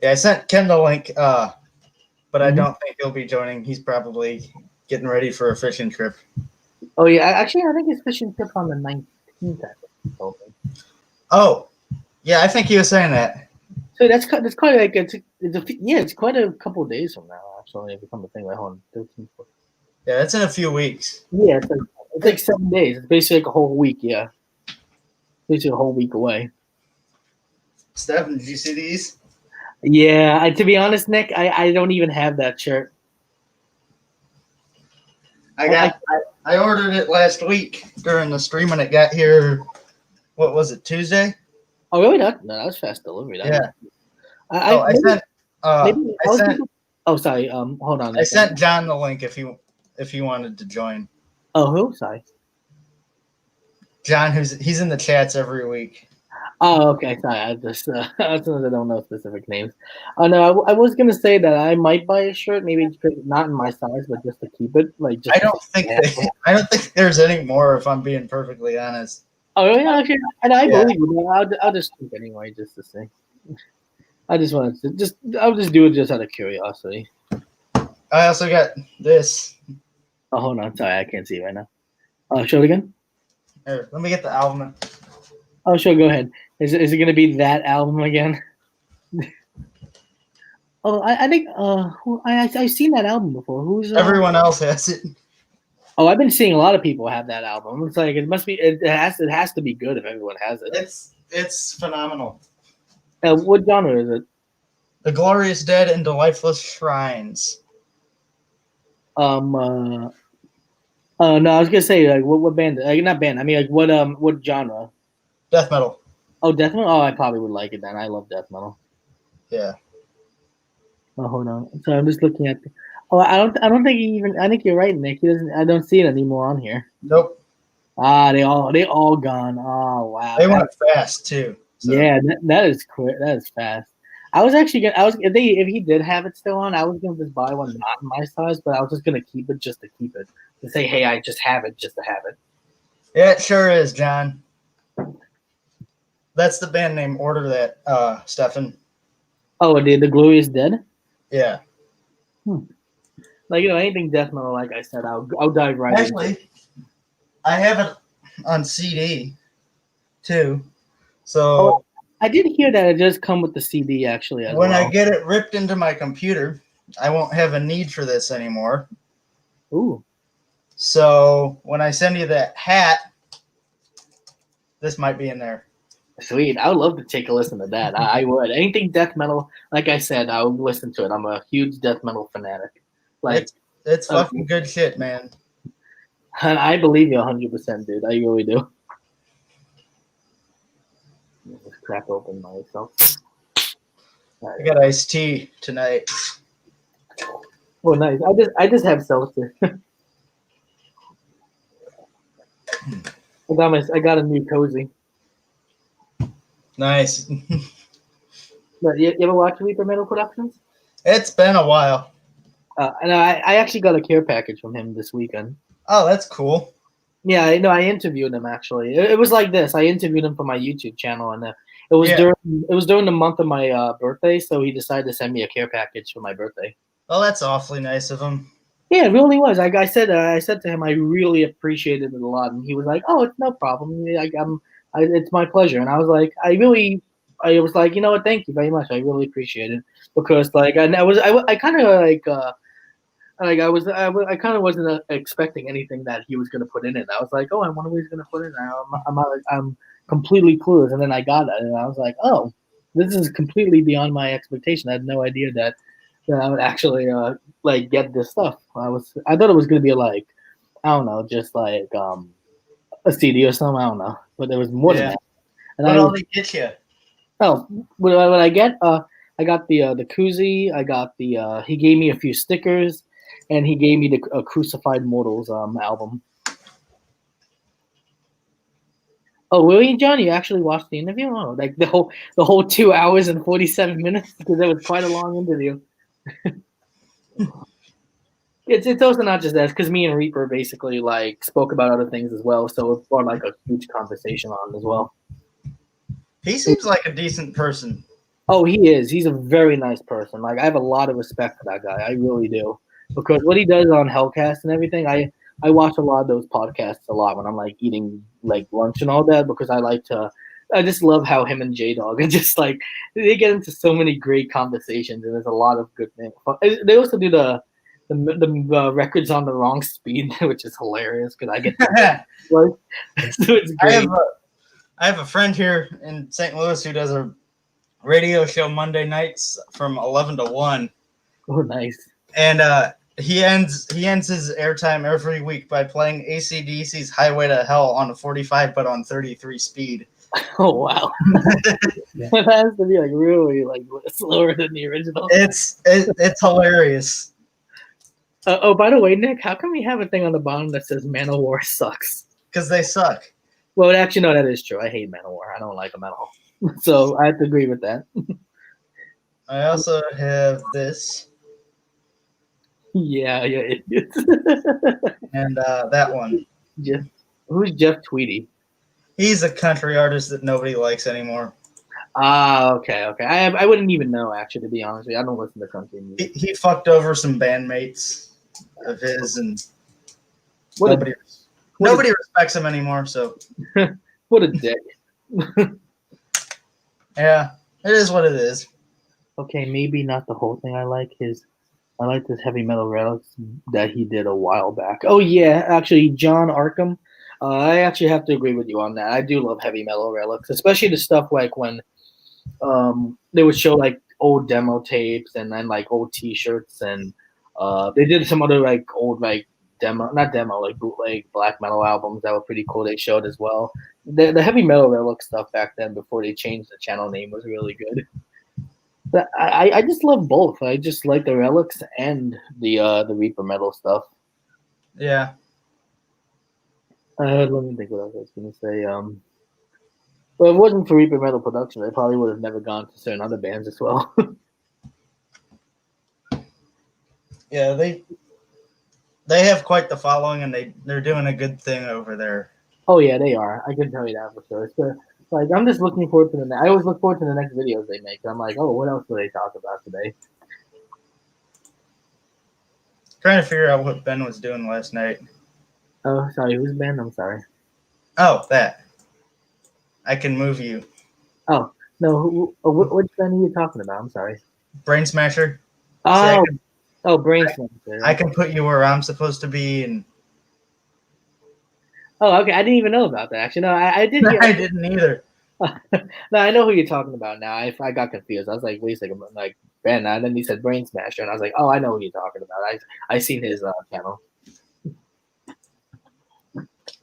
Yeah, I sent Ken the link, but I Mhm. don't think he'll be joining. He's probably getting ready for a fishing trip. Oh yeah, actually, I think his fishing trip on the 19th. I think he told me. Oh, yeah, I think he was saying that. So that's quite like it's quite a couple of days from now. Actually, if you come to think about hold on, 13, 14. Yeah, that's in a few weeks. Yeah, it's like 7 days. It's basically like a whole week. Yeah, basically a whole week away. Stephen, did you see these? Yeah, to be honest, Nick, I don't even have that shirt. I I got. I ordered it last week during the stream, and it got here. What was it? Tuesday? oh really? That was fast delivery. That was Yeah. I Oh, I maybe sent. maybe I I was sent. thinking. Oh sorry. Hold on, I Nick. sent John the link if he wanted to join. Oh who? Sorry. John, he's in the chats every week. Oh, okay. Sorry, I just I don't know specific names. Oh no, I was gonna say that I might buy a shirt, maybe not in my size, but just to keep it, like I just. don't think I don't think there's any more. If I'm being perfectly honest. Oh yeah, actually, and I Yeah. believe you. I'll just keep anyway, just to see. I just wanted to I'll just do it just out of curiosity. I also got this. Oh, hold on, sorry, I can't see it right now. Show it again. Here, let me get the album. Oh, sure, go ahead. Is it gonna be that album again? Oh, I think I've seen that album before. Who's Everyone else has it. Oh, I've been seeing a lot of people have that album. It's like it must be. It has to be good if everyone has it. It's phenomenal. What genre is it? The Glorious Dead and the Lifeless Shrines. Um. No, I was gonna say like what band? Not band. I mean like what genre? Death metal. Oh, death metal. Oh, I probably would like it then. I love death metal. Yeah. Oh, hold on. So I'm just looking at. Oh, I don't think he even. I think you're right, Nick. He doesn't. I don't see it anymore on here. Nope. Ah, they all gone. Oh wow. They went fast too. So Yeah, that is quick. That is fast. I was actually gonna. I was if he did have it still on, I was gonna just buy one not in my size, but I was just gonna keep it just to keep it to say, hey, I just have it just to have it. yeah, it sure is, John. That's the band name. Order that, Stefan. Oh, the Glorious Dead. Yeah. Like anything death metal, like I said, I'll dive right in. Actually, I have it on CD too. Oh, So I did hear that it does come with the CD actually as when I well. get it ripped into my computer, I won't have a need for this anymore. Ooh. So when I send you that hat, this might be in there. Sweet. I would love to take a listen to that. I would. Anything death metal, like I said, I would listen to it. I'm a huge death metal fanatic. Like, It's fucking good shit, man. and I believe you 100%, dude. I really do. Just crack open myself. I got iced tea tonight. Oh, nice. I just have seltzer. I got a new cozy. Nice. But you ever watch Reaper Metal Productions? It's been a while. And I actually got a care package from him this weekend. Oh, that's cool. Yeah, I interviewed him actually. It was like this. I interviewed him for my YouTube channel, and it was Yeah. during the month of my birthday. So he decided to send me a care package for my birthday. Well, that's awfully nice of him. Yeah, it really was. I said to him, I really appreciated it a lot, and he was like, "Oh, it's no problem. It's my pleasure." And I was like, I was like, you know what? Thank you very much. I really appreciate it because like I kind of like I kind of wasn't expecting anything that he was going to put in it. I was like, oh, I wonder what he's going to put in. I'm completely clueless, and then I got it, and I was like, oh, this is completely beyond my expectation. I had no idea that I would actually like get this stuff. I thought it was going to be like I don't know, just like a CD or something. I don't know, but there was more than that. And What all they get you? oh, what I get? I got the koozie. I got the. He gave me a few stickers, and he gave me the Crucified Mortals album. Oh, really, John? You actually watched the interview? Oh, like the whole 2 hours and 47 minutes because it was quite a long interview. It's also not just that, because me and Reaper basically like spoke about other things as well, so it brought like a huge conversation on as well. He seems like a decent person. Oh, he is. He's a very nice person. Like I have a lot of respect for that guy. I really do. Because what he does on Hellcast and everything, I watch a lot of those podcasts a lot when I'm like eating like lunch and all that because I just love how him and J Dog are just like they get into so many great conversations and there's a lot of good things. They also do the records on the wrong speed, which is hilarious because I get like so it's I great. have a friend here in St. Louis who does a radio show Monday nights from 11 to 1, Oh, nice. and he ends his airtime every week by playing AC/DC's Highway to Hell on a 45 but on 33 speed. Oh wow. It has to be like really like slower than the original. It's hilarious Oh, by the way, Nick, how come we have a thing on the bottom that says Manowar sucks? because they suck. Well, actually, no, that is true. I hate Manowar. I don't like them at all. So I have to agree with that. I also have this Yeah, idiots. and that one. Jeff, who's Jeff Tweedy? He's a country artist that nobody likes anymore. Ah, okay. I wouldn't even know actually, to be honest with you. I don't listen to country music. He fucked over some bandmates of his, and What nobody respects him anymore. So what a dick. yeah, it is what it is. Okay, maybe not the whole thing. I like this Heavy Metal Relics that he did a while back. Oh yeah, actually, John Arkham. I actually have to agree with you on that. I do love Heavy Metal Relics, especially the stuff like when they would show like old demo tapes and then like old T-shirts and they did some other like old like not demo like bootleg black metal albums that were pretty cool. They showed as well. The Heavy Metal Relics stuff back then before they changed the channel name was really good. But I just love both. I just like the Relics and the Reaper Metal stuff. Yeah. Let me think what else I was gonna say. Well, if it wasn't for Reaper Metal Production, I probably would have never gone to certain other bands as well. Yeah, they have quite the following, and they're doing a good thing over there. Oh yeah, they are. I can tell you that for sure. So, like, I'm just looking forward to I always look forward to the next videos they make. I'm like, oh, what else will they talk about today? Trying to figure out what Ben was doing last night. Oh, sorry, who's Ben? I'm sorry. Oh, that. I can move you. Oh no, which Ben are you talking about? I'm sorry. Brain Smasher. Oh, See, Brain Smasher. I can put you where I'm supposed to be, and oh, okay. I didn't even know about that. Actually, no, I did. I didn't either. No, I know who you're talking about now. I got confused. I was like, wait a second, like Ben, and then he said Brain Smasher, and I was like, oh, I know who you're talking about. I seen his channel.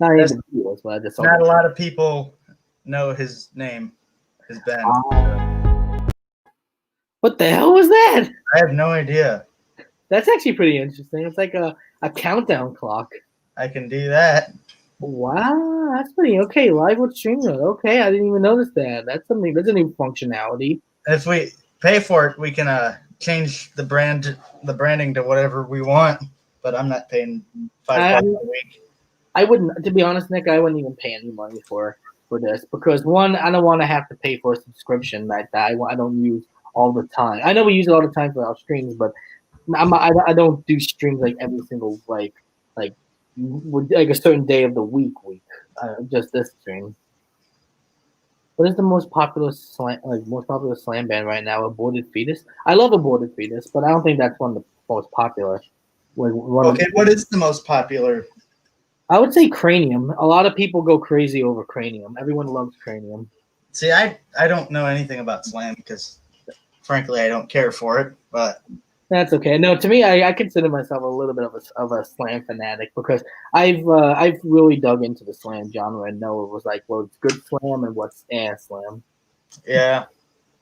Not even videos, but I just saw Not a lot of people know his name is Ben. What the hell was that? I have no idea. That's actually pretty interesting. It's like a countdown clock. I can do that. Wow, that's pretty okay. Live with streamer. Okay, I didn't even notice that. That's something. That's a new functionality. If we pay for it, we can change the branding to whatever we want. But I'm not paying $5 a week. I wouldn't, to be honest, Nick. I wouldn't even pay any money for this because one, I don't want to have to pay for a subscription that I don't use all the time. I know we use it all the time for our streams, but I don't do streams like every single like a certain day of the week. Just this stream. What is the most popular slam band right now? Aborted Fetus. I love Aborted Fetus, but I don't think that's one of the most popular. Okay, what is the most popular? I would say Cranium. A lot of people go crazy over Cranium. Everyone loves Cranium. See, I don't know anything about slam because, frankly, I don't care for it. But that's okay. No, to me, I consider myself a little bit of a slam fanatic because I've really dug into the slam genre and know it was like, well, it's good slam and what's slam. Yeah.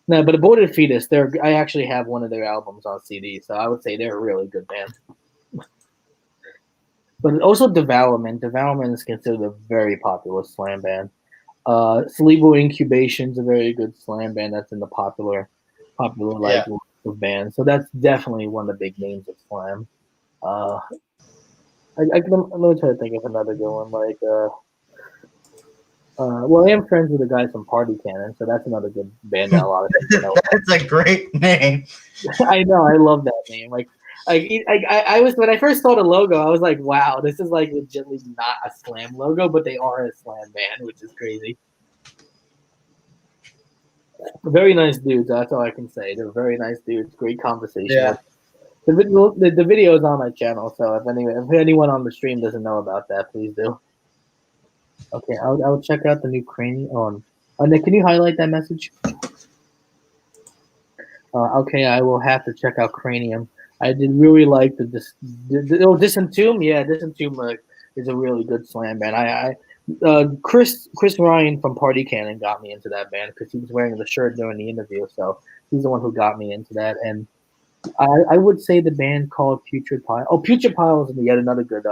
No, but Aborted Fetus, I actually have one of their albums on CD, so I would say they're a really good band. But also Development. Development is considered a very popular slam band. Cerebral Incubation's a very good slam band that's in the popular like of bands. So that's definitely one of the big names of slam. Let me try to think of another good one. Like Well, I am friends with the guys from Party Cannon, so that's another good band that a lot of people know. That's a great name. I know, I love that name. I was when I first saw the logo, I was like, wow, this is like legitimately not a Slam logo, but they are a Slam band, which is crazy. Very nice dudes. That's all I can say. They're very nice dudes. Great conversation. Yeah. The video is on my channel, so if anyone on the stream doesn't know about that, please do. Okay, I'll check out the new Cranium. Nick, can you highlight that message? Okay, I will have to check out Cranium. I did really like Disentomb. Yeah, Disentomb is a really good slam band. Chris Ryan from Party Cannon got me into that band because he was wearing the shirt during the interview. So he's the one who got me into that. And I would say the band called Putrid Pile. Oh, Putrid Pile is yet another good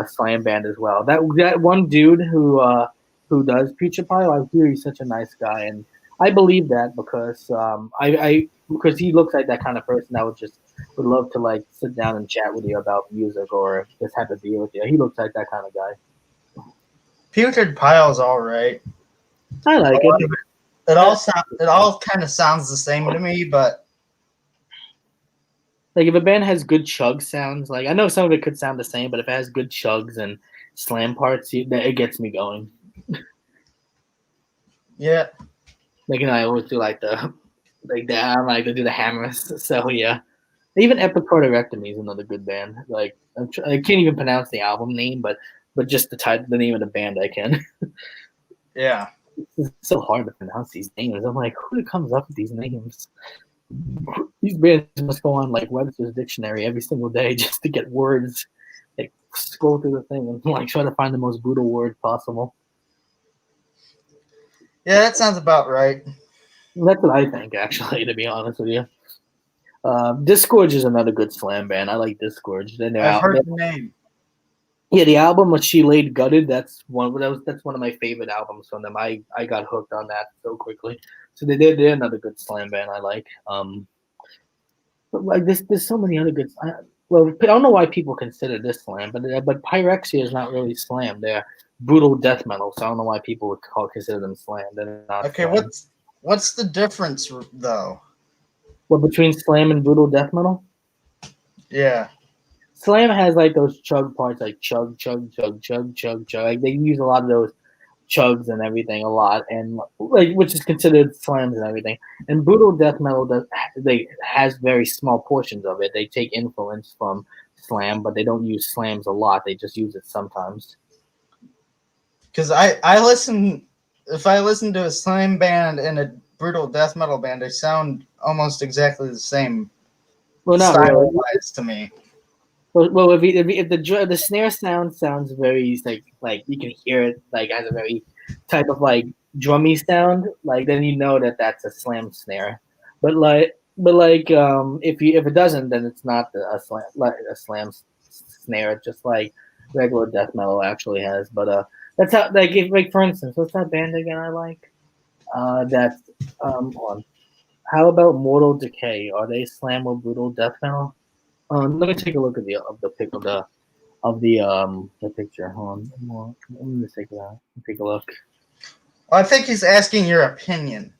slam band as well. That one dude who does Putrid Pile, I hear he's such a nice guy, and I believe that because he looks like that kind of person that would love to like sit down and chat with you about music or just have a beer with you. He looks like that kind of guy. Putrid Pile's all right. I like it. It all kind of sounds the same to me, but like if a band has good chug sounds, like I know some of it could sound the same, but if it has good chugs and slam parts, it gets me going. yeah. Like, I always do like the like that. I like to do the hammers. So yeah, even Epic Cordorectomy is another good band. Like I can't even pronounce the album name, but just the name of the band I can. Yeah. It's so hard to pronounce these names. I'm like, who comes up with these names? These bands must go on like Webster's Dictionary every single day just to get words. Like scroll through the thing and like try to find the most brutal word possible. Yeah, that sounds about right. That's what I think, actually, to be honest with you. Disgorge is another good slam band. I like Disgorge. I've heard the name. Yeah, the album "When She Laid Gutted." That's one of my favorite albums from them. I got hooked on that so quickly. So they're another good slam band I like. But like there's so many other good. Well, I don't know why people consider this slam, but Pyrexia is not really slam. They're brutal death metal, so I don't know why people would consider them slam. They're not. Okay, slam. what's the difference though? Well, between slam and brutal death metal? Yeah. Slam has like those chug parts, like chug, chug, chug, chug, chug, chug. Like they use a lot of those chugs and everything a lot, and like which is considered slams and everything. And brutal death metal has very small portions of it. They take influence from slam, but they don't use slams a lot. They just use it sometimes. Because I listen, if I listen to a slam band and a brutal death metal band, they sound almost exactly the same. Well, not really. To me. Well, if the snare sounds very like you can hear it like has a very type of like drummy sound, like then you know that's a slam snare. But if it doesn't, then it's not a slam snare. It's just like regular death metal actually has. But that's how like for instance, what's that band again I like? That's hold on. How about Mortal Decay? Are they slam or brutal death metal? Let me take a look at the picture. Hold on. Let me take a look. Well, I think he's asking your opinion.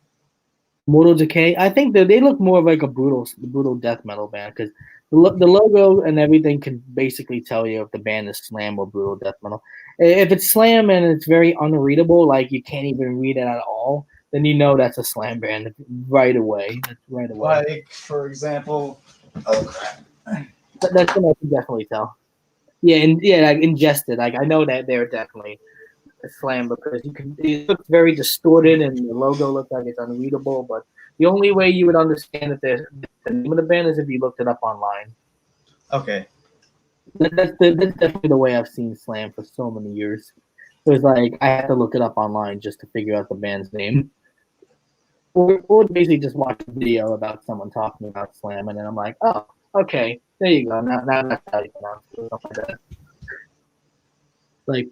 Mortal Decay. I think that they look more like a brutal death metal band because the logo and everything can basically tell you if the band is slam or brutal death metal. If it's slam and it's very unreadable, like you can't even read it at all, then you know that's a slam band right away. That's right away. Like for example, oh crap. That's what I can definitely tell. Yeah, and yeah, like ingested. Like I know that they're definitely a slam because it looks very distorted and the logo looks like it's unreadable. But the only way you would understand that the name of the band is if you looked it up online. Okay. That's definitely the way I've seen slam for so many years. It was like I had to look it up online just to figure out the band's name. Or basically just watch a video about someone talking about slam, and then I'm like, oh, okay, there you go. Now that's how you pronounce it. Like that. Like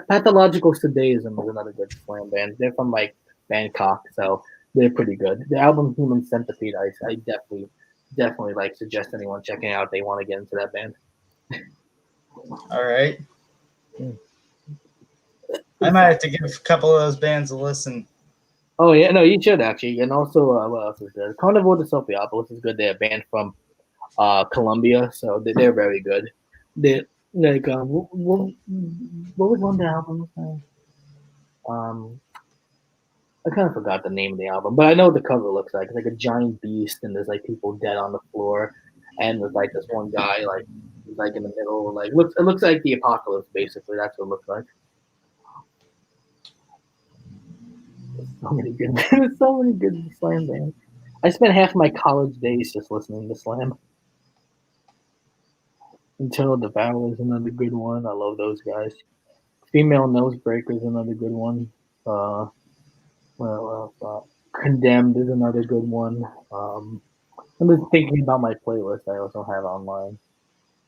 Pathological Sadism is another good slam band. They're from like Bangkok, so they're pretty good. The album Human Centipede, I definitely like suggest anyone checking out if they want to get into that band. All right. I might have to give a couple of those bands a listen. Oh yeah, no, you should actually. And also, what else is good? Carnival de Sophiapolis is good. They're a band from Colombia, so they're very good. They like what was one of the albums? I kind of forgot the name of the album, but I know what the cover looks like. It's like a giant beast, and there's like people dead on the floor, and there's like this one guy like he's like in the middle, like it looks like the apocalypse basically. That's what it looks like. So many good, so many good slam bands. I spent half my college days just listening to slam. Internal Devour is another good one. I love those guys. Female Nosebreaker is another good one. Well, Condemned is another good one. I'm just thinking about my playlist I also have online.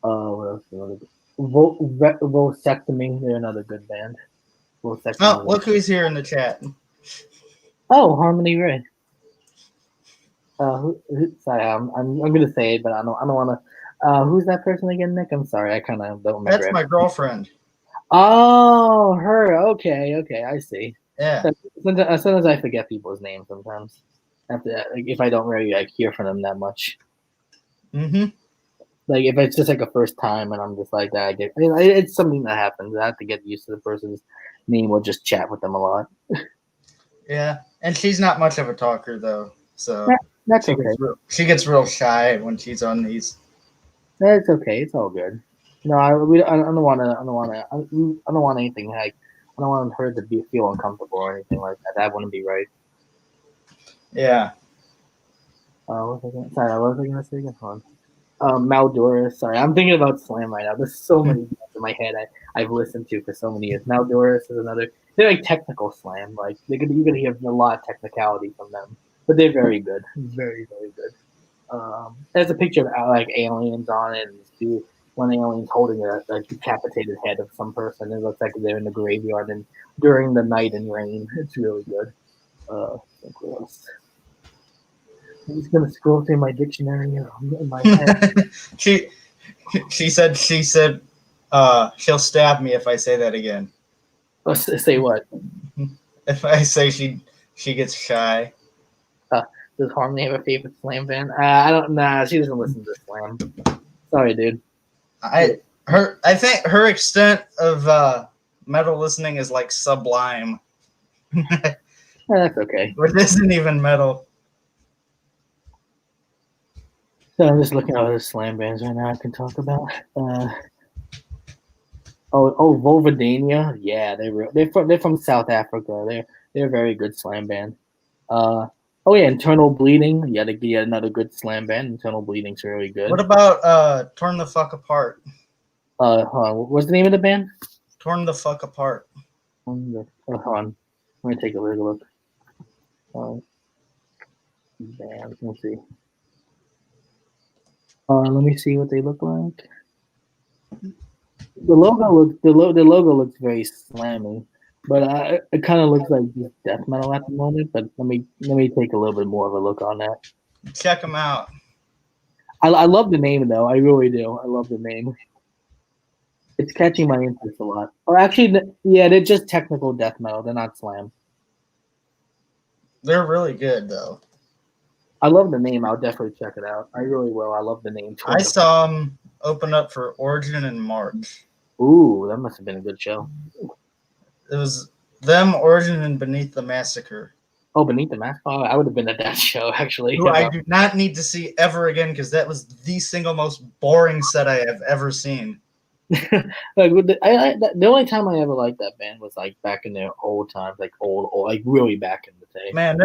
What else is another good? Vocectomy, they're another good band. Oh, look who's here in the chat. Oh, Harmony Ray. Sorry, I'm gonna say it, but I don't want to. Who's that person again, Nick? I'm sorry, I kind of don't remember. That's my girlfriend. Oh, her. Okay, I see. Yeah. Sometimes I forget people's names. Sometimes after if I don't really like hear from them that much. Mm-hmm. Like if it's just like a first time and I'm just like that, it's something that happens. I have to get used to the person's name or just chat with them a lot. Yeah, and she's not much of a talker though, so that's okay. She gets real shy when she's on these. That's okay. It's all good. No, I don't want anything like I don't want her to feel uncomfortable or anything like that. That wouldn't be right. Yeah. What was I gonna say again? Hold on. Maldoris. Sorry, I'm thinking about Slam right now. There's so many bands in my head I've listened to for so many years. Maldoris is another. They're like technical Slam. Like you're gonna hear a lot of technicality from them, but they're very good. Very very good. There's a picture of like aliens on it, and one alien's holding a decapitated head of some person. It looks like they're in the graveyard and during the night and rain. It's really good. What else? I'm just gonna scroll through my dictionary in my head. she said she'll stab me if I say that again. Say what? If I say she gets shy. Does Harmony have a favorite Slam band? I don't. Nah, she doesn't listen to Slam. Sorry, dude. I think her extent of metal listening is like Sublime. That's okay. Which isn't even metal. So I'm just looking at other Slam bands right now I can talk about. Volvadania. Yeah, they're from South Africa. They're a very good Slam band. Internal Bleeding. Yeah, they get another good Slam band. Internal Bleeding's really good. What about Torn the Fuck Apart? What's the name of the band? Torn the Fuck Apart. Hold on. Let me take a look. Band. Let's see. Let me see what they look like. The logo looks very slammy, but it kind of looks like just death metal at the moment. But let me take a little bit more of a look on that. Check them out. I love the name though. I really do. I love the name. It's catching my interest a lot. Or actually, yeah, they're just technical death metal. They're not slam. They're really good though. I love the name. I'll definitely check it out. I really will. I love the name. I saw them open up for Origin in March. Ooh, that must have been a good show. It was them, Origin, and Beneath the Massacre. Oh, Beneath the Massacre? Oh, I would have been at that show, actually. Who I do not need to see ever again because that was the single most boring set I have ever seen. Like the only time I ever liked that band was like back in their old times, like old, like really back in the day. Man,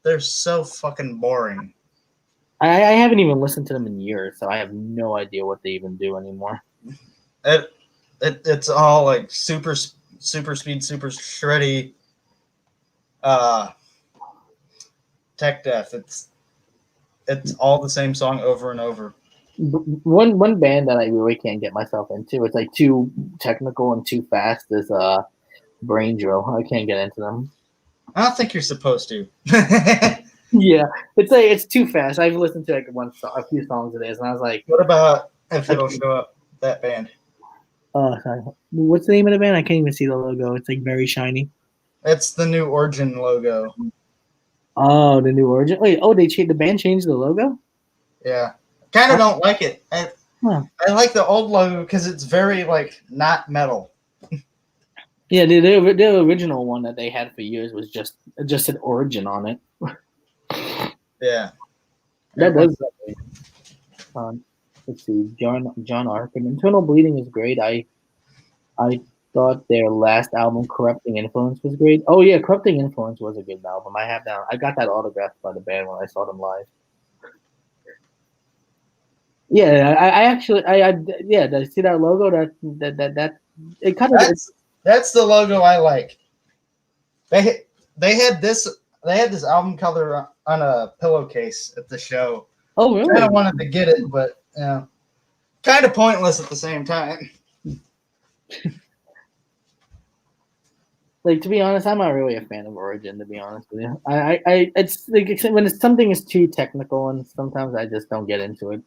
they're so fucking boring. I haven't even listened to them in years, so I have no idea what they even do anymore. It's all like super speed, super shreddy, tech death. It's all the same song over and over. One band that I really can't get myself into. It's like too technical and too fast. Is Brain Drill. I can't get into them. I don't think you're supposed to. Yeah, it's too fast. I've listened to like a few songs of this, and I was like, "What about if it'll show up?" That band. Sorry. What's the name of the band? I can't even see the logo. It's like very shiny. It's the New Origin logo. Oh, the New Origin. Wait, the band changed the logo? Yeah. Kind of don't like it. Huh. I like the old logo because it's very like not metal. Yeah, the original one that they had for years was just an Origin on it. Yeah. That does. Let's see, John Arkin. Internal Bleeding is great. I thought their last album, Corrupting Influence, was great. Oh yeah, Corrupting Influence was a good album. I got that autographed by the band when I saw them live. Yeah, I actually, yeah. Did I see that logo? That it kind of. That's the logo I like. They had this album cover on a pillowcase at the show. Oh really? Kind of wanted to get it, but kind of pointless at the same time. Like, to be honest, I'm not really a fan of Origin. To be honest with you, it's like when something is too technical, and sometimes I just don't get into it.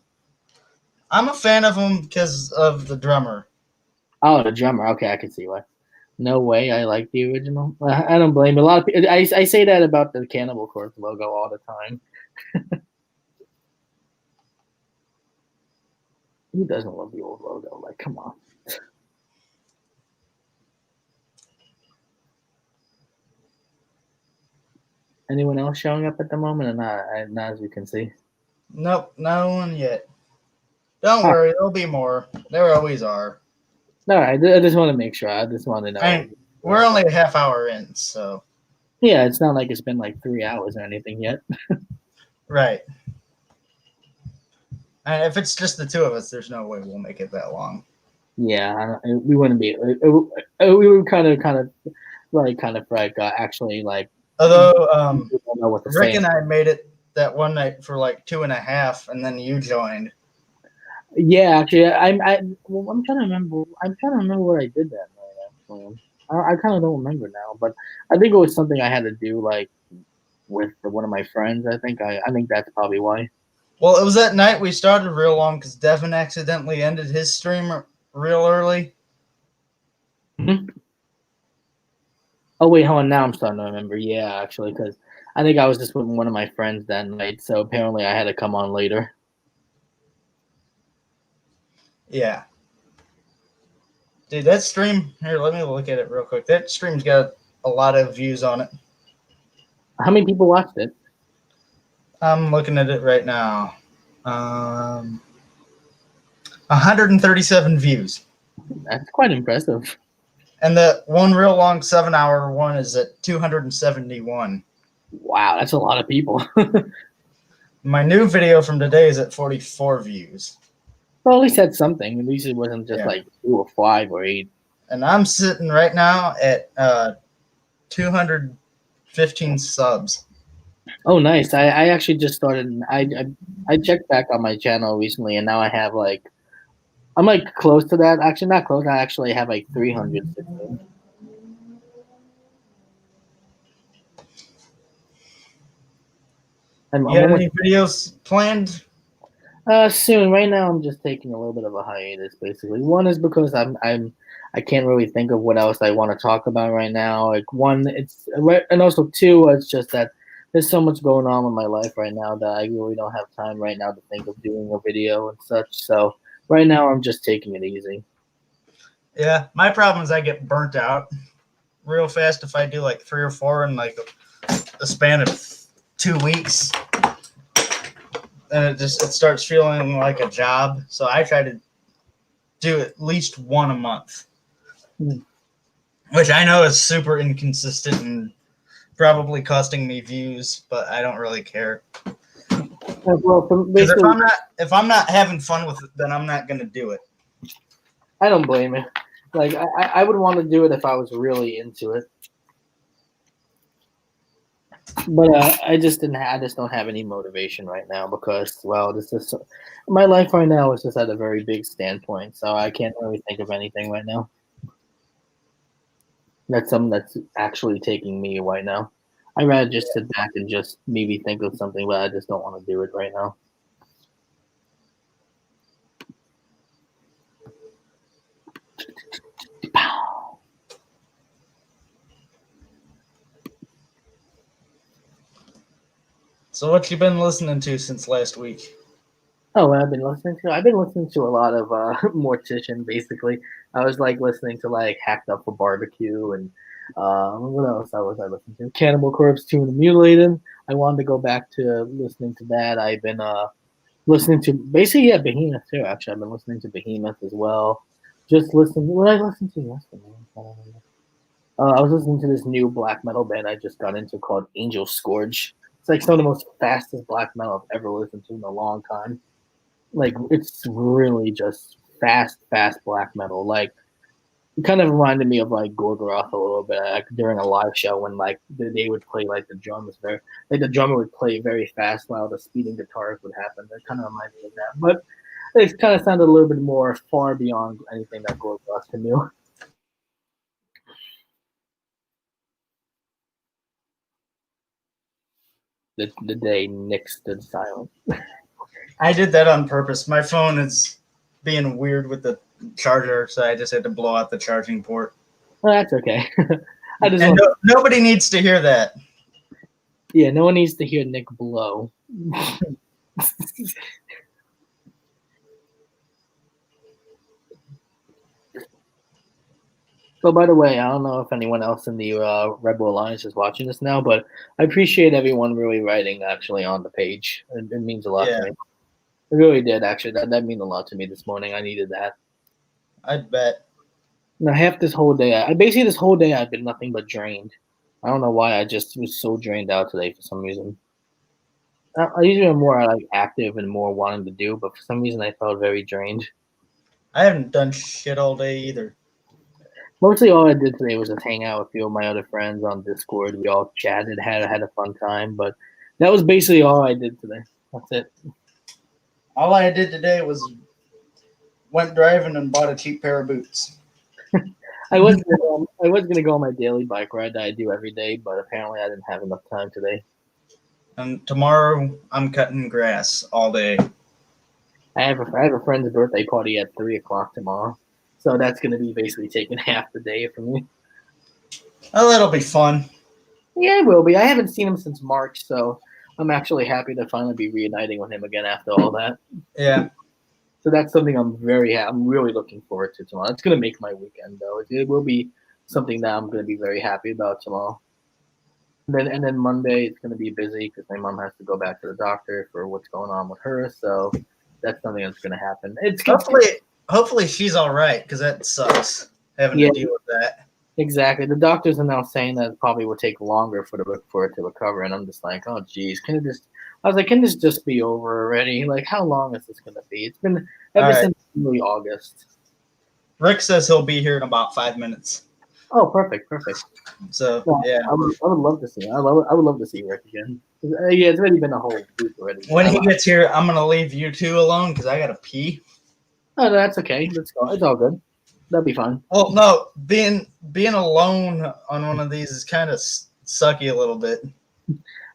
I'm a fan of them because of the drummer. Oh, the drummer. Okay, I can see why. No way, I like the original. I don't blame a lot of people. I say that about the Cannibal Corpse logo all the time. Who doesn't love the old logo? Like, come on. Anyone else showing up at the moment, or not as you can see? Nope, no one yet. Don't worry, there'll be more. There always are. All right, I just want to make sure. I just want to know. And we're only a half hour in, so. Yeah, it's not like it's been like 3 hours or anything yet. Right. And if it's just the two of us, there's no way we'll make it that long. Yeah, we wouldn't be. We were kind of like actually like. Although Rick saying. and I made it that one night for like 2.5, and then you joined. Yeah, actually, I'm trying to remember. I'm trying to remember what I did that night. Actually, I kind of don't remember now, but I think it was something I had to do like with one of my friends. I think that's probably why. Well, it was that night we started real long because Devin accidentally ended his stream real early. Mm-hmm. Oh wait, hold on. Now I'm starting to remember. Yeah, actually, because I think I was just with one of my friends that night, so apparently I had to come on later. Yeah. Dude, that stream, here, let me look at it real quick. That stream's got a lot of views on it. How many people watched it? I'm looking at it right now. 137 views. That's quite impressive. And the one real long 7-hour one is at 271. Wow, that's a lot of people. My new video from today is at 44 views. Well, at least that's something. At least it wasn't just like 2 or 5 or 8. And I'm sitting right now at 215 subs. Oh, nice. I actually just started. I checked back on my channel recently, and now I have like, I'm like close to that. Actually, not close. I actually have like 316. You have any videos planned? Soon. Right now, I'm just taking a little bit of a hiatus. Basically, one is because I can't really think of what else I want to talk about right now. Like one, and also two, it's just that there's so much going on in my life right now that I really don't have time right now to think of doing a video and such. So right now, I'm just taking it easy. Yeah, my problem is I get burnt out real fast if I do like 3 or 4 in like a span of 2 weeks. And it starts feeling like a job. So I try to do at least one a month, which I know is super inconsistent and probably costing me views, but I don't really care. Well, if I'm not having fun with it, then I'm not going to do it. I don't blame you. Like I would want to do it if I was really into it. But I just don't have any motivation right now because, well, this is my life right now is just at a very big standpoint, so I can't really think of anything right now. That's something that's actually taking me right now. I'd rather just sit back and just maybe think of something, but I just don't want to do it right now. So what you been listening to since last week? Oh, what I've been listening to? I've been listening to a lot of Mortician, basically. I was like listening to like Hacked Up for Barbecue and what else was I listening to? Cannibal Corpse 2 and Mutilated. I wanted to go back to listening to that. I've been listening to basically Behemoth too. Actually, I've been listening to Behemoth as well. Just listening. What did I listen to yesterday? I was listening to this new black metal band I just got into called Angel Scourge. It's like some of the most fastest black metal I've ever listened to in a long time. Like it's really just fast black metal. Like it kind of reminded me of like Gorgoroth a little bit, like during a live show when like they would play like the drums very, like the drummer would play very fast while the speeding guitars would happen. That kind of reminded me of that, but it kind of sounded a little bit more far beyond anything that Gorgoroth can do. The day Nick stood silent. I did that on purpose. My phone is being weird with the charger, so I just had to blow out the charging port. Well, that's okay. Nobody needs to hear that. Yeah, no one needs to hear Nick blow. So, by the way, I don't know if anyone else in the Rebel Alliance is watching this now, but I appreciate everyone really writing actually on the page. It means a lot to me. It really did, actually. That means a lot to me this morning. I needed that. I bet. Now, this whole day, I've been nothing but drained. I don't know why. I just was so drained out today for some reason. I usually am more like active and more wanting to do, but for some reason I felt very drained. I haven't done shit all day either. Mostly all I did today was just hang out with a few of my other friends on Discord. We all chatted, had a fun time, but that was basically all I did today. That's it. All I did today was went driving and bought a cheap pair of boots. I was gonna go on my daily bike ride that I do every day, but apparently I didn't have enough time today. And tomorrow I'm cutting grass all day. I have a friend's birthday party at 3:00 tomorrow, so that's gonna be basically taking half the day for me. Oh, that'll be fun. Yeah, it will be. I haven't seen him since March, so I'm actually happy to finally be reuniting with him again after all that. Yeah. So that's something I'm really looking forward to tomorrow. It's gonna make my weekend though. It will be something that I'm gonna be very happy about tomorrow. And then Monday it's gonna be busy because my mom has to go back to the doctor for what's going on with her. So that's something that's gonna happen. Hopefully she's all right because that sucks having to deal with that. Exactly. The doctors are now saying that it probably would take longer for it to recover, and I'm just like, oh geez, can this just be over already? Like, how long is this gonna be? It's been ever since early August. Rick says he'll be here in about 5 minutes. Oh, perfect. So yeah, I would love to see. I would love to see Rick again. Yeah, it's already been a whole week already. When he gets here, I'm gonna leave you two alone because I gotta pee. Oh, no, that's okay. Let's go. It's all good. That'll be fine. Well, no, being alone on one of these is kind of sucky a little bit.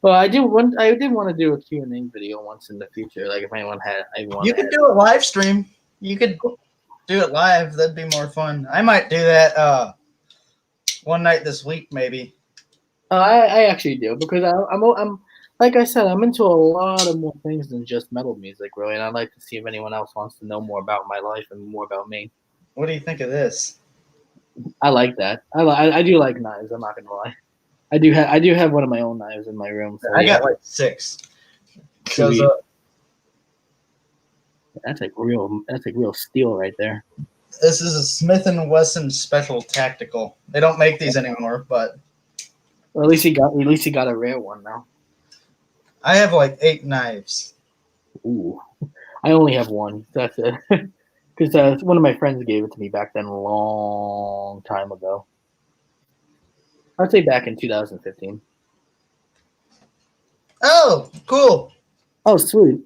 Well, I did want to do a Q&A video once in the future. Like if anyone had, you could do a live stream. You could do it live. That'd be more fun. I might do that one night this week, maybe. I actually do because I'm like I said, I'm into a lot of more things than just metal music, really, and I'd like to see if anyone else wants to know more about my life and more about me. What do you think of this? I like that. I do like knives. I'm not gonna lie. I do have one of my own knives in my room. So I got like 6. That's like real steel right there. This is a Smith & Wesson Special Tactical. They don't make these anymore, but well, at least he got a rare one now. I have like 8 knives. Ooh, I only have one. That's it. Because one of my friends gave it to me back then, a long time ago. I'd say back in 2015. Oh, cool. Oh, sweet.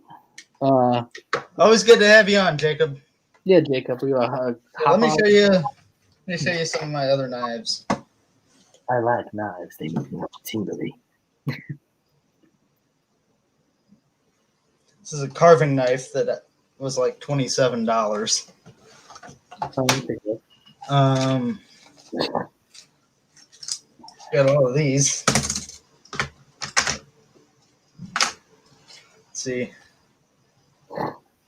Always good to have you on, Jacob. Yeah, Jacob. Let me show you some of my other knives. I like knives. They make me tingly. This is a carving knife that was like $27. Um, got all of these. Let's see.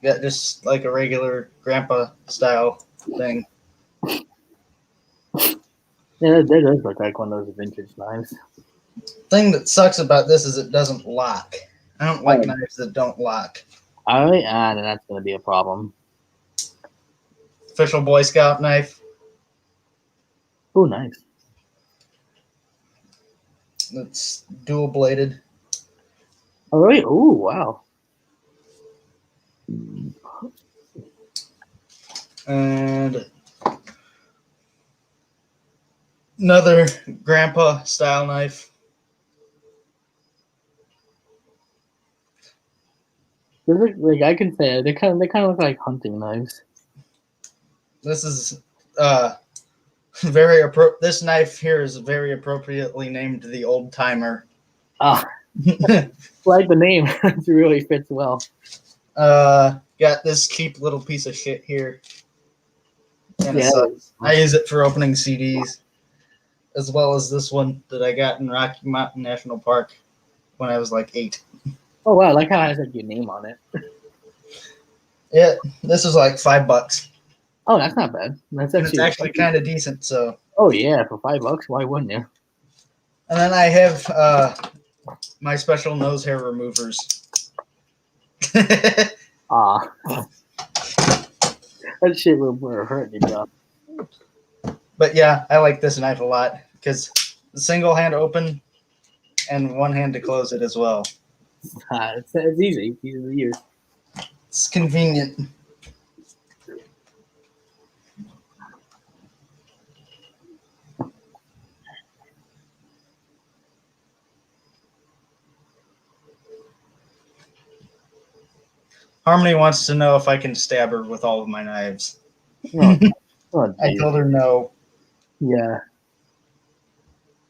Got just like a regular grandpa style thing. Yeah, that does look like one of those vintage knives. Thing that sucks about this is it doesn't lock. I don't like Oh. knives that don't lock. Alright, then that's gonna be a problem. Official Boy Scout knife. Oh, nice. It's dual bladed. Alright, oh, wow. And another grandpa style knife. They look like, I can say they kind of look like hunting knives. This is this knife here is very appropriately named the Old Timer. Ah, like the name, it really fits well. Got this cheap little piece of shit here. And Yeah. I use it for opening CDs, as well as this one that I got in Rocky Mountain National Park when I was like 8. Oh wow, I like how it has like your name on it. Yeah, this is like $5. Oh, that's not bad. That's And it's actually kind of decent. So. Oh yeah, for $5, why wouldn't you? And then I have my special nose hair removers. Ah, that shit would hurt your job. But yeah, I like this knife a lot because the single hand open and one hand to close it as well. It's easy. It's easy to use. It's convenient. Harmony wants to know if I can stab her with all of my knives. Oh, I told her no. Yeah.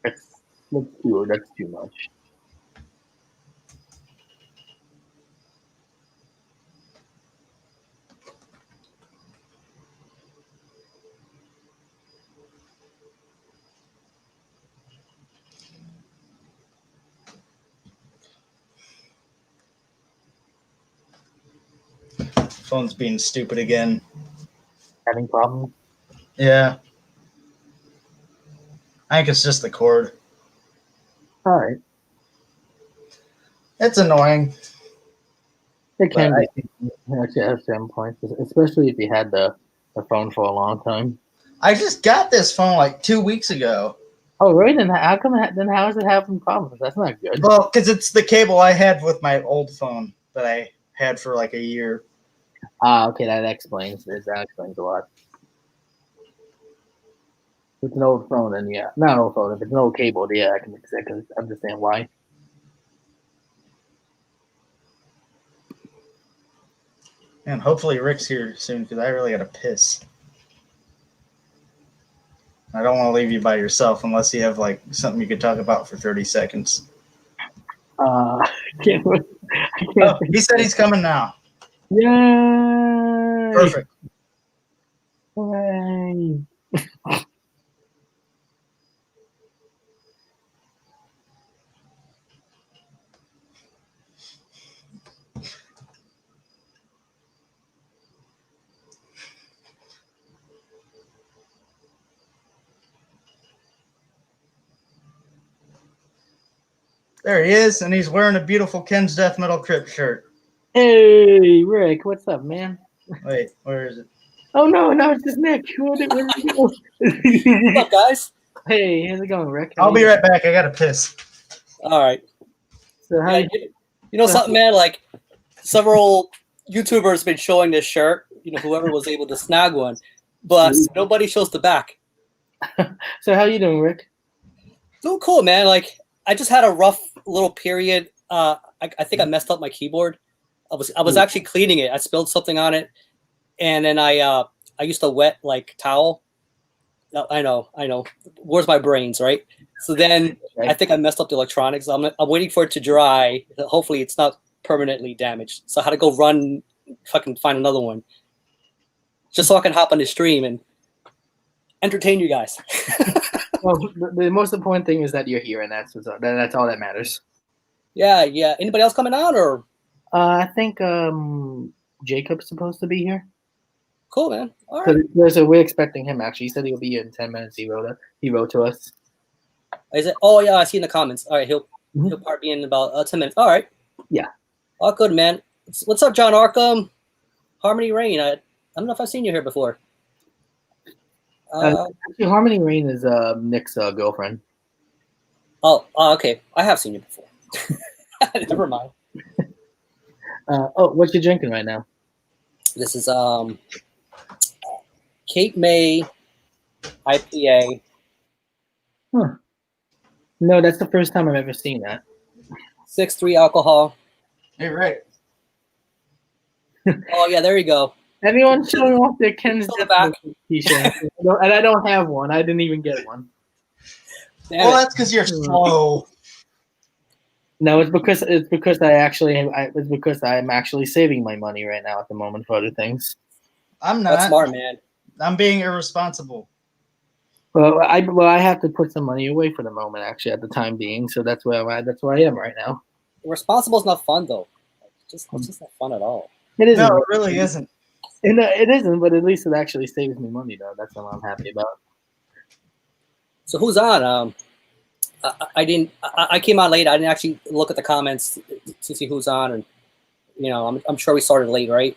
That's too much. Phone's being stupid again. Having problems? Yeah. I think it's just the cord. All right. It's annoying. It can be actually at some points, especially if you had the phone for a long time. I just got this phone like 2 weeks ago. Oh, really? Then how come? Then how is it having problems? That's not good. Well, because it's the cable I had with my old phone that I had for like a year. Ah, okay, that explains a lot. If it's an old phone, then yeah, not an old phone. If it's an old cable, yeah, I can understand why. And hopefully Rick's here soon because I really got to piss. I don't want to leave you by yourself unless you have like something you could talk about for 30 seconds. I can't. Oh, he said he's coming now. Yay! Perfect. Hooray! There he is, and he's wearing a beautiful Ken's Death Metal Crypt shirt. Hey, Rick, what's up, man? Wait, where is it? Oh no, it's just Nick. Where did he go? What's up, guys? Hey, how's it going, Rick? I'll be right back. I got to piss. All right. So how Yeah, you know something, man? Like several YouTubers been showing this shirt. You know, whoever was able to snag one, but nobody shows the back. So how you doing, Rick? Doing cool, man. Like I just had a rough little period. I think I messed up my keyboard. I was actually cleaning it. I spilled something on it, and then I used a wet like towel. I know. Where's my brains, right? So then I think I messed up the electronics. I'm waiting for it to dry. Hopefully it's not permanently damaged. So I had to go fucking find another one, just so I can hop on the stream. And entertain you guys. Well, the most important thing is that you're here, and that's all that matters. Yeah. Anybody else coming on or? I think Jacob's supposed to be here. Cool, man. All right. So we're expecting him. Actually, he said he'll be here in 10 minutes. He wrote to us. Is it? Oh yeah, I see in the comments. All right, he'll Mhm. he'll probably be in about 10 minutes. All right. Yeah. All good, man. What's up, John Arkham? Harmony Rain. I don't know if I've seen you here before. Actually, Harmony Rain is Nick's girlfriend. Okay. I have seen you before. Never mind. What you drinking right now? This is Cape May IPA. No, that's the first time I've ever seen that. 6.3 alcohol. Hey, right. Oh yeah, there you go. Everyone's showing off their Ken's Fill the back. t-shirt, and I don't have one. I didn't even get one. Damn Well, it. that's because you're slow. No, it's because I'm actually saving my money right now at the moment for other things. I'm not. That's smart, man. I'm being irresponsible. Well, I have to put some money away for the moment, actually, at the time being. So that's where I am right now. Responsible is not fun though. It's just not fun at all. It isn't. No, it really isn't. It isn't, but at least it actually saves me money, though. That's what I'm happy about. So who's on? I came on late. I didn't actually look at the comments to see who's on, and I'm sure we started late, right?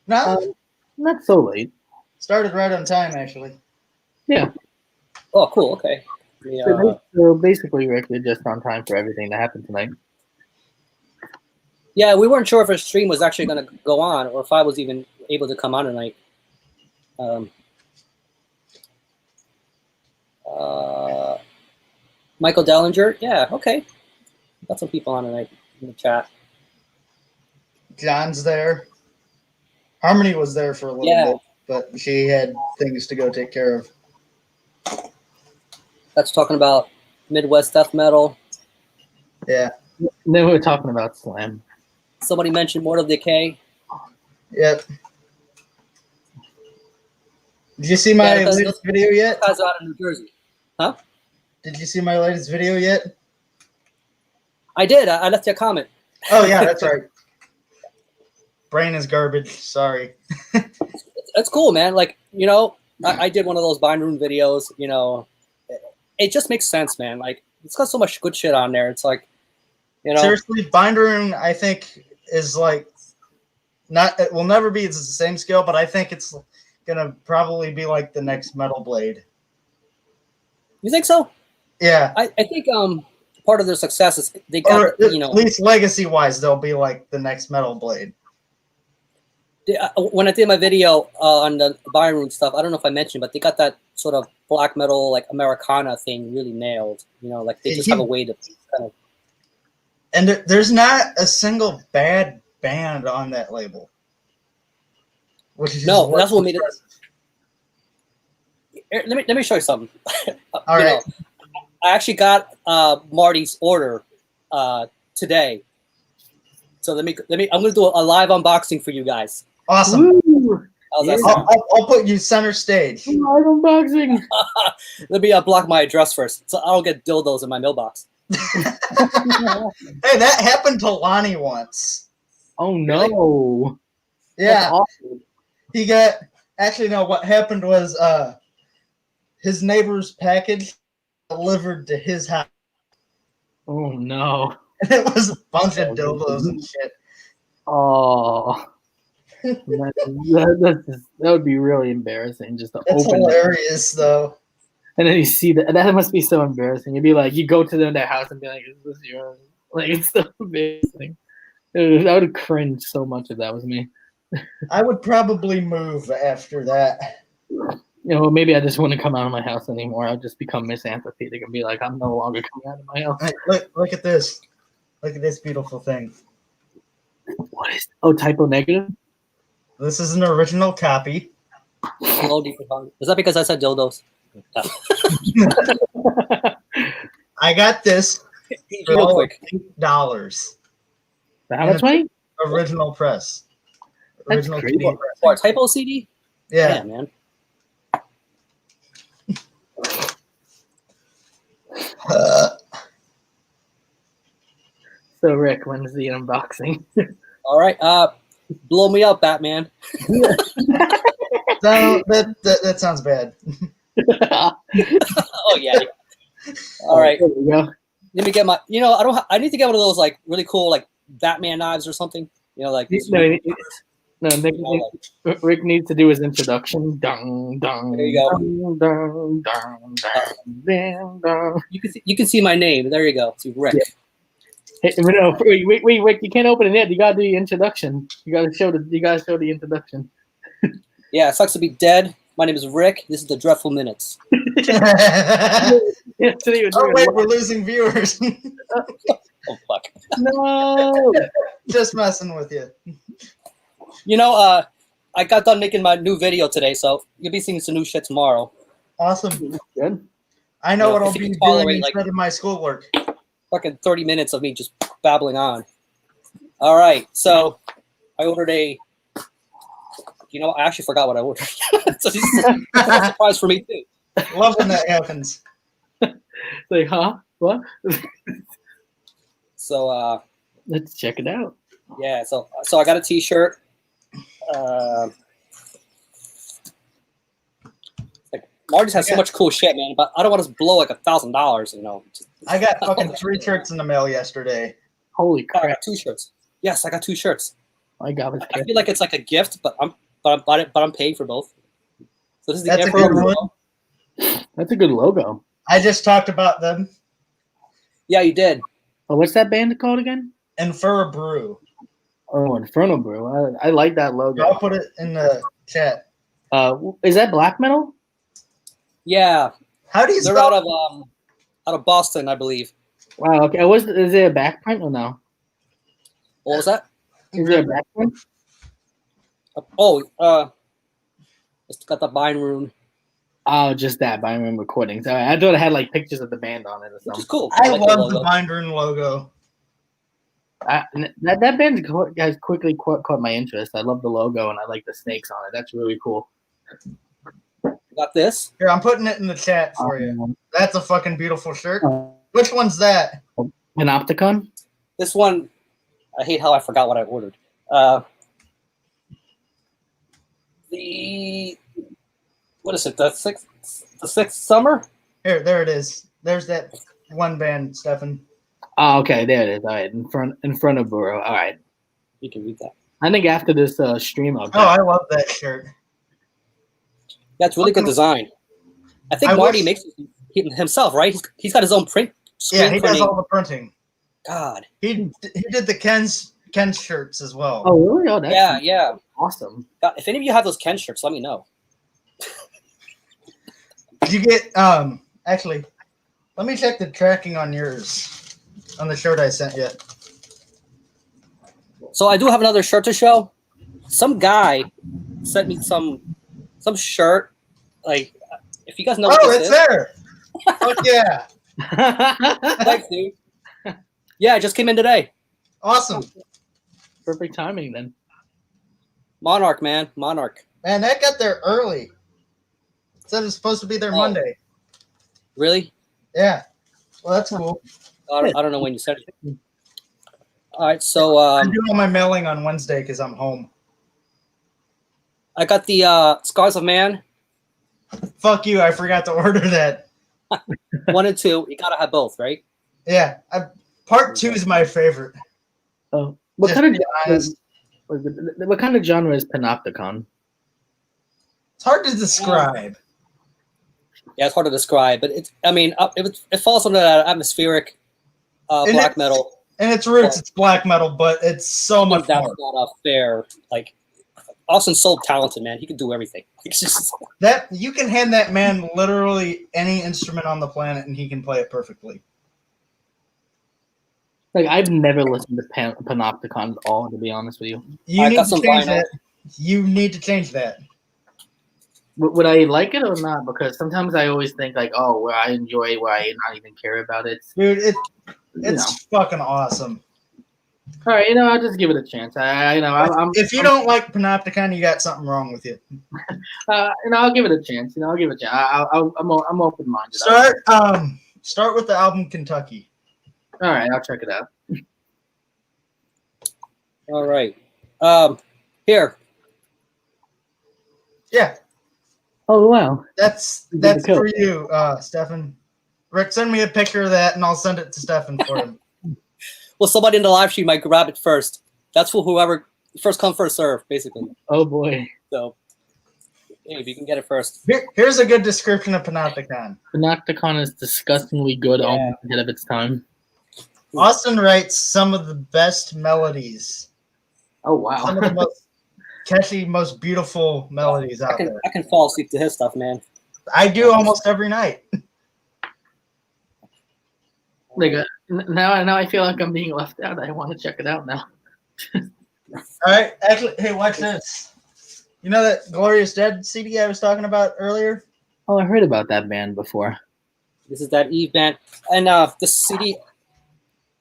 No, Not so late. started right on time, actually. Yeah. Oh, cool. Okay. So basically, Rick, we're just on time for everything that happened tonight. Yeah, we weren't sure if our stream was actually going to go on or if I was even able to come on tonight. Michael Dellinger. Yeah, okay. Got some people on tonight in the chat. John's there. Harmony was there for a little bit, but she had things to go take care of. That's talking about Midwest death metal. Yeah. Then we were talking about Slam. Somebody mentioned Mortal Decay. Yep. Did you see my latest video yet? Guys out of New Jersey. Huh? Did you see my latest video yet? I did. I left you a comment. Oh, yeah, that's right. Brain is garbage. Sorry. That's cool, man. Like, I did one of those Bind Room videos, It just makes sense, man. Like, it's got so much good shit on there. It's like, Seriously, Bind Room, I think, is like, it will never be the same scale, but I think it's going to probably be like the next Metal Blade. You think so? Yeah. I think part of their success is they got, Or at least legacy-wise, they'll be like the next Metal Blade. When I did my video on the Bind Room stuff, I don't know if I mentioned, but they got that sort of black metal, like Americana thing really nailed. Like they just have a way to kind of. And there's not a single bad band on that label. Which is that's what made it. Let me show you something. All right. I actually got Marty's order today, so let me. I'm gonna do a live unboxing for you guys. Awesome. Woo! How's that Yeah. sound? I'll put you center stage. Live unboxing. Let me block my address first, so I don't get dildos in my mailbox. Hey, that happened to Lonnie once. Oh no. Yeah. That's awful. He got actually no, what happened was his neighbor's package delivered to his house. Oh no. And it was a bunch of dildos and shit. Oh. That would be really embarrassing just to It's open it. hilarious though. And then you see that must be so embarrassing. You'd be like, you go to their house and be like, is this yours? Like, it's so embarrassing. I would cringe so much if that was me. I would probably move after that. Maybe I just wouldn't come out of my house anymore. I'll just become misanthropic and be like, I'm no longer coming out of my house. Hey, look at this. Look at this beautiful thing. What is? Oh, typo negative? This is an original copy. Hello, deeper down. Is that because I said dildos? I got this for Real quick. $8. How much money? Original press. That's Original crazy. keyboard press. For a typo CD? Yeah. Man. So Rick, when's the unboxing? All right. Blow me up, Batman. No, that sounds bad. Oh yeah. All right. There we go. Let me get my. I need to get one of those like really cool like Batman knives or something. Like. Rick needs to do his introduction. Dung, dung, There you go. dung, dung, dung, dung, dung. You can see my name. There you go. See Rick. Yeah. Hey, no, wait, Rick, you can't open it yet. You gotta do the introduction. You gotta show the introduction. Yeah, it sucks to be dead. My name is Rick. This is the Dreadful Minutes. Oh wait, we're losing viewers. Oh fuck. No. Just messing with you. I got done making my new video today, so you'll be seeing some new shit tomorrow. Awesome. Good. I know Yeah, what I'll if you be can tolerate, doing like- instead of my schoolwork. Fucking 30 minutes of me just babbling on. All right, so I ordered I actually forgot what I ordered. So this is a surprise for me too. Love when that happens. Like, huh? What? So Let's check it out. yeah, so I got a T-shirt. Like Marty's has so much cool shit, man. But I don't want to blow like $1,000. I got fucking 3 shirts in the mail yesterday. Holy I crap! got 2 shirts. Yes, I got 2 shirts. My God, I feel like it's like a gift, but I'm paying for both. So this is the That's a Emperor good one. logo. That's a good logo. I just talked about them. Yeah, you did. Oh, what's that band called again? Infer Brew. Oh, Inferno Brew. I like that logo. I'll put it in the chat. Is that black metal? Yeah, How do you they're spell out of Boston, I believe. Wow. Okay. Is there a back print or no? What was that? Is there a back print? It's got the Vine rune, Oh, just that by room recordings. I thought it had like pictures of the band on it or which something. is cool. I like love logo. the Bind Rune logo. That band has quickly caught my interest. I love the logo and I like the snakes on it. That's really cool. Got this. Here, I'm putting it in the chat for you. That's a fucking beautiful shirt. Uh, Which one's that? Panopticon? This one, I hate how I forgot what I ordered. What is it? The sixth summer? Here, there it is. There's that one band, Stefan. Oh, okay, there it is. All right, in front of Burrow. All right. You can read that. I think after this stream, I'll Oh, I love that shirt. Yeah, it's really good design. I think I Marty wish- makes it himself, right? He's got his own Yeah, screen he does printing. all the printing. God. He did the Ken's shirts as well. Oh, really? Oh, that's Yeah. awesome. God, if any of you have those Ken shirts, let me know. Did you get actually, let me check the tracking on yours, on the shirt I sent you. So I do have another shirt to show. Some guy sent me some shirt. Like, if you guys know what Oh, this it's is. there. Fuck yeah. Thanks, dude. Yeah, it just came in today. Awesome. Perfect timing then. Monarch, man. Monarch. Man, that got there early. It said it's supposed to be there Oh. Monday. Really? Yeah. Well, that's cool. I don't know when you said it. All right, so I'm doing all my mailing on Wednesday because I'm home. I got the Scars of Man Fuck you. I forgot to order that. 1 and 2. You gotta have both, right? Yeah. Part 2 is my favorite. Oh, what Just kind to be honest. what kind of genre is Panopticon? It's hard to describe. Yeah, it's hard to describe, but it falls under that atmospheric And black it's- metal. And its roots, it's black metal, but it's so much That's more. not a fair. Like, Austin's so talented, man. He can do everything. It's just That you can hand that man literally any instrument on the planet, and he can play it perfectly. Like I've never listened to Panopticon at all, to be honest with you. You I need got to some change vinyl. that. You need to change that. Would I like it or not? Because sometimes I always think like, oh, where I enjoy, where I not even care about it. Dude, You it's fucking awesome. All right, I'll just give it a chance. I'm If you don't like Panopticon, you got something wrong with you. I'll give it a chance. I'll give it a chance. I'm open minded. Start Start with the album Kentucky. All right, I'll check it out. All right. Here. Yeah, Oh wow. that's Good to kill. for you, Stefan. Rick, send me a picture of that, and I'll send it to Stefan for him. Well, somebody in the live stream might grab it first. That's for whoever first come, first serve, basically. Oh boy. So, hey, if you can get it first. Here's a good description of Panopticon. Panopticon is disgustingly good, Yeah. almost ahead of its time. Austin writes some of the best melodies. Oh wow. Some of the most catchy, most beautiful melodies out there. I can fall asleep to his stuff, man. I do almost every night. Like now I feel like I'm being left out. I want to check it out now. All right, actually, hey, watch this. You know that Glorious Dead CD I was talking about earlier? Oh, I heard about that band before. This is that Eve band. And the CD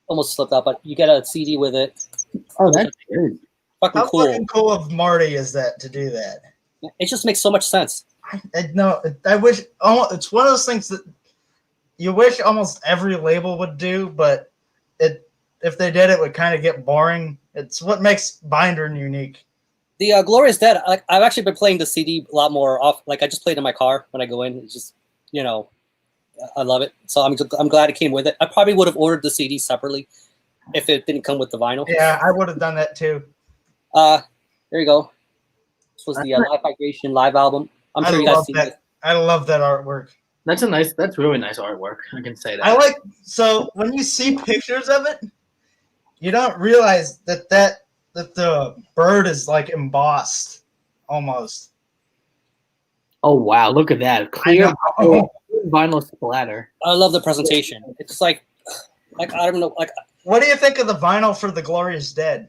almost slipped out, but you get a CD with it. Oh, that's good. Fucking How cool. fucking cool of Marty is that to do that? It just makes so much sense. I wish it's one of those things that you wish almost every label would do, but if they did, it would kind of get boring. It's what makes Binder unique. The Glorious Dead, I've actually been playing the CD a lot more off. Like I just played it in my car when I go in. It's just, I love it. So I'm glad it came with it. I probably would have ordered the CD separately if it didn't come with the vinyl. Yeah, I would have done that too. There you go. This was the Live Migration live album. I'm sure you guys seen it. I love that artwork. That's really nice artwork. I can say that. So when you see pictures of it, you don't realize that the bird is like embossed almost. Oh wow, look at that. Clear vinyl splatter. I love the presentation. It's like I don't know, like What do you think of the vinyl for the Glorious Dead?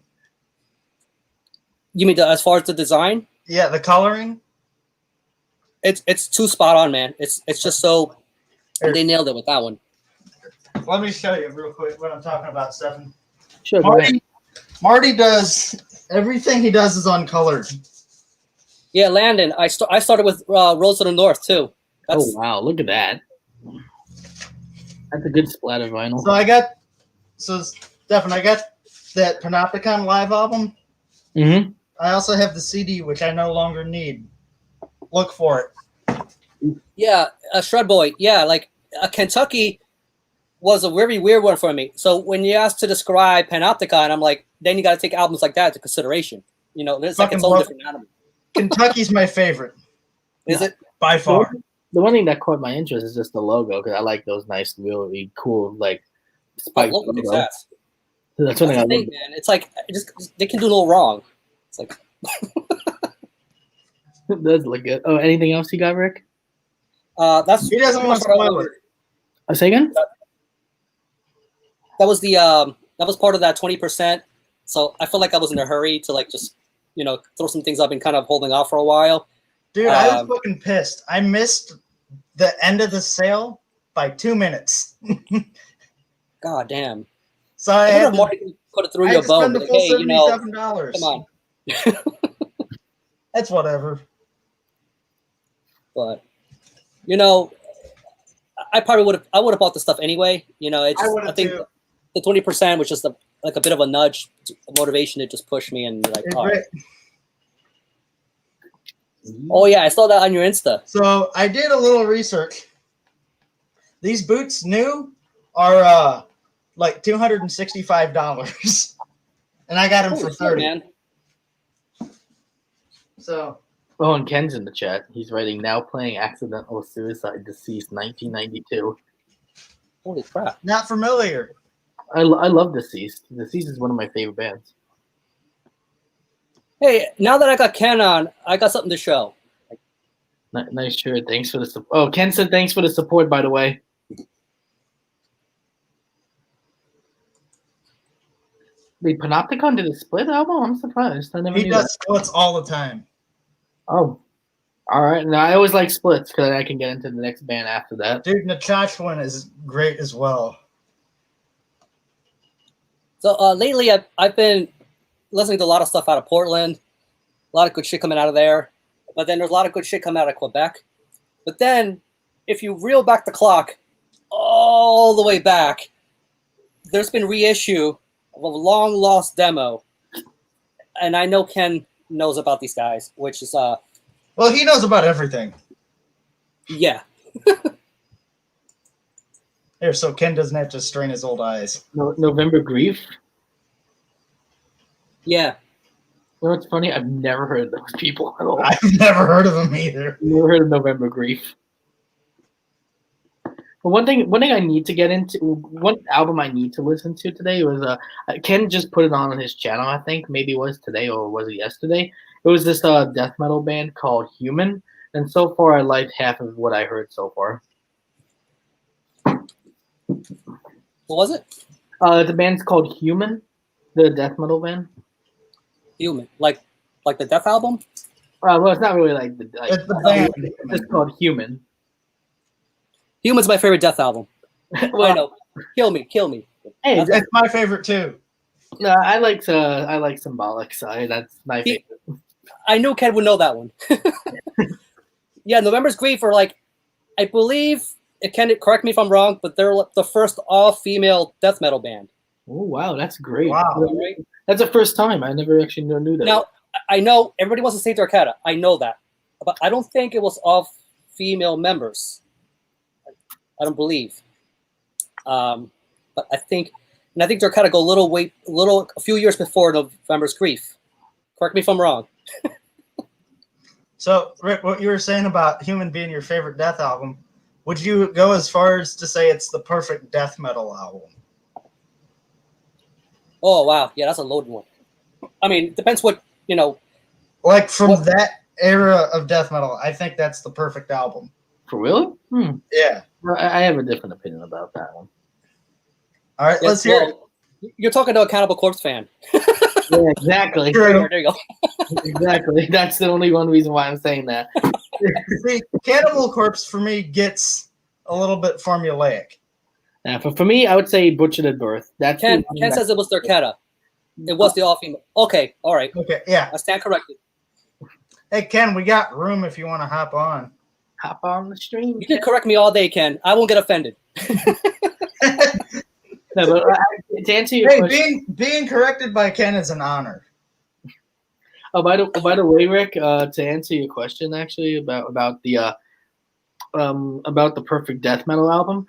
you mean as far as the design? Yeah, the coloring. It's too spot on, man. It's just so they nailed it with that one. Let me show you real quick what I'm talking about, Stefan. Sure, go ahead. Marty does everything he does is uncolored. Yeah, Landon. I started with Rose of the North too. Oh wow, look at that. That's a good splatter vinyl. Stefan, I got that Panopticon live album. Mm-hmm. I also have the CD, which I no longer need. Look for it. Yeah, Shred Boy. Yeah, like Kentucky was a very weird one for me. So when you asked to describe Panopticon, I'm like, then you got to take albums like that into consideration. There's like its own different animal. Kentucky's my favorite. Is it? By far. The one thing that caught my interest is just the logo because I like those nice, really cool, like spiked Look at logo. that. So that's one thing I That's the love. thing, man. It's like they can do no wrong. It's like It does look good. Oh, anything else you got, Rick? that's He doesn't want to spoil it. Say again? That was the that was part of that 20%. So I felt like I was in a hurry to like just throw some things up and kind of holding off for a while. Dude, I was fucking pissed. I missed the end of the sale by 2 minutes. God damn. So I had to, put it through I your had to bone. spend the Like, full hey, $77. come on. That's whatever. But I probably would have bought the stuff anyway. It's I just, would I have think too. the 20% was just like a bit of a nudge, a motivation to just push me and like. Hey, All Rick, right. Oh yeah, I saw that on your Insta. So I did a little research. These boots new are like $265, and I got them for Holy shit, $30. man. So Oh, and Ken's in the chat. He's writing now playing Accidental Suicide Deceased 1992. Holy crap. not familiar. I love Deceased. Deceased is one of my favorite bands. Hey, now that I got Ken on, I got something to show. Nice shirt. Thanks for the support. Oh, Ken said thanks for the support, by the way. The Panopticon did a split album? I'm surprised. I never He knew does that. splits all the time. Oh. All right. Now, I always like splits because I can get into the next band after that. Dude, Nachachwin is great as well. So lately, I've been listening to a lot of stuff out of Portland. A lot of good shit coming out of there. But then there's a lot of good shit coming out of Quebec. But then, if you reel back the clock, all the way back, there's been reissue of a long lost demo, and I know Ken knows about these guys, which is Well, he knows about everything. yeah. Here, so Ken doesn't have to strain his old eyes. November Grief. Yeah. You know what's funny? I've never heard of those people at all. I've never heard of him either. Never heard of November Grief. But one thing I need to get into, one album I need to listen to today was Ken just put it on his channel. I think maybe it was today or was it yesterday? It was this death metal band called Human, and so far I liked half of what I heard so far. What was it? The band's called Human, the death metal band. Human, like the Death album. Well, it's not really like the It's the band. It's called Human. Human's my favorite Death album. Well, I know. Kill me. hey, It's my favorite too. no, I like Symbolic Side. That's my favorite. I knew Ken would know that one. Yeah, November's Grief are like, I believe, Ken, correct me if I'm wrong, but they're the first all-female death metal band. Oh wow, that's great. Wow. Right? That's the first time. I never actually knew that. Now, I know everybody wants to say Darkata. I know that. But I don't think it was all female members. I don't believe. But I think Darkata go a few years before November's Grief. Correct me if I'm wrong. So, Rick, what you were saying about Human being your favorite death album, would you go as far as to say it's the perfect death metal album? Oh, wow. Yeah, that's a loaded one. I mean, it depends what, Like, from that era of death metal, I think that's the perfect album. For real? Yeah. Well, I have a different opinion about that one. All right, let's hear it. You're talking to a Cannibal Corpse fan. Yeah, exactly. True. There you go. Exactly. That's the only one reason why I'm saying that. See, Cannibal Corpse for me gets a little bit formulaic. Yeah, for me, I would say Butchered at Birth. That's Ken the one that- says it was Darkata. It was the all-female. Okay, all right. Okay, yeah. I stand corrected. Hey, Ken, we got room if you want to hop on. hop on the stream. You can correct me all day, Ken. I won't get offended. No, but to answer your Hey, question, being corrected by Ken is an honor. by the way, Rick, to answer your question actually about the perfect death metal album,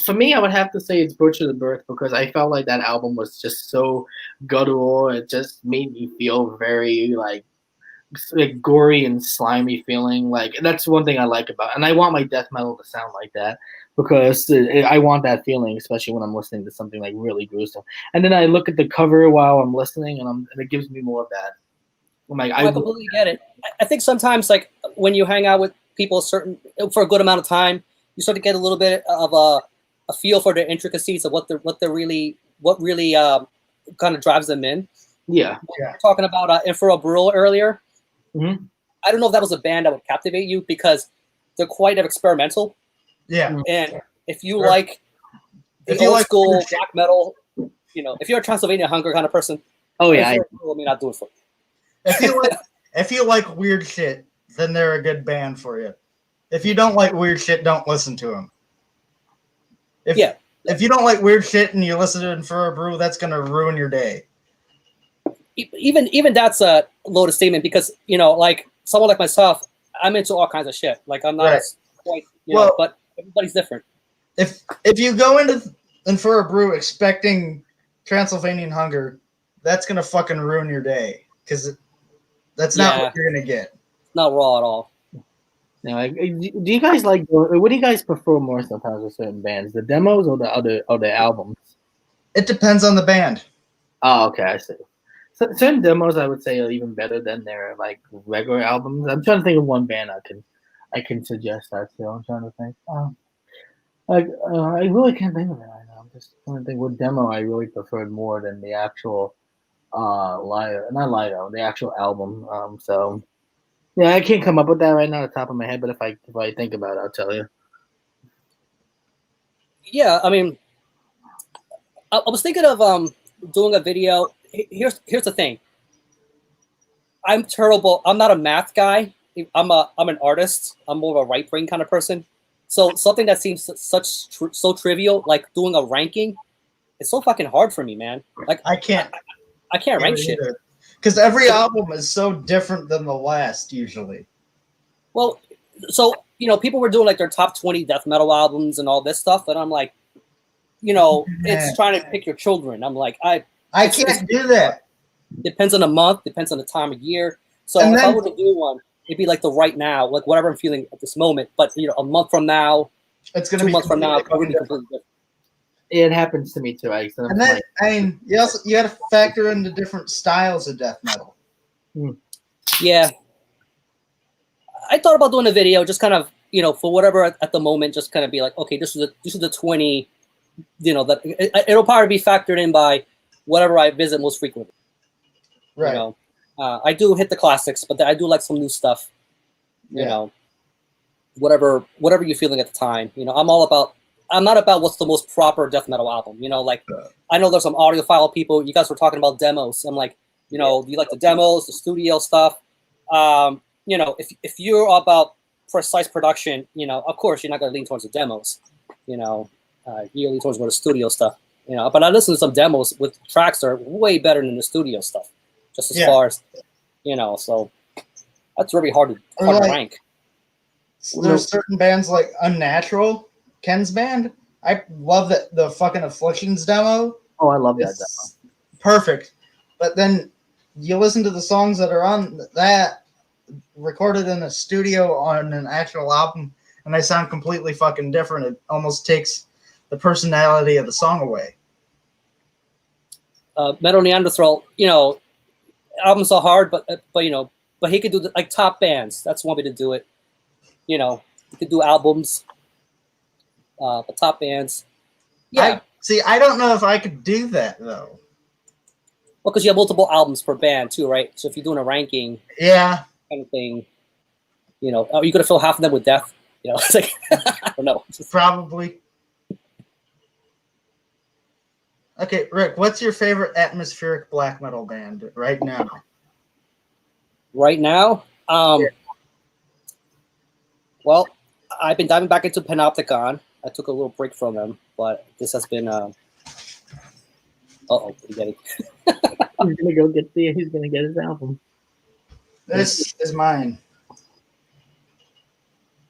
for me, I would have to say it's Butcher the Birth because I felt like that album was just so guttural. It just made me feel very like gory and slimy feeling. Like that's one thing I like about it. And I want my death metal to sound like that because I want that feeling, especially when I'm listening to something like really gruesome. And then I look at the cover while I'm listening, and it gives me more of that. I'm like, I completely get it. I think sometimes, like when you hang out with people for a good amount of time, you start to get a little bit of a feel for the intricacies of what really kind of drives them in. Yeah. Yeah. We were talking about Infernal Brule earlier. Mm-hmm. I don't know if that was a band that would captivate you because they're quite experimental. Yeah. And if you Sure. like the If you old like school weird shit. black metal, if you're a Transylvania Hunger kind of person, Oh yeah. Infernal Brule may not do it for you. If you like weird shit, then they're a good band for you. If you don't like weird shit, don't listen to them. If you don't like weird shit and you listen to Infernal Brew, that's gonna ruin your day. Even that's a loaded statement because like someone like myself, I'm into all kinds of shit. Like I'm not Right. as quite, Well- but everybody's different. If you go into Infernal Brew expecting Transylvanian Hunger, that's gonna fucking ruin your day because that's not Yeah. what you're gonna get. Not raw at all. Now, do you guys like? What do you guys prefer more sometimes with certain bands, the demos or the albums? It depends on the band. Oh, okay, I see. So, certain demos I would say are even better than their like regular albums. I'm trying to think of one band I can suggest that to. I'm trying to think. I really can't think of it right now. I'm just trying to think what demo I really preferred more than the actual the actual album. So yeah, I can't come up with that right now at the top of my head, but if I think about it, I'll tell you. Yeah, I mean, I was thinking of doing a video. Here's the thing. I'm terrible. I'm not a math guy. I'm an artist. I'm more of a right brain kind of person. So something that seems so trivial, like doing a ranking, it's so fucking hard for me, man. Like I can't I can't rank shit. because every album is so different than the last usually. Well, so people were doing like their top 20 death metal albums and all this stuff, and I'm like, it's trying to pick your children. I'm like, I can't do that. Depends on the month, depends on the time of year. So And if I then- were to do one, it'd be like the right now, like whatever I'm feeling at this moment. But a month from now, It's gonna 2 be months from now, completely it'll be different. completely different. It happens to me too. And then you got to factor in the different styles of death metal. Yeah. I thought about doing a video, just kind of, for whatever at the moment, just kind of be like, okay, this is the 20, that it'll probably be factored in by whatever I visit most frequently. Right. I do hit the classics, but I do like some new stuff. Whatever you're feeling at the time. I'm not about what's the most proper death metal album. I know there's some audiophile people. You guys were talking about demos. I'm like, do you like the demos, the studio stuff? If you're about precise production, of course you're not going to lean towards the demos. You lean towards more the studio stuff. But I listen to some demos with tracks that are way better than the studio stuff. Just as far as, so that's really hard to rank. There's certain bands like Unnatural, Ken's band. I love the fucking Afflictions demo. Oh, I love that demo. It's perfect. But then you listen to the songs that are on that recorded in a studio on an actual album, and they sound completely fucking different. It almost takes the personality of the song away. Metal Neanderthal, albums are hard, but he could do like top bands. That's one way to do it. He could do albums, but top bands. Yeah. I don't know if I could do that though. Well, because you have multiple albums per band too, right? So if you're doing a ranking, Yeah. kind of thing, are you gonna fill half of them with death? It's like I don't know. Probably. Okay, Rick, what's your favorite atmospheric black metal band right now? Right now, well, I've been diving back into Panopticon. I took a little break from them, but this has been. What are you getting? He's gonna go get he's gonna get his album. This is mine.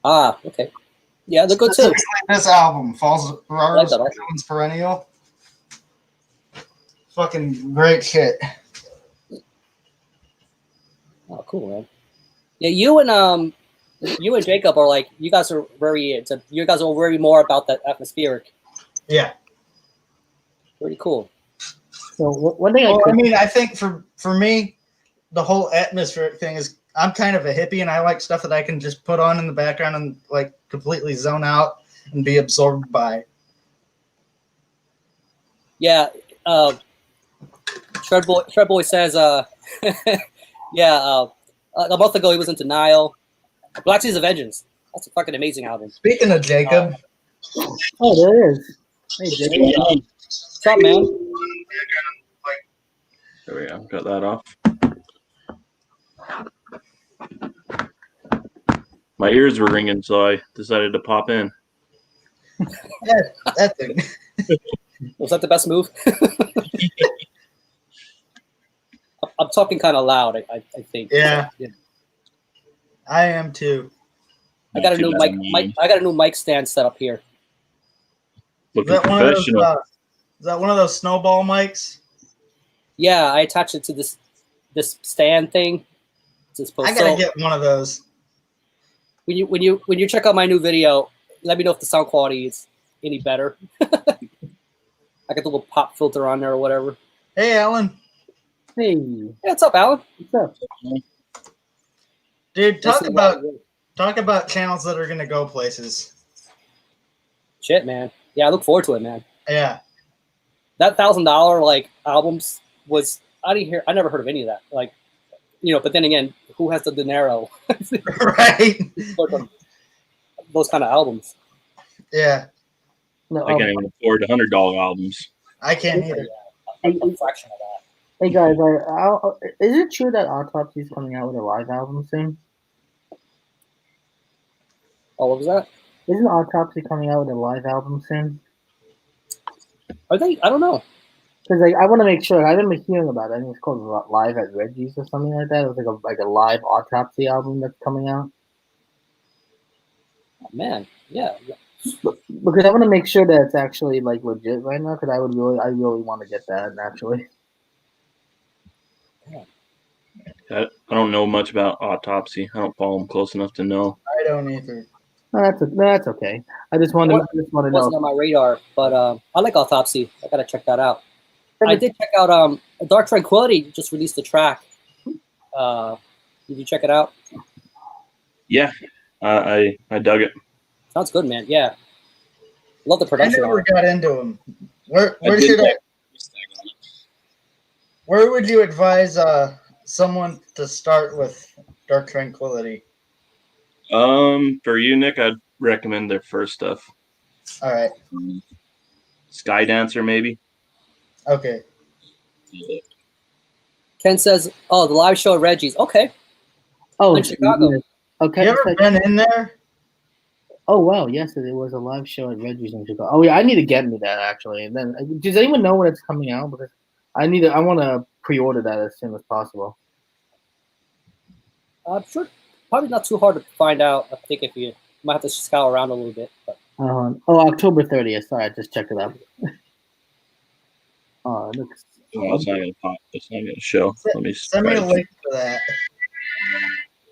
Ah, okay. Yeah, they're good too. Specifically this album, Falls like that. Violence Perennial. Fucking great shit. Oh, cool, man. Yeah, you and Jacob are like, you guys are very more about that atmospheric. Yeah. Pretty cool. So one thing I think for me, the whole atmospheric thing is I'm kind of a hippie and I like stuff that I can just put on in the background and like completely zone out and be absorbed by. Yeah. Shred Boy says, a month ago he was in Denial. Black Seas of Vengeance. That's a fucking amazing album. Speaking of Jacob. oh, there it is. Hey, Jacob. What's up, man? There we go. Got that off. My ears were ringing, so I decided to pop in. Yeah, that thing. Was that the best move? I'm talking kind of loud, I think. Yeah. I am too. I got a new mic. I got a new mic stand set up here. Looking professional. Is that one of those snowball mics? Yeah, I attached it to this stand thing. I gotta get one of those. When you check out my new video, let me know if the sound quality is any better. I got the little pop filter on there or whatever. Hey, Alan. Hey, Yeah, what's up, Alan? what's up? Dude, talk about channels that are gonna go places. Shit, man. Yeah, I look forward to it, man. Yeah. That $1,000 like albums was I never heard of any of that. Like, but then again, who has the dinero? Right. For those kind of albums. Yeah. No, I can't even afford $100 albums. I can't either. A fraction of that. hey guys, is it true that Autopsy is coming out with a live album soon? Oh, what was that? Isn't Autopsy coming out with a live album soon? Are they? I don't know. Because I want to make sure. I remember hearing about it. I think it's called Live at Reggie's or something like that. It was like a live Autopsy album that's coming out. Oh, man, yeah. Because I want to make sure that it's actually like legit right now. Because I really want to get that actually. I don't know much about Autopsy. I don't follow them close enough to know. I don't either. No, that's okay. I just want to It wasn't know. on my radar, but I like Autopsy. I gotta check that out. I did check out Dark Tranquility just released the track. Did you check it out? Yeah, I dug it. Sounds good, man. Yeah, love the I production. never got into them. Where did should I? like- Where would you advise someone to start with Dark Tranquility? For you, Nick, I'd recommend their first stuff. All right. Sky Dancer, maybe. Okay. Ken says, "Oh, the live show at Reggie's." Okay, Oh, in Chicago. Okay. You ever been in there? Oh wow, yes, there was a live show at Reggie's in Chicago. Oh yeah, I need to get into that actually. And then, does anyone know when it's coming out? Because I want to pre-order that as soon as possible. I'm sure, probably not too hard to find out. I think if you might have to scour around a little bit. But. October 30th. Sorry, I just checked it out. Oh, it looks. Oh, it's not gonna pop. It's not gonna show. Let me Send me a link for that.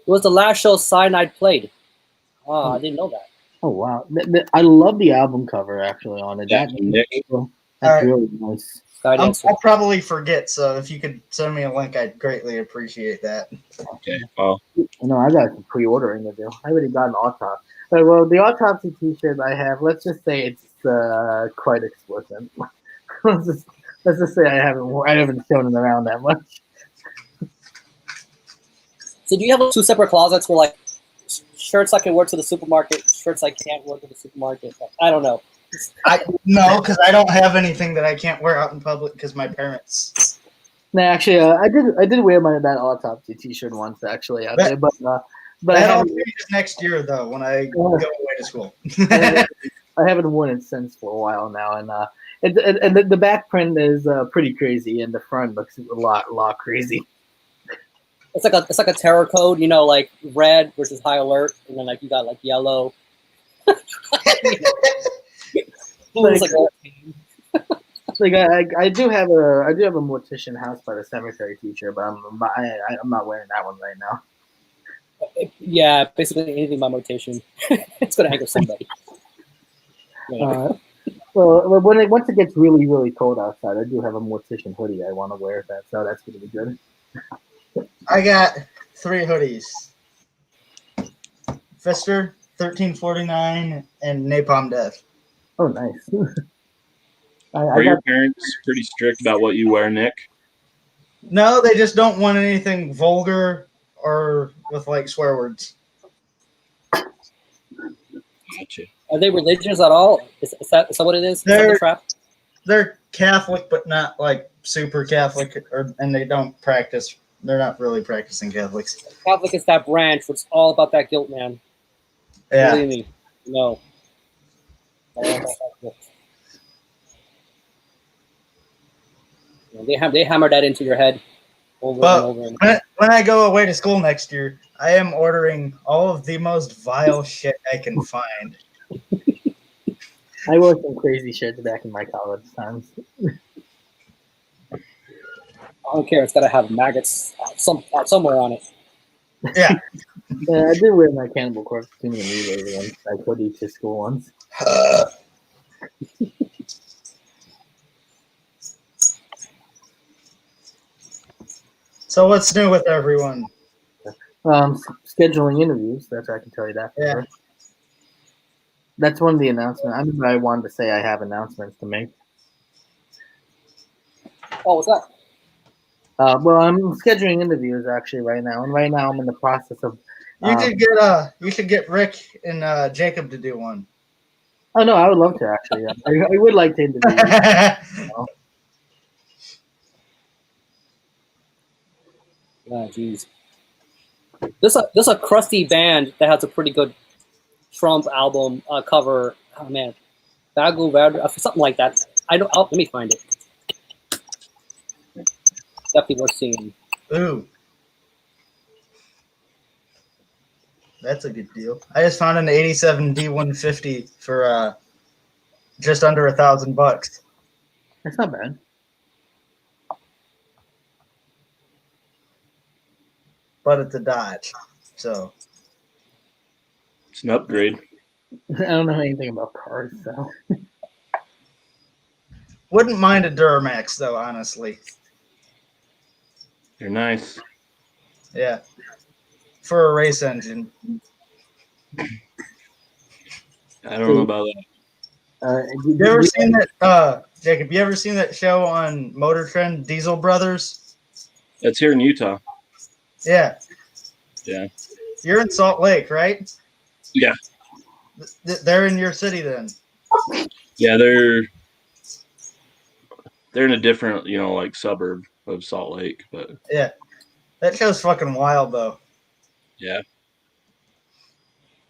It was the last show Cyanide played. Oh, I didn't know that. Oh wow, I love the album cover actually on it. Yeah, Nick. That's Alright. really nice. Skydancer. I'll probably forget, so if you could send me a link, I'd greatly appreciate that. Okay. Well, No, I got some pre-ordering to do. I already got an Autopsy. Well, the Autopsy T-shirt I have, let's just say it's quite explicit. let's just say I haven't shown it around that much. So do you have two separate closets where like shirts I can wear to the supermarket, shirts I can't wear to the supermarket? Like, I don't know. No, because I don't have anything that I can't wear out in public because my parents. No, actually, I did wear that Autopsy T-shirt once actually out there, but I That all haven't, changes next year, though, when I go away to school. I haven't worn it since for a while now, and the back print is pretty crazy, and the front looks a lot crazy. It's like a terror code, you know, like red versus high alert, and then like you got like yellow. Blue's like Like I do have a Mortician House by the Cemetery T-shirt, but I'm not wearing that one right now. yeah, basically anything by rotation. It's gonna hang with somebody. Yeah. Well, once it gets really really cold outside, I do have a Mortician hoodie I want to wear that, so that's gonna be good. I got 3 hoodies. Fister, 1349, and Napalm Death. Oh, nice. are your parents pretty strict about what you wear, Nick? No, they just don't want anything vulgar or with like swear words. Gotcha. Are they religious at all? Is that what it is? Is that They're- the trap? They're Catholic, but not like super Catholic, and they don't practice. They're not really practicing Catholics. Catholic is that branch where it's all about that guilt, man. Yeah. Believe me. No. All about that guilt. Yeah, they hammer that into your head over and over. And When I go away to school next year, I am ordering all of the most vile shit I can find. I wore some crazy shirts back in my college times. I don't care. It's got to have maggots somewhere on it. Yeah. Yeah, I did wear my Cannibal Corpse Tomb of Meat once. I hoodie to school once. So what's new with everyone? Scheduling interviews. That's I can tell you that. For Yeah. sure. That's one of the announcements. I wanted to say I have announcements to make. Oh, what's that? Well, I'm scheduling interviews actually right now, and right now I'm in the process of. You should get Rick and Jacob to do one. Oh no, I would love to actually. I would like to interview. Oh, jeez. There's a crusty band that has a pretty good Trump album cover. Oh man, Bagu Vard, something like that. I don't. Oh, let me find it. Definitely worth seeing. Ooh. That's a good deal. I just found an 87 D150 for just under $1,000. That's not bad. But it's a Dodge, so It's an upgrade. I don't know anything about cars, so wouldn't mind a Duramax though, honestly. They're nice. Yeah, for a race engine. I don't know about that. You ever seen that, Jacob? You ever seen that show on Motor Trend, Diesel Brothers? That's here in Utah. Yeah. Yeah. You're in Salt Lake, right? Yeah. They're in your city then. Yeah, they're in a different, like suburb of Salt Lake, but Yeah. That show's fucking wild though. yeah.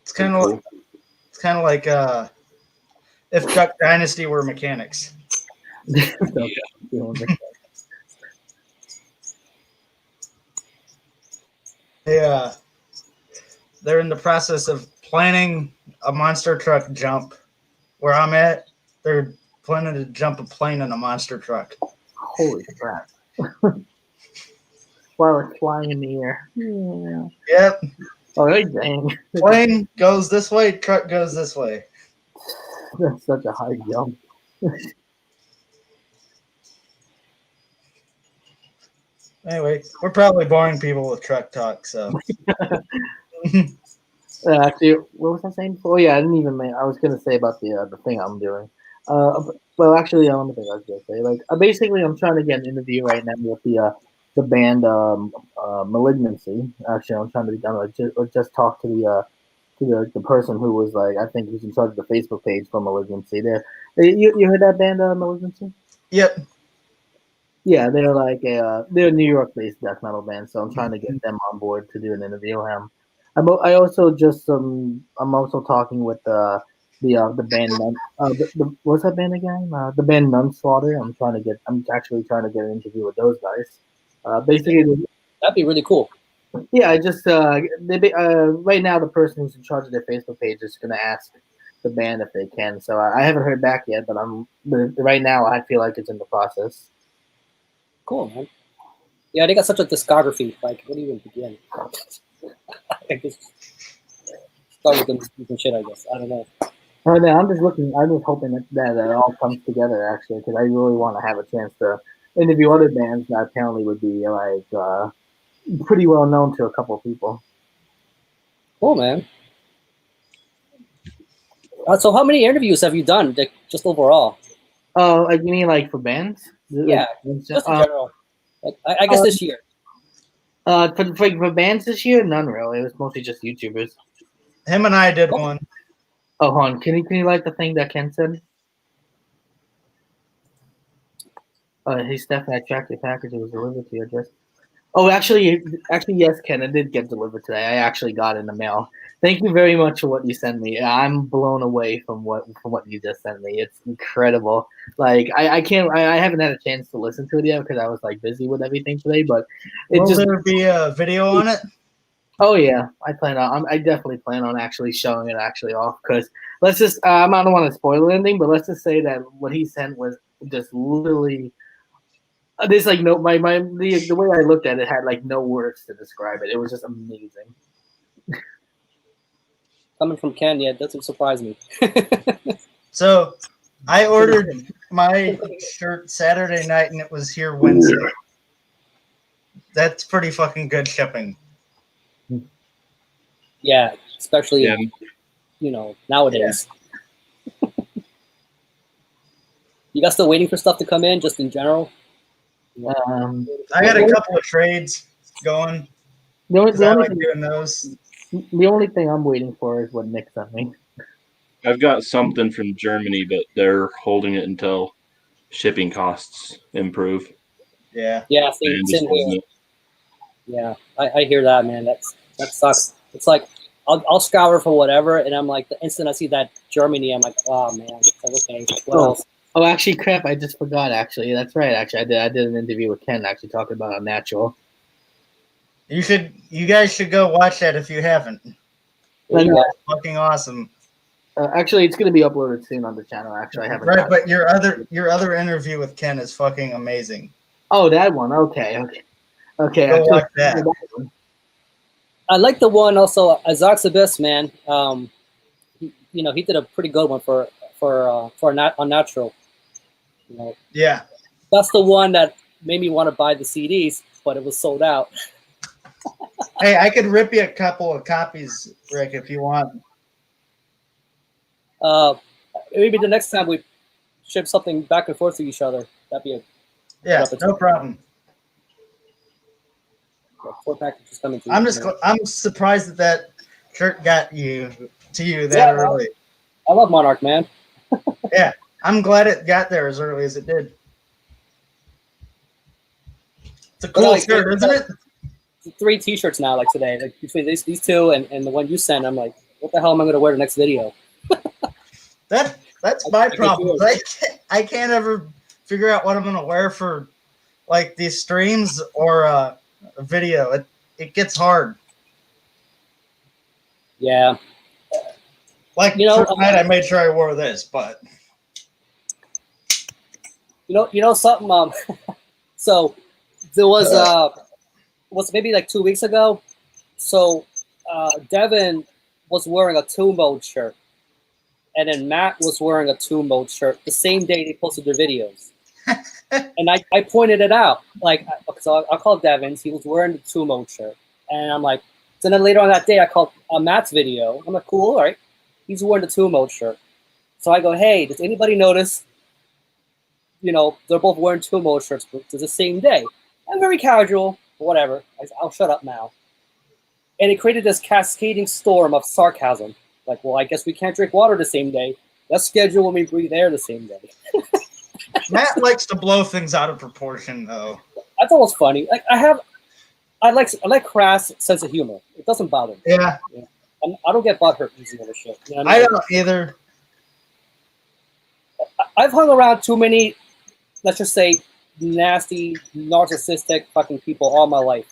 It's kind of Cool. it's kind of like if Duck Dynasty were mechanics. They're in the process of planning a monster truck jump. Where I'm at, they're planning to jump a plane in a monster truck. Holy crap. While it's flying in the air. Yeah. Yep. Oh, dang. Plane goes this way, truck goes this way. That's such a high jump. Anyway, we're probably boring people with truck talk, so. Actually, what was I saying before? Oh, yeah, I didn't even. I was gonna say about the thing I'm doing. Well, actually, I don't think I was gonna say. Like, basically, I'm trying to get an interview right now with the band Malignancy. Actually, I'm trying to just talk to the person who was like, I think who's in charge of the Facebook page for Malignancy. You heard that band Malignancy? Yep. Yeah, they're like they're a New York-based death metal band, so I'm trying to get them on board to do an interview. I'm also talking with the band what's that band again? The band Nunslaughter. I'm actually trying to get an interview with those guys. Basically, That'd be really cool. yeah. I just right now the person who's in charge of their Facebook page is going to ask the band if they can. So I haven't heard back yet, but right now I feel like it's in the process. Cool, man. Yeah, they got such a discography. Like, where do you even begin? I just start with some shit, I guess. I don't know. Right now, I'm just hoping that it all comes together, actually, because I really want to have a chance to interview other bands that apparently would be, like, pretty well known to a couple of people. Cool, man. So how many interviews have you done, like, just overall? Like, you mean, like, for bands? Yeah, just in general. Like, I guess this year. For bands this year, none really. It was mostly just YouTubers. Him and I did one. Oh, hold on. Can you like the thing that Ken said? Hey, Steph, I tracked your package. It was delivered to your address. Oh, actually, yes, Ken. It did get delivered today. I actually got it in the mail. Thank you very much for what you sent me. I'm blown away from what you just sent me. It's incredible. Like I haven't had a chance to listen to it yet because I was like busy with everything today. But Will there be a video on it? Oh yeah, I definitely plan on actually showing it off because let's just I don't want to spoil anything, but let's just say that what he sent was just literally. There's like no the way I looked at it had like no words to describe it. It was just amazing. Coming from Ken, yeah, it doesn't surprise me. So, I ordered my shirt Saturday night and it was here Wednesday. That's pretty fucking good shipping. Yeah, especially nowadays. Yeah. You guys still waiting for stuff to come in, just in general? I got a couple of trades going. I like doing those. The only thing I'm waiting for is what Nick sent me. I've got something from Germany, but they're holding it until shipping costs improve. Yeah. Yeah, same here. Yeah, I hear that, man. That sucks. It's like I'll scour for whatever, and I'm like, the instant I see that Germany, I'm like, oh man, it's like, okay, what else? Oh, actually, crap! I just forgot. Actually, that's right. Actually, I did an interview with Ken. Actually, talking about Unnatural. You guys should go watch that if you haven't. Like, Yeah. It's fucking awesome. actually, it's gonna be uploaded soon on the channel. Actually, I haven't. Right, but your other interview with Ken is fucking amazing. Oh, that one. Okay. Go actually, watch that. I like the one also, Azar's Abyss, man. He did a pretty good one for Unnatural. Yeah. That's the one that made me want to buy the CDs, but it was sold out. Hey, I could rip you a couple of copies, Rick, if you want. Maybe the next time we ship something back and forth to each other, that'd be a Yeah, no problem. 4 packages coming to I'm surprised that shirt got to you that early. I love Monarch, man. Yeah, I'm glad it got there as early as it did. It's a cool shirt, isn't it? 3 T-shirts now, like today, like between these 2 and the one you sent. I'm like, what the hell am I going to wear the next video? That's my problem. I can't ever figure out what I'm going to wear for like these streams or a video. It gets hard. Yeah. Like tonight, I made sure I wore this, but something. So there was maybe like 2 weeks ago. So Devin was wearing a 2 mode shirt, and then Matt was wearing a 2 mode shirt the same day they posted their videos. And I pointed it out, like, so I called Devin's. He was wearing the 2 mode shirt, and I'm like, so then later on that day, I called Matt's video. I'm like, cool, all right. He's wearing the 2 mode shirt. So I go, hey, does anybody notice? They're both wearing 2 mode shirts to the same day. I'm very casual, whatever. I'll shut up now. And it created this cascading storm of sarcasm. Like, well, I guess we can't drink water the same day. Let's schedule when we breathe air the same day. Matt likes to blow things out of proportion, though. I thought it was funny. Like I like crass sense of humor. It doesn't bother me. Yeah. I don't get butthurt easy over shit. You know what I don't either. I've hung around too many, let's just say, nasty, narcissistic fucking people all my life.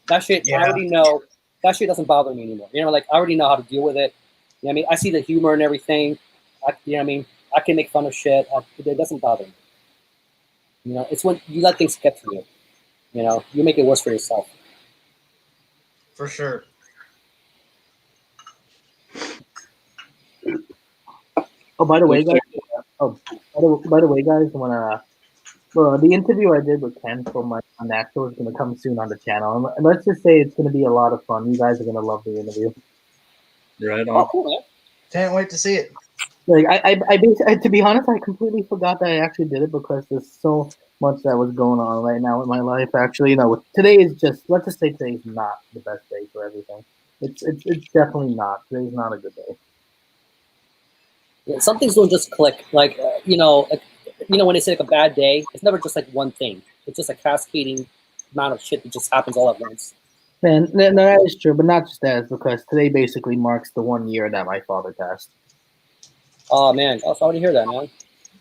That shit, I already know. That shit doesn't bother me anymore. Like, I already know how to deal with it. You know what I mean? I see the humor and everything. You know what I mean? I can make fun of shit. It doesn't bother me. It's when you let things get to you. You make it worse for yourself. For sure. Oh, by the way, guys. By the way, guys, the interview I did with Ken for my Unnatural is going to come soon on the channel, and let's just say it's going to be a lot of fun. You guys are going to love the interview. Right on. Oh, cool, man. Can't wait to see it. Like I basically, to be honest, I completely forgot that I actually did it because there's so much that was going on right now in my life. Actually, today is just, let's just say today is not the best day for everything. It's definitely not. Today's not a good day. Yeah, some things don't just click. Like when they say like a bad day, it's never just like one thing. It's just a cascading amount of shit that just happens all at once. Man, no, that is true, but not just that. It's because today basically marks the 1 year that my father passed. Oh man, I was sorry to hear that, man.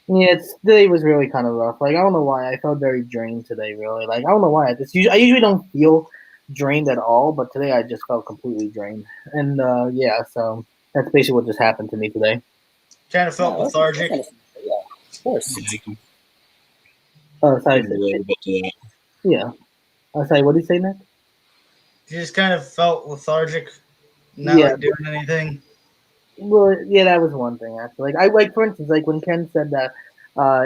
Yeah, today was really kind of rough. Like, I don't know why. I felt very drained today, really. Like, I don't know why. I usually don't feel drained at all, but today I just felt completely drained. And, yeah, so that's basically what just happened to me today. Kind of felt lethargic. Yeah, of course. Yeah, you can Oh, sorry. relate a bit to that. Yeah. Oh, sorry, what did you say, Nick? You just kind of felt lethargic, not like doing anything. Well, yeah, that was one thing, actually. Like, for instance, like when Ken said that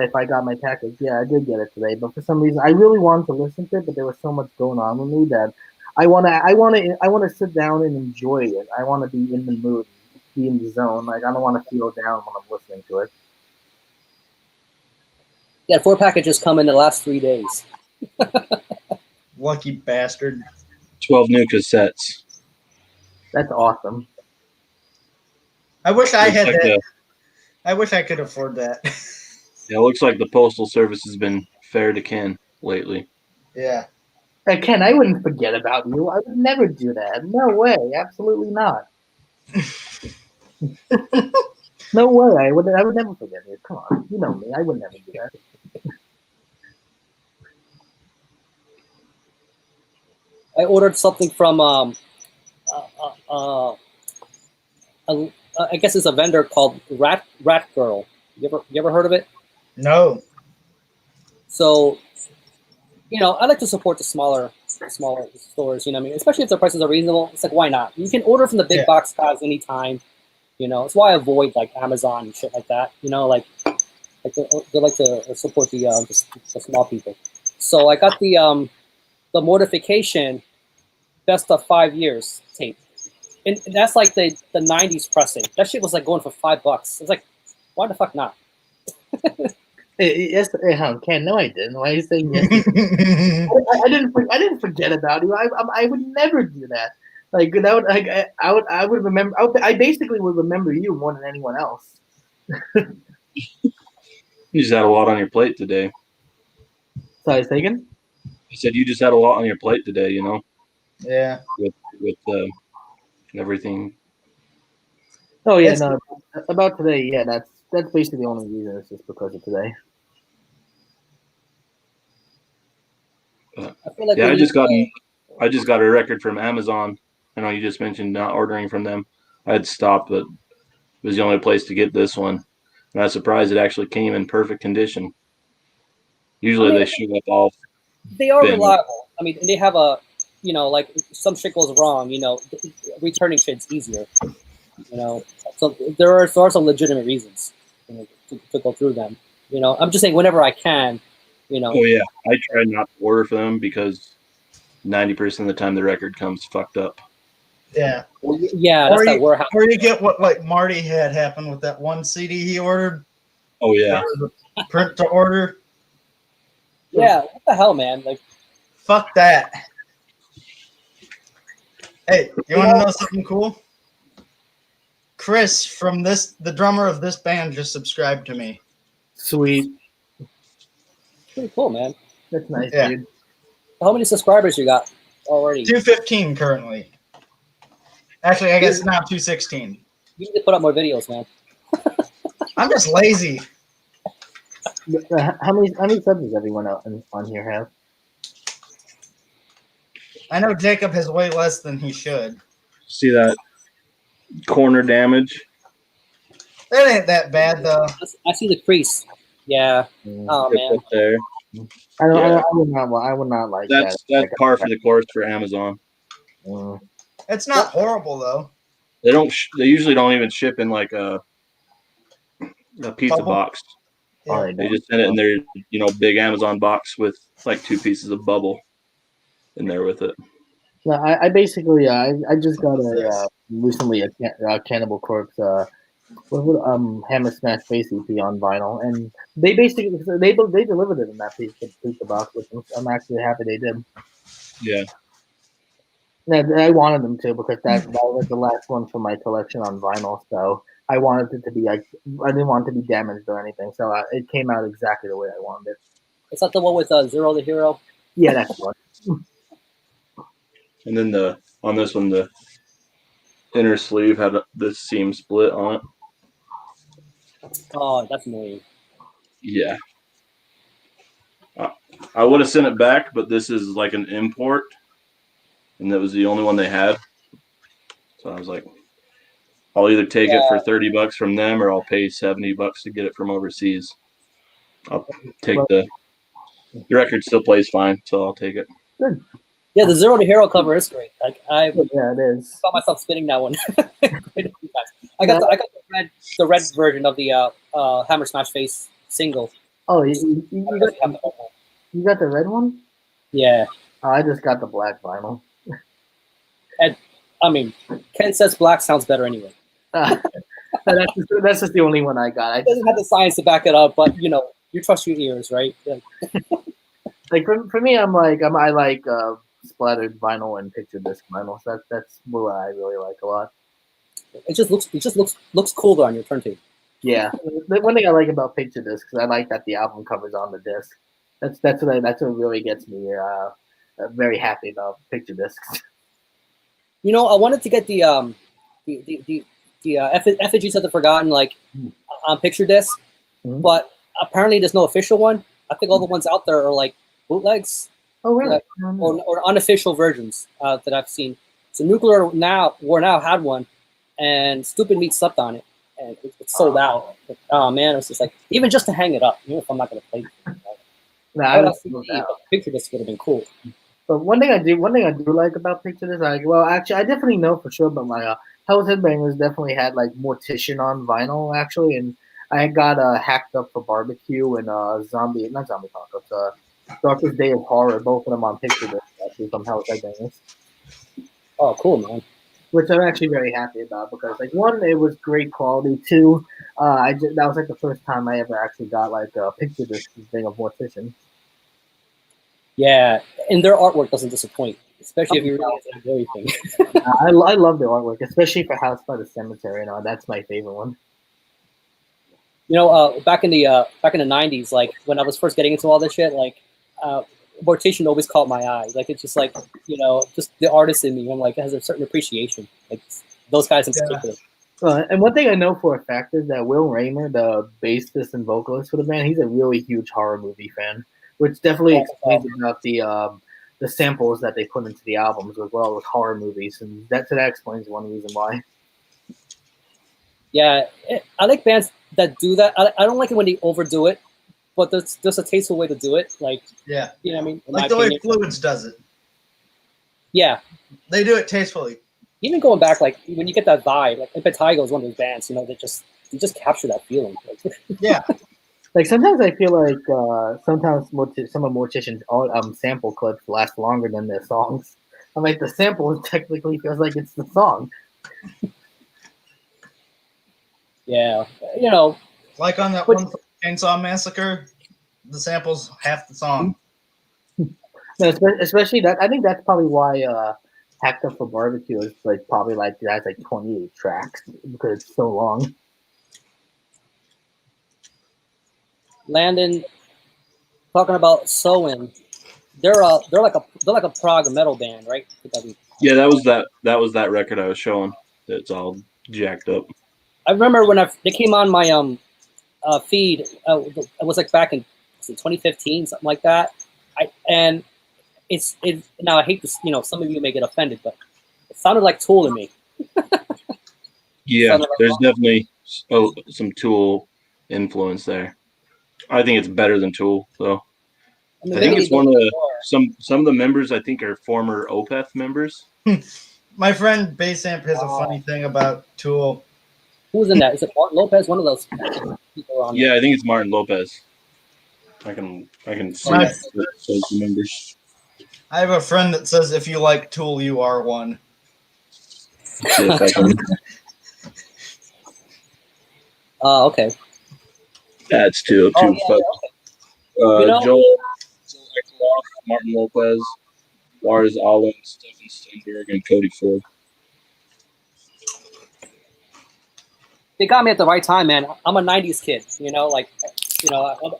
if I got my package, yeah, I did get it today. But for some reason, I really wanted to listen to it, but there was so much going on with me that I wanna sit down and enjoy it. I want to be in the mood, be in the zone. Like, I don't want to feel down when I'm listening to it. Yeah, 4 packages come in the last 3 days. Lucky bastard. 12 new cassettes. That's awesome. I wish I had Looks like that. I wish I could afford that. Yeah, it looks like the Postal Service has been fair to Ken lately. Yeah. Ken, I wouldn't forget about you. I would never do that. No way. Absolutely not. No way. I would never forget it. Come on, you know me. I would never do that. I ordered something from I guess it's a vendor called Rat Girl. You ever heard of it? No. So, I like to support the smaller stores. You know what I mean? Especially if the prices are reasonable. It's like, why not? You can order from the big Yeah. box guys anytime. It's why I avoid like Amazon and shit like that. Like they like to support the small people. So I got the Mortification Best of 5 Years tape, and that's like the '90s pressing. That shit was like going for $5. It's like, why the fuck not? Yes, Ken. No, I didn't. Why are you saying yes? I didn't forget about you. I would never do that. Like that would like I would remember. I basically would remember you more than anyone else. You just had a lot on your plate today. Sorry, second. You said you just had a lot on your plate today. Yeah. With everything. Oh yeah, It's- no. About today, yeah. That's basically the only reason. It's just because of today. I feel like Yeah, we I just got a record from Amazon. I know you just mentioned not ordering from them. I had stopped, but it was the only place to get this one. And I was surprised it actually came in perfect condition. Usually they show up all. they are been- reliable. I mean, and they have a, like some shit goes wrong, returning shit's easier. So there are some legitimate reasons to go through them. I'm just saying whenever I can, Oh yeah, I try not to order for them because 90% of the time the record comes fucked up. Yeah. yeah, that's Or that you, warehouse. or you get what like Marty had happen with that one CD he ordered. Oh yeah, Print to order. Yeah, what the hell, man? Like, Fuck that. Hey, you want to know something cool? Chris from the drummer of this band just subscribed to me. Sweet. pretty cool, man. That's nice, Yeah. dude. How many subscribers you got already? 215 currently. Actually, I guess now 216. You need to put up more videos, man. I'm just lazy. How many subs does everyone on here have? I know Jacob has way less than he should. see that corner damage? That ain't that bad though. I see the crease. Yeah. Oh It's man. up there. I would not like That's that. par for the course for Amazon. Mm. It's not horrible though. They don't. They usually don't even ship in like a pizza Bubble? box. All right, They just send it in their big Amazon box with like 2 pieces of bubble in there with it. No, I basically I just got What's a this? recently a Cannibal Corpse Hammer Smash Face EP on vinyl, and they basically they delivered it in that pizza box, which I'm actually happy they did. Yeah. Yeah, I wanted them to because that was the last one from my collection on vinyl, so I wanted it to be like I didn't want it to be damaged or anything, so it came out exactly the way I wanted it. Is that the one with Zero the Hero? Yeah, that's one. And then on this one, the inner sleeve had this seam split on it. Oh, that's annoying. Yeah. I would have sent it back, but this is like an import, and that was the only one they had. So I was like, I'll either take it for $30 from them, or I'll pay $70 to get it from overseas. I'll take the record still plays fine, so I'll take it. Good. Yeah, the Zero the Hero cover is great. Like I Yeah, it is. found myself spinning that one. I got the red version of the Hammer Smash Face single. Oh, you got the red one? Yeah. Oh, I just got the black vinyl. I mean, Ken says black sounds better anyway. That's just the only one I got. It doesn't have the science to back it up, but you trust your ears, right? Yeah. Like for me, I like splattered vinyl and picture disc vinyl. So that's what I really like a lot. It just looks cool though on your turntable. Yeah, the one thing I like about picture discs is I like that the album cover's on the disc. That's what really gets me very happy about picture discs. I wanted to get the effigies of the Forgotten, like on picture disc, Mhm. but apparently there's no official one. I think all the ones out there are like bootlegs Oh, really? or unofficial versions that I've seen. So Nuclear War Now had one, and Stupid Meat slept on it, and it's sold out. But, oh man, it's just like even just to hang it up, even if I'm not gonna play. Nah, I I would would have love CD, that. but picture disc would have been cool. But one thing I do like about Picture This, like, well, actually, I definitely know for sure, but my Hell's Headbangers definitely had like Mortician on vinyl, actually, and I got Hacked Up for Barbecue and not Zombie Apocalypse, Darkest Day of Horror, both of them on Picture This, actually, from Hell's Headbangers, Oh, cool, man. which I'm actually very happy about because, like, one, it was great quality. Two, that was like the first time I ever actually got like a Picture This thing of Mortician. Yeah, and their artwork doesn't disappoint, especially if you really into everything. I love the artwork, especially for House by the Cemetery. That's my favorite one. You know, back in the '90s, like when I was first getting into all this shit, like Mortician always caught my eye. Like it's just like just the artist in me. I'm like, it has a certain appreciation. Like those guys in particular. And one thing I know for a fact is that Will Raymer, the bassist and vocalist for the band, he's a really huge horror movie fan, which definitely explains about the samples that they put into the albums as well as horror movies, and that explains one reason why. Yeah, I like bands that do that. I don't like it when they overdo it, but there's a tasteful way to do it. Like, Yeah. you know what I mean? In Like my the way opinion. Fluids does it. Yeah. They do it tastefully. Even going back, like when you get that vibe, like Impetigo is one of those bands, they just capture that feeling. Yeah. Like sometimes I feel like sometimes some of Mortician's sample clips last longer than their songs. I'm like the sample technically feels like it's the song. Yeah, Like on that one Chainsaw Massacre, the sample's half the song. No, especially that. I think that's probably why Hacked Up for Barbecue is like probably like that's like 28 tracks because it's so long. Landon talking about Soin. They're like a prog metal band, right? Yeah, that was that record I was showing. That's all jacked up. I remember when they came on my feed. It was like back in 2015, something like that. It's now I hate this. Some of you may get offended, but it sounded like Tool to me. Yeah, there's definitely some Tool influence there. I think it's better than Tool, though. I think it's one of the some of the members I think are former Opeth members. My friend Basamp has a funny thing about Tool. Who's in that? Is it Martin Lopez? One of those people on Yeah, I think it's Martin Lopez. I can see those members. I have a friend that says if you like Tool, you are one. Yes, I can. Okay. That's too Okay. Joel Ekloff, Martin Lopez, Lars Allen, Stefan Stenberg, and Cody Ford. They got me at the right time, man. I'm a '90s kid,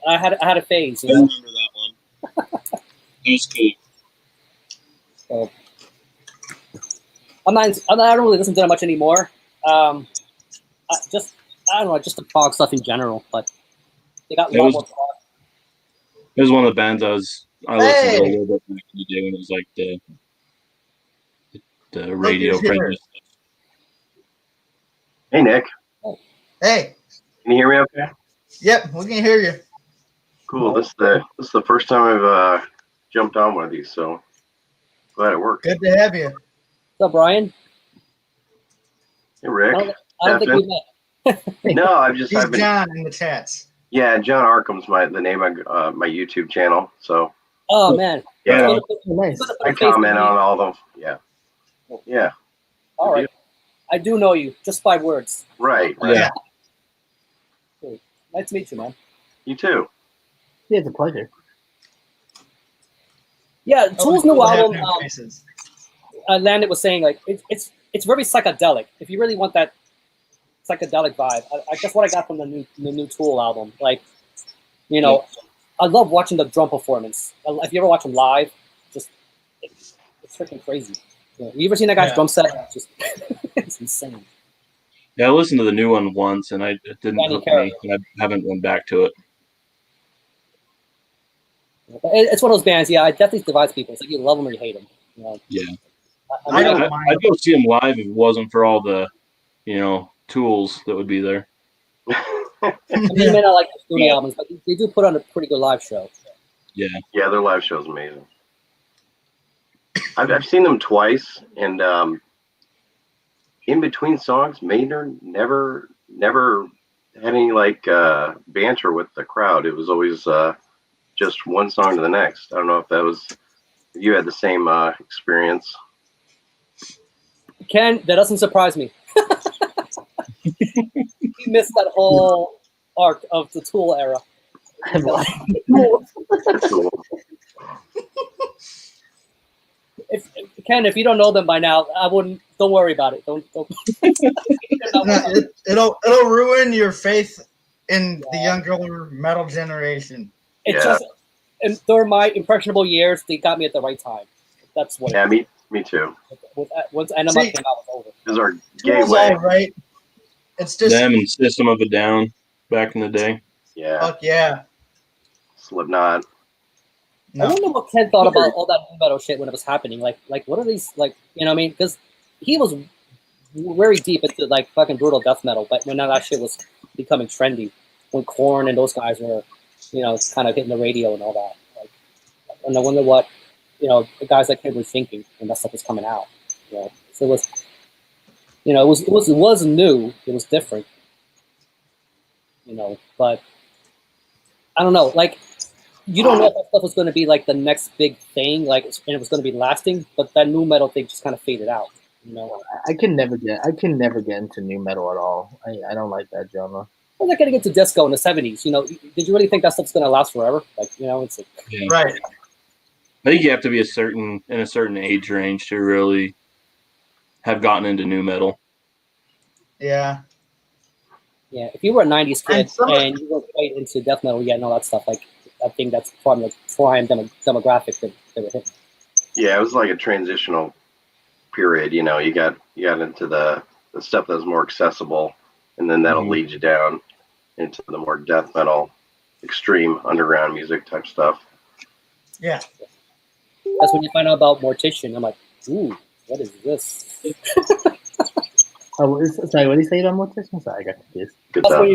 I had a phase. I remember that one. That was cool. I don't really listen to that much anymore. I don't know, just the prog stuff in general. But they got a lot more prog. It was one of the bands I listened to a little bit back in the day when it was like the radio friendly stuff. Hey, Nick. Hey. Can you hear me okay? Yep, we can hear you. Cool. This is the first time I've jumped on one of these, so glad it worked. Good to have you. What's up, Brian? Hey, Rick. I don't think we met. No, I've He's been John in the chats. Yeah, John Arkham's the name of my YouTube channel. So Oh man. yeah, Nice. I comment on all those. Yeah. All right. I do know you just by words. Right. Yeah. Cool. Nice to meet you, man. You too. Yeah, it's a pleasure. Yeah, Tool's new album. Faces. Landon was saying like it's very psychedelic. If you really want that psychedelic vibe, I guess what I got from the new Tool album. Like, I love watching the drum performance. If you ever watch them live, just it's freaking crazy. You ever seen that guy's drum set? Just it's insane. Yeah, I listened to the new one once, and it didn't Danny hook Carey. me. I haven't went back to it. It's one of those bands. Yeah, it definitely divides people. It's like you love them or you hate them. You know? Yeah. I don't I'd mind. go see them live if it wasn't for all the, tools that would be there. I mean, you may not like the studio albums, but they do put on a pretty good live show. Yeah. Yeah, their live show's amazing. I've seen them twice, and in between songs, Maynard never had any banter with the crowd. It was always just one song to the next. I don't know if you had the same experience. Ken, that doesn't surprise me. He missed that whole arc of the Tool era. That's cool. Ken, if you don't know them by now, I wouldn't. Don't worry about it. Don't. No, it'll ruin your faith in the younger metal generation. It's Yeah. just, and during my impressionable years, they got me at the right time. That's what. Yeah, me too. Once Enema See- came out, it was over. It was our Tool's gateway. all right. It's just Them and System of a Down back in the day. Yeah, fuck yeah. Slipknot. I No. wonder what Ken thought about all that new metal shit when it was happening. Like what are these like? You know what I mean? Because he was very deep into like fucking brutal death metal, but when that shit was becoming trendy, when Korn and those guys were, kind of hitting the radio and all that. Like, and I wonder what, the guys like him were thinking when that stuff was coming out. So it was, it was new. It was different. But I don't know. Like, you don't know if that stuff was going to be like the next big thing, and it was going to be lasting. But that new metal thing just kind of faded out. I can never get into new metal at all. I don't like that genre. Well, they're getting into disco in the 70s. Did you really think that stuff's going to last forever? Like, it's like, Yeah. Right. I think you have to be in a certain age range to really have gotten into new metal. Yeah. yeah. If you were a 90s And kid some of- and you were quite into death metal, and all that stuff, like, I think that's probably the prime demographic that they were hitting. Yeah, it was like a transitional period. You got into the stuff that was more accessible, and then that'll Mhm. lead you down into the more death metal, extreme underground music type stuff. Yeah. That's when you find out about Mortician. I'm like, ooh, what is this? Sorry, what did you say about Mortician? Sorry, I got confused. Good That's stuff.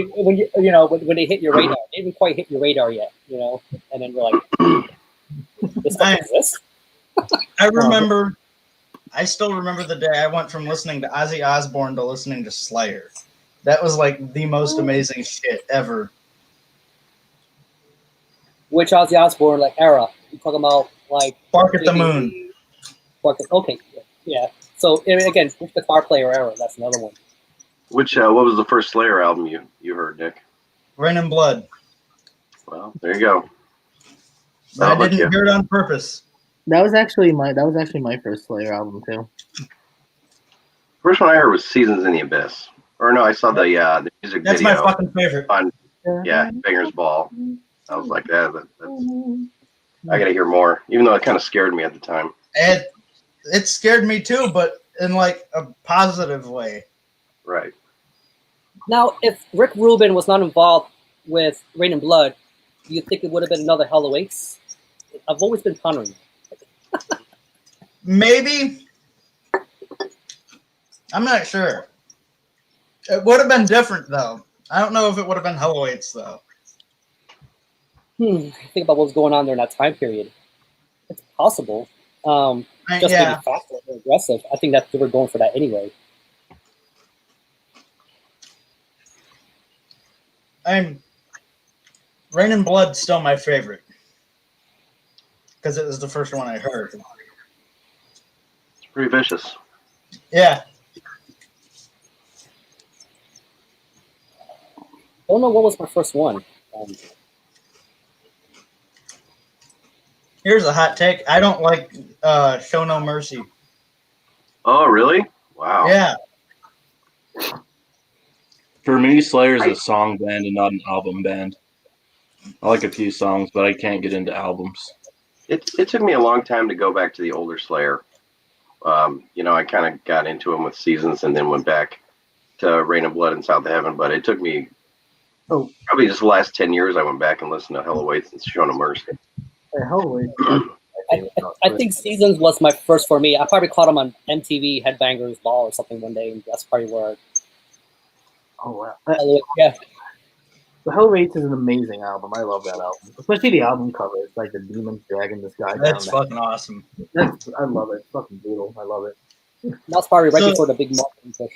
when they hit your radar. They didn't quite hit your radar yet, and then you're like, this stuff exists? I still remember the day I went from listening to Ozzy Osbourne to listening to Slayer. That was like the most amazing shit ever. Which Ozzy Osbourne like era? You talking about like Bark at the Moon. Okay, yeah. So again, with the guitar player era, that's another one. What was the first Slayer album you heard, Nick? Rain and Blood. Well, there you go. I That'll hook didn't you. hear it on purpose. That was actually my first Slayer album too. First one I heard was Seasons in the Abyss. Or no, I saw the music That's video. my fucking favorite. Yeah, Banger's Ball. I was like, that's I gotta hear more, even though it kind of scared me at the time. It scared me too, but in like a positive way. Right. Now, if Rick Rubin was not involved with Rain and Blood, do you think it would have been another Hell Awaits? I've always been pondering. Maybe. I'm not sure. It would have been different though. I don't know if it would have been Hell Awaits though. Think about what was going on during that time period. It's possible. Just maybe faster and aggressive. I think that they were going for that anyway. Rain and Blood's still my favorite because it was the first one I heard. It's pretty vicious. Yeah. Don't know what was my first one. Here's a hot take. I don't like Show No Mercy. Oh, really? Wow. Yeah. For me, Slayer's a song band and not an album band. I like a few songs, but I can't get into albums. It took me a long time to go back to the older Slayer. I kind of got into them with Seasons and then went back Rain of Blood and South of Heaven, but it took me probably just the last 10 years I went back and listened to Hell Awaits and Shown of Mercy. Holy. I think Seasons was my first for me. I probably caught him on MTV Headbangers Ball or something one day, and that's probably where. Oh wow. Yeah, The Hell Rates is an amazing album. I love that album, especially the album cover. It's like the demons dragging this guy That's down. fucking awesome. I love it. It's fucking brutal. I love it. that's probably right So- before the big marketing push.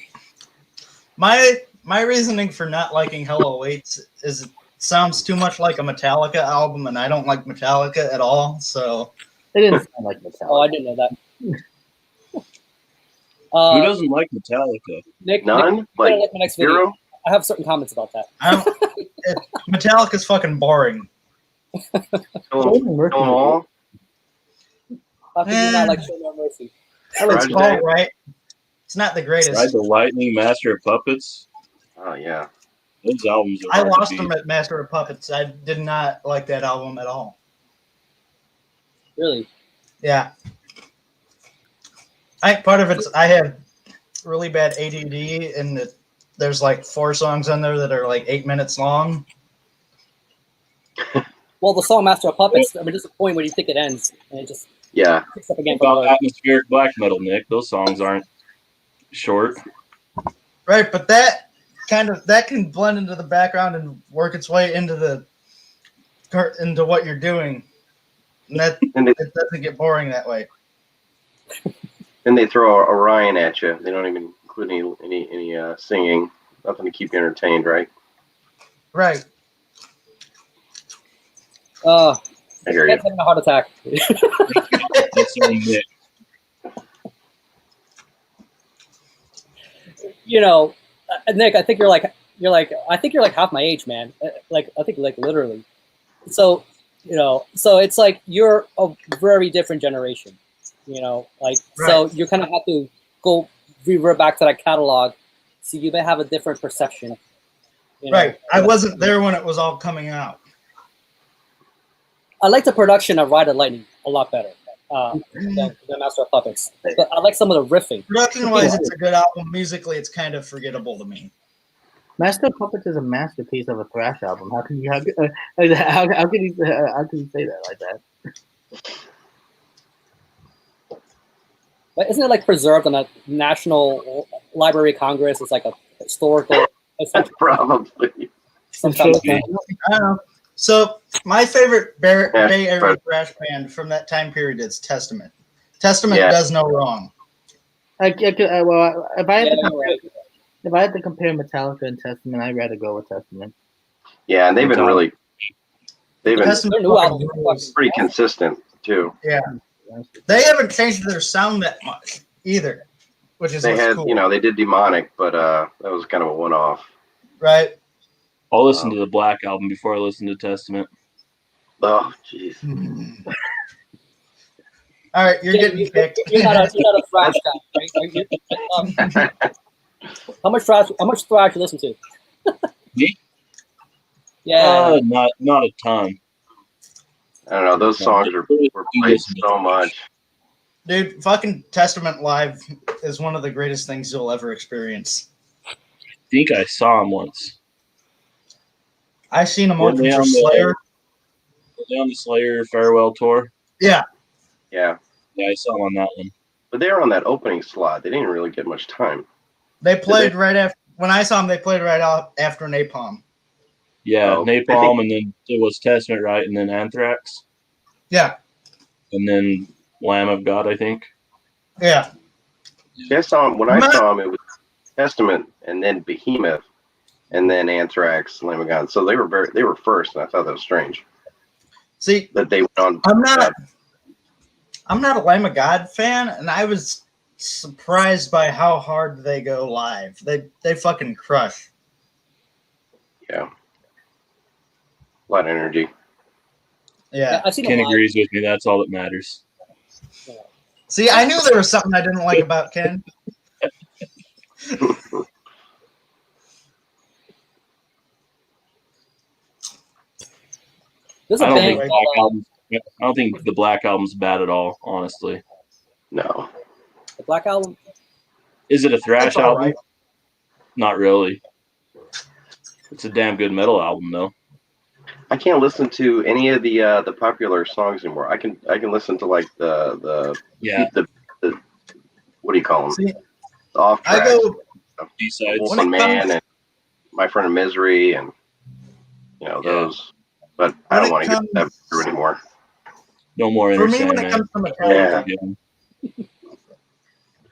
My reasoning for not liking Hell Awaits is it sounds too much like a Metallica album, and I don't like Metallica at all. So It didn't sound like Metallica. Oh, I didn't know that. Who doesn't like Metallica? Nick, None? Nick, Like, my next video. Zero? I have certain comments about that. I don't. Metallica's fucking boring. Kill 'em all? How can you not like Show No Mercy? Oh, it's Roger all that. right. It's not the greatest. Ride the Lightning, Master of Puppets. Oh, yeah. Those albums are I hard lost to them beat. at Master of Puppets. I did not like that album at all. Really? Yeah. I think part of it's I have really bad ADD, and there's like 4 songs on there that are like 8 minutes long. Well, the song Master of Puppets, I mean, there's a point where you think it ends, and it just Yeah. picks up again. About atmospheric black metal, Nick. Those songs aren't short. Right, but that can blend into the background and work its way into what you're doing. And that And they, it doesn't get boring that way. and they throw Orion at you. They don't even include any singing. Nothing to keep you entertained, right? Right. I I hear you. having a heart attack. That's on Nick. You know, Nick, I think you're like half my age, man. Like, I think like literally. So, you know, so it's like you're a very different generation. You know, like so Right. you kind of have to go revert back to that catalog, so you may have a different perception. You know? Right. I wasn't there when it was all coming out. I like the production of Ride the Lightning a lot better than Master of Puppets. But I like some of the riffing. Production wise, it's a good album. Musically, it's kind of forgettable to me. Master of Puppets is a masterpiece of a thrash album. How can you how can you say that like that? But isn't it like preserved on a National Library of Congress? It's like a historical. Probably. Some kind of I don't know. So my favorite Bay Area but- thrash band from that time period is Testament. Testament Yeah. does no wrong. Well, if I had Yeah, to you're compare, right. if I had to compare Metallica and Testament, I'd rather go with Testament. Yeah, and they've been Their Testament new fucking album rules. pretty consistent too. They haven't changed their sound that much either, which is They what's had, cool. they did Demonic, but that was kind of a one-off. Right? I'll listen to the Black album before I listen to Testament. Oh, jeez. All right, you're getting picked. You're not a thrash guy, right? How much thrash you listen to? Me? Yeah. Not a ton. I don't know. Those songs were played so much. Dude, fucking Testament live is one of the greatest things you'll ever experience. I think I saw him once. I seen them Weren't open they for on the- Slayer. Were they on the Slayer farewell tour? Yeah, Yeah, Yeah, I saw him on that one. but they were on that opening slot. They didn't really get much time. they played right after. When I saw them, they played right out after Napalm. Yeah, Oh, I Napalm, think- and then it was Testament, right? And then Anthrax, Yeah, and then Lamb of God, I think. yeah. See, I saw him when I saw him. It was Testament, and then Behemoth, and then Anthrax, Lamb of God. So they were first, and I thought that was strange See, that they went on. I'm not a Lamb of God fan, and I was surprised by how hard they go live. They fucking crush. Yeah, a lot of energy. Yeah. I've seen Ken them live. agrees with me. That's all that matters. See, I knew there was something I didn't like about Ken. There's I a don't band think called, Black album. I don't think the Black album's bad at all. Honestly, No, the Black Album. is it a thrash That's all album? right. Not really. It's a damn good metal album, though. I can't listen to any of the popular songs anymore. I can listen to like the what do you call them? See, The off I tracks. go B-sides. Wolf when it and Man comes- and My Friend in Misery and those. But I When don't it want to get comes- that through anymore. No more for Inner me when it Sandman. comes to Metallica. Yeah.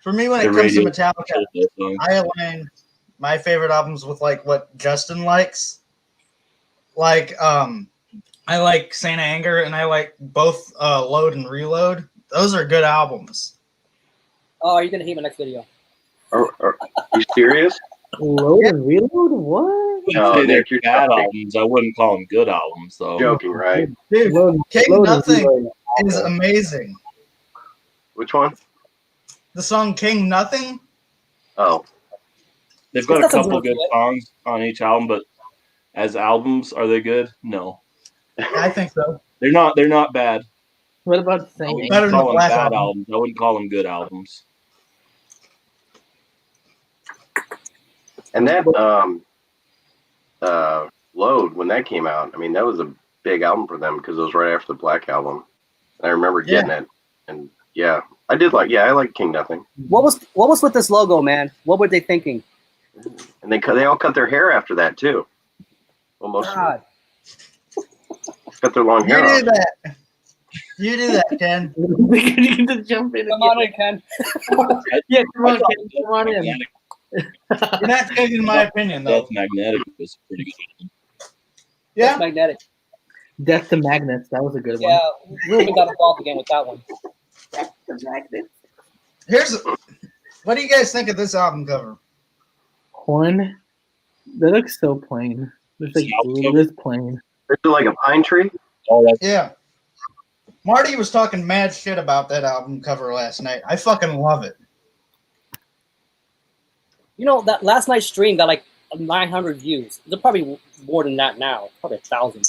For me when The it comes to radio Metallica, song. I align my favorite albums with like what Justin likes. Like I like Saint Anger and I like both Load and Reload. Those are good albums. Oh, are you gonna hate my next video? Are you serious? Load and reload? What? No, Say they're Nick, you're bad joking. albums. I wouldn't call them good albums, though. Joking, right? Dude, Load, King Load and Nothing Reload. is amazing. Which one? The song King Nothing, Oh, They've got a It's got some couple good good songs on each album, but as albums, are they good? No, I think so. they're not. They're not bad. What about I singing? wouldn't Better than call the them Black bad Album. albums. I wouldn't call them good albums. and that Load, when that came out, I mean, that was a big album for them because it was right after the Black Album. And I remember getting it, and yeah, I did like. Yeah, I like King Nothing. What was with this logo, man? What were they thinking? And they all cut their hair after that too. Well, most of them God, cut their long You hair do off. that. You do that, Ken. You can just jump in. come on in, Ken. Yeah, come on, I thought Ken, come on in. Magnetic, You're not changing my opinion Death though. Magnetic was pretty good. Yeah. Magnetic. Death to Magnets. That was a good Yeah, one. Ruben got involved again with that one. Death to Magnets. What do you guys think of this album cover? Horn. That looks so plain. It's like South this plain. Is it like a pine tree? Oh, that's Yeah. Marty was talking mad shit about that album cover last night. I fucking love it. You know, that last night's stream got like 900 views. They're probably more than that now. Probably 1,000.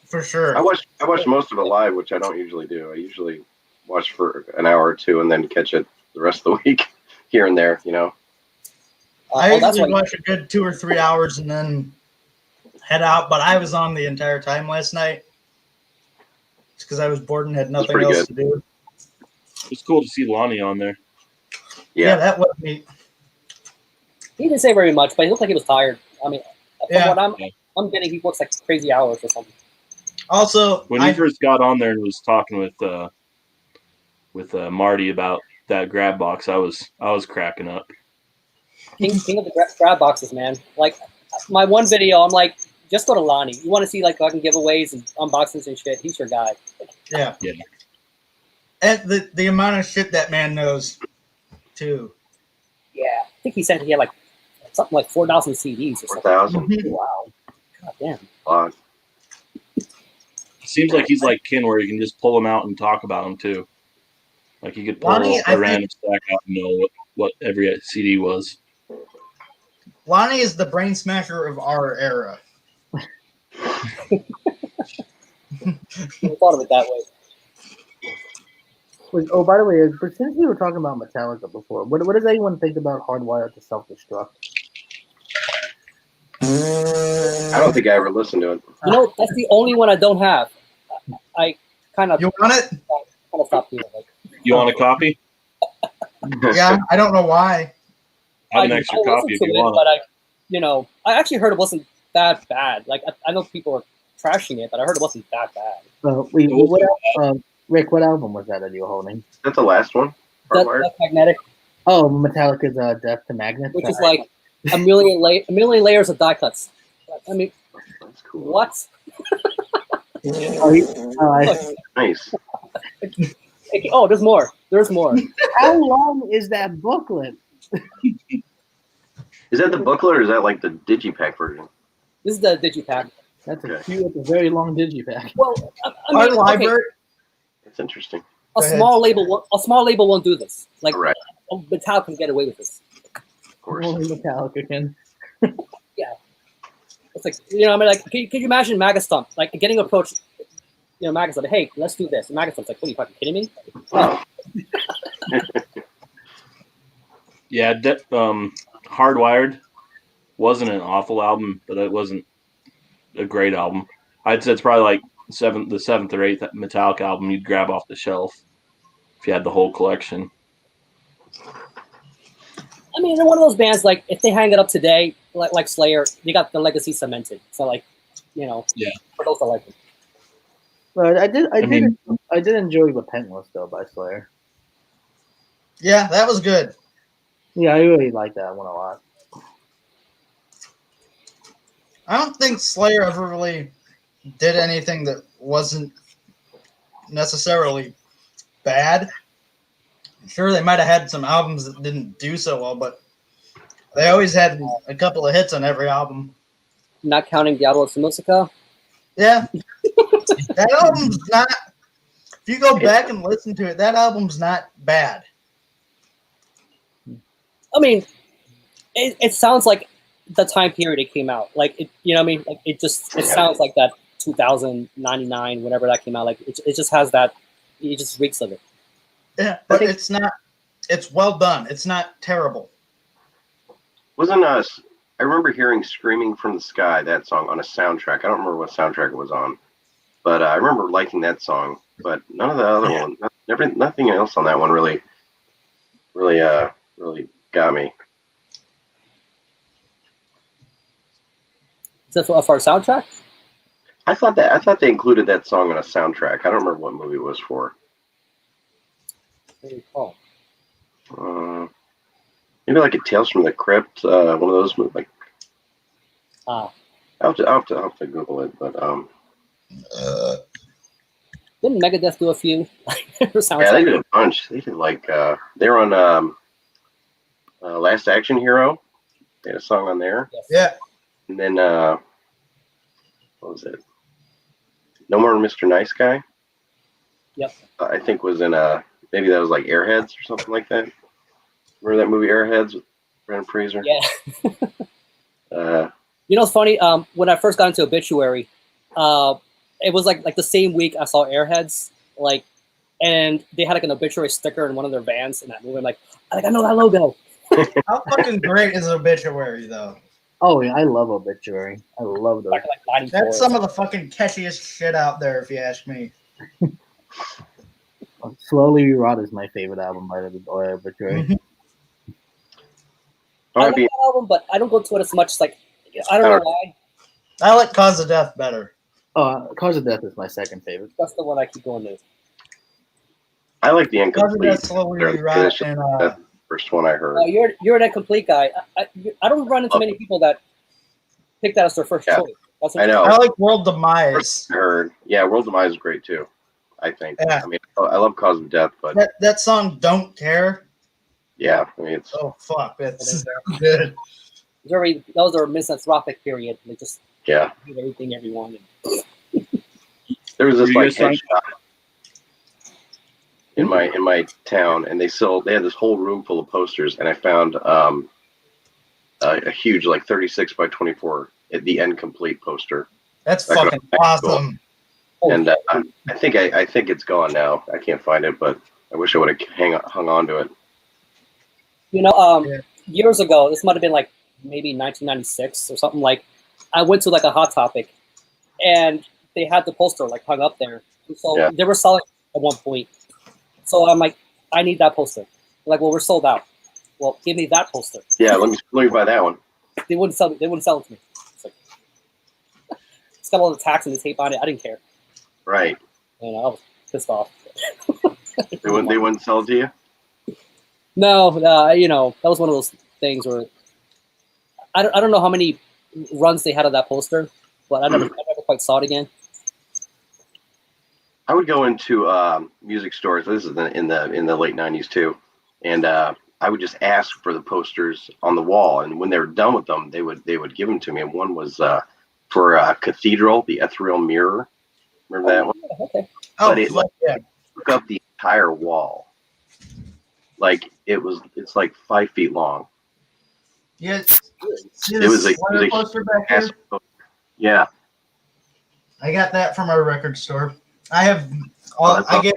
For sure. I watched most of it live, which I don't usually do. I usually watch for an hour or two and then catch it the rest of the week here and there. I That's usually why. watch a good 2 or 3 hours and then head out, but I was on the entire time last night. It's because I was bored and had nothing pretty else to do. it's cool to see Lonnie on there. Yeah, Yeah. that was neat. He didn't say very much, but he looked like he was tired. I mean, from Yeah. what I'm getting, he works like crazy hours or something. Also, When he first got on there and was talking with Marty about that grab box, I was cracking up. King of the grab boxes, man. Like my one video, I'm like, just go to Lonnie. You want to see like fucking giveaways and unboxings and shit? He's your guy. yeah. Yeah. And the amount of shit that man knows, too. Yeah, I think he said he had like something like 4,000 CDs or something. 4,000. Mhm. Wow. God damn. Lot. It seems like he's like Ken, where you can just pull them out and talk about them too. Like you could pull Lonnie, I a random stack out and know what every CD was. Lonnie is the brain smasher of our era. Never thought of it that way. Wait, oh, by the way, but since we were talking about Metallica before, what does anyone think about Hardwired to Self-Destruct? I don't think I ever listened to it. You know, that's the only one I don't have. I kind of You want it? stopped doing it. Like, You want a copy? Yeah, I don't know why. I have an I extra listened copy if to you it, want. but I actually heard it wasn't that bad. Like I know people are trashing it, but I heard it wasn't that bad. Wait, Rick, what album was that you were holding? Is that the last one? Hardwired? That's Magnetic, Oh, Metallica's Death to Magnets. which is like a million layers of die cuts. I mean, That's cool. what? Nice. Oh, there's more. There's more. How long is that booklet? Is that the booklet or is that like the digipack version? This is the digipack. That's a Okay. few. It's a very long digipack. Well, I Our mean, okay, library. That's interesting. a Go ahead. small label won't do this. Like Right. Metallica can get away with this. Of course. Only Metallica can. It's like, I mean, like, can you imagine Magastump, like, getting approached, Magastump, hey, let's do this. And Magastump's like, what are you fucking kidding me? Yeah, Hardwired. wasn't an awful album, but it wasn't a great album. I'd say it's probably like the seventh or eighth Metallica album you'd grab off the shelf if you had the whole collection. I mean, they're one of those bands, like, if they hang it up today, like Slayer, they got the legacy cemented. So, like, you know, Yeah. for those that like them. But I did mean- enjoy Repentless though by Slayer. Yeah, that was good. Yeah, I really like that one a lot. I don't think Slayer ever really did anything that wasn't necessarily bad. Sure, they might have had some albums that didn't do so well, but they always had a couple of hits on every album. Not counting Diablo de Musica. Yeah. That album's not, if you go back and listen to it, that album's not bad. I mean, it sounds like the time period it came out. Like, it, you know what I mean? Like, it sounds like that 2099, whenever that came out. Like, it just has that, it just reeks of it. Yeah, but it's not, it's well done. It's not terrible. Wasn't us? I remember hearing "Screaming from the Sky" that song on a soundtrack. I don't remember what soundtrack it was on, but I remember liking that song. But none of the other ones, nothing else on that one really got me. Is that for a soundtrack? I thought they included that song on a soundtrack. I don't remember what movie it was for. Oh. Maybe like a Tales from the Crypt, one of those movies. Like, Ah. I'll have to Google it, but Didn't Megadeth do a few? yeah, they did a bunch. They did like they were on Last Action Hero. They had a song on there, Yeah. and then what was it? No More Mr. Nice Guy. Yep. I think was in maybe that was like Airheads or something like that. Remember that movie Airheads with Brendan Fraser? Yeah. You know what's funny? When I first got into Obituary, it was like the same week I saw Airheads, like, and they had like an Obituary sticker in one of their vans in that movie. I'm like I know that logo. How fucking great is Obituary, though? Oh yeah, I love Obituary. I love those. Back in, like, 94 That's some of the fucking catchiest shit out there, if you ask me. Slowly We Rot is my favorite album by Obituary. I like that album, but I don't go to it as much. Like, I don't know why. I like Cause of Death better. Cause of Death is my second favorite. That's the one I keep going to. I like the Cause of Incomplete. Death, Slowly We Rot, and That first one I heard. You're an incomplete guy. I don't run into many people that pick that as their first Yeah. choice. That's I know. I like World Demise. I heard. Yeah, World Demise is great too. I think. Yeah. I mean, I love Cause of Death, but That song, Don't Care. yeah, I mean, it's Oh, fuck. It's good. Those are misanthropic period. They just yeah. do everything everyone. There was this Were you like guys head shop in my town, and they had this whole room full of posters, and I found a huge like 36 by 24 the Incomplete poster, That's Back fucking when I was in awesome. and I think it's gone now. I can't find it, but I wish I would have hung on to it. You know, Yeah. years ago, this might have been like maybe 1996 or something. Like, I went to like a Hot Topic, and they had the poster like hung up there. And so Yeah. they were selling at one point. So I'm like, I need that poster. They're like, well, we're sold out. Well, give me that poster. Yeah, let me buy that one. They wouldn't sell it. They wouldn't sell it to me. It's like, it's got all the tax and the tape on it. I didn't care. Right. You know, I was pissed off. They wouldn't sell it to you. No, you know, that was one of those things where I don't know how many runs they had of that poster, but I never quite saw it again. I would go into music stores. This is in the late '90s too, and I would just ask for the posters on the wall. And when they were done with them, they would give them to me. And one was for Cathedral, the Ethereal Mirror. Remember that one? Okay. Oh, But it, fuck yeah. Took up the entire wall. Like it's like 5 feet long. Yeah. It was a poster back here. massive poster. Yeah. I got that from our record store. I have all. that's I get.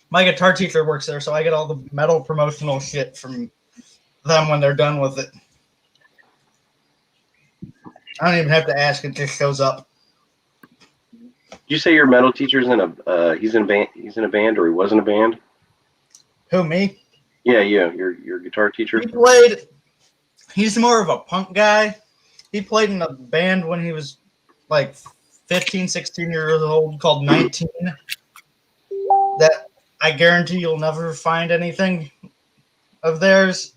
My guitar teacher works there, so I get all the metal promotional shit from them when they're done with it. I don't even have to ask; it just shows up. Did you say your metal teacher's in a he's in a band? He's in a band, or he was in a band? Who, me? Yeah, your guitar teacher. He played. He's more of a punk guy. He played in a band when he was like 15, 16 years old called 19. That I guarantee you'll never find anything of theirs,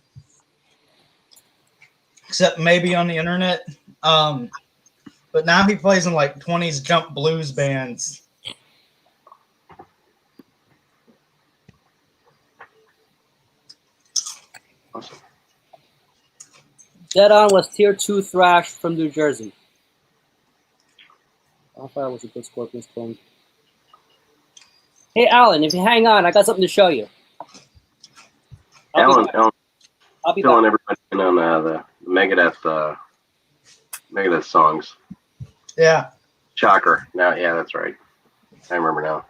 except maybe on the internet. But now he plays in like 20s jump blues bands. Awesome. Dead On was tier 2 thrash from New Jersey. Alpha was a good Scorpions clone. Hey, Alan, if you hang on, I got something to show you. Alan I'll be filling back. everybody in on the Megadeth songs. Yeah. Shocker. Now, yeah, that's right. I remember now.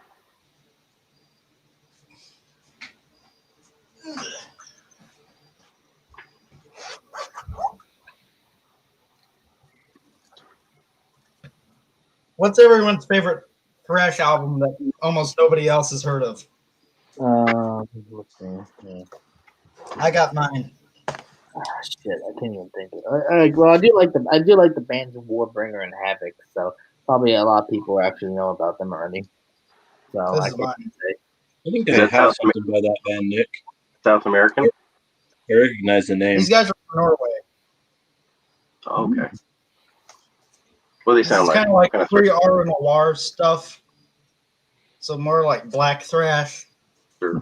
What's everyone's favorite thrash album that almost nobody else has heard of? Let's see. Yeah. I got mine. Shit, I can't even think. Well, I do like the bands of Warbringer and Havoc. So probably a lot of people actually know about them already. So This I is can't mine. say. I think Is I that have South something by that band, Nick. South American? I recognize the name. These guys are from Norway. Oh, okay. What do they This sound is like? kind of like What kind of free R noir stuff. So more like black thrash. Sure.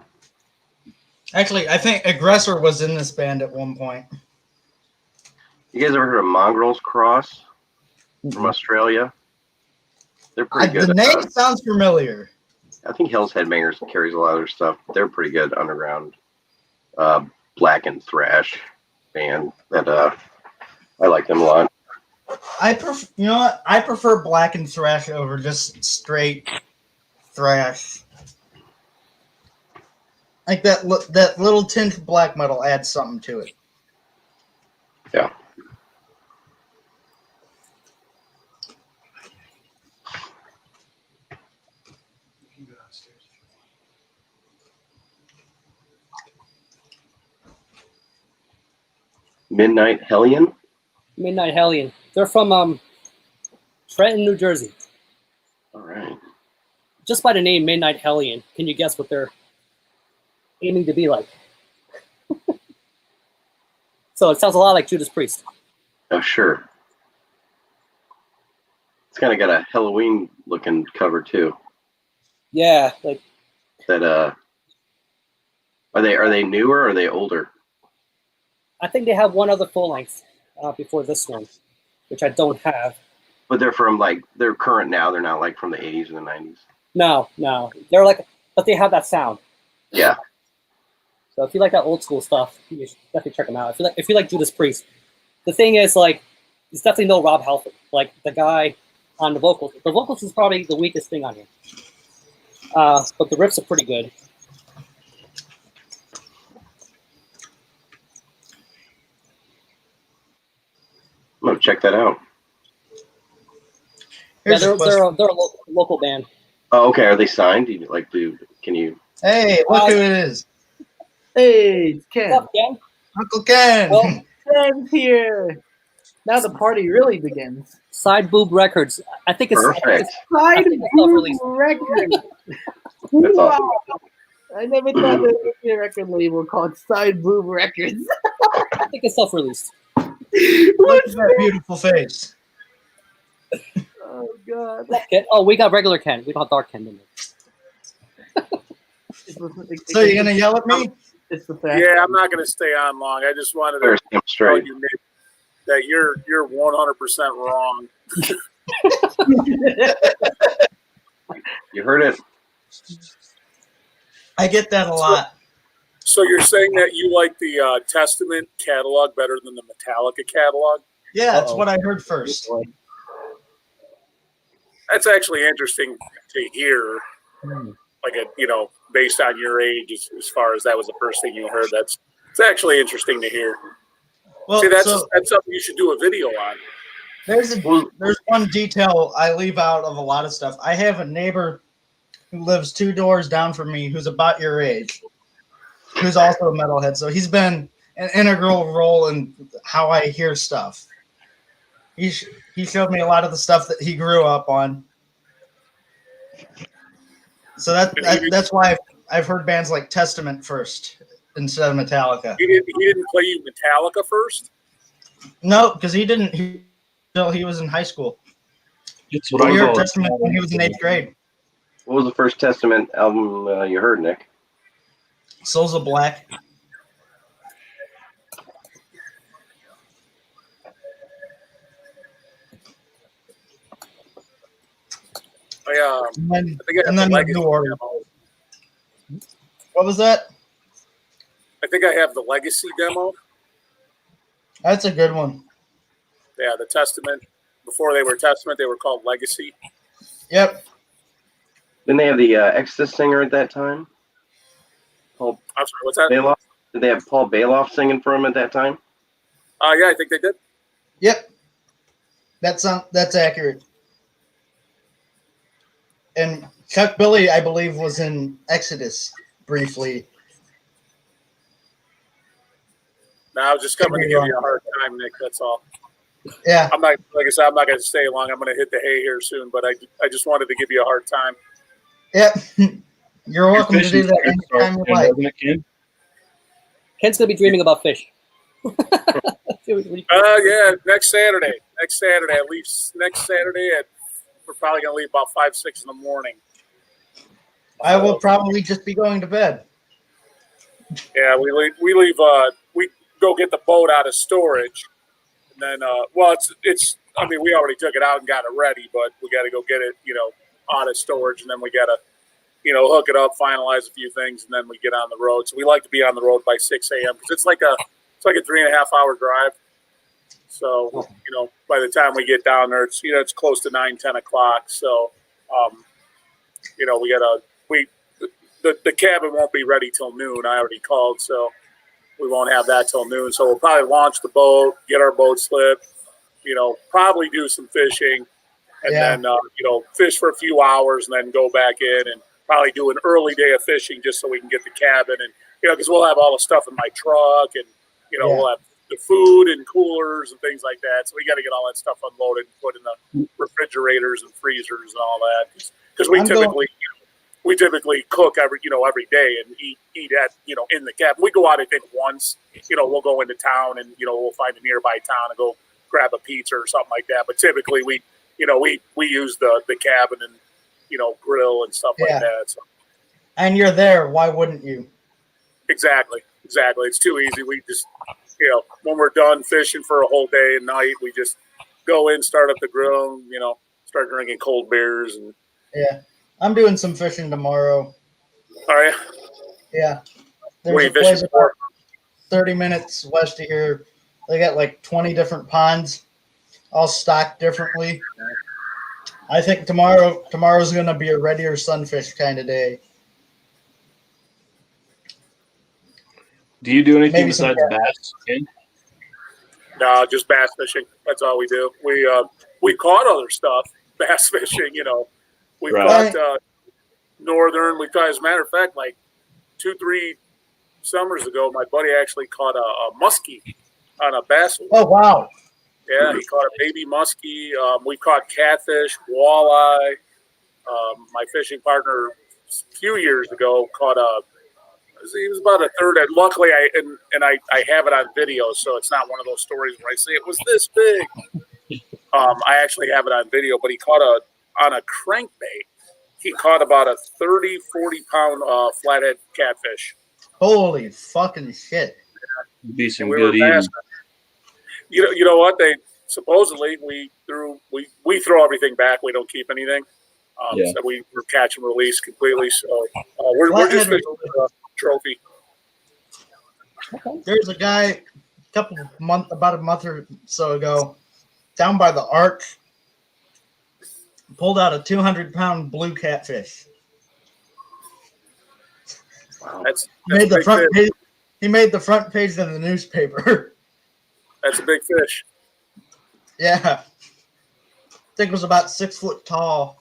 Actually, I think Aggressor was in this band at one point. You guys ever heard of Mongrels Cross from Australia? They're pretty good. The name sounds familiar. I think Hell's Headbangers carries a lot of their stuff. They're pretty good underground black and thrash band that I like them a lot. I prefer, you know what? I prefer black and thrash over just straight thrash. Like that little tint of black metal adds something to it. Yeah. Midnight Hellion? Midnight Hellion. They're from Trenton, New Jersey. All right. Just by the name Midnight Hellion, can you guess what they're aiming to be like? So it sounds a lot like Judas Priest. Oh, sure. It's kind of got a Halloween looking cover too. Yeah, like That are they newer or are they older? I think they have one other full length before this one, which I don't have. But they're current now. They're not like from the 80s or the 90s. No, they're like, but they have that sound. Yeah. So if you like that old school stuff, you should definitely check them out. If you like Judas Priest, the thing is like, it's definitely no Rob Halford. Like the guy on the vocals. The vocals is probably the weakest thing on here. But the riffs are pretty good. I'm gonna check that out. Here's Yeah, a question. they're a local band. Oh, okay. Are they signed? Can you? Hey, look who it is. Hey, it's Ken. What's up, Ken? Uncle Ken. Well, Ken's here. Now the party really begins. Side Boob Records. I think it's Perfect. Side think it's self-released. Boob Records. That's Wow. awesome. I never thought there would be a record label called Side Boob Records. I think it's self-released. Look at that beautiful face. Oh God. Ken. Oh, we got regular Ken. We don't have Dark Ken in there. So you're gonna yell at me? It's the fact. Yeah, I'm not going to stay on long. I just wanted Better to stand tell straight. you, Nick, that you're 100% wrong. You heard it. I get that a lot. So you're saying that you like the Testament catalog better than the Metallica catalog? Yeah, that's Uh-oh. what I heard first. That's actually interesting to hear. Like based on your age, as far as that was the first thing you heard, it's actually interesting to hear. Well, See, that's so something you should do a video on. There's one detail I leave out of a lot of stuff. I have a neighbor who lives 2 doors down from me who's about your age, who's also a metalhead. So he's been an integral role in how I hear stuff. He showed me a lot of the stuff that he grew up on. So that's why I've heard bands like Testament first instead of Metallica. He didn't play you Metallica first? No, because he didn't until he was in high school. It's what He I heard call Testament when he was in 8th grade. What was the first Testament album you heard, Nick? Souls of Black. I think I have the Legacy New Order. demo. What was that? I think I have the Legacy demo. That's a good one. Yeah, the Testament. Before they were Testament, they were called Legacy. Yep. Didn't they have the Exodus singer at that time? Paul I'm sorry, what's that? Bailoff? Did they have Paul Bailoff singing for him at that time? Yeah, I think they did. Yep. That's accurate. And Chuck Billy, I believe, was in Exodus briefly. No, I was just coming to give you a hard time, Nick. That's all. Yeah. I'm not, like I said, I'm not going to stay long. I'm going to hit the hay here soon, but I just wanted to give you a hard time. Yep. You're welcome to do that anytime you like. Ken's gonna be dreaming about fish. Yeah, next Saturday. I leave next Saturday we're probably going to leave about 5, 6 in the morning. I will probably just be going to bed. Yeah, we leave. We go get the boat out of storage, and then it's. I mean, we already took it out and got it ready, but we got to go get it, out of storage, and then we got to, hook it up, finalize a few things, and then we get on the road. So we like to be on the road by 6 a.m. because it's like a 3.5 hour drive. So by the time we get down there, it's close to 9, 10 o'clock. So, the cabin won't be ready till noon. I already called, so we won't have that till noon. So we'll probably launch the boat, get our boat slipped, probably do some fishing, and then fish for a few hours, and then go back in and probably do an early day of fishing just so we can get the cabin, and because we'll have all the stuff in my truck, and we'll have the food and coolers and things like that. So we got to get all that stuff unloaded and put in the refrigerators and freezers and all that, because we typically cook every day and eat at in the cabin. We go out, I think, once. We'll go into town and we'll find a nearby town and go grab a pizza or something like that. But typically we use the cabin and grill and stuff like that. So. And you're there. Why wouldn't you? Exactly. It's too easy. We just when we're done fishing for a whole day and night, we just go in, start up the grill, start drinking cold beers and. Yeah. I'm doing some fishing tomorrow. All right. Yeah. What are you There's a place fishing for? 30 minutes west of here. They got like 20 different ponds, all stocked differently. I think tomorrow's going to be a readier sunfish kind of day. Do you do anything Maybe some besides bass? Ken? No, just bass fishing. That's all we do. We caught other stuff, bass fishing. We Right. caught northern. We caught, as a matter of fact, like 2-3 summers ago, my buddy actually caught a muskie on a bass. Oh, wow. Yeah, he caught a baby muskie. We caught catfish, walleye. My fishing partner a few years ago caught he was about a third. And luckily, I have it on video, so it's not one of those stories where I say it was this big. I actually have it on video, but he caught on a crankbait. He caught about a 30, 40-pound flathead catfish. Holy fucking shit. Be some And we good were eating. fast. You know what? They supposedly we throw everything back. We don't keep anything. Yeah. So we were catch and release completely. So we're just fishing for a trophy. There's a guy about a month or so ago down by the arch, pulled out a 200-pound blue catfish. That's Made a the big front fish. page. He made the front page of the newspaper. That's a big fish. Yeah. think it was about 6 foot tall.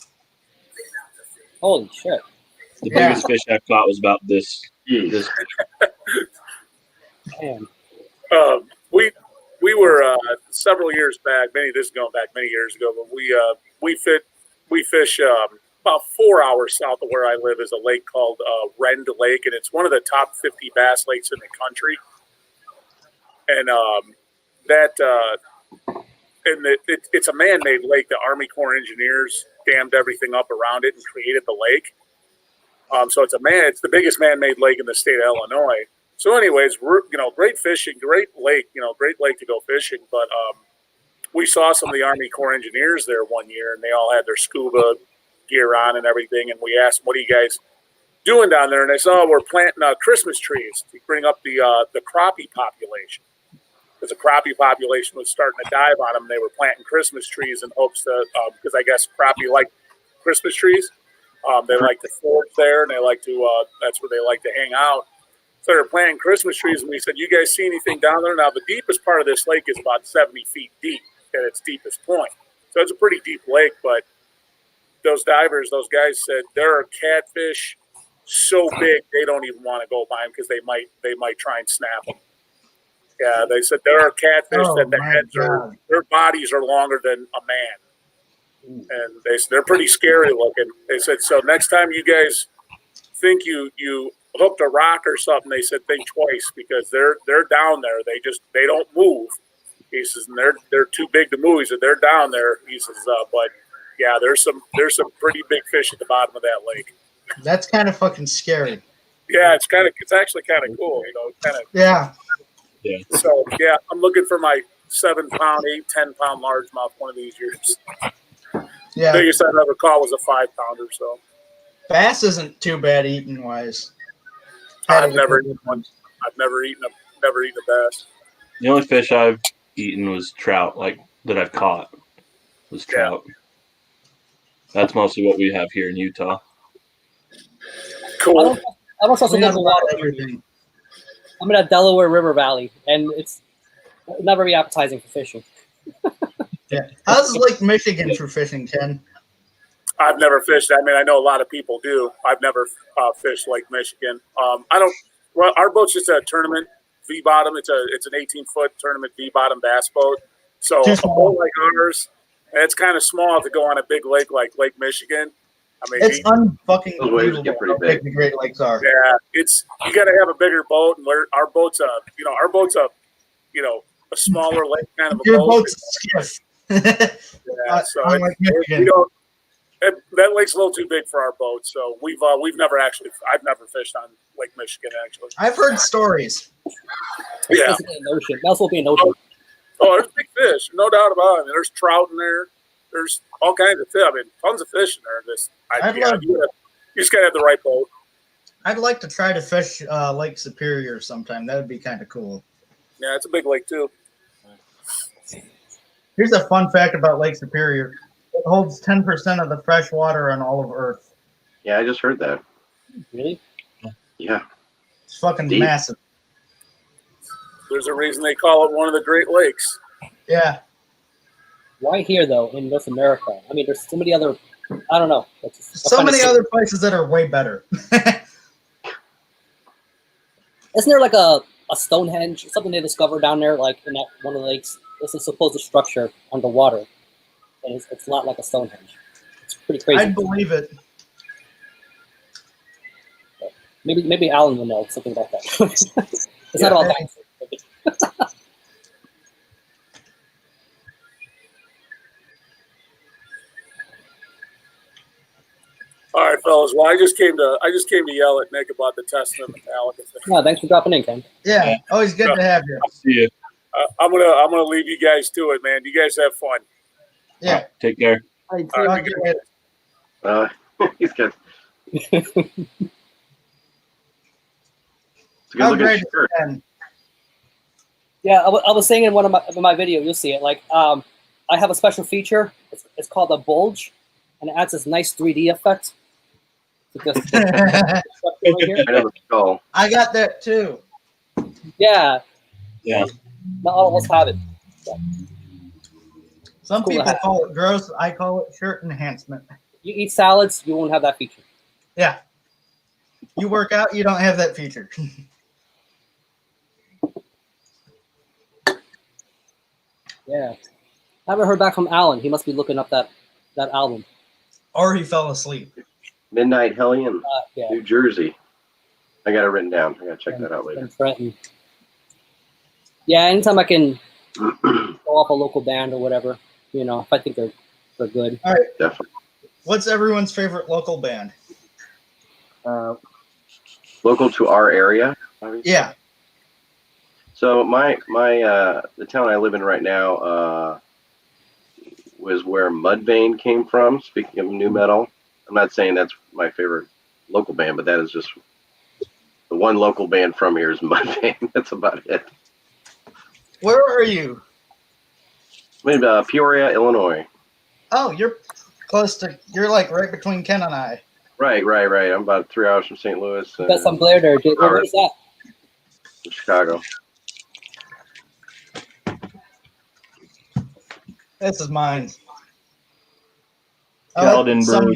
Holy shit! The Yeah. biggest fish I caught was about this. Jeez. This Man. We were several years back. This is going back many years ago, but we fish about 4 hours south of where I live is a lake called Rend Lake, and it's one of the top 50 bass lakes in the country. And it's a man-made lake. The Army Corps of Engineers dammed everything up around it and created the lake. So it's the biggest man-made lake in the state of Illinois. So anyways, great fishing, great lake to go fishing. But we saw some of the Army Corps engineers there one year, and they all had their scuba gear on and everything. And we asked, "What are you guys doing down there?" And they said, "Oh, we're planting Christmas trees to bring up the crappie population." Because the crappie population was starting to dive on them. They were planting Christmas trees in hopes to, because I guess crappie like Christmas trees. They like to forage there, and they like to. That's where they like to hang out. So they're planting Christmas trees, and we said, "You guys see anything down there?" Now, the deepest part of this lake is about 70 feet deep at its deepest point. So it's a pretty deep lake, but those divers, those guys said there are catfish so big they don't even want to go by them because they might try and snap them. Yeah, they said there are catfish that the heads their bodies are longer than a man. And they said they're pretty scary looking. They said, so next time you guys think you hooked a rock or something, they said think twice because they're down there. They don't move. He says, and they're too big to move. He said they're down there. He says, but yeah, there's some pretty big fish at the bottom of that lake. That's kind of fucking scary. Yeah, it's actually kind of cool, Yeah. Yeah. So yeah, I'm looking for my 7-pound, 8-10-pound largemouth one of these years. Yeah. Biggest I ever caught was a 5-pounder. So Bass isn't too bad eating wise. I've never eaten a bass. The only fish I've eaten was trout, like that I've caught was trout. That's mostly what we have here in Utah. Cool. I don't trust the We have local about water. everything. I'm in a Delaware River Valley, and it's not very appetizing for fishing. Yeah. How's Lake Michigan for fishing, Ken? I've never fished. I mean, I know a lot of people do. I've never fished Lake Michigan. Well, our boat's just a tournament V bottom. It's an 18-foot tournament V bottom bass boat. So Too a small. boat like ours, it's kind of small to go on a big lake like Lake Michigan. I mean, It's unfucking Those waves get believable pretty how big. big the Great Lakes are. yeah, you got to have a bigger boat, and our boat's a smaller lake kind of a Your boat. boat's a skiff. Yeah, so Unlike we Michigan. don't. That lake's a little too big for our boat, so I've never fished on Lake Michigan actually. I've heard stories. It's Yeah. basically an ocean. Might as well be an ocean. Oh, there's big fish, no doubt about it. I mean, there's trout in there. There's all kinds of fish. I mean, tons of fish in there. You just gotta have the right boat. I'd like to try to fish Lake Superior sometime. That would be kind of cool. Yeah, it's a big lake too. Here's a fun fact about Lake Superior. It holds 10% of the fresh water on all of Earth. Yeah, I just heard that. Really? Yeah. It's fucking Deep. massive. There's a reason they call it one of the Great Lakes. Yeah. Why here though in North America? I mean, there's so many other. I don't know. So many other places that are way better. Isn't there like a Stonehenge, something they discovered down there, like in that one of the lakes? It's a supposed structure underwater, and it's not like a Stonehenge. It's pretty crazy. I'd believe it. Maybe Alan will know something about that. It's not all that. All right, fellas. Well, I just came to yell at Nick about the Testament Metallica thing. Yeah, thanks for dropping in, Ken. Yeah. Always good to have you. I'll see you. I'm gonna leave you guys to it, man. You guys have fun. Yeah. Take care. All right, Talk to you later. He's good. It's a How good great looking is shirt. Ken? Yeah, I was saying in one of my video, you'll see it. Like, I have a special feature. It's called a bulge, and it adds this nice 3D effect. So just right here. I know the skull. I got that too. Yeah, Yeah. not all of us have it. Some Cool to people have. call it gross. I call it shirt enhancement. You eat salads, you won't have that feature. Yeah. You work out, you don't have that feature. Yeah. I haven't heard back from Alan. He must be looking up that album. Or he fell asleep. Midnight Hellion, Yeah. New Jersey. I got it written down. I gotta check that out later. And Trenton. Yeah, anytime I can go off a local band or whatever, you know, if I think they're good. Definitely. What's everyone's favorite local band? Local to our area. Obviously. Yeah. So the town I live in right now was where Mudvayne came from. Speaking of new metal, I'm not saying that's my favorite local band, but that is just the one local band from here is Mudvayne. That's about it. Where are you? I'm in Peoria, Illinois. Oh, you're close to. You're like right between Ken and I. Right. I'm about 3 hours from St. Louis. Got some Blair there. Where's that? Chicago. This is mine. Paladin some- Brew.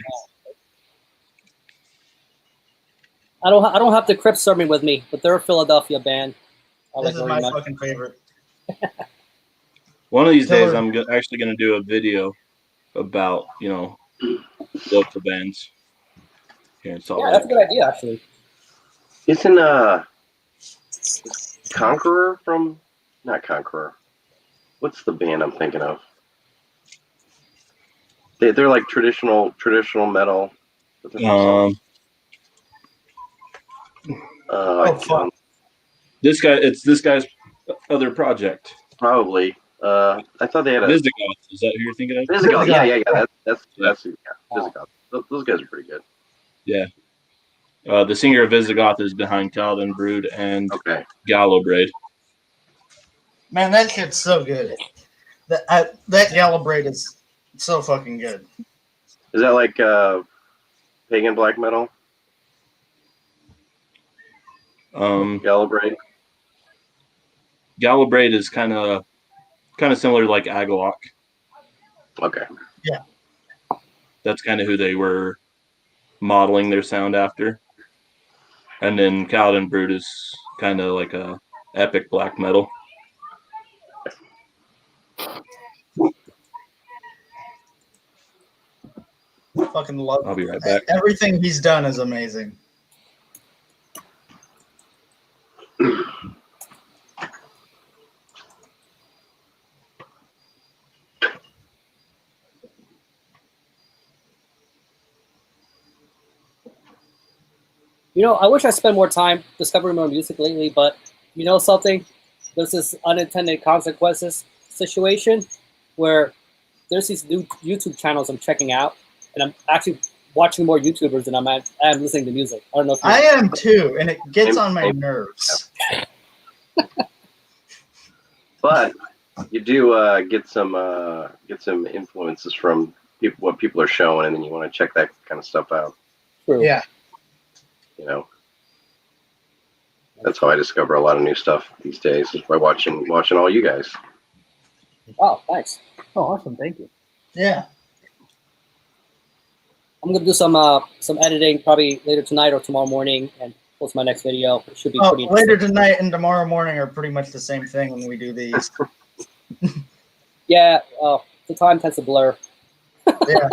I don't have the Crips serving with me, but they're a Philadelphia band. I This like is very my much. fucking favorite. One of these days, Killer. I'm actually going to do a video about, local bands here in Salt Yeah, Lake. that's a good idea, actually. Isn't Conqueror from not Conqueror? What's the band I'm thinking of? They're like traditional metal. Oh, fuck. It's this guy's other project. Probably. I thought they had a Visigoth. Is that who you're thinking of? Visigoth. Yeah. That's Yeah. Visigoth. Those guys are pretty good. Yeah. The singer of Visigoth is behind Paladin Brood and Okay. Gallowbraid. Man, that shit's so good. That Gallowbraid is so fucking good. Is that like pagan black metal? Gallowbraid. Gallowbraid is kind of similar to like Agawak. Okay. That's kind of who they were modeling their sound after. And then Paladin Brood is kind of like a epic black metal. Fucking love. I'll be right back. Everything he's done is amazing. You know, I wish I spent more time discovering more music lately, but you know something? There's this unintended consequences situation where there's these new YouTube channels I'm checking out, and I'm actually watching more YouTubers than I'm listening to music. I don't know if I am too, and it gets on my nerves. But you do get some influences from what people are showing, and then you want to check that kind of stuff out. True. Yeah. You know, that's how I discover a lot of new stuff these days, is by watching all you guys. Oh, thanks. Oh, awesome! Thank you. Yeah. I'm gonna do some editing probably later tonight or tomorrow morning and post my next video. It should be pretty Later interesting. tonight and tomorrow morning are pretty much the same thing when we do these. Yeah, the time tends to blur. Yeah.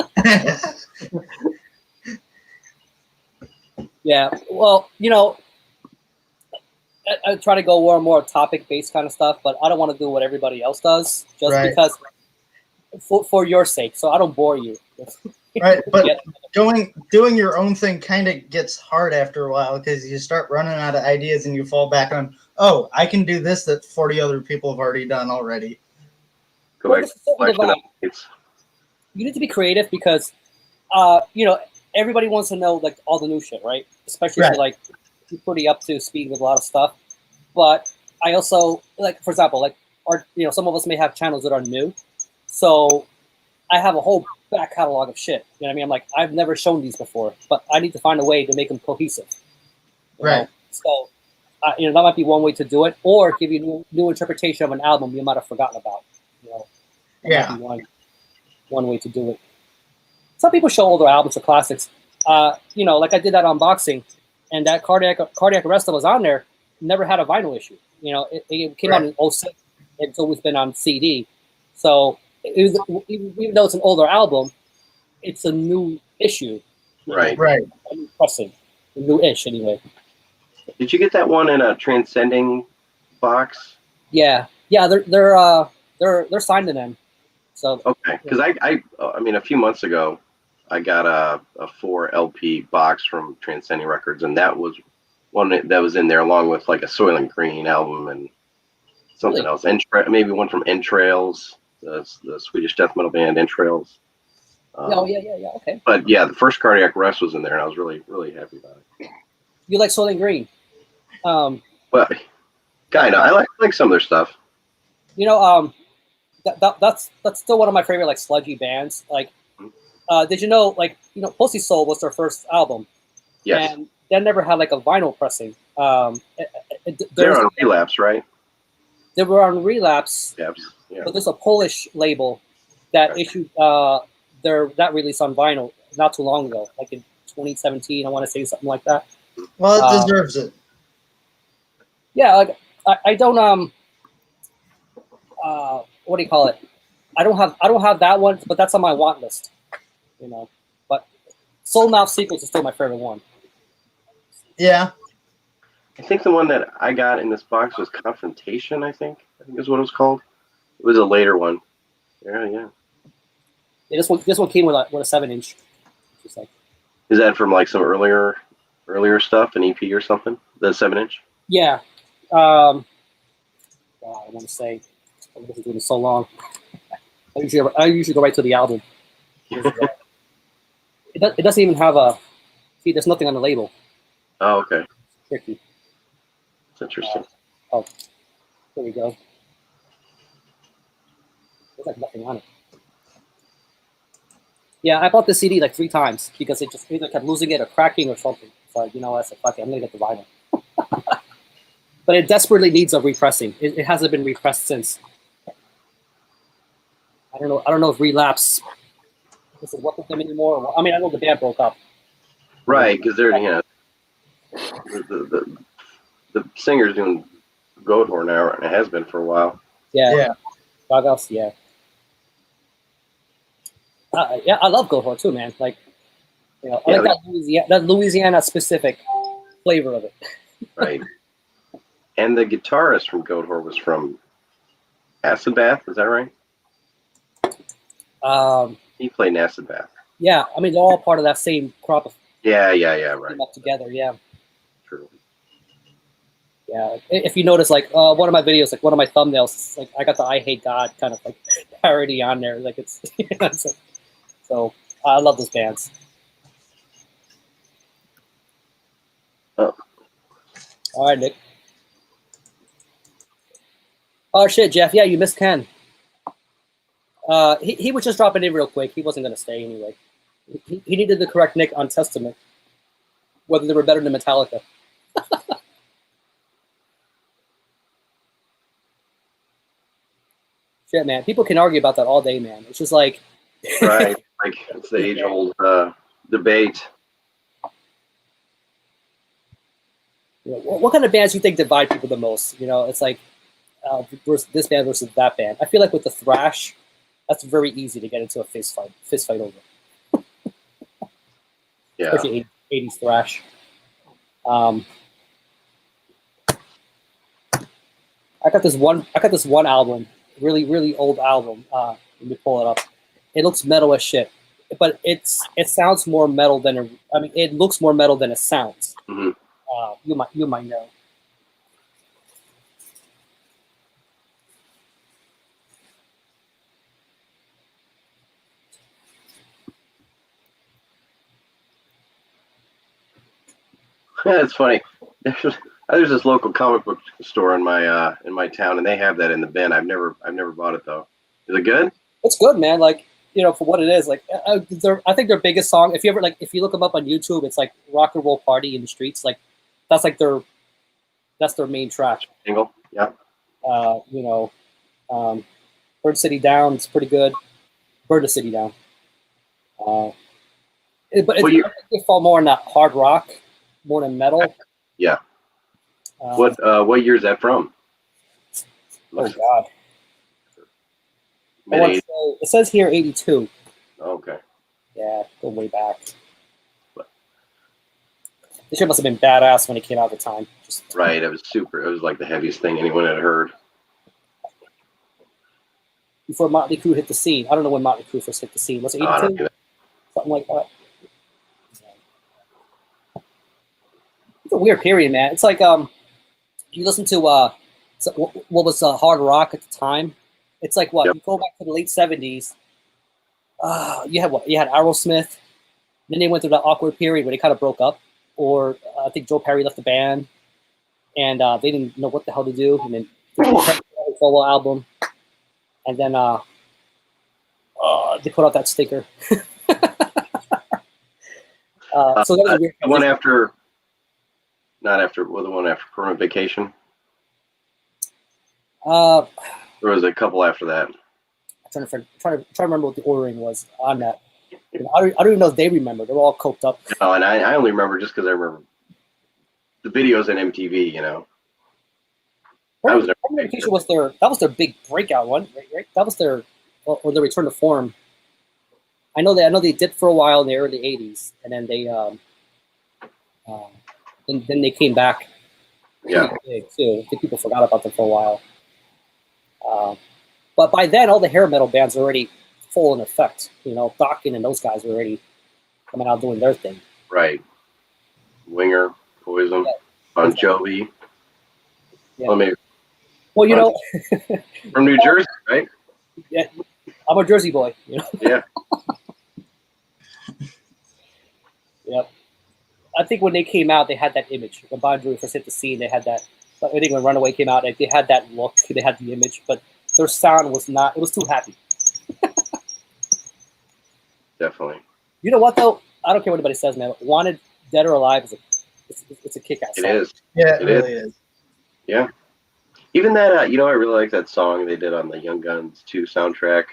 Yeah, well, you know, I try to go more and more topic-based kind of stuff, but I don't want to do what everybody else does, just Right. because for your sake, so I don't bore you. Right, but Yeah. doing your own thing kind of gets hard after a while because you start running out of ideas and you fall back on, oh, I can do this that 40 other people have already done already. Go Well, back this is sort of collection the vibe. updates. You need to be creative because, you know, everybody wants to know like all the new shit, right? Especially if Right. you're like you're pretty up to speed with a lot of stuff. But I also like, for example, like some of us may have channels that are new, so I have a whole back catalog of shit. You know what I mean? I'm like, I've never shown these before, but I need to find a way to make them cohesive. You know? Right. So, that might be one way to do it, or give you new interpretation of an album you might have forgotten about. You know. That might Yeah. be one. one way to do it. Some people show older albums or classics. You know, like I did that unboxing, and that cardiac arrest that was on there never had a vinyl issue. You know, it came out in 06. It's always been on CD. So even though it's an older album, it's a new issue. Right. Right. A new pressing, a new-ish anyway. Did you get that one in a transcending box? Yeah, they're signed to them. So Okay, because I mean, a few months ago, I got a 4 LP box from Transcending Records, and that was one that was in there along with like a Soylent Green album and something else. Maybe one from Entrails, the Swedish death metal band Entrails. yeah. Okay. But yeah, the first Cardiac Arrest was in there, and I was really, really happy about it. You like Soylent Green? But kind of, I like some of their stuff. You know, that's still one of my favorite like sludgy bands. Like, did you know, like, you know, Pussy Soul was their first album, Yes, and they never had like a vinyl pressing. they're on Relapse, right? They were on Relapse, Yeah. but there's a Polish label that issued that release on vinyl not too long ago, like in 2017. I want to say something like that. Well, it deserves it. Yeah, like I don't what do you call it? I don't have that one, but that's on my want list. You know, but Soul Mouth Sequels is still my favorite one. Yeah. I think the one that I got in this box was Confrontation. I think is what it was called. It was a later one. Yeah. Yeah, this one came with a 7-inch. Just like, Is that from like some earlier stuff, an EP or something? The 7-inch. yeah. I want to say I've been doing it so long. I usually go right to the album. It doesn't even have a. See, there's nothing on the label. Oh, okay. Tricky. It's interesting. There we go. There's like nothing on it. Yeah, I bought the CD like 3 times because it just either kept losing it or cracking or something. So you know, I said, "Fuck it, I'm gonna get the vinyl." But it desperately needs a repressing. It hasn't been repressed since. I don't know if Relapse doesn't work with them anymore. I mean, I know the band broke up. Right, because they're the singer's doing Goatwhore now, and it has been for a while. Yeah. Goggles, yeah. Yeah, I love Goatwhore too, man. Like, you know, I like that Louisiana specific flavor of it. Right. And the guitarist from Goatwhore was from Acid Bath, is that right? He played in Acid Bath. Yeah, I mean, they're all part of that same crop of Yeah, right. up together, yeah. True. Yeah, if you notice, like one of my videos, like one of my thumbnails, like I got the "I Hate God" kind of like parody on there. Like it's, so I love those bands. Oh. All right, Nick. Oh shit, Jeff. Yeah, you missed Ken. He was just dropping in real quick. He wasn't gonna stay anyway. He needed to correct Nick on Testament, whether they were better than Metallica. Shit, man. People can argue about that all day, man. It's just like, Right. Like it's the age-old debate. you know, what kind of bands do you think divide people the most? You know, it's like this band versus that band. I feel like with the thrash, that's very easy to get into a fist fight over. Yeah. Especially 80s thrash. I got this one album, really old album. Let me pull it up. It looks metal as shit, but it sounds more metal than it looks more metal than it sounds. Mm-hmm. You might know. Yeah, it's funny. There's this local comic book store in my town, and they have that in the bin. I've never bought it though. Is it good? It's good, man. Like, you know, for what it is. Like, I think their biggest song. If you look them up on YouTube, it's like "Rock and Roll Party in the Streets." Like, that's their main track. Jingle. Yeah. You know, Bird City Down is pretty good. Burn the City Down. But Well, you- it fall more on that hard rock more than metal. Yeah. Uh, What year is that from? Oh God. I Mid wanna 80s. say- it says here 82. Okay. Yeah, go way back. What? This shit must have been badass when it came out at the time. Just Right. It was super. It was like the heaviest thing anyone had heard. before Motley Crue hit the scene. I don't know when Motley Crue first hit the scene. Was it I don't 82? know. Something like that. It's a weird period, man. It's like you listen to what was hard rock at the time. It's like what Yep. you go back to the late 70s. You had what? You had Aerosmith. Then they went through that awkward period where they kind of broke up, or I think Joe Perry left the band, and they didn't know what the hell to do. And then solo album, and then they put out that sticker. So that was a weird The one after, not after, well, the one after Permanent Vacation. There was a couple after that. I'm trying to remember what the ordering was on that. You know, I don't even know if they remember. They're all coked up. Oh, and I only remember just because I remember the videos on MTV. You know, I was never- Vacation was their big breakout one, right? That was their or their return to form. I know they did for a while in the early '80s, and then then they came back. Yeah. Big too. I think people forgot about them for a while. But by then, all the hair metal bands were already full in effect. You know, Dokken and those guys were already coming out doing their thing. Right. Winger, Poison, Bon Jovi. Yeah. Well, maybe Well, you know, from New Jersey, right? yeah, I'm a Jersey boy. You know? Yeah. Yep. I think when they came out, they had that image. When Bon Jovi first hit the scene, they had that. I think when Runaway came out, they had that look. They had the image, but their sound was not. It was too happy. Definitely. You know what though? I don't care what anybody says, man. Wanted, Dead or Alive is it's a kick-ass It song. is. Yeah, it It really is. Yeah. Even that, I really like that song they did on the Young Guns 2 soundtrack.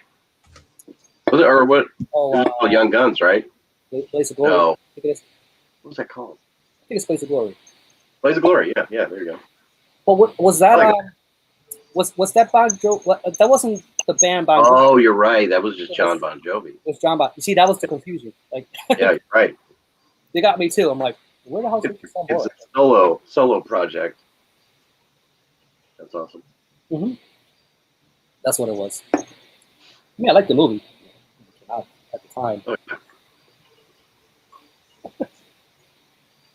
Was it, or what? It Oh, was called Young Guns, right? Blaze of Glory. No. I think it is. What was that called? I think it's Blaze of Glory. Blaze of Glory. Yeah, yeah, there you go. But what was that? I like Was that Bon Jovi? That wasn't the band Bon Jovi. Oh, you're right. That was just John Bon Jovi. It was John Bon. You see, that was the confusion. Like Yeah, you're right. they got me too. I'm like, where the hell's this on It's board? a solo project. That's awesome. That's what it was. I mean, I liked the movie. It came out at the time. Oh, yeah.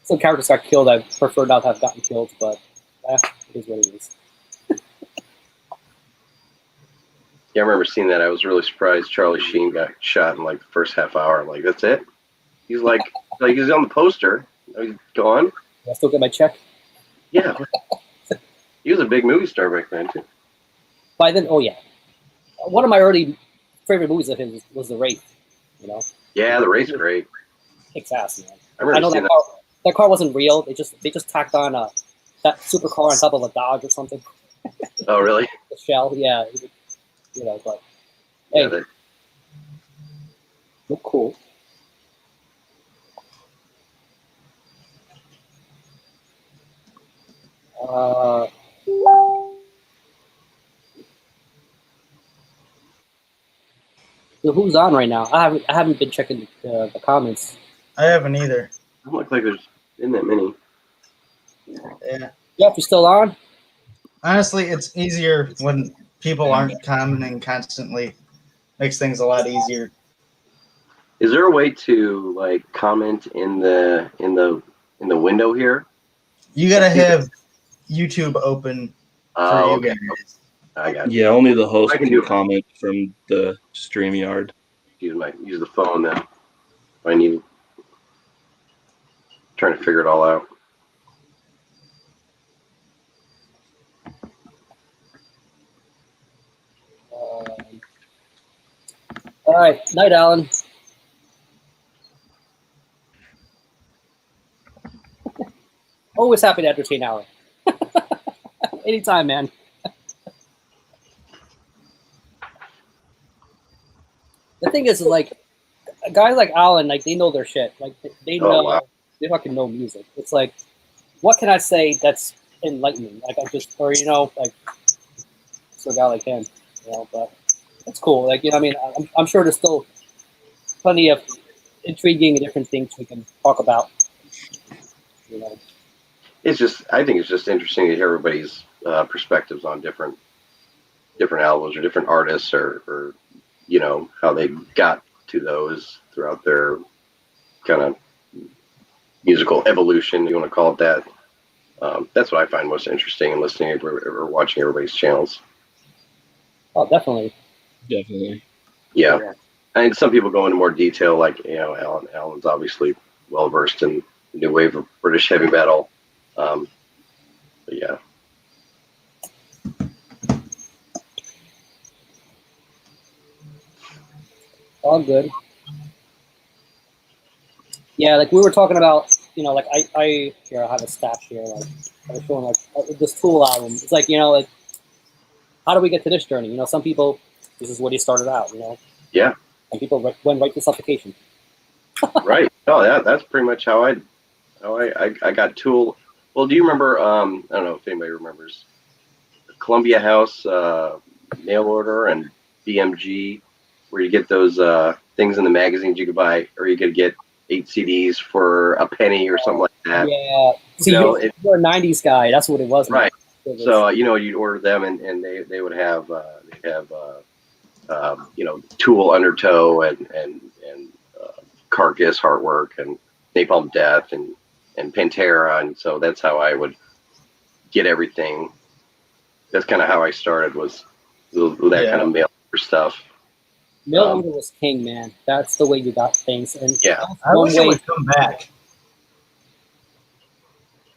Some characters got killed. I prefer not to have gotten killed, but it is what it is. Yeah, I remember seeing that. I was really surprised Charlie Sheen got shot in like the first half hour. I'm like, that's it? He's like he's on the poster. He's gone. I still get my check. Yeah. He was a big movie star back then too. By then, oh yeah. One of my early favorite movies of his was The Wraith. You know, Yeah, the race great. kicks ass, man. I remember I know seeing that car wasn't real. They just tacked on that supercar on top of a Dodge or something. that. Oh, really? The shell, yeah. You know, but hey, Yeah, that, look cool. So who's on right now? I haven't been checking the comments. I haven't either. doesn't look like there's in that many. Yeah. Jeff, you still on? Honestly, it's easier when people aren't commenting constantly. Makes things a lot easier. Is there a way to like comment in the window here? You gotta have YouTube open for Oh, you okay. guys. I got you. Yeah, only the host I can can do it. comment from the StreamYard. Use the phone then. If I need. Trying to figure it all out. All right, night, Alan. Always happy to entertain Alan. Anytime, man. the thing is, like, guys like Alan, like, they know their shit. Like, they Oh, know, wow. they fucking know music. It's like, what can I say that's enlightening? Like, I just, or, you know, like, so guy like him, you know, but it's cool. Like, you know, I mean, I'm sure there's still plenty of intriguing and different things we can talk about, you know. I think it's just interesting to hear everybody's perspectives on different albums or different artists or you know, how they got to those throughout their kind of musical evolution, you want to call it that. That's what I find most interesting in listening or watching everybody's channels. Oh, definitely. Definitely. Yeah. And some people go into more detail, like, you know, Alan's obviously well versed in the new wave of British heavy metal. But yeah. All good. Yeah, like we were talking about, you know, like I here I have a stash here, like I was showing like this Tool album. It's like, you know, like how do we get to this journey? You know, some people, this is where they started out, you know. Yeah. And people went right to suffocation. Right. Oh, yeah. That's pretty much how I got Tool. Well, do you remember? I don't know if anybody remembers Columbia House mail order and BMG, where you get those things in the magazines you could buy, or you could get 8 CDs for a penny or something like that. Yeah. See, You know, you're a '90s guy. That's what it was. Right. Man. So you know, you'd order them, and they would have you know, Tool Undertow and Carcass Heartwork and Napalm Death and Pantera, and so that's how I would get everything. That's kind of how I started, was with that kind of mail order stuff. Mail order was king, man. That's the way you got things. And Yeah. I wish it would come back.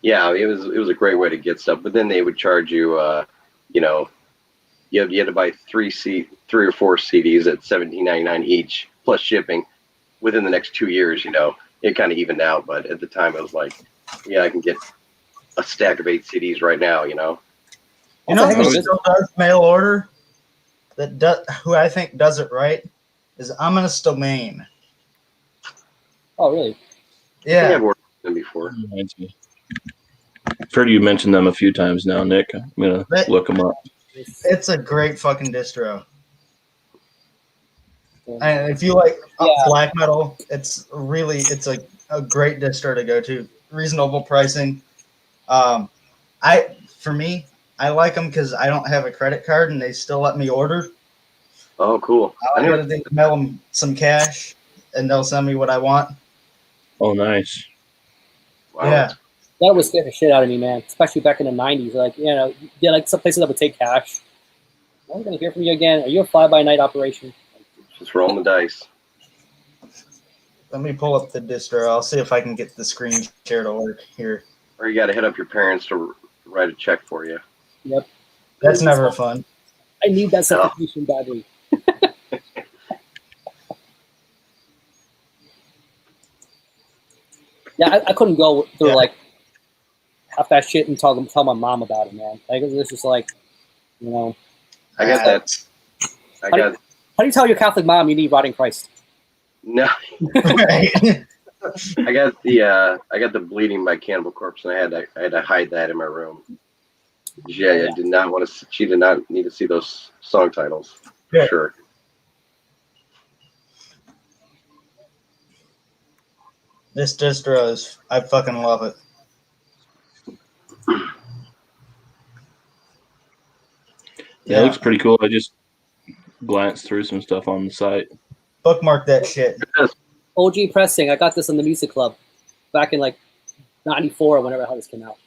Yeah, it was a great way to get stuff, but then they would charge you, you know, you had to buy 3 or 4 CDs at $17.99 each plus shipping within the next 2 years. You know, it kind of evened out, but at the time it was like, yeah, I can get a stack of 8 CDs right now. You know. You know Also, who still does mail order? Who I think does it right is Ominous Domain. Oh, really? I think Yeah. I've ordered them before. Reminds me. I've heard you mention them a few times now, Nick. I'm gonna look them up. It's a great fucking distro. And if you like Yeah. black metal, it's a great distro to go to. Reasonable pricing. For me, I like them because I don't have a credit card and they still let me order. Oh, cool. All I gotta do is mail them some cash and they'll send me what I want. Oh, nice. Wow. Yeah. That would scare the shit out of me, man. Especially back in the '90s. Like, you know, yeah, like some places that would take cash. I'm gonna hear from you again. Are you a fly-by-night operation? Just rolling the dice. Let me pull up the distro. I'll see if I can get the screen share to work here. Or you got to hit up your parents to write a check for you. Yep. That's never fun. I need that suffocation badly. Yeah, I couldn't go through like half that shit and tell my mom about it, man. Like, it's just like, you know. I got that. How do you tell your Catholic mom you need rotting Christ? No. Right. I got the Bleeding by Cannibal Corpse, and I had to hide that in my room. Yeah, I did not want to. She did not need to see those song titles. For Yeah. sure. This distro I fucking love it. Yeah, it looks pretty cool. I just glanced through some stuff on the site. Bookmark that shit. OG pressing. I got this in the music club back in like '94 or whenever the hell this came out.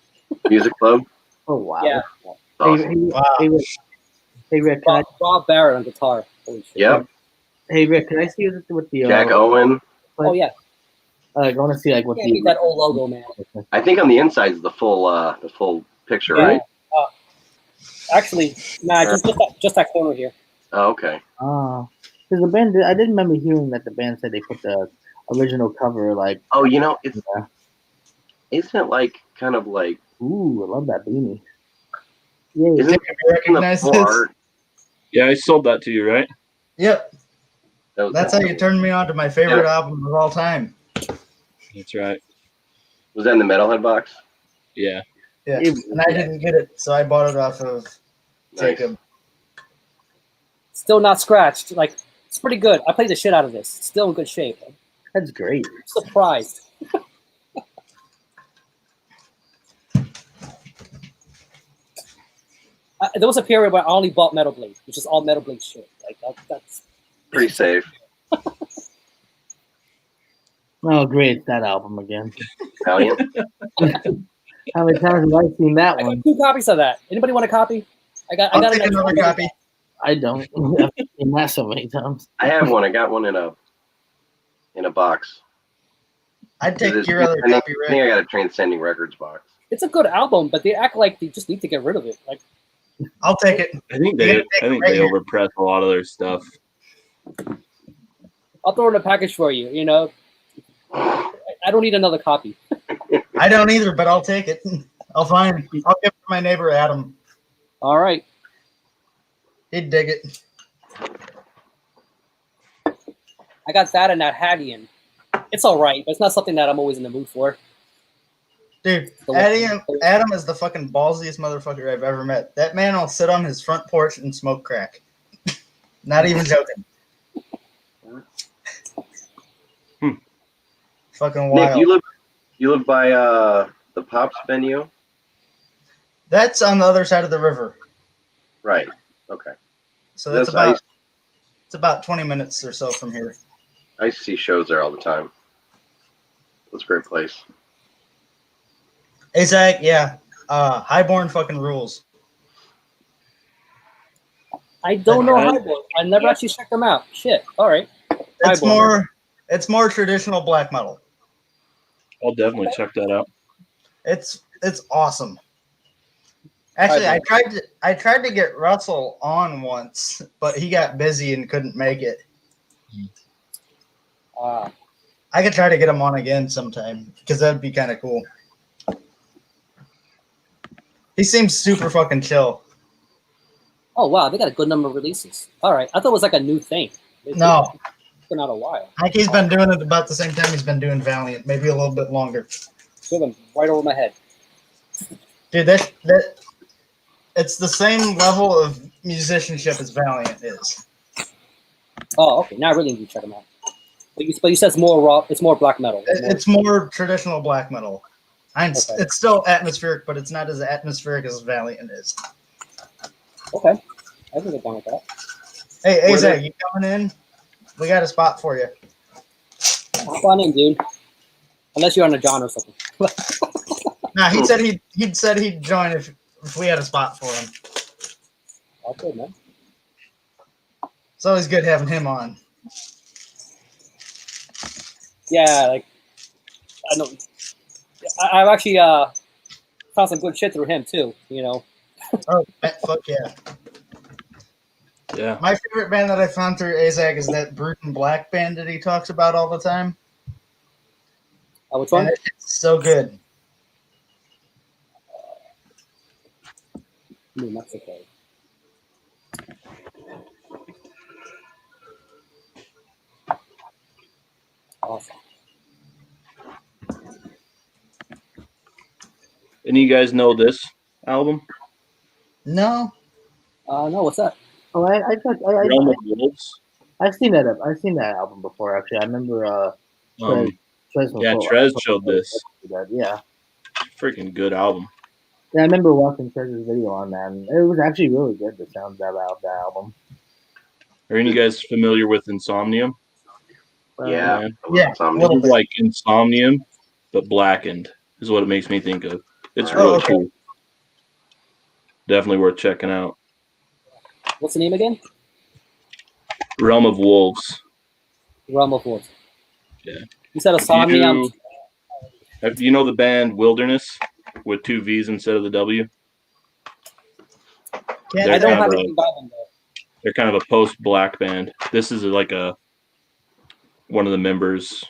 Music Club. Oh wow. Yeah. Awesome. Hey Rick, can Bob Barrett on guitar. Holy shit. Yep. Rick, can I see you with the Jack Owen. Oh yeah. I want to see like what Can't beat that old logo, man. I think on the inside is the full picture, Yeah. right? Actually, nah, just that corner here. Oh, okay. Because the band, I didn't remember hearing that the band said they put the original cover like. Oh, you know, it's Yeah. isn't it like kind of like Ooh, I love that beanie. Yeah, isn't You the recognize full this? art? Yeah, I sold that to you, right? Yep. That's how you turned me on to my favorite album of all time. That's right. Was that in the Metalhead box? Yeah. Yeah, and I didn't get it, so I bought it off of Nice. Jacob. Still not scratched. Like, it's pretty good. I played the shit out of this. It's still in good shape. I'm That's great. surprised. There was a period where I only bought Metal Blade, which is all Metal Blade shit. Like that's Pretty safe. Oh, great! That album again. Valiant. How many times have I seen that I one? got 2 copies of that. Anybody want a copy? I got I'll an take extra another one. copy. I don't. I've seen that so many times. I have one. I got one in a box. I'd take It's- your other I think copyright. I got a Transcending Records box. It's a good album, but they act like they just need to get rid of it. Like, I'll take it. I think You're they gonna take it right here. overpress a lot of their stuff. I'll throw in a package for you. You know, I don't need another copy. I don't either, but I'll take it. I'll give it to my neighbor Adam. All right. He'd dig it. I got that and that Hagian. It's all right, but it's not something that I'm always in the mood for. Dude, The Adam is the fucking ballsiest motherfucker I've ever met. That man will sit on his front porch and smoke crack. Not even joking. Fucking wild. Nick, you live by the Pops venue? That's on the other side of the river. Right. Okay. So that's That's it's about 20 minutes or so from here. I used to see shows there all the time. It's a great place. Isaac, yeah. Highborn fucking rules. I don't know Alright. Highborn. I never actually checked them out. Shit. All right. It's more traditional black metal. I'll definitely check that out. It's awesome. Actually, I tried to get Russell on once, but he got busy and couldn't make it. I could try to get him on again sometime because that'd be kind of cool. He seems super fucking chill. Oh wow, they got a good number of releases. All right, I thought it was like a new thing. No, It's been out a while. I think he's been doing it about the same time he's been doing Valiant, maybe a little bit longer. Give them right over my head. Dude, that it's the same level of musicianship as Valiant is. Oh, okay. Now I really need to check them out. But you said it's more raw. It's more black metal. It's more traditional black metal. Okay. It's still atmospheric, but it's not as atmospheric as Valiant is. Okay. I can get down with that. Hey, What Zach, you coming in? We got a spot for you. Hop on in, dude. Unless you're on a John or something. Nah, he said he'd join if we had a spot for him. Okay, man. It's always good having him on. Yeah, like I know. I've actually found some good shit through him too. You know. Oh, fuck yeah. Yeah. My favorite band that I found through Azak is that Brute and Black band that he talks about all the time. Which one? And it's so good. New Mexico. Awesome. Any of you guys know this album? No? No, what's that? Oh, Realm of Wolves. I've seen that. I've seen that album before. Actually, I remember. Trez Trez showed this. Yeah. Freaking good album. Yeah, I remember watching Trez's video on that, and it was actually really good. The sound of that album. Are any of you guys familiar with Insomnium? Yeah. Yeah, Something. little bit. Like Insomnium, but blackened is what it makes me think of. It's Oh, really okay. cool. Definitely worth checking out. What's the name again? Realm of Wolves. Realm of Wolves. Yeah. You said Insomnium. You know the band Wilderness with 2 V's instead of the W? Can't I don't kind have of anything by them though. They're kind of a post-black band. This is like one of the members.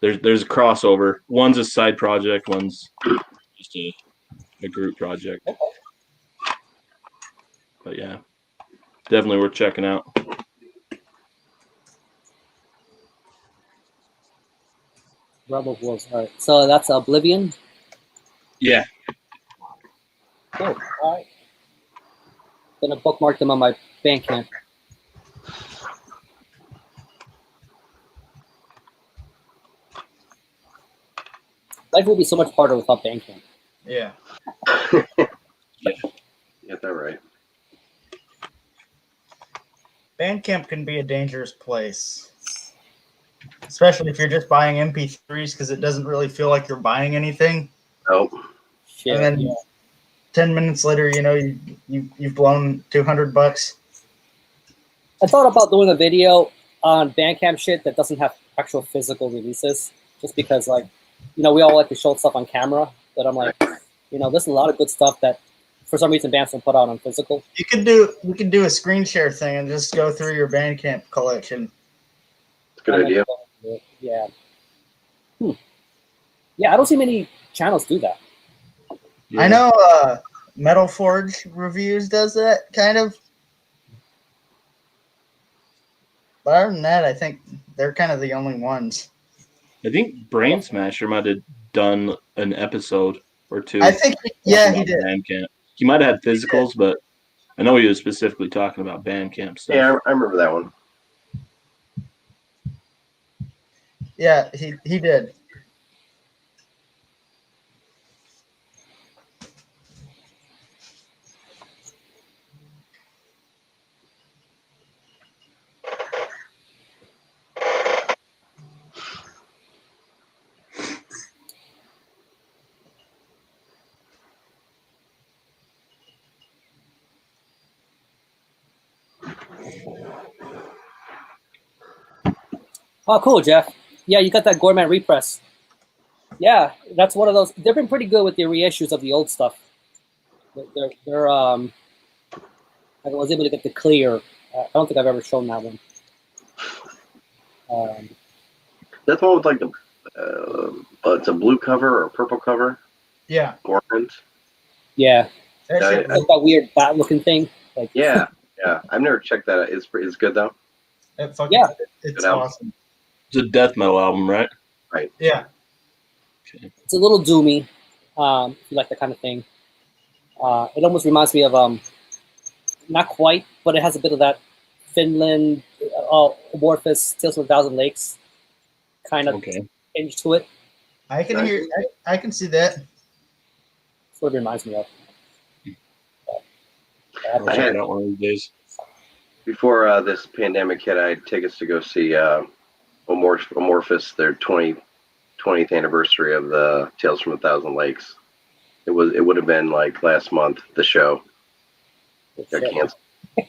There's a crossover. One's a side project. One's just a group project. Okay. But yeah, definitely worth checking out. Rebel Wolves. All right. So that's Oblivion. Yeah. Cool. All right. Gonna bookmark them on my Bandcamp. Life will be so much harder without Bandcamp. Yeah. Get that right. Bandcamp can be a dangerous place, especially if you're just buying MP3s because it doesn't really feel like you're buying anything. Oh, Shit. And then Yeah. 10 minutes later, you've blown $200. I thought about doing a video on Bandcamp shit that doesn't have actual physical releases, just because, like, we all like to show stuff on camera, but I'm like, there's a lot of good stuff that, for some reason, bands don't put out on physical. We could do a screen share thing and just go through your Bandcamp collection. it's a good idea. Yeah. Yeah, I don't see many channels do that. Yeah. I know Metal Forge Reviews does that kind of. But other than that, I think they're kind of the only ones. I think Brain Smasher might have done an episode or two. I think, yeah, he about did. Bandcamp. He might have had physicals, but I know he was specifically talking about Bandcamp stuff. Yeah, I remember that one. Yeah, he did. Oh, cool, Jeff. Yeah, you got that Gorman repress. Yeah, that's one of those. They've been pretty good with the reissues of the old stuff. They're I was able to get the clear. I don't think I've ever shown that one. That's the one with like the it's a blue cover or a purple cover. Yeah. Gormans. Yeah, That Yeah, shit- like that weird bat-looking thing. Like, Yeah, I've never checked that out. It's good though. it fucking- Yeah. It's Good album. awesome. It's a death metal album, right? Yeah. it's a little doomy. If you like that kind of thing. It almost reminds me of not quite, but it has a bit of that Finland, Amorphous, Tales from a Thousand Lakes kind of Okay. tinge to it. I can hear. I can see that. That's what it reminds me of. I'll check it out one of these days. Before this pandemic hit, I had tickets to go see Amorphous, their 20th anniversary of the Tales from a Thousand Lakes. It would have been like last month, the show got canceled.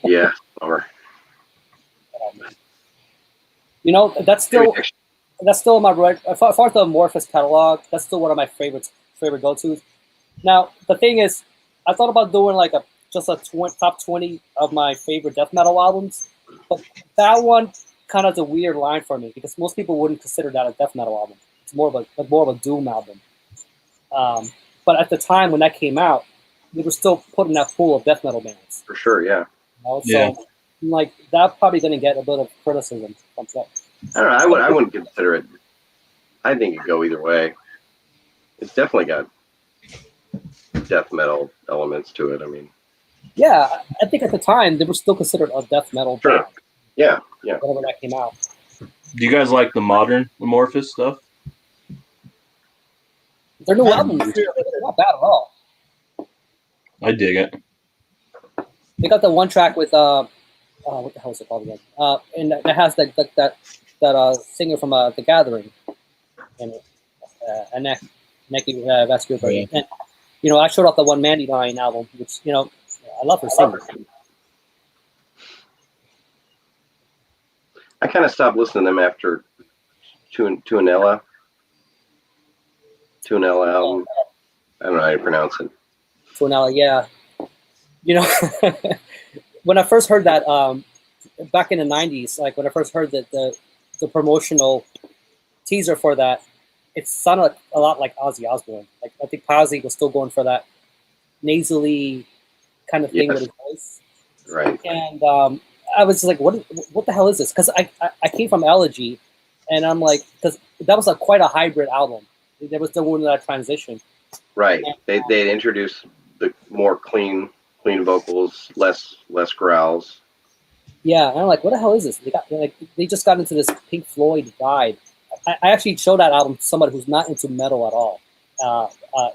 Yeah, bummer. That's still my right. As far as the Amorphous catalog, that's still one of my favorite go-tos. Now the thing is, I thought about doing like just a top 20 of my favorite death metal albums, but that one kind of is a weird line for me because most people wouldn't consider that a death metal album. It's more of a doom album. But at the time when that came out, we were still putting that pool of death metal bands. For sure, yeah. Yeah. So like that's probably going to get a bit of criticism from that. I don't know. I wouldn't consider it. I think it could go either way. It's definitely got death metal elements to it. I mean, Yeah, I think at the time they were still considered a death metal Sure. band. yeah. Whenever that came out. Do you guys like the modern Amorphous stuff? Their new album is not bad at all. I dig it. They got the one track with what the hell is it called again? And that has that singer from The Gathering in it, Neki Vasquez. Oh, yeah. And I showed off the one Mandy Line album, which I love her singing. I kind of stopped listening to them after Tuonela album. I don't know how you pronounce it. Tuonela, yeah. When I first heard that back in the 90s, like when I first heard that the promotional teaser for that, it sounded a lot like Ozzy Osbourne. Like I think Ozzy was still going for that nasally kind of thing Yes. with his voice. Right. And I was just like, what the hell is this? Because I came from Elegy, and I'm like, because that was quite a hybrid album. There was the one that transition. Right. They introduced the more clean vocals, less growls. Yeah, and I'm like, what the hell is this? They just got into this Pink Floyd vibe. I actually showed that album to somebody who's not into metal at all,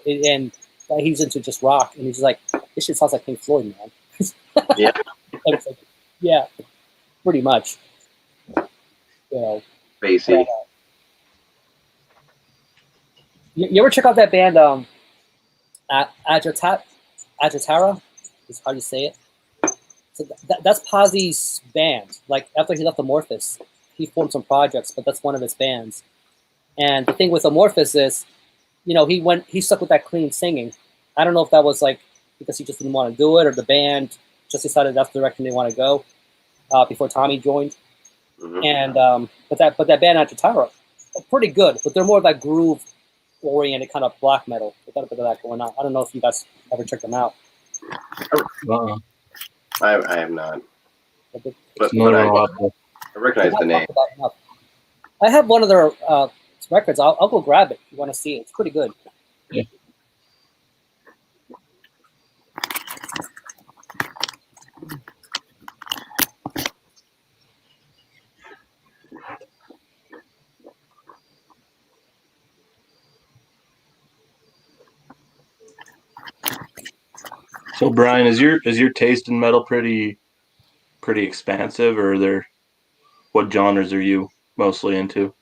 and he's into just rock, and he's just like, this shit sounds like Pink Floyd, man. Yeah. And it's like, yeah, pretty much. You know, Bassy. you ever check out that band, Agitara? Is how you say it. So that's Pazzi's band. Like after he left Amorphis, he formed some projects, but that's one of his bands. And the thing with Amorphis is, you know, he stuck with that clean singing. I don't know if that was like because he just didn't want to do it, or the band just decided that's the direction they want to go before Tommy joined. Mm-hmm. And but that band Agitara, pretty good, but they're more of that groove oriented kind of black metal. They got a bit of that going on. I don't know if you guys ever checked them out. I have not. But I recognize the name. I have one of their records. I'll go grab it if you want to see it. It's pretty good. Yeah. So Brian, is your taste in metal pretty expansive, or what genres are you mostly into?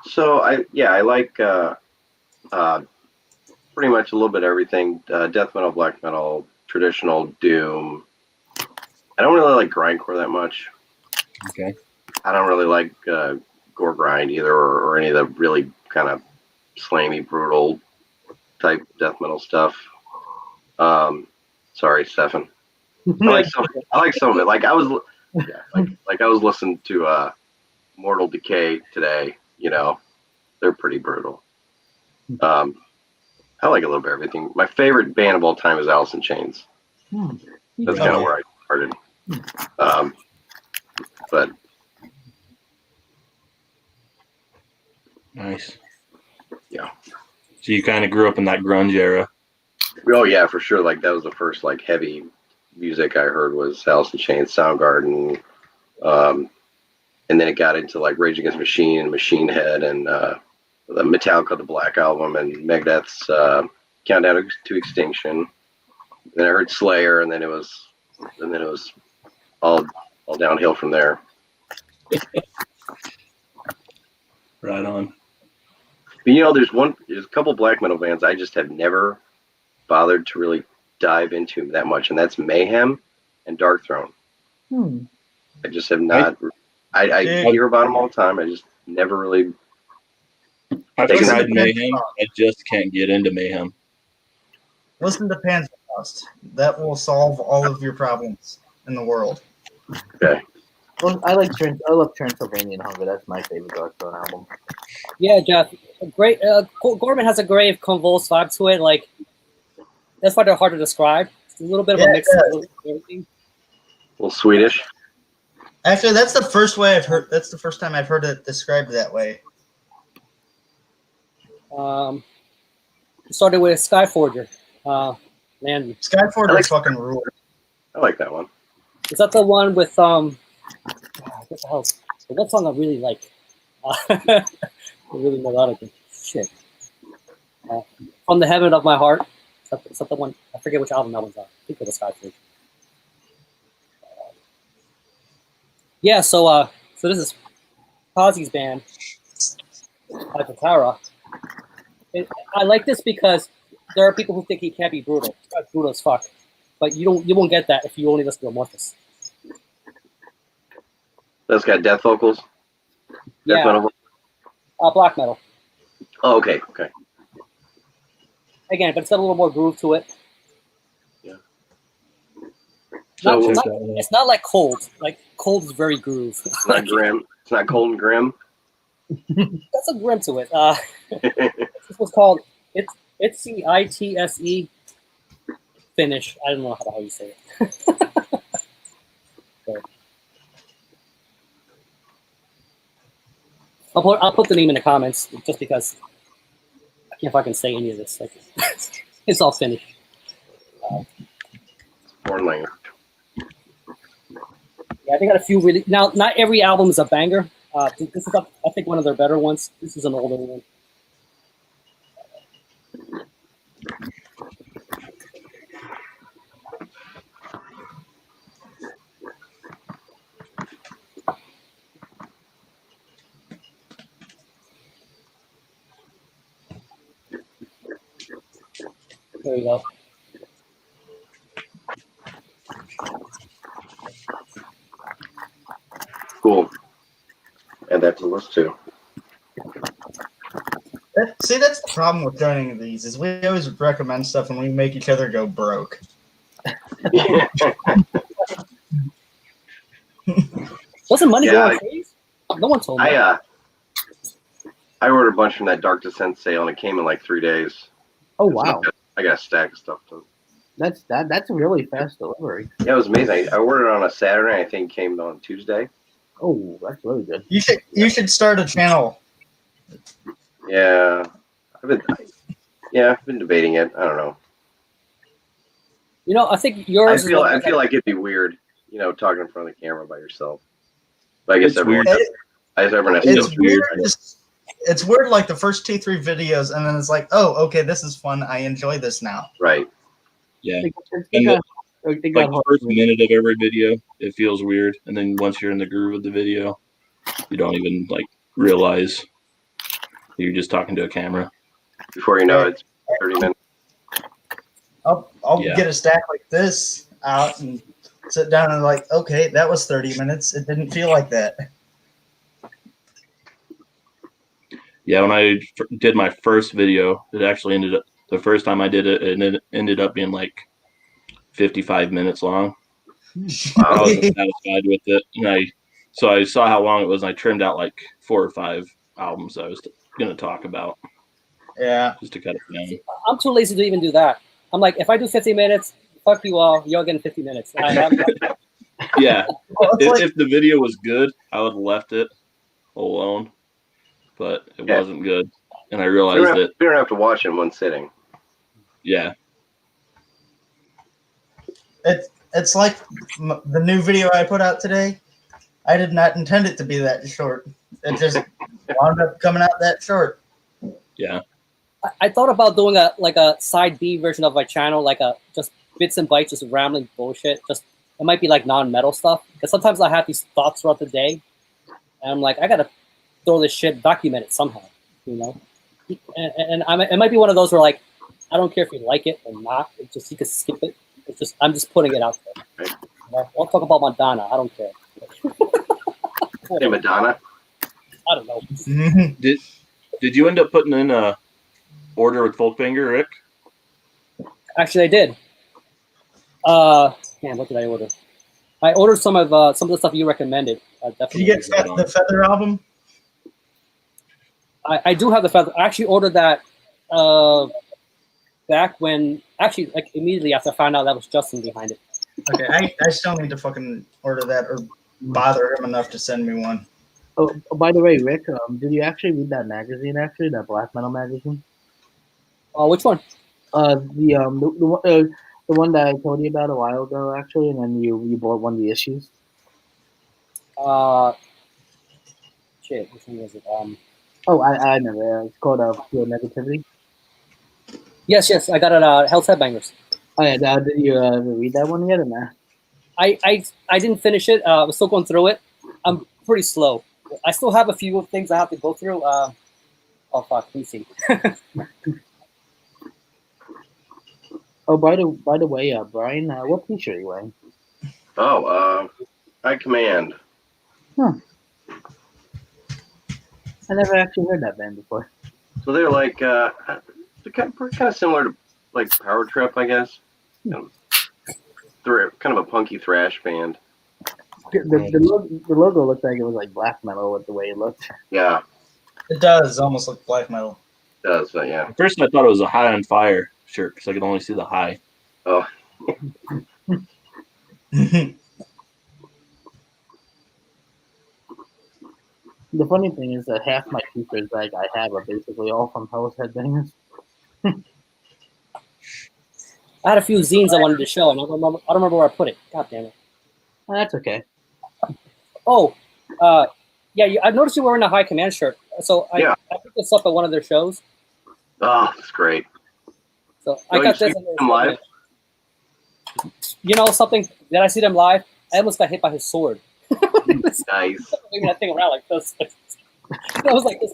So I like pretty much a little bit of everything. Death metal, black metal, traditional doom. I don't really like grindcore that much. Okay. I don't really like gore grind either, or any of the really kind of slammy, brutal type death metal stuff. Sorry, Stefan. I like some of it. Like I was listening to Mortal Decay today. You know, they're pretty brutal. I like a little bit of everything. My favorite band of all time is Alice in Chains. That's kind of where I started. But Nice. Yeah. So you kind of grew up in that grunge era. Oh yeah, for sure. Like that was the first like heavy music I heard was Alice in Chains, Soundgarden, and then it got into like Rage Against the Machine and Machine Head and the Metallica, the Black Album, and Megadeth's Countdown to Extinction. Then I heard Slayer, and then it was all downhill from there. Right on. But you know, there's a couple black metal bands I just have never bothered to really dive into that much, and that's Mayhem and Dark Throne. I just have not. I hear about them all the time. I just never really. I've tried Mayhem. I just can't get into Mayhem. Listen to Panzerfaust. That will solve all of your problems in the world. Okay. Well, I love Transylvanian Hunger. That's my favorite Dark Throne album. Yeah, Jeff. Great. Gorman has a great convulsed vibe to it. Like that's why they're hard to describe. It's a little bit of a mix of everything. A little Swedish. Actually, that's the first way I've heard. That's the first time I've heard it described that way. Started with Skyforger. Man, Skyforger fucking rule. I like that one. Is that the one with what the hell? What song I really like? Really melodic. Shit. From the Heaven of My Heart. Is that the one? I forget which album that one's on. I think it was Skyforger. Yeah, so this is Pazzi's band, Agitara. I like this because there are people who think he can't be brutal. He's not brutal as fuck, but you won't get that if you only listen to Amorphis. That's got death vocals. Death metal. Black metal. Oh, okay. Again, but it's got a little more groove to it. Yeah. So It's not like Cold. Like Cold is very groove. It's not grim. It's not cold and grim. That's a grim to it. This was called it's the ITSE finish. I don't know how you say it. I'll put the name in the comments just because I can't fucking say any of this. Like, it's all finished. Foreign language. Yeah, I think I got a few really. Now, not every album is a banger. This is, I think, one of their better ones. This is an older one. There you go. Cool. Add that to the list too. See, that's the problem with joining these is we always recommend stuff and we make each other go broke. Wasn't money Yeah, going crazy? No one told me. I ordered a bunch from that Dark Descent sale and it came in like 3 days. Oh wow, I got a stack of stuff to. that's a really fast delivery. Yeah, it was amazing. I ordered it on a Saturday. I think it came on Tuesday. Oh, that's really good. You should start a channel. Yeah, I've been debating it. I don't know. You know, I think I yours. feel like it'd be weird, talking in front of the camera by yourself. But I guess It's everyone weird. has It's to. weird. It's weird like the first 2-3 videos, and then it's like, oh, okay, this is fun. I enjoy this now. Right. Yeah. It And got- Like it got the hard. first minute of every video, it feels weird, and then once you're in the groove of the video, you don't even like realize you're just talking to a camera. Before you know it, it's 30 minutes. I'll Yeah. get a stack like this out and sit down and like, okay, that was 30 minutes. It didn't feel like that. Yeah, when I did my first video, it actually ended up the first time I did it, and it ended up being like 55 minutes long. I wasn't satisfied with it, and so I saw how long it was, and I trimmed out like 4 or 5 albums I was going to talk about Yeah. just to cut it down. I'm too lazy to even do that. I'm like, if I do 50 minutes, fuck you all. You're getting 50 minutes. Yeah, Well, it's like- if the video was good, I would have left it alone, but it Yeah. wasn't good, and I We realized don't have to watch it in one sitting. yeah, it's like the new video I put out today. I did not intend it to be that short. It just wound up coming out that short. yeah. I thought about doing a side B version of my channel, like a just bits and bytes, just rambling bullshit. Just it might be like non-metal stuff, because sometimes I have these thoughts throughout the day, and I'm like, I gotta throw this shit, document it somehow, And it might be one of those where like, I don't care if you like it or not. It's just you can skip it. It's just I'm just putting it out there. I'll talk about Madonna. I don't care. Hey, Whatever. Madonna. I don't know. Mhm. Did you end up putting in a order with Folkbanger, Rick? Actually, I did. Man, what did I order? I ordered some of the stuff you recommended. Did Definitely. you get the Feather album? I do have the feather. I actually ordered that back when, actually, like immediately after I found out that was Justin behind it. Okay, I still need to fucking order that or bother him enough to send me one. Oh, by the way, Rick, did you actually read that magazine? Actually, that black metal magazine. Which one? The one that I told you about a while ago, actually, and then you bought one of the issues. Shit, which one was it? Oh, I know. It's called Pure Negativity. Yes, I got it. Hell's Headbangers. Oh yeah, did you read that one yet or not? I didn't finish it. I was still going through it. I'm pretty slow. I still have a few things I have to go through. Oh fuck, let me see. Oh, by the way, Brian, what t-shirt are you wearing? Oh, I Command. I never actually heard that band before. So they're like they're kind of similar to like Power Trip, I guess. They're kind of a punky thrash band. The logo looked like it was like black metal with the way it looked. Yeah, It does almost look black metal. it does. Yeah. At first, I thought it was a High on Fire shirt because I could only see the high. Oh, The funny thing is that half my features like I have are basically all from Hell's Headbangers. I had a few zines I wanted to show, and I don't remember where I put it. God damn it. That's okay. Oh, yeah, I noticed you were wearing a High Command shirt. So I picked this up at one of their shows. Oh, that's great. So I got this. Them live? You know something? Did I see them live? I almost got hit by his sword. Nice. Maybe that thing around like this. I was like, this,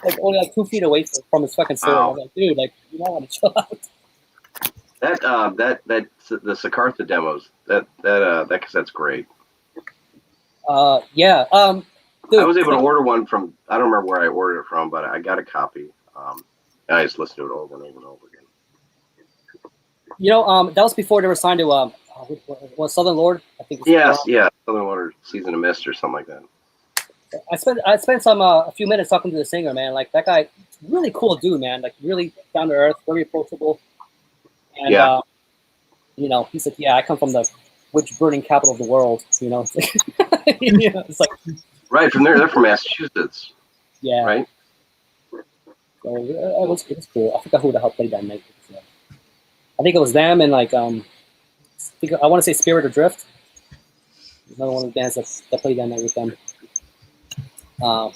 like only like 2 feet away from his fucking sword. I was like, dude, like you might want to chill out. That the Siddhartha demos. That cassette's great. Yeah. Dude, I was able to order one from. I don't remember where I ordered it from, but I got a copy. I just listened to it over and over and over again. You know, that was before they were signed to what Southern Lord, I think. Yes, yeah, Southern Water, Season of Mist, or something like that. I spent some a few minutes talking to the singer, man. Like that guy, really cool dude, man. Like really down to earth, very approachable. And you know, he's like, yeah, I come from the witch burning capital of the world. You know, it's like, you know, it's like right from there. They're from Massachusetts. Yeah. Right. So it was cool. I forgot who the hell played that night. I think it was them and like I want to say Spirit Adrift. Another one of the bands that played that night with them. That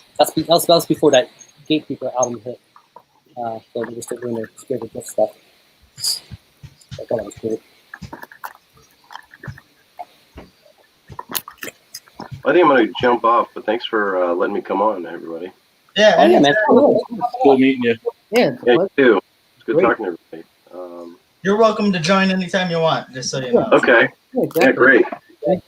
was before that Gatekeeper album hit. So they were still doing their Spirit Adrift stuff. I thought that was cool. I think I'm going to jump off, but thanks for letting me come on, everybody. Yeah, Oh, yeah, man. Cool meeting you. Yeah. Yeah, you too. It's good Great. talking to everybody. you're welcome to join anytime you want. Just so you know. Okay. Yeah, Yeah, exactly. great.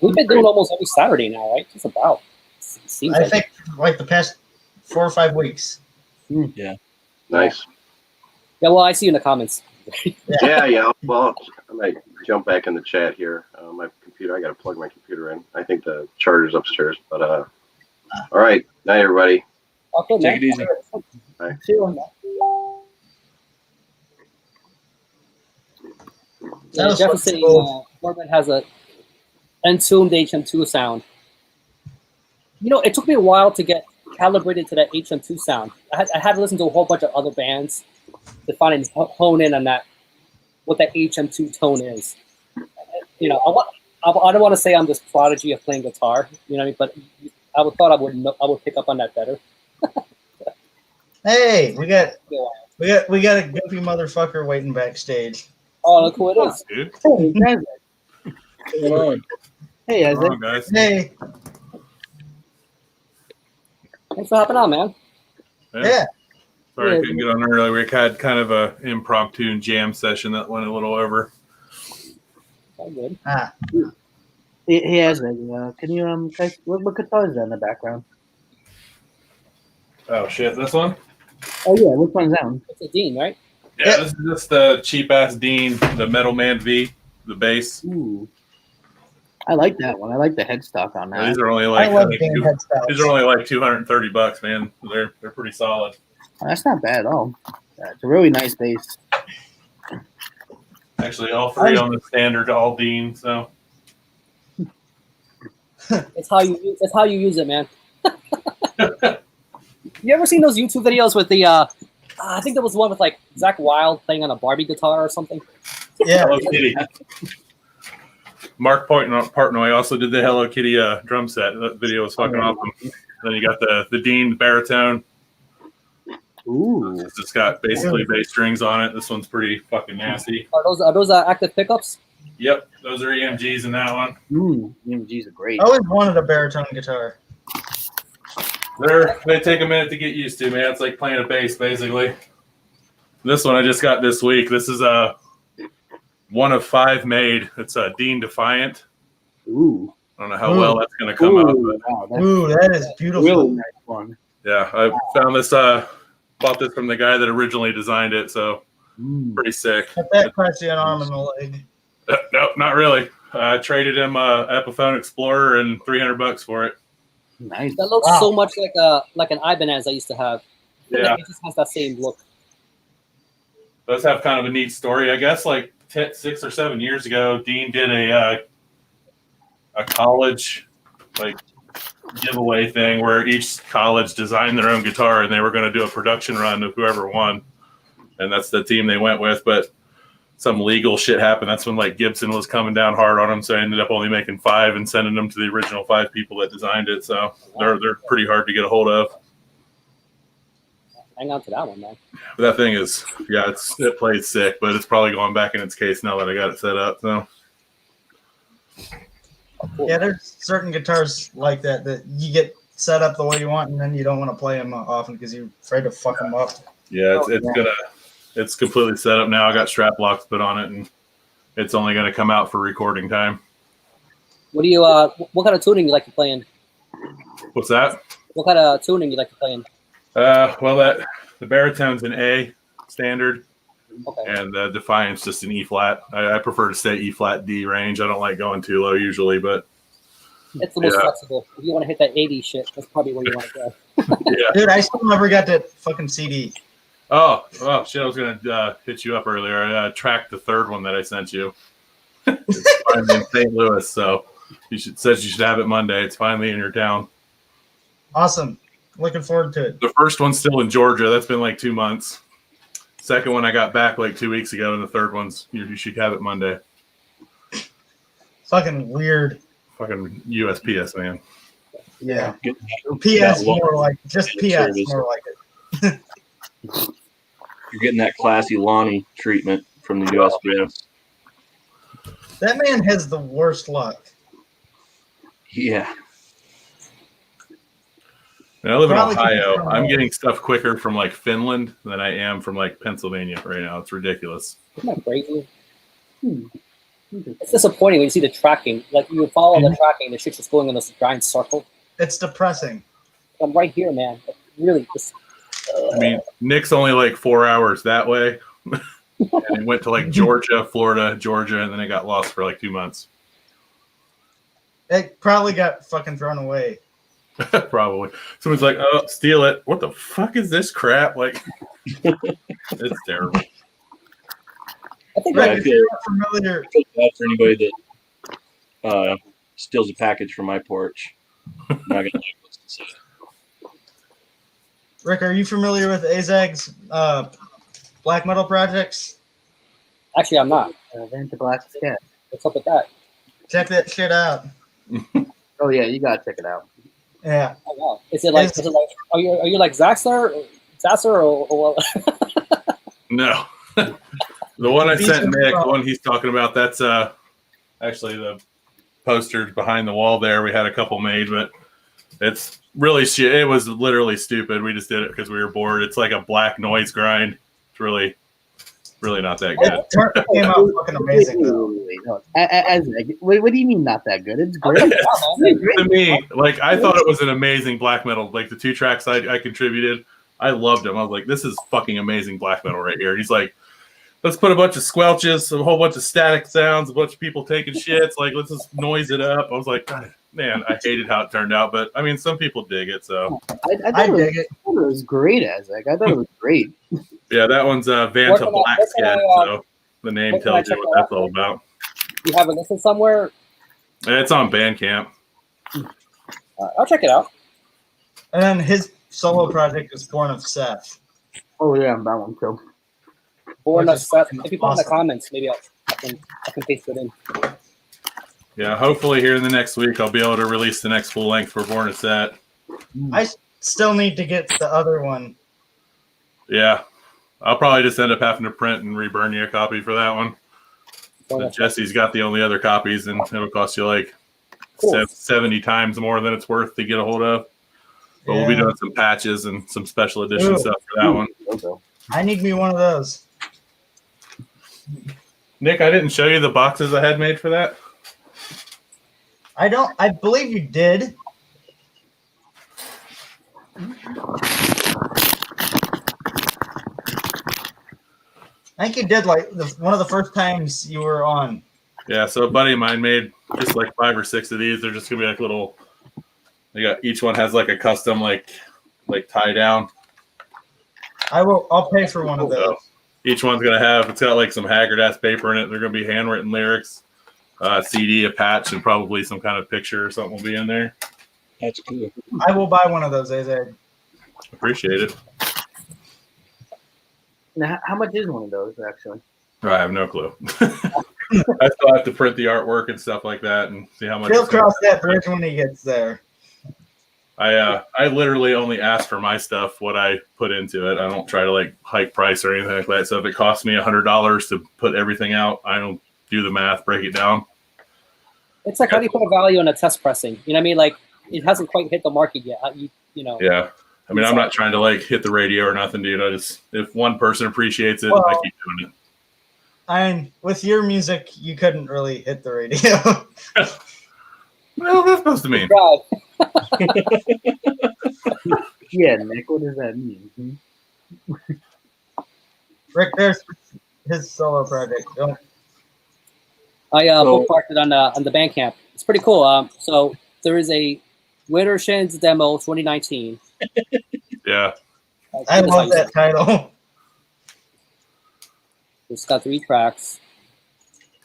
We've been doing almost every Saturday now, right? Just about. Seems I like think like the past 4 or 5 weeks. Nice. Yeah, well, I see you in the comments. Yeah. Well, I might jump back in the chat here. My computer, I got to plug my computer in. I think the charger's upstairs. But all right. Night, everybody. Okay, man. Take it easy. See you. That was Jeff fucking is saying cool. Corbin has a entombed HM2 sound. You know, it took me a while to get calibrated to that HM2 sound. I had to listen to a whole bunch of other bands to find and hone in on that, what that HM2 tone is. You know, I don't want to say I'm this prodigy of playing guitar, you know what I mean? But I thought I would pick up on that better. Hey, we got a goofy motherfucker waiting backstage. Oh, look who it is. Dude, Hey, guys. what's going on? Hey, Come Isaac. on, guys. Hey, Thanks for hopping on, man. yeah. Sorry I couldn't get on earlier. We had kind of a impromptu jam session that went a little over. All good. He has it. Can you guys, what guitar is that in the background? Oh shit, this one? Oh yeah, which one's that one? It's a Dean, right? Yeah, this is just the cheap ass Dean, the Metal Man V, the bass. Ooh, I like that one. I like the headstock on that. These are only I like love these game head styles. are only like $230, man. They're pretty solid. Oh, that's not bad at all. It's a really nice bass. Actually, all three on the standard all Dean. So It's how you use it, man. You ever seen those YouTube videos with the I think there was one with like Zach Wilde playing on a Barbie guitar or something. Yeah. Hello Kitty. Mark Partnoy also did the Hello Kitty drum set. That video was fucking awesome. Then you got the Dean baritone. Ooh, It's just got basically bass strings on it. This one's pretty fucking nasty. Are those active pickups? Yep, those are EMGs in that one. EMGs are great. I always wanted a baritone guitar. They take a minute to get used to, man. It's like playing a bass, basically. This one I just got this week. This is one of 5 made. It's a Dean Defiant. Ooh, I don't know how well that's going to come out. But wow, that's Ooh, that is a beautiful. really nice one. yeah, I found this. Bought this from the guy that originally designed it, so pretty sick. Got that pricey an arm and a leg. No, not really. I traded him Epiphone Explorer and $300 for it. Nice. That looks Wow. so much like an Ibanez I used to have. Yeah, It just has that same look. does have kind of a neat story. I guess like 6 or 7 years ago, Dean did a college like giveaway thing where each college designed their own guitar, and they were going to do a production run of whoever won, and that's the team they went with. But some legal shit happened. That's when like Gibson was coming down hard on them, so I ended up only making 5 and sending them to the original 5 people that designed it. So they're pretty hard to get a hold of. Hang on to that one, man. But that thing is, yeah, it plays sick, but it's probably going back in its case now that I got it set up. So Yeah, there's certain guitars like that you get set up the way you want, and then you don't want to play them often because you're afraid to fuck them up. yeah, it's completely set up now. I got strap locks put on it, and it's only gonna come out for recording time. What do you what kind of tuning you like to play in? What's that? What kind of tuning you like to play in? Well, the baritone's an A standard, Okay. and the Defiance just an E flat. I prefer to stay E flat D range. I don't like going too low usually, but It's the most Yeah. flexible. If you want to hit that 80 shit, that's probably where you want to go. yeah. Dude, I still never got that fucking CD. Oh shit! I was gonna hit you up earlier. I tracked the third one that I sent you. It's finally in St. Louis, so says you should have it Monday. It's finally in your town. Awesome. Looking forward to it. The first one's still in Georgia. That's been like 2 months. Second one I got back like 2 weeks ago, and the third one's you should have it Monday. Fucking weird. Fucking USPS, man. Yeah. Get- PS Yeah, well, more like just good PS service. more like it. You're getting that classy Lonnie treatment from the USPS. That man has the worst luck. Yeah. And I live in Probably Ohio. from- I'm getting stuff quicker from like Finland than I am from like Pennsylvania right now. It's ridiculous. Isn't that crazy? It's disappointing when you see the tracking. Like you follow the tracking, the shit's just going in this giant circle. It's depressing. I'm right here, man. But really, just, I mean, Nick's only like 4 hours that way. And it went to like Georgia, Florida, Georgia, and then it got lost for like 2 months. It probably got fucking thrown away. Probably. Someone's like, oh, steal it. What the fuck is this crap? Like, it's terrible. I think Rick, I if feel- you're not familiar, I feel bad for anybody that steals a package from my porch. I'm not gonna like what's inside. Rick, are you familiar with Azag's black metal projects? actually I'm not. Vanta Black Scat. What's up with that? Check that shit out. Oh yeah, you gotta check it out. Yeah. Oh, wow. Is it like are you like Zaxxer or what? No. The one I sent Decent Nick, the stuff. one he's talking about, that's actually the posters behind the wall there. We had a couple made, but it's really shit. It was literally stupid. We just did it because we were bored. It's like a black noise grind. It's really not that good. It came out fucking amazing though. Wait, no. What do you mean not that good? It's I'll great. check it out, man. To me, like I thought it was an amazing black metal. Like the 2 tracks I contributed, I loved them. I was like, this is fucking amazing black metal right here. And he's like, let's put a bunch of squelches, a whole bunch of static sounds, a bunch of people taking shits. Like, let's just noise it up. I was like, God, man, I hated how it turned out. But I mean, some people dig it. So I I thought dig it. it was great, Azek. I thought it was great. yeah, that one's Where Vanta can I- Black where can Scat. I, So the name where can I tells you check what it that's out? all about. You have it listed somewhere? It's on Bandcamp. I'll check it out. And then his solo project is Born of Seth. Oh yeah, that one too. Born Which of is Seth. fucking If you put in the awesome. comments, maybe I can paste it in. Yeah, hopefully here in the next week I'll be able to release the next full length for Born of Set. I still need to get the other one. Yeah, I'll probably just end up having to print and reburn you a copy for that one. Born But of Seth. Jesse's got the only other copies, and it'll cost you like Cool. 70 times more than it's worth to get a hold of. But we'll be Yeah. doing some patches and some special edition Ooh. stuff for that one. Okay. I need me one of those. Nick, I didn't show you the boxes I had made for that. I believe you did. I think you did like one of the first times you were on. Yeah, so a buddy of mine made just like 5 or 6 of these. They're just gonna be like little. They got each one has like a custom like tie down. I'll pay for one of those. So each one's gonna have it's got like some haggard ass paper in it. They're gonna be handwritten lyrics, CD, a patch, and probably some kind of picture or something will be in there. That's cool. I will buy one of those, AZ. Appreciate it. Now, how much is one of those actually? I have no clue. I still have to print the artwork and stuff like that and see how much. He'll it's gonna cross that bridge when he gets there. I literally only ask for my stuff, what I put into it. I don't try to like hike price or anything like that. So if it costs me $100 to put everything out, I don't do the math, break it down. It's like, how do you put a value on a test pressing? You know what I mean? Like, it hasn't quite hit the market yet. You know. Yeah. I mean, I'm not trying to like hit the radio or nothing, dude. I just, if one person appreciates it, Well, I keep doing it. And with your music, you couldn't really hit the radio. Well, that's supposed to mean. Right. Yeah, Nick. What does that mean? Rick, there's his solo project. Don't- I bookmarked it on the Bandcamp. It's pretty cool. So there is a Winter Shins demo 2019. Yeah. I love that title. It's got 3 tracks.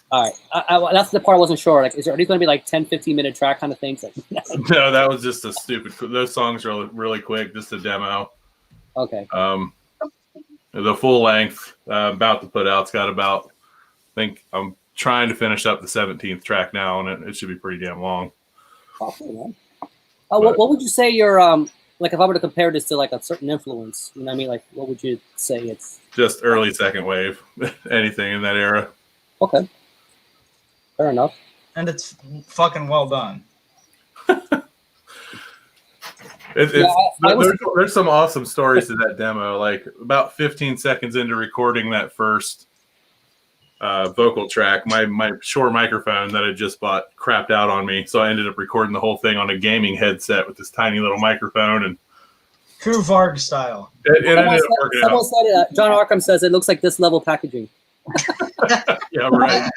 All right. That's the part I wasn't sure. Like, are these going to be like 10, 15-minute track kind of things? Like, No, that was just a stupid. Those songs are really quick, just a demo. okay. The full length about to put out's got about. I think I'm trying to finish up the 17th track now, and it should be pretty damn long. Oh, cool, man. What would you say your like, if I were to compare this to like a certain influence? You know what I mean? Like, what would you say it's? Just early second wave, anything in that era. Okay. Fair enough. And it's fucking well done. There's some awesome stories to that demo. Like about 15 seconds into recording that first vocal track, my Shure microphone that I just bought crapped out on me, so I ended up recording the whole thing on a gaming headset with this tiny little microphone, and True Varg style. it ended up working Someone out. said it. John Arkham says it looks like this level packaging. Yeah, right.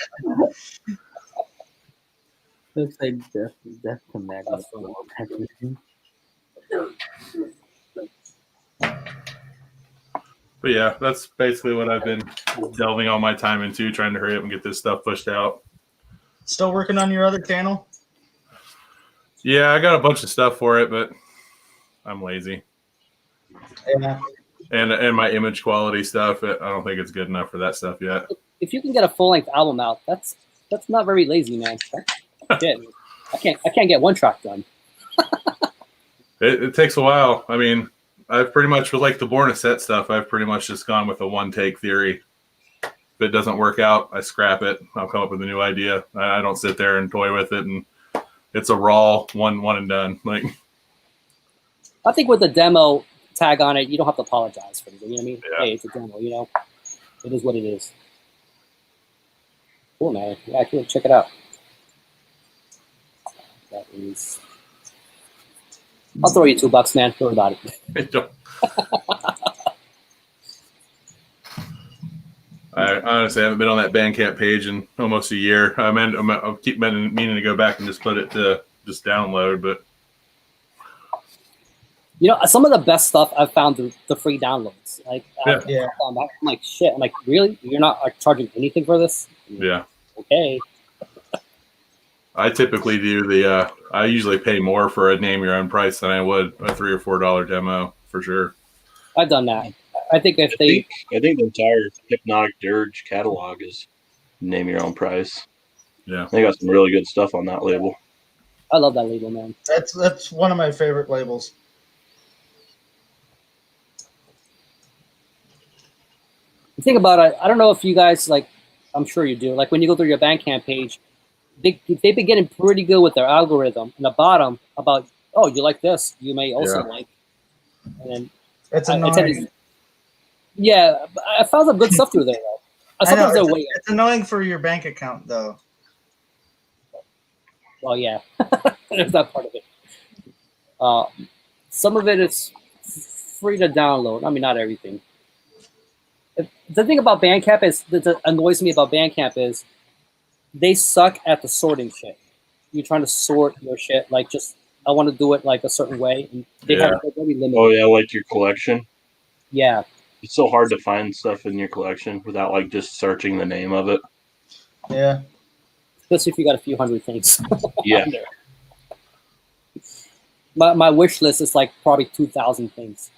Looks like death to magnet. But yeah, that's basically what I've been delving all my time into, trying to hurry up and get this stuff pushed out. Still working on your other channel? Yeah, I got a bunch of stuff for it, but I'm lazy. Yeah. And my image quality stuff, I don't think it's good enough for that stuff yet. If you can get a full length album out, that's not very lazy, man. Shit. I can't get one track done. It takes a while. I mean, I've pretty much, with like the Born a Set stuff, I've pretty much just gone with a one take theory. If it doesn't work out, I scrap it. I'll come up with a new idea. I don't sit there and toy with it, and it's a raw one and done. Like, I think with the demo tag on it, you don't have to apologize for it. You know what I mean? Yeah. Hey, it's a demo. You know, it is what it is. Cool, man. Yeah, cool. Check it out. That is. I'll throw you $2, man. Don't worry about it. it don't. I honestly haven't been on that Bandcamp page in almost a year. I keep meaning to go back and just put it to just download, but You know, some of the best stuff I've found through the free downloads. Like, Yeah. I'm like, shit. I'm like, really? You're not like, charging anything for this? yeah. Okay. I typically do I usually pay more for a name your own price than I would a $3 or $4 demo for sure. I've done that. I think if they, I think the entire Hypnotic Dirge catalog is name your own price. Yeah. They got some really good stuff on that label. I love that label, man. That's one of my favorite labels. The thing about it, I don't know if you guys like. I'm sure you do. Like when you go through your Bandcamp page, they've been getting pretty good with their algorithm in the bottom about, oh, you like this, you may also like. And then It's I annoying. tend to- yeah, I found some good stuff through there though. I know, Sometimes they're way. it's annoying for your bank account though. Well, yeah, there's that part of it. Some of it is free to download. I mean, not everything. The thing about Bandcamp is that annoys me about Bandcamp is they suck at the sorting shit. You're trying to sort your shit like just I want to do it like a certain way, and they're very limited. Oh yeah, like your collection. Yeah, It's so hard to find stuff in your collection without like just searching the name of it. Yeah. especially if you got a few hundred things. Yeah. on there. my wish list is like probably 2,000 things.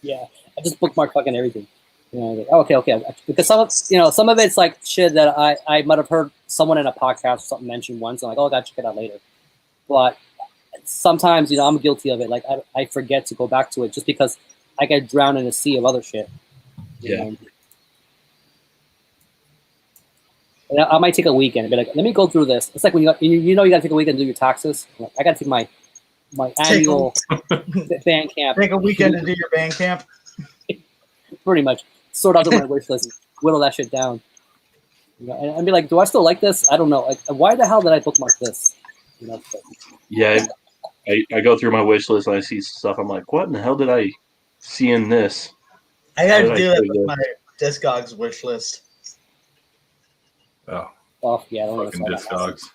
Yeah, I just bookmark fucking everything. You know, like, okay. Because some of it's like shit that I might have heard someone in a podcast or something mention once. I'm like, oh, I gotta check it out later. But sometimes, I'm guilty of it. Like I forget to go back to it just because I get drowned in a sea of other shit. You know? And I might take a weekend and be like, let me go through this. It's like when you gotta take a weekend and do your taxes. Like, I gotta take my annual band camp. Take a weekend to do your band camp. Pretty much sort out my wish list, whittle that shit down. And be like, do I still like this? I don't know. Like, why the hell did I bookmark this? Yeah, I go through my wish list and I see stuff. I'm like, what in the hell did I see in this? I got to do that with my Discogs wish list. Oh, yeah, I don't fucking Discogs.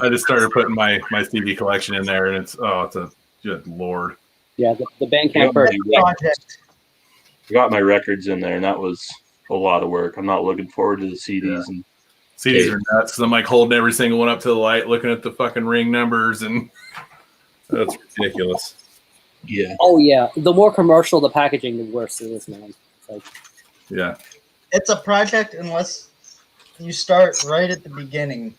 I just started putting my CD collection in there, and it's a good lord. Yeah, the Bandcamp project. I got my records in there, and that was a lot of work. I'm not looking forward to the CDs. And CDs are nuts because I'm like holding every single one up to the light, looking at the fucking ring numbers, and that's ridiculous. Yeah. Oh yeah, the more commercial the packaging, the worse it is, man. Yeah. It's a project unless you start right at the beginning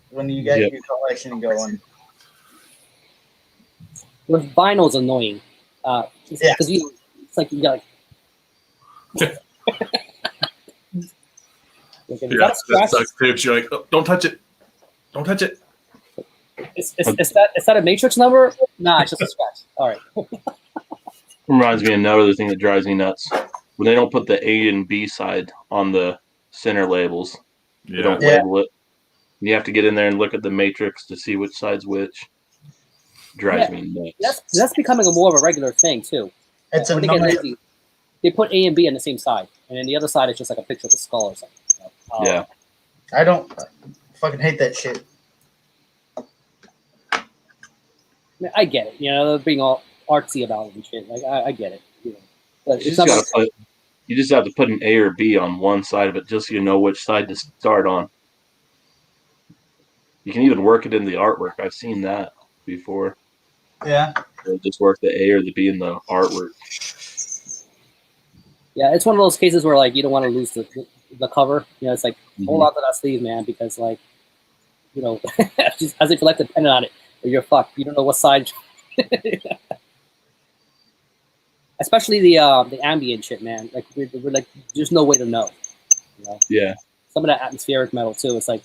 when you get your collection going. With vinyl's annoying. Because it's like you got Yeah, that sucks too. You're like, oh, don't touch it. Don't touch it. Is that a matrix number? Nah, it's just a scratch. All right. Reminds me of another thing that drives me nuts. When they don't put the A and B side on the center labels. They don't label it. And you have to get in there and look at the matrix to see which side's which. Drives me nuts. That's becoming more of a regular thing too. It's when they put A and B on the same side, and then the other side is just like a picture of a skull or something. Yeah. I fucking hate that shit. I mean, I get it. They're being all artsy about it and shit. Like I get it. But you just have to put an A or B on one side of it just so you know which side to start on. You can even work it in the artwork. I've seen that before. Yeah. They'll just work the A or the B in the artwork. Yeah, it's one of those cases where like you don't want to lose the cover. It's like hold on to that sleeve, man, because like just as if you like to depend on it, or you're fucked. You don't know what side. Especially the ambient shit, man. Like we're like, there's no way to know. Yeah. Some of that atmospheric metal too. It's like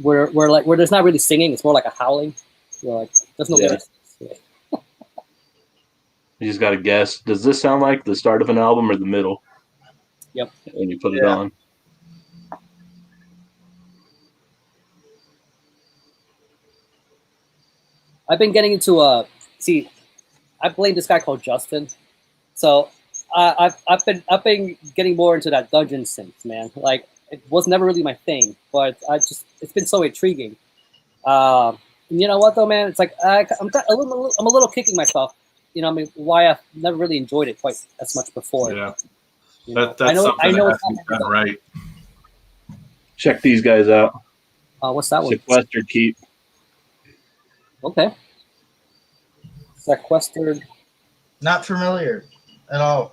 where there's not really singing. It's more like a howling. Like there's no lyrics. You just got to guess. Does this sound like the start of an album or the middle? Yep. And you put it on. I've been getting into I blame this guy called Justin. So I've been getting more into that dungeon synth, man. Like it was never really my thing, but it's been so intriguing. You know what though, man? It's like I'm a little kicking myself. I mean, why I've never really enjoyed it quite as much before. Yeah, that's something that has to be done right. Check these guys out. What's that one? Sequestered Keep. Okay. Sequestered. Not familiar at all.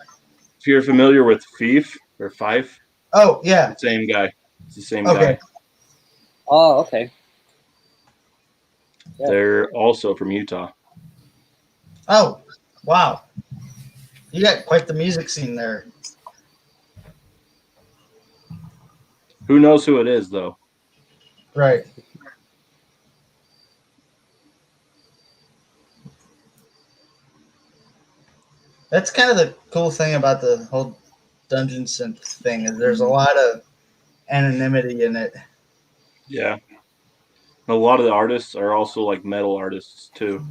If you're familiar with Fief or Fife. Oh, yeah. Same guy. It's the same guy. Oh, okay. Yeah. They're also from Utah. Oh, wow. You got quite the music scene there. Who knows who it is, though? Right. That's kind of the cool thing about the whole dungeon synth thing is there's a lot of anonymity in it. Yeah. A lot of the artists are also like metal artists too.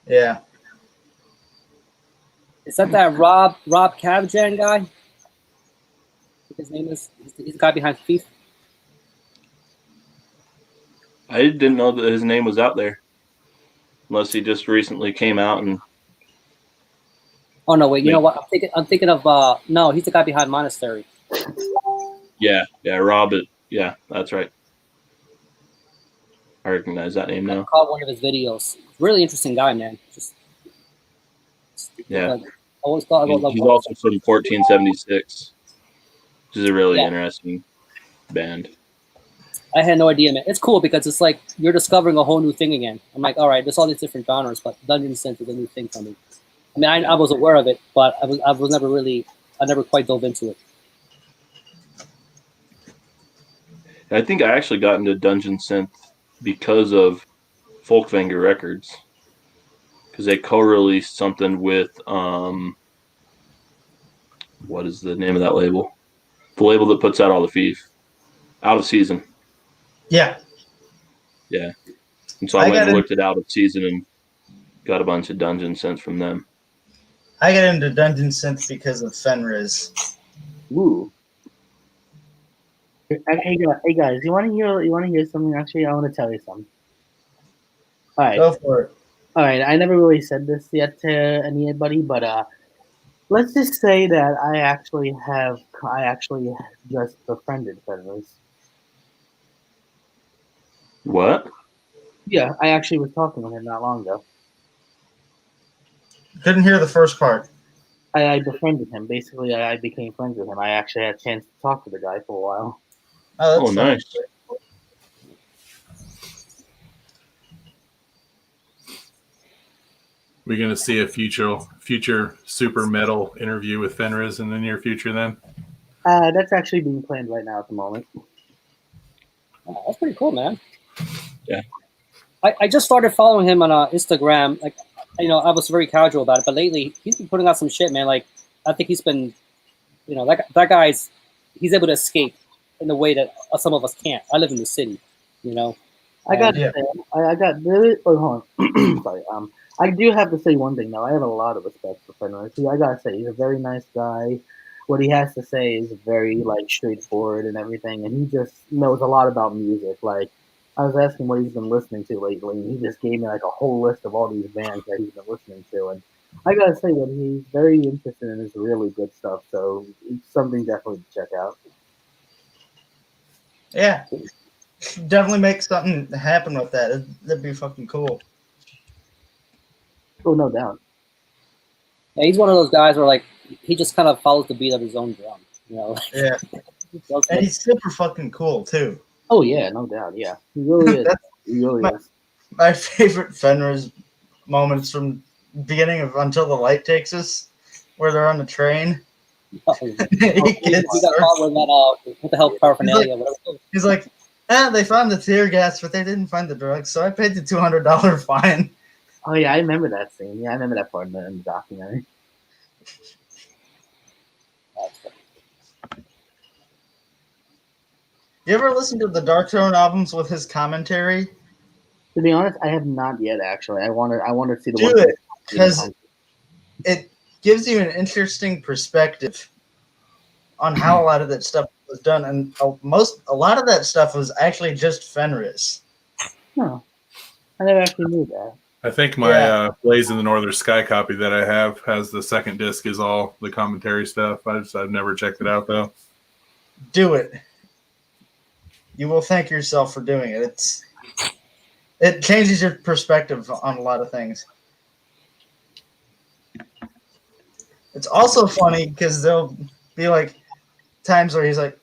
Yeah. Is that Rob Cavjan guy? His name is. He's the guy behind Fief. I didn't know that his name was out there, unless he just recently came out and. Oh no! Wait, you know what? I'm thinking of. No, he's the guy behind Monastery. Yeah, Rob. Yeah, that's right. I recognize that name I now. caught one of his videos. Really interesting guy, man. Yeah, I always thought about he's also from 1476, which is a really Yeah. interesting band. I had no idea, man. It's cool because it's like you're discovering a whole new thing again. I'm like, all right, there's all these different genres, but Dungeon Synth is a new thing for me. I mean, I was aware of it, but I never quite dove into it. I think I actually got into Dungeon Synth because of Folkvanger Records, because they co-released something with what is the name of that label? The label that puts out all the Thief, Out of Season. Yeah. Yeah. And so I went and looked at Out of Season and got a bunch of Dungeon Synth from them. I got into Dungeon Synth because of Fenris. Ooh. Hey guys, you want to hear something? Actually, I want to tell you something. All right. Go for it. All right. I never really said this yet to anybody, but let's just say that I actually just befriended Fenris. What? Yeah, I actually was talking with him not long ago. Couldn't hear the first part. I befriended him. Basically, I became friends with him. I actually had a chance to talk to the guy for a while. Oh, that's nice. We're going to see a future super metal interview with Fenris in the near future then? That's actually being planned right now at the moment. Oh, that's pretty cool, man. Yeah. I just started following him on Instagram. Like, I was very casual about it, but lately he's been putting out some shit, man. Like, I think he's been, that guy's, he's able to escape in a way that some of us can't. I live in the city, I got really. Oh, hold on. Sorry. I do have to say one thing though. I have a lot of respect for Fenris. I gotta say he's a very nice guy. What he has to say is very straightforward and everything, and he just knows a lot about music. Like, I was asking what he's been listening to lately, and he just gave me a whole list of all these bands that he's been listening to. And I gotta say that he's very interested in his really good stuff. So it's something definitely to check out. Yeah. Definitely make something happen with that. That'd be fucking cool. Oh, no doubt. Yeah, he's one of those guys where he just kind of follows the beat of his own drum. Yeah. And he's super fucking cool too. Oh yeah, no doubt. Yeah, he really is. He really is. My favorite Fenris moments from beginning of Until the Light Takes Us, where they're on the train. He got caught with that, what the hell, paraphernalia. He's like, they found the tear gas, but they didn't find the drugs, so I paid the $200 fine. Oh yeah, I remember that scene. Yeah, I remember that part in the documentary. You ever listen to the Dark Throne albums with his commentary? To be honest, I have not yet. Actually, I want to see the Do it, because it gives you an interesting perspective on how a lot of that stuff was done, and a lot of that stuff was actually just Fenris. Huh. I never actually knew that. I think my Blaze in the Northern Sky copy that I have has the second disc is all the commentary stuff. I've never checked it out though. Do it. You will thank yourself for doing it. It changes your perspective on a lot of things. It's also funny because there'll be times where he's like,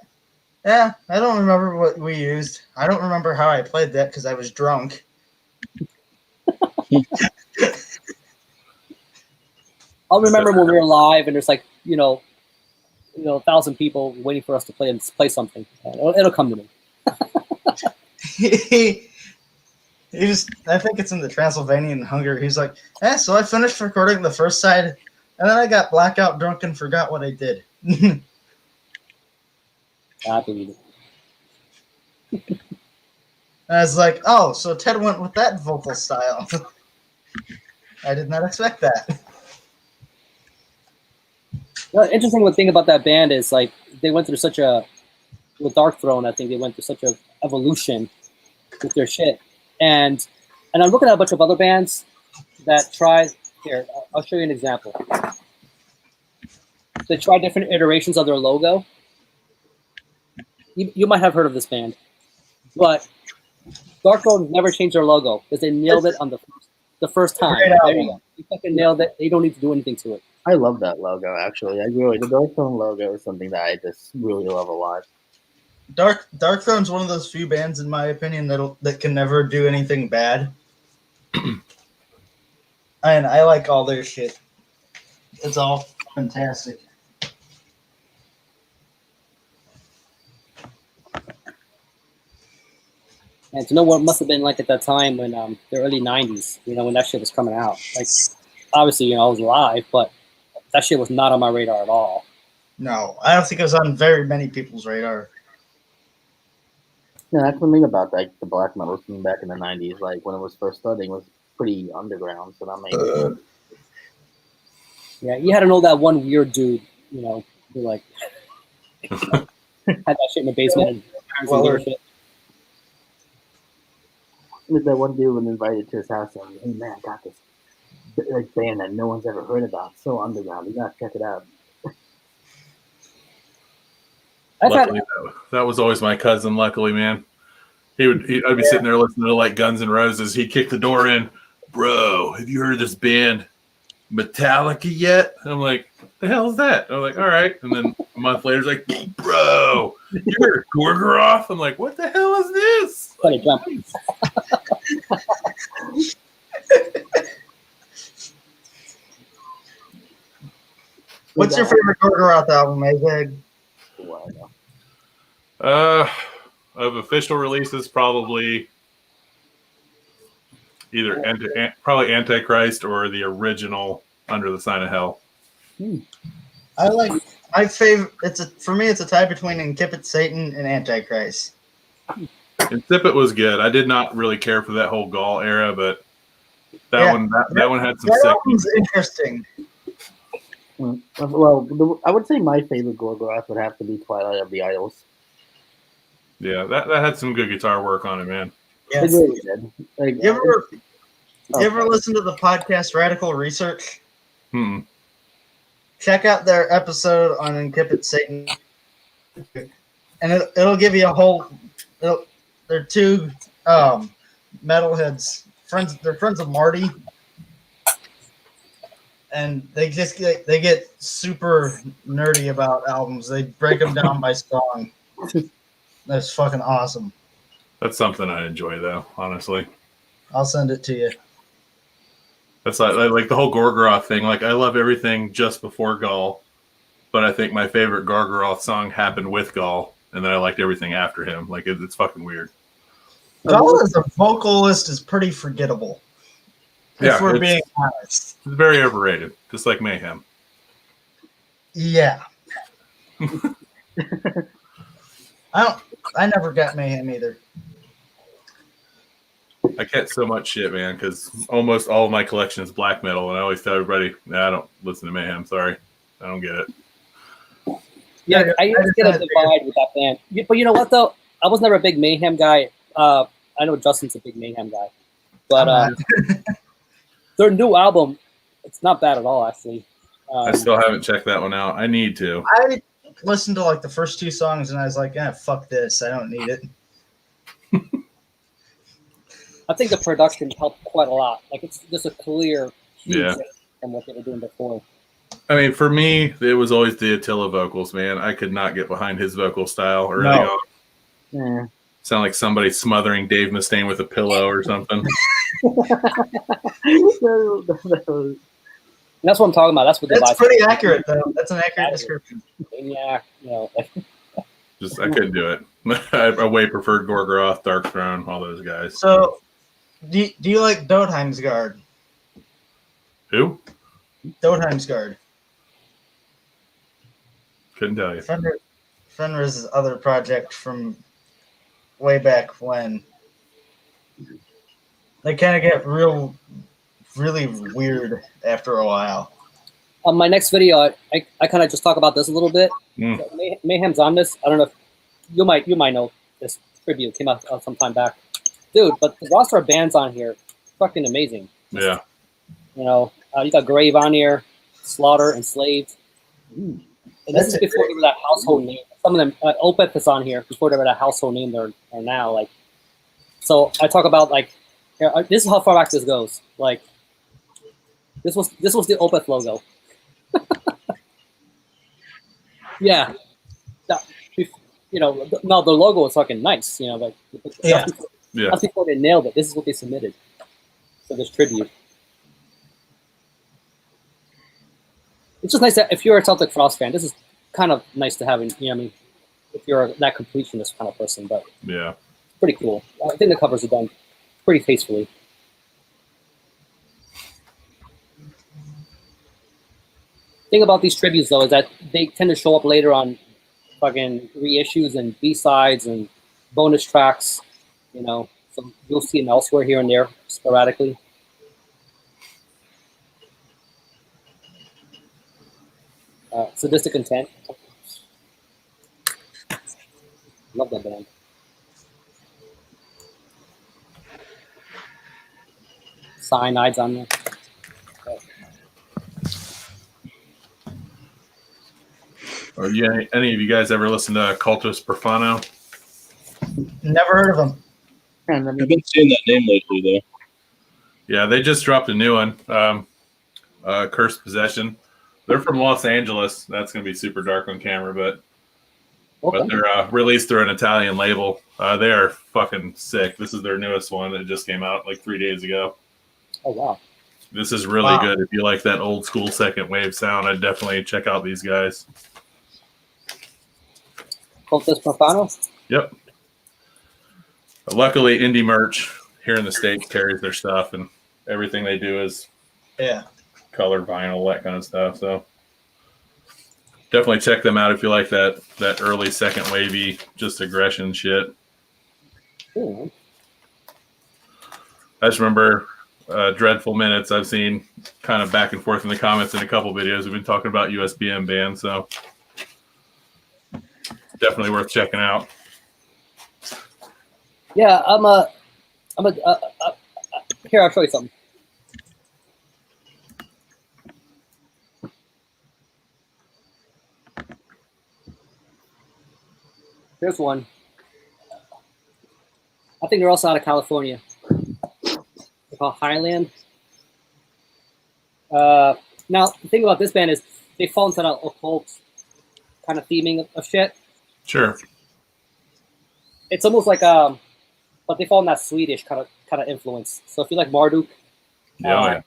I don't remember what we used. I don't remember how I played that because I was drunk. I'll remember when we were live and there's 1,000 people waiting for us to play something. It'll come to me. I think it's in the Transylvanian Hunger. He's like, so I finished recording the first side, and then I got blackout drunk and forgot what I did. I believe it. And I was like, oh, so Ted went with that vocal style. I did not expect that. The interesting thing about that band is they went through such a, with Dark Throne, I think they went through such a evolution with their shit. And I'm looking at a bunch of other bands that tried, here, I'll show you an example. They tried different iterations of their logo. you might have heard of this band, but Dark Throne never changed their logo because they nailed it on the first time. Great There you album. go. They fucking nailed it. They don't need to do anything to it. I love that logo, actually. The Dark Throne logo is something that I just really love a lot. Dark Throne's one of those few bands, in my opinion, that can never do anything bad. And I like all their shit. It's all fantastic. And to know what it must have been like at that time when the early '90s, when that shit was coming out. Like, obviously, I was alive, but that shit was not on my radar at all. No, I don't think it was on very many people's radar. Yeah, that's the thing about the black metal scene back in the '90s. Like when it was first starting, it was pretty underground. So that made Yeah, you had to know that one weird dude, who like had that shit in the basement and parents would give a shit. There's that one dude when invited to his house and, hey man, I got this band that no one's ever heard about. So underground. You gotta check it out. Luckily, that was always my cousin. Luckily, man, I'd be sitting there listening to like Guns N' Roses. He'd kick the door in, bro. Have you heard of this band Metallica yet? And I'm like, the hell is that? And I'm like, all right. And then a month later, he's like, bro, you heard of Gorgoroth? I'm like, what the hell is this? Funny jump. What's your favorite Gorgoroth album, Azeg? Of official releases, probably either probably Antichrist or the original Under the Sign of Hell. I like my favorite. For me, it's a tie between Incipit Satan and Antichrist. Incipit was good. I did not really care for that whole Gaul era, but that one had some that sick. album's interesting. Well, I would say my favorite Gorgoroth would have to be Twilight of the Idols. Yeah, that had some good guitar work on it, man. Yes. It really did. Like, You ever listen to the podcast Radical Research? Hmm. Check out their episode on Incipit Satan, and it'll give you a whole. They're two metalheads, friends. They're friends of Marty, and they get super nerdy about albums. They break them down by song. That's fucking awesome. That's something I enjoy, though. Honestly, I'll send it to you. that's like the whole Gorgoroth thing. Like, I love everything just before Gaul, but I think my favorite Gorgoroth song happened with Gaul, and then I liked everything after him. Like, it's fucking weird. Gaul as a vocalist is pretty forgettable. If we're being honest. It's very overrated, just like Mayhem. Yeah. I never got Mayhem either. I get so much shit, man, because almost all of my collection is black metal, and I always tell everybody, I don't listen to Mayhem. Sorry, I don't get it. Yeah, I used to get a divide with that band. But you know what, though? I was never a big Mayhem guy. I know Justin's a big Mayhem guy. But their new album, it's not bad at all, actually. I still haven't checked that one out. I need to. I listened to like the first two songs, and I was like, fuck this. I don't need it. I think the production helped quite a lot. Like, it's just a clear huge Yeah. difference from what they were doing before. I mean, for me, it was always the Attila vocals, man. I could not get behind his vocal style or anything else. Yeah. Sound like somebody smothering Dave Mustaine with a pillow or something. That's what I'm talking about. That's what That's pretty accurate, though. That's an accurate description. Yeah, Just I couldn't do it. I way preferred Gorgoroth, Dark Throne, all those guys. So, do you like Dotheimsgard? Who? Dotheimsgard. Couldn't tell you. Fenrir's other project from way back when. They kind of get really weird after a while. On my next video, I kind of just talk about this a little bit. Mm. Mayhem's on this. I don't know if you might know this tribute came out some time back, dude. But the roster of bands on here, fucking amazing. Yeah. You got Grave on here, Slaughter, Enslaved. And this is before they were that household name. some of them, Opeth is on here before they were a household name they're now. Like, so I talk about like, this is how far back this goes. Like, this was the Opeth logo. Yeah, no, the logo was fucking nice. Like, Yeah. that's before they nailed it. This is what they submitted. So this tribute. It's just nice that if you're a Celtic Frost fan, this is kind of nice to have. What I mean, if you're that completionist kind of person, but Yeah. pretty cool. I think the covers are done pretty tastefully. Thing about these tributes though is that they tend to show up later on fucking reissues and B-sides and bonus tracks, so you'll see them elsewhere here and there sporadically. Sadistic Intent. Love that band. Cyanide's on there. Or any of you guys ever listen to Cultus Profano? Never heard of them. And I've been seeing that name lately, though. Yeah, they just dropped a new one, Cursed Possession. They're from Los Angeles. That's going to be super dark on camera, but they're released through an Italian label. They are fucking sick. This is their newest one. It just came out like 3 days ago. Oh, wow. This is really good. If you like that old school second wave sound, I'd definitely check out these guys. Cultus Profano? Yep. Luckily, Indie Merch here in the States carries their stuff, and everything they do is color vinyl, that kind of stuff. So definitely check them out if you like that early second wavy, just aggression shit. Cool. I just remember Dreadful Minutes. I've seen kind of back and forth in the comments in a couple videos. We've been talking about USBM bands, so definitely worth checking out. Yeah, here, I'll show you something. Here's one. I think they're also out of California. They're called Highland. Now, the thing about this band is they fall into that occult kind of theming of shit. Sure. It's almost like but they fall in that Swedish kind of influence. So if you like Marduk, Yeah.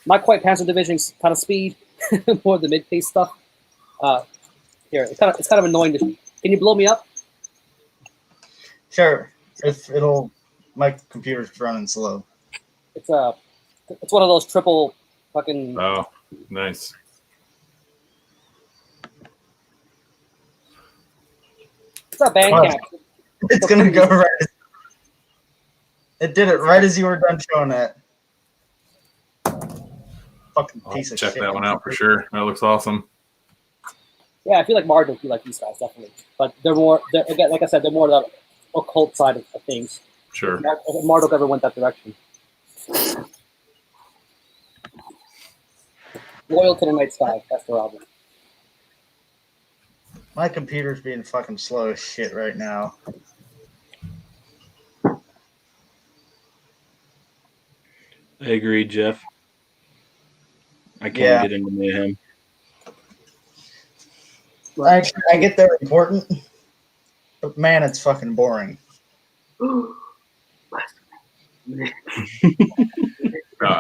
not quite Panzer Division's kind of speed, more the mid-pace stuff. Here, it's kind of annoying. Can you blow me up? Sure. If my computer's running slow. It's one of those triple fucking. Oh, nice. It's not Bandcamp. It's gonna go right. It did it right as you were done showing that. Fucking I'll piece of check shit. that one out for sure. That looks awesome. Yeah, I feel like Marduk, you like these guys definitely, but they're again, like I said, they're more the occult side of things. Sure. If Marduk ever went that direction. Loyal to the Night Sky, that's their album. My computer's being fucking slow as shit right now. I agree, Jeff. I can't get into Mayhem. Actually, I get they're important, but man, it's fucking boring. I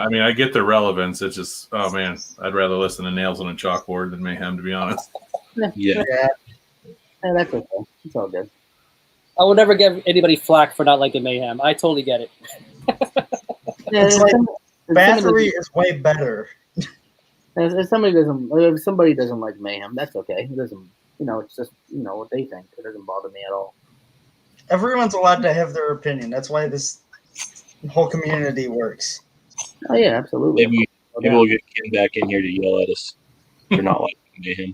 mean, I get the relevance. It's just, oh man, I'd rather listen to Nails on a Chalkboard than Mayhem, to be honest. Yeah. Yeah, that's okay. It's all good. I would never give anybody flack for not liking Mayhem. I totally get it. Yeah, It's like Bathory is way better. If somebody doesn't like Mayhem, that's okay. It doesn't, it's just what they think. It doesn't bother me at all. Everyone's allowed to have their opinion. That's why this whole community works. Oh yeah, absolutely. Maybe we'll get Ken back in here to yell at us for not liking Mayhem.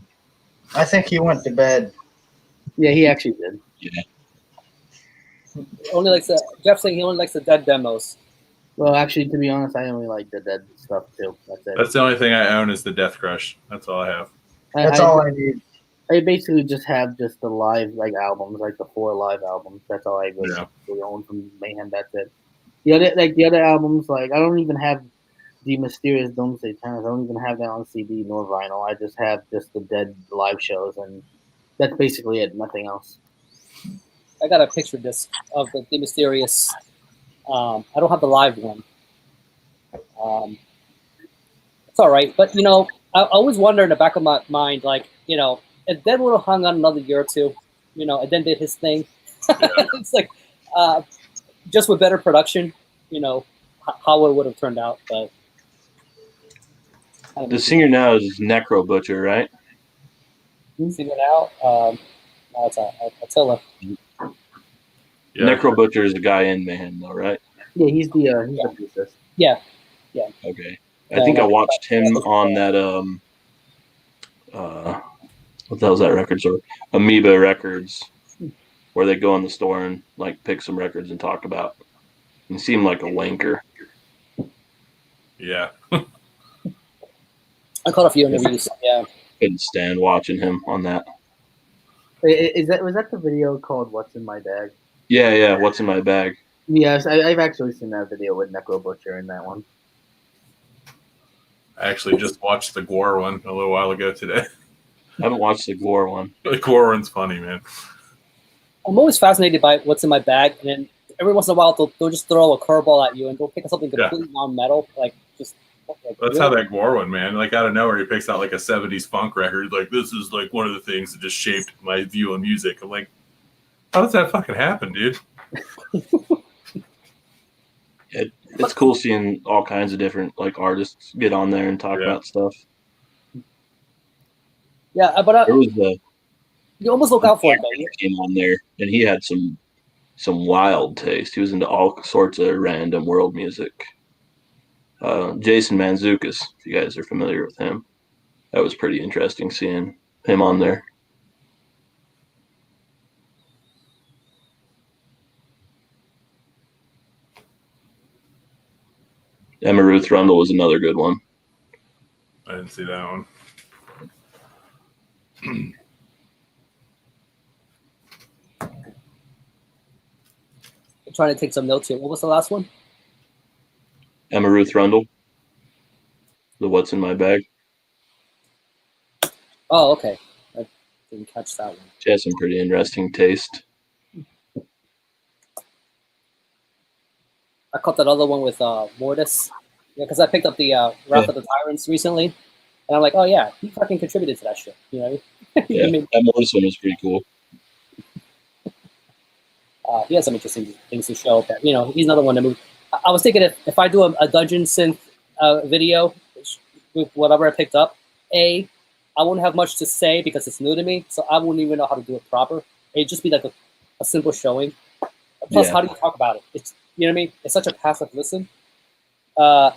I think he went to bed. Yeah, he actually did. Yeah. Jeff's saying he only likes the Dead demos. Well, actually, to be honest, I only like the Dead stuff too. That's it. That's the only thing I own is the Death Crush. That's all I have. That's all I need. I basically just have just the live like albums, like the 4 live albums. That's all I really own from Mayhem. That's it. The other albums, like I don't even have the Mysterious Doomsday Tennis. I don't even have that on CD nor vinyl. I just have just the Dead live shows, and that's basically it. Nothing else. I got a picture disc of the Mysterious. I don't have the live one. It's all right, but I always wonder in the back of my mind, like if Dead would have hung on another year or two, and then did his thing. It's like just with better production, how it would have turned out. But the singer now is Necro Butcher, right? Singer now, no, it's Attila. Yeah. Necro Butcher is the guy in Mayhem, though, right? Yeah, he's the bassist. Yeah. Okay. I think I watched him on that what the hell's that record store? Amoeba Records, where they go in the store and like pick some records and talk about. He seemed like a wanker. Yeah. I caught a few interviews. Yeah. Couldn't stand watching him on that. Was that the video called "What's in My Bag"? Yeah. What's in my bag? Yes, I've actually seen that video with Necro Butcher in that one. I actually just watched the Gore one a little while ago today. I haven't watched the Gore one. The Gore one's funny, man. I'm always fascinated by what's in my bag, and then every once in a while they'll just throw a curveball at you and they'll pick up something completely non-metal, like just. That's how that Gore one, man. Like out of nowhere, he picks out like a '70s funk record. Like this is like one of the things that just shaped my view on music. I'm like, how does that fucking happen, dude? It's cool seeing all kinds of different like artists get on there and talk about stuff. Yeah, but there was the you almost look out for it though. He came on there and he had some wild taste. He was into all sorts of random world music. Jason Mantzoukas, if you guys are familiar with him, that was pretty interesting seeing him on there. Emma Ruth Rundle was another good one. I didn't see that one. I'm trying to take some notes here. What was the last one? Emma Ruth Rundle. The What's in My Bag. Oh, okay. I didn't catch that one. She has some pretty interesting taste. I caught that other one with Mortis. Yeah, because I picked up the Wrath of the Tyrants recently. And I'm like, oh yeah, he fucking contributed to that shit. You know? Yeah, that Mortis one was pretty cool. He has some interesting things to show. But, he's another one to move. I was thinking if I do a Dungeon Synth video with whatever I picked up, I wouldn't have much to say because it's new to me, so I wouldn't even know how to do it proper. It'd just be like a simple showing. Plus, how do you talk about it? It's you know what I mean? It's such a passive listen.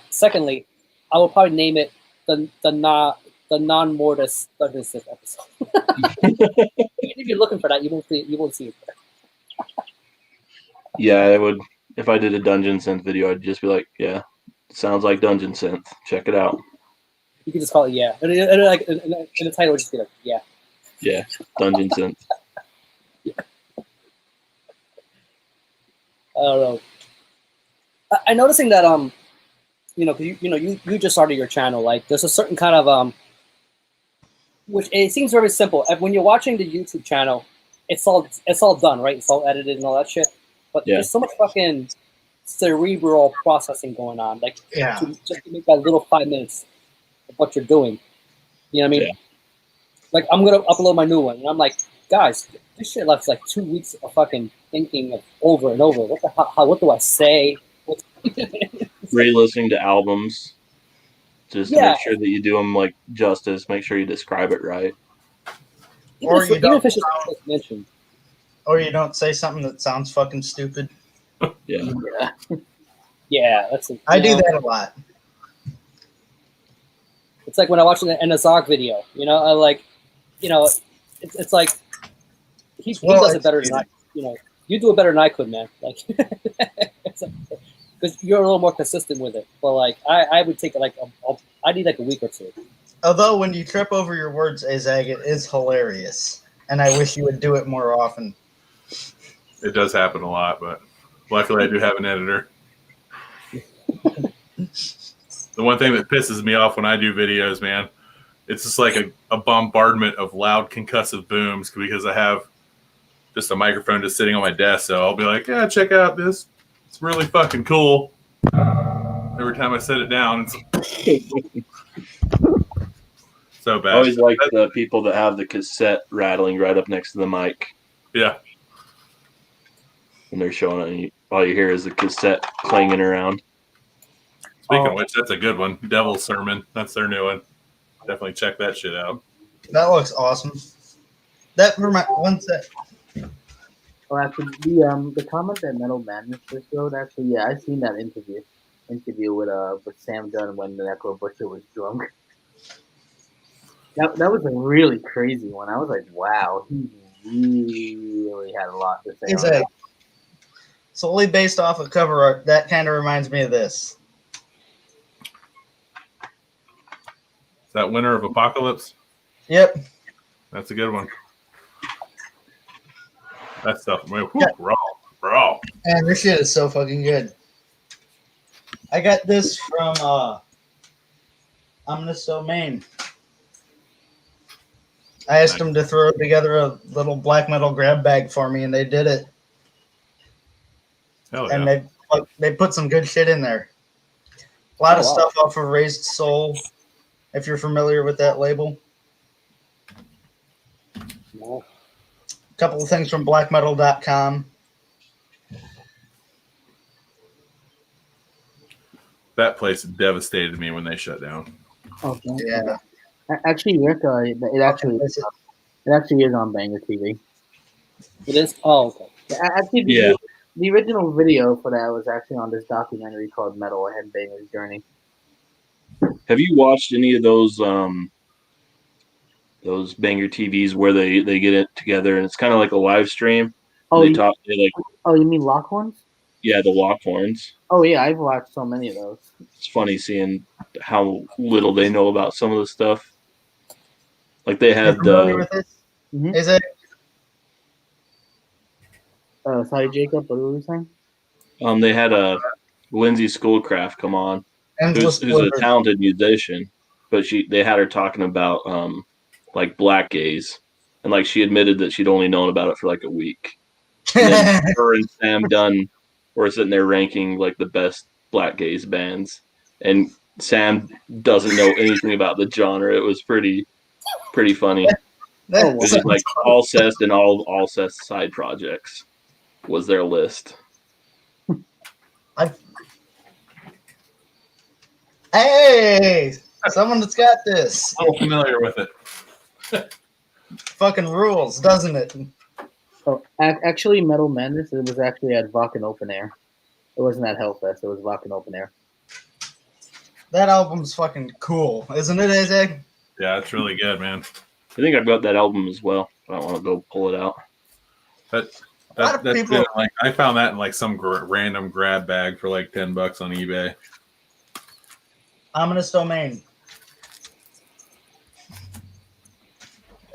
Secondly, I will probably name it the non-Mortis Dungeon Synth episode. If you're looking for that, you won't see it. Yeah, I would. If I did a Dungeon Synth video, I'd just be like, yeah, it sounds like Dungeon Synth. Check it out. You could just call it, yeah. And the title would just be like, yeah. Yeah, Dungeon Synth. Yeah. I don't know. I'm noticing that, you just started your channel. Like, there's a certain kind of, which it seems very simple. When you're watching the YouTube channel, it's all done, right? It's all edited and all that shit. But there's so much fucking cerebral processing going on, like just to make that little 5 minutes of what you're doing. You know what I mean? Yeah. Like I'm gonna upload my new one, and I'm like, guys, this shit left like 2 weeks of fucking thinking of over and over. What the hell? What do I say? Re-listening to albums, just to make sure that you do them like justice. Make sure you describe it right. Or you don't. Mentioned. Or you don't say something that sounds fucking stupid. Yeah. Yeah, that's. I do that a lot. It's like when I watch an Azog video. I like, it's like he does it better than I. You do it better than I could, man. Like, because you're a little more consistent with it. But like, I would take like I need like a week or two. Although when you trip over your words, Azag, it is hilarious, and I wish you would do it more often. It does happen a lot, but luckily I do have an editor. The one thing that pisses me off when I do videos, man, it's just like a bombardment of loud concussive booms because I have just a microphone just sitting on my desk. So I'll be like, yeah, check out this. It's really fucking cool. Every time I set it down, it's so bad. I always like the people that have the cassette rattling right up next to the mic. Yeah. And they're showing it, and all you hear is the cassette clanging around. Speaking of which, that's a good one. Devil's Sermon. That's their new one. Definitely check that shit out. That looks awesome. That one sec. Oh, actually, the comment that Metal Madness just wrote, actually, yeah, I seen that interview with Sam Dunn when the Necro Butcher was drunk. That was a really crazy one. I was like, wow, he really had a lot to say. It's on that. solely based off of cover art. That kind of reminds me of this. Is that Winter of Apocalypse? Yep. That's a good one. That stuff, man, Yeah. raw. And this shit is so fucking good. I got this from Omnis Domain. I asked them to throw together a little black metal grab bag for me, and they did it. Hell And yeah. they put some good shit in there. A lot of Oh, wow. stuff off of Raised Soul, if you're familiar with that label. No. A couple of things from blackmetal.com. That place devastated me when they shut down. Okay. Yeah. Actually, Rick, it actually is on Banger TV. It is? Oh, okay. Actually, Yeah. the original video for that was actually on this documentary called Metal Headbanger's Journey. Have you watched any of those Banger TVs where they get it together and it's kind of like a live stream? Oh, They you, talk. They like, oh, you mean Lockhorns? yeah, the Lockhorns. Oh yeah, I've watched so many of those. It's funny seeing how little they know about some of the stuff. Like they You had familiar with this? Mhm. Is it? Sorry, Jacob, what were you saying? they had a Lindsay Schoolcraft come on, Endless who's a Blizzard. talented musician, but they had her talking about like black gaze, and like she admitted that she'd only known about it for like a week. And then her and Sam Dunn were sitting there ranking like the best black gaze bands, and Sam doesn't know anything about the genre. It was pretty funny. It That was just like Alcest and all Alcest side projects was their list. Hey, someone that's got this. I'm familiar with it. Fucking rules, doesn't it? Oh, actually, Metal Madness, it was actually at Wacken Open Air. It wasn't at Hellfest, it was Wacken Open Air. That album's fucking cool, isn't it, Azeg? Yeah, it's really good, man. I think I've got that album as well. I don't want to go pull it out. lot of That's people- been, like, I found that in like some random grab bag for like $10 on eBay. Ominous Domain.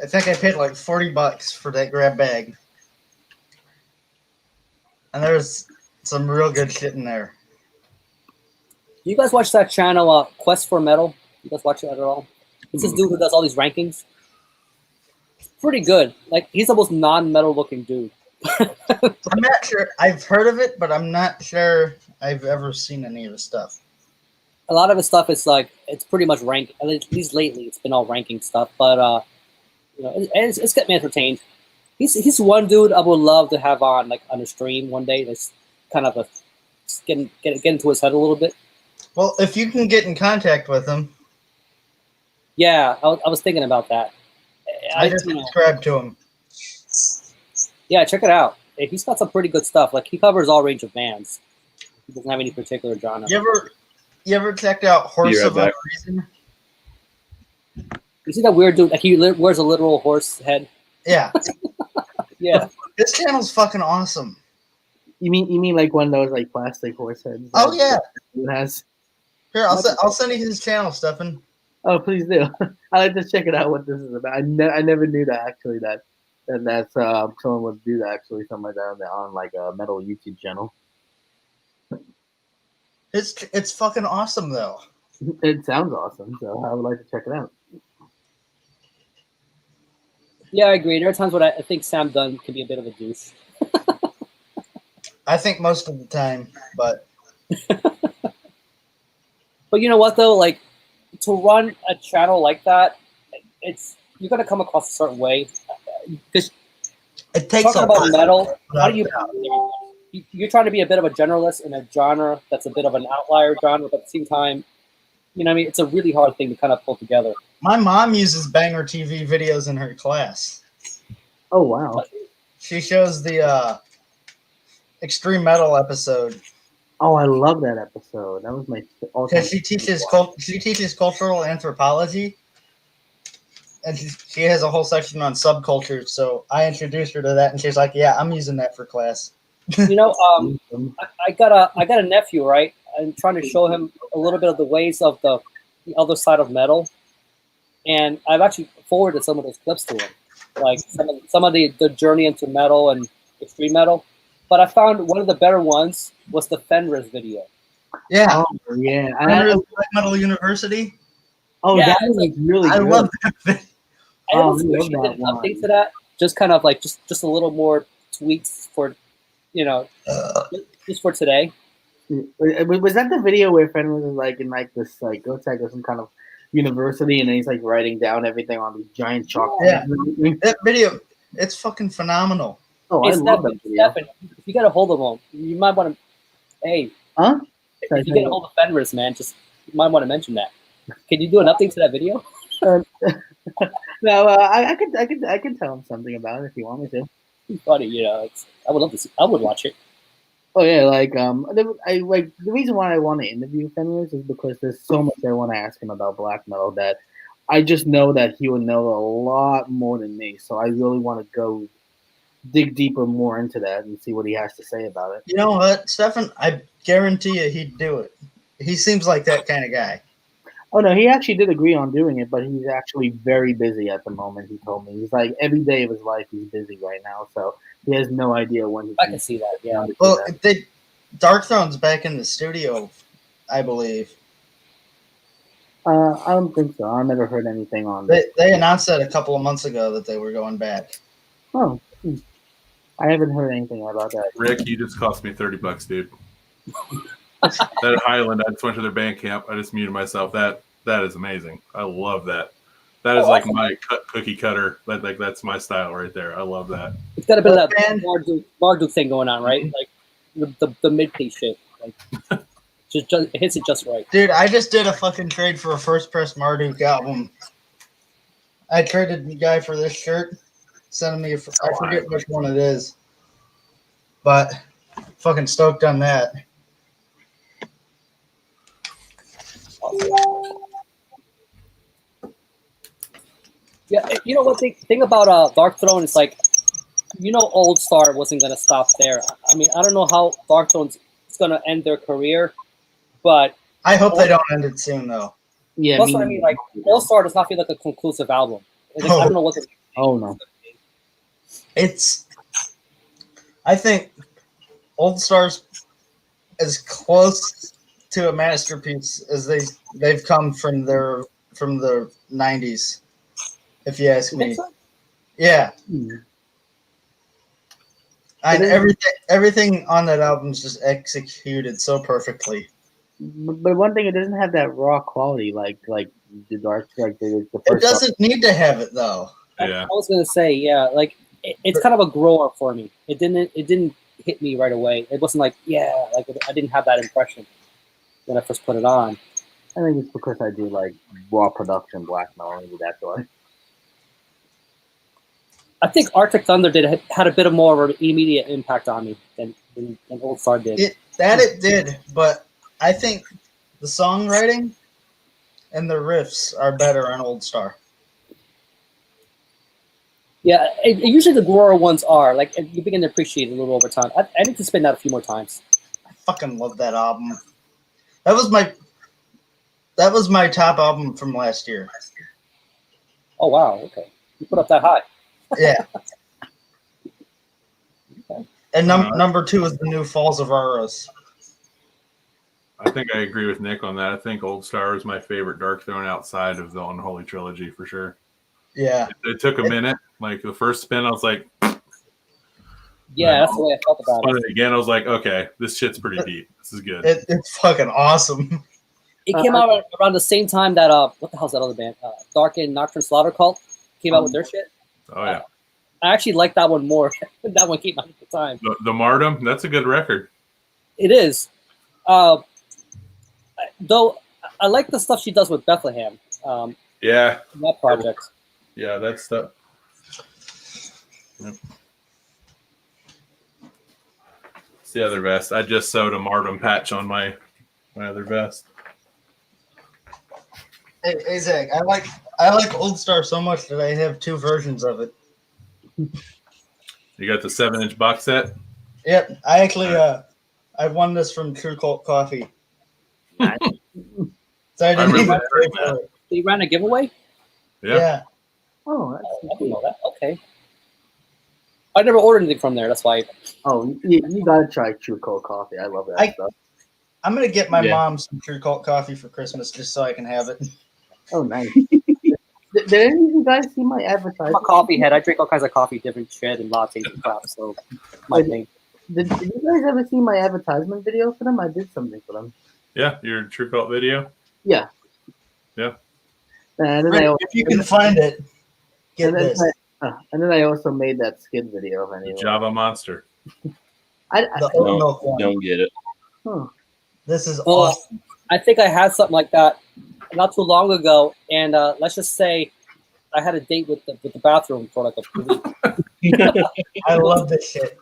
I think I paid like $40 for that grab bag. And there's some real good shit in there. You guys watch that channel, Quest for Metal? You guys watch that at all? It's this dude who does all these rankings. It's pretty good. Like, he's the most non-metal looking dude. I'm not sure. I've heard of it, but I'm not sure I've ever seen any of the stuff. A lot of his stuff is like, it's pretty much rank. At least lately, it's been all ranking stuff. But you know, it's kept me entertained. He's one dude I would love to have on like on a stream one day. That's kind of get into his head a little bit. Well, if you can get in contact with him, Yeah, I was thinking about that. I just you know, subscribe to him. yeah, check it out. He's got some pretty good stuff. Like he covers all range of bands. He doesn't have any particular genre. You ever checked out Horse Be right of back. Unreason? You see that weird dude? Like he wears a literal horse head. Yeah. Yeah. This channel's fucking awesome. You mean like one of those like plastic horse heads? Oh, that yeah. it has? Here, I'll send you his channel, Stefan. Oh, please do. I like to check it out. What this is about. I never knew that actually. That's someone would do that actually. Something like that on like a metal YouTube channel. It's fucking awesome though. It sounds awesome, so I would like to check it out. Yeah, I agree. There are times when I think Sam Dunn can be a bit of a douche. I think most of the time, but But you know what though? Like to run a channel like that, you're gonna come across a certain way. Because it takes talking a about lot. metal, how do you're trying to be a bit of a generalist in a genre that's a bit of an outlier genre, but at the same time, you know what I mean? It's a really hard thing to kind of pull together. My mom uses Banger TV videos in her class. Oh wow! She shows the extreme metal episode Oh, I love that episode. That was my all-time. because she teaches cultural anthropology, and she has a whole section on subcultures. So I introduced her to that, and she's like, "Yeah, I'm using that for class." You know, I got a nephew, right? I'm trying to show him a little bit of the ways of the other side of metal, and I've actually forwarded some of those clips to him, like some of the journey into metal and extreme metal. But I found one of the better ones was the Fenris video. Yeah, Oh yeah, Black Metal University. Yeah, that was really I good. love that video. I Oh, almost I wish love they did an that one. update to that, just kind of like just a little more tweaks for, you know, just for today. Was that the video where Fenris was like in like this like looks like some kind of university and then he's like writing down everything on these giant chalkboards? Yeah. and everything? That video, it's fucking phenomenal. Oh, Hey, I love that video. Stefan, if you get a hold of him, you might want to. Hey, Huh? if you get a hold of Fenris, man, you might want to mention that. Can you do an update to that video? No, I could tell him something about it if you want me to. It's funny, you know. I would love to see. I would watch it. Oh yeah, like I like the reason why I want to interview Fenris is because there's so much I want to ask him about black metal that I just know that he would know a lot more than me. So I really want to go dig deeper more into that and see what he has to say about it. You know what, Stefan? I guarantee you he'd do it. He seems like that kind of guy. Oh no, he actually did agree on doing it, but he's actually very busy at the moment. He told me he's like every day of his life he's busy right now, so he has no idea when. I can see that. Yeah. Well, Dark Throne's back in the studio, I believe. I don't think so. I never heard anything on. They announced that a couple of months ago that they were going back. Oh, I haven't heard anything about that. Rick, you just cost me $30, dude. That at Highland, I just went to their band camp. I just muted myself. That is amazing. I love that. That is like my cookie cutter. That's my style right there. I love that. It's got a bit of What that band? Marduk thing going on, right? Like the mid piece shit. Like just it hits it just right. Dude, I just did a fucking trade for a First Press Marduk album. I traded the guy for this shirt. Sent me I forget which one it is. But fucking stoked on that. Yeah, you know what? The thing about Dark Throne is like, you know, Old Star wasn't gonna stop there. I mean, I don't know how Dark Throne's gonna end their career, but I hope they don't end it soon though. Yeah, also, I mean, like Old Star does not feel like a conclusive album. Like, I don't know what. Oh no. I think Old Star's as close to a masterpiece as they've come from the 90s, if you ask me. Yeah. And everything on that album is just executed so perfectly. But one thing, it doesn't have that raw quality like the Dark, like the It first. doesn't need to have it though. Yeah. I was gonna say, yeah, like it's kind of a grower for me. It didn't hit me right away. It wasn't like, yeah, like I didn't have that impression when I first put it on. I think it's because I do like raw production black metal. Maybe that's why. I think Arctic Thunder had a bit of more of an immediate impact on me than Old Star did. It did, but I think the songwriting and the riffs are better on Old Star. Yeah, usually the grower ones are like you begin to appreciate it a little over time. I need to spin that a few more times. I fucking love that album. That was my That was my top album from last year. Oh wow, okay. You put up that high. Yeah. And Uh, number 2 is the new Falls of Aros. I think I agree with Nick on that. I think Old Star is my favorite Dark Throne outside of the Unholy Trilogy for sure. Yeah. It took a minute. Like the first spin, I was like, Yeah, that's the way I felt about spun it. it again. I was like, okay, this shit's pretty deep. This is good. It's fucking awesome. It came out around the same time that what the hell's that other band? Dark and Nocturne Slaughter Cult came out with their shit. Oh yeah, I actually like that one more. That one came out at the time. the Martyrdom. That's a good record. It is. Though I like the stuff she does with Bethlehem. Yeah, That project. yeah, that's stuff. Yep. It's the other vest. I just sewed a Martyrdom patch on my other vest. Hey Zach, I like Old Star so much that I have 2 versions of it. You got the 7-inch box set. Yep. I actually I won this from True Cult Coffee. So I didn't remember even that, pay man. for it. They ran a giveaway. Yeah. Oh, I didn't know that. Okay. I never ordered anything from there. That's why. you gotta try True Cold Coffee. I love that stuff. I'm gonna get my Yeah. mom some True Cult Coffee for Christmas just so I can have it. Oh, nice. Did any of you guys see my I'm advertisement? a coffee head. I drink all kinds of coffee, different shit and lattes and crap. So my thing. Did you guys ever see my advertisement video for them? I did something for them. Yeah, your True Cult video. Yeah. Yeah. And then If you can find it, get and then this. and then I also made that skid video of The anyone. Java Monster. The oat milk one. Don't get it. This is Oh. awesome. I think I had something like that not too long ago, and let's just say I had a date with the bathroom for like a week. I love this shit.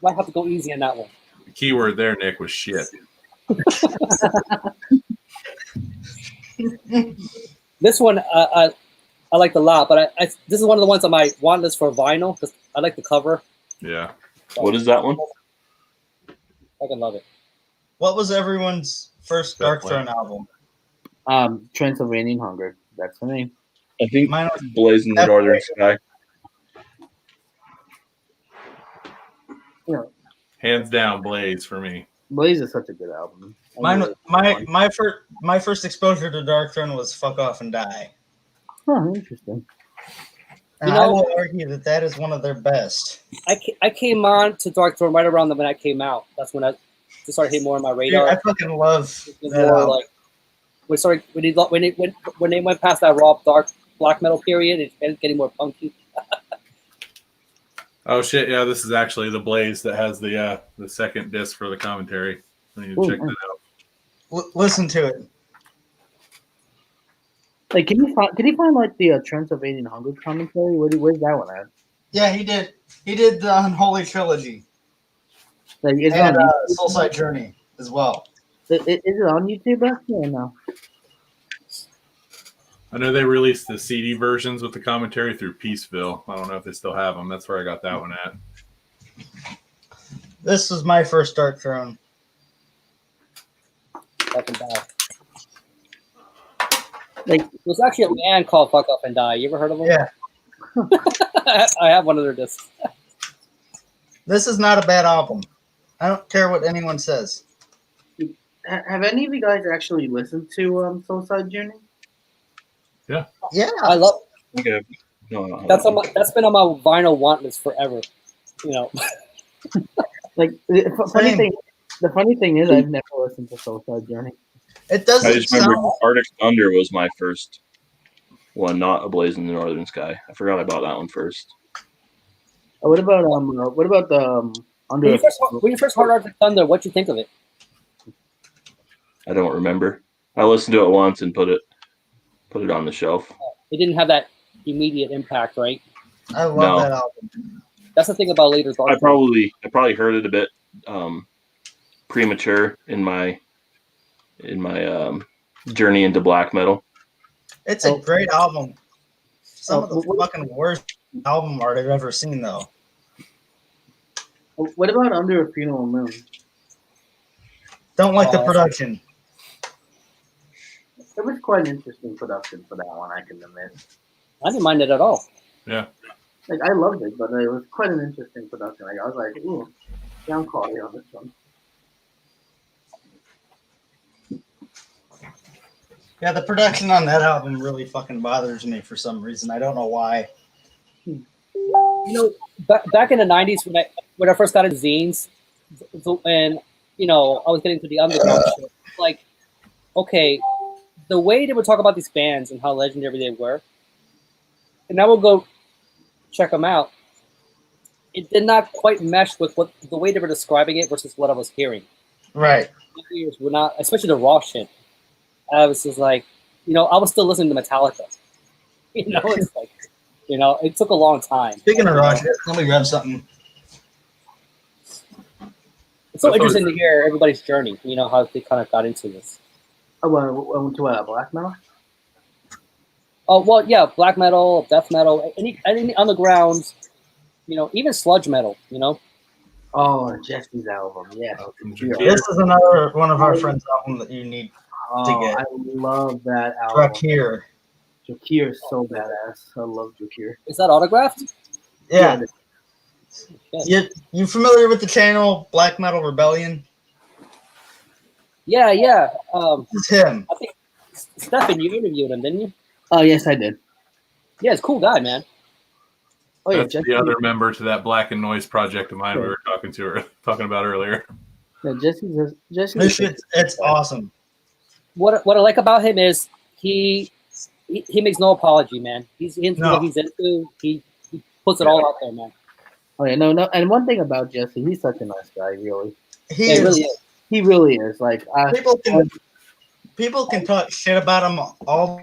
Might have to go easy on that one. The keyword there, Nick, was shit. This one I liked a lot, but I this is one of the ones on my want list for vinyl because I like the cover. Yeah. What is that one? I can love it. What was everyone's first Dark Throne album? Transylvanian Hunger. That's the name. I think Mine was Blazing the Northern Sky. Hands down, Blaze for me. Blaze is such a good album. my first exposure to Dark Throne was Fuck Off and Die. Oh, interesting. And You know- I will argue that is one of their best. I came on to Dark Throne right around when I came out. That's when I just started hitting more on my Dude, radar. I fucking love It was that more album. like when they went past that raw dark black metal period, it started getting more punky. Oh shit! Yeah, this is actually the Blaze that has the second disc for the commentary. I need to check that out. Listen to it. Like, can you find like the Transylvanian Hunger commentary? Where's that one at? Yeah, he did. He did the Unholy Trilogy Like, is and it on YouTube? Soulside Journey as well. Is it on YouTube actually or no? I know they released the CD versions with the commentary through Peaceville. I don't know if they still have them. That's where I got that one at. This was my first Dark Throne. Fuck and Die. Like, There's actually a band called Fuck Up and Die. You ever heard of them? Yeah. I have one of their discs. This is not a bad album. I don't care what anyone says. have any of you guys actually listened to Soulside Journey? Yeah. I love Okay. No, that's been on my vinyl want list forever. You know, Like, Same. the funny thing is, I've never listened to Soulside Journey. It I doesn't just remember sound. Arctic Thunder was my first one, not A Blaze in the Northern Sky. I forgot about that one first. What about the Under? when you first heard Arctic Thunder, what'd you think of it? I don't remember. I listened to it once and put it on the shelf. It didn't have that immediate impact, right? I love No. that album. That's the thing about later Dark I probably heard it a bit premature in my journey into black metal. It's a great album. Some of the what- fucking worst album art I've ever seen, though. What about Under a Funeral Moon? Don't like the Oh. production. It was quite an interesting production for that one, I can admit. I didn't mind it at all. Yeah. Like, I loved it, but it was quite an interesting production. Like, I was like, ooh, sound quality on this one. Yeah, the production on that album really fucking bothers me for some reason. I don't know why. You know, back in the '90s when I first got into zines, and you know, I was getting to the underground shit. Like, okay, the way they would talk about these bands and how legendary they were, and I would go check them out. It did not quite mesh with what the way they were describing it versus what I was hearing. Right. My ears were not, especially the raw shit. I was just like, you know, I was still listening to Metallica. You know, it's like, you know, it took a long time. Speaking of raw shit, let me grab something. It's so interesting to hear everybody's journey. You know how they kind of got into this. Oh, went to what, black metal? Oh well, yeah, black metal, death metal, any underground, you know, even sludge metal. You know, Oh, Jesse's album, yeah. This is another one of our friends' album that you need. Oh, get. I love that album. Drakir. Drakir is so badass. I love Drakir. is that autographed? Yeah. Yeah. You familiar with the channel Black Metal Rebellion? Yeah. This is him. I think Stefan, you interviewed him, didn't you? Oh, yes, I did. Yeah, he's a cool guy, man. Oh, yeah, That's Jesse, the other member to that Black and Noise project of mine we were talking about earlier. yeah, Jesse's This shit, it's awesome. What I like about him is he makes no apology, man. He's into No. what he's into. He puts it all out there, man. Oh, yeah, no. And one thing about Jesse, he's such a nice guy, really. He Yeah, is. he really is. He really is. Like, People can talk shit about him all.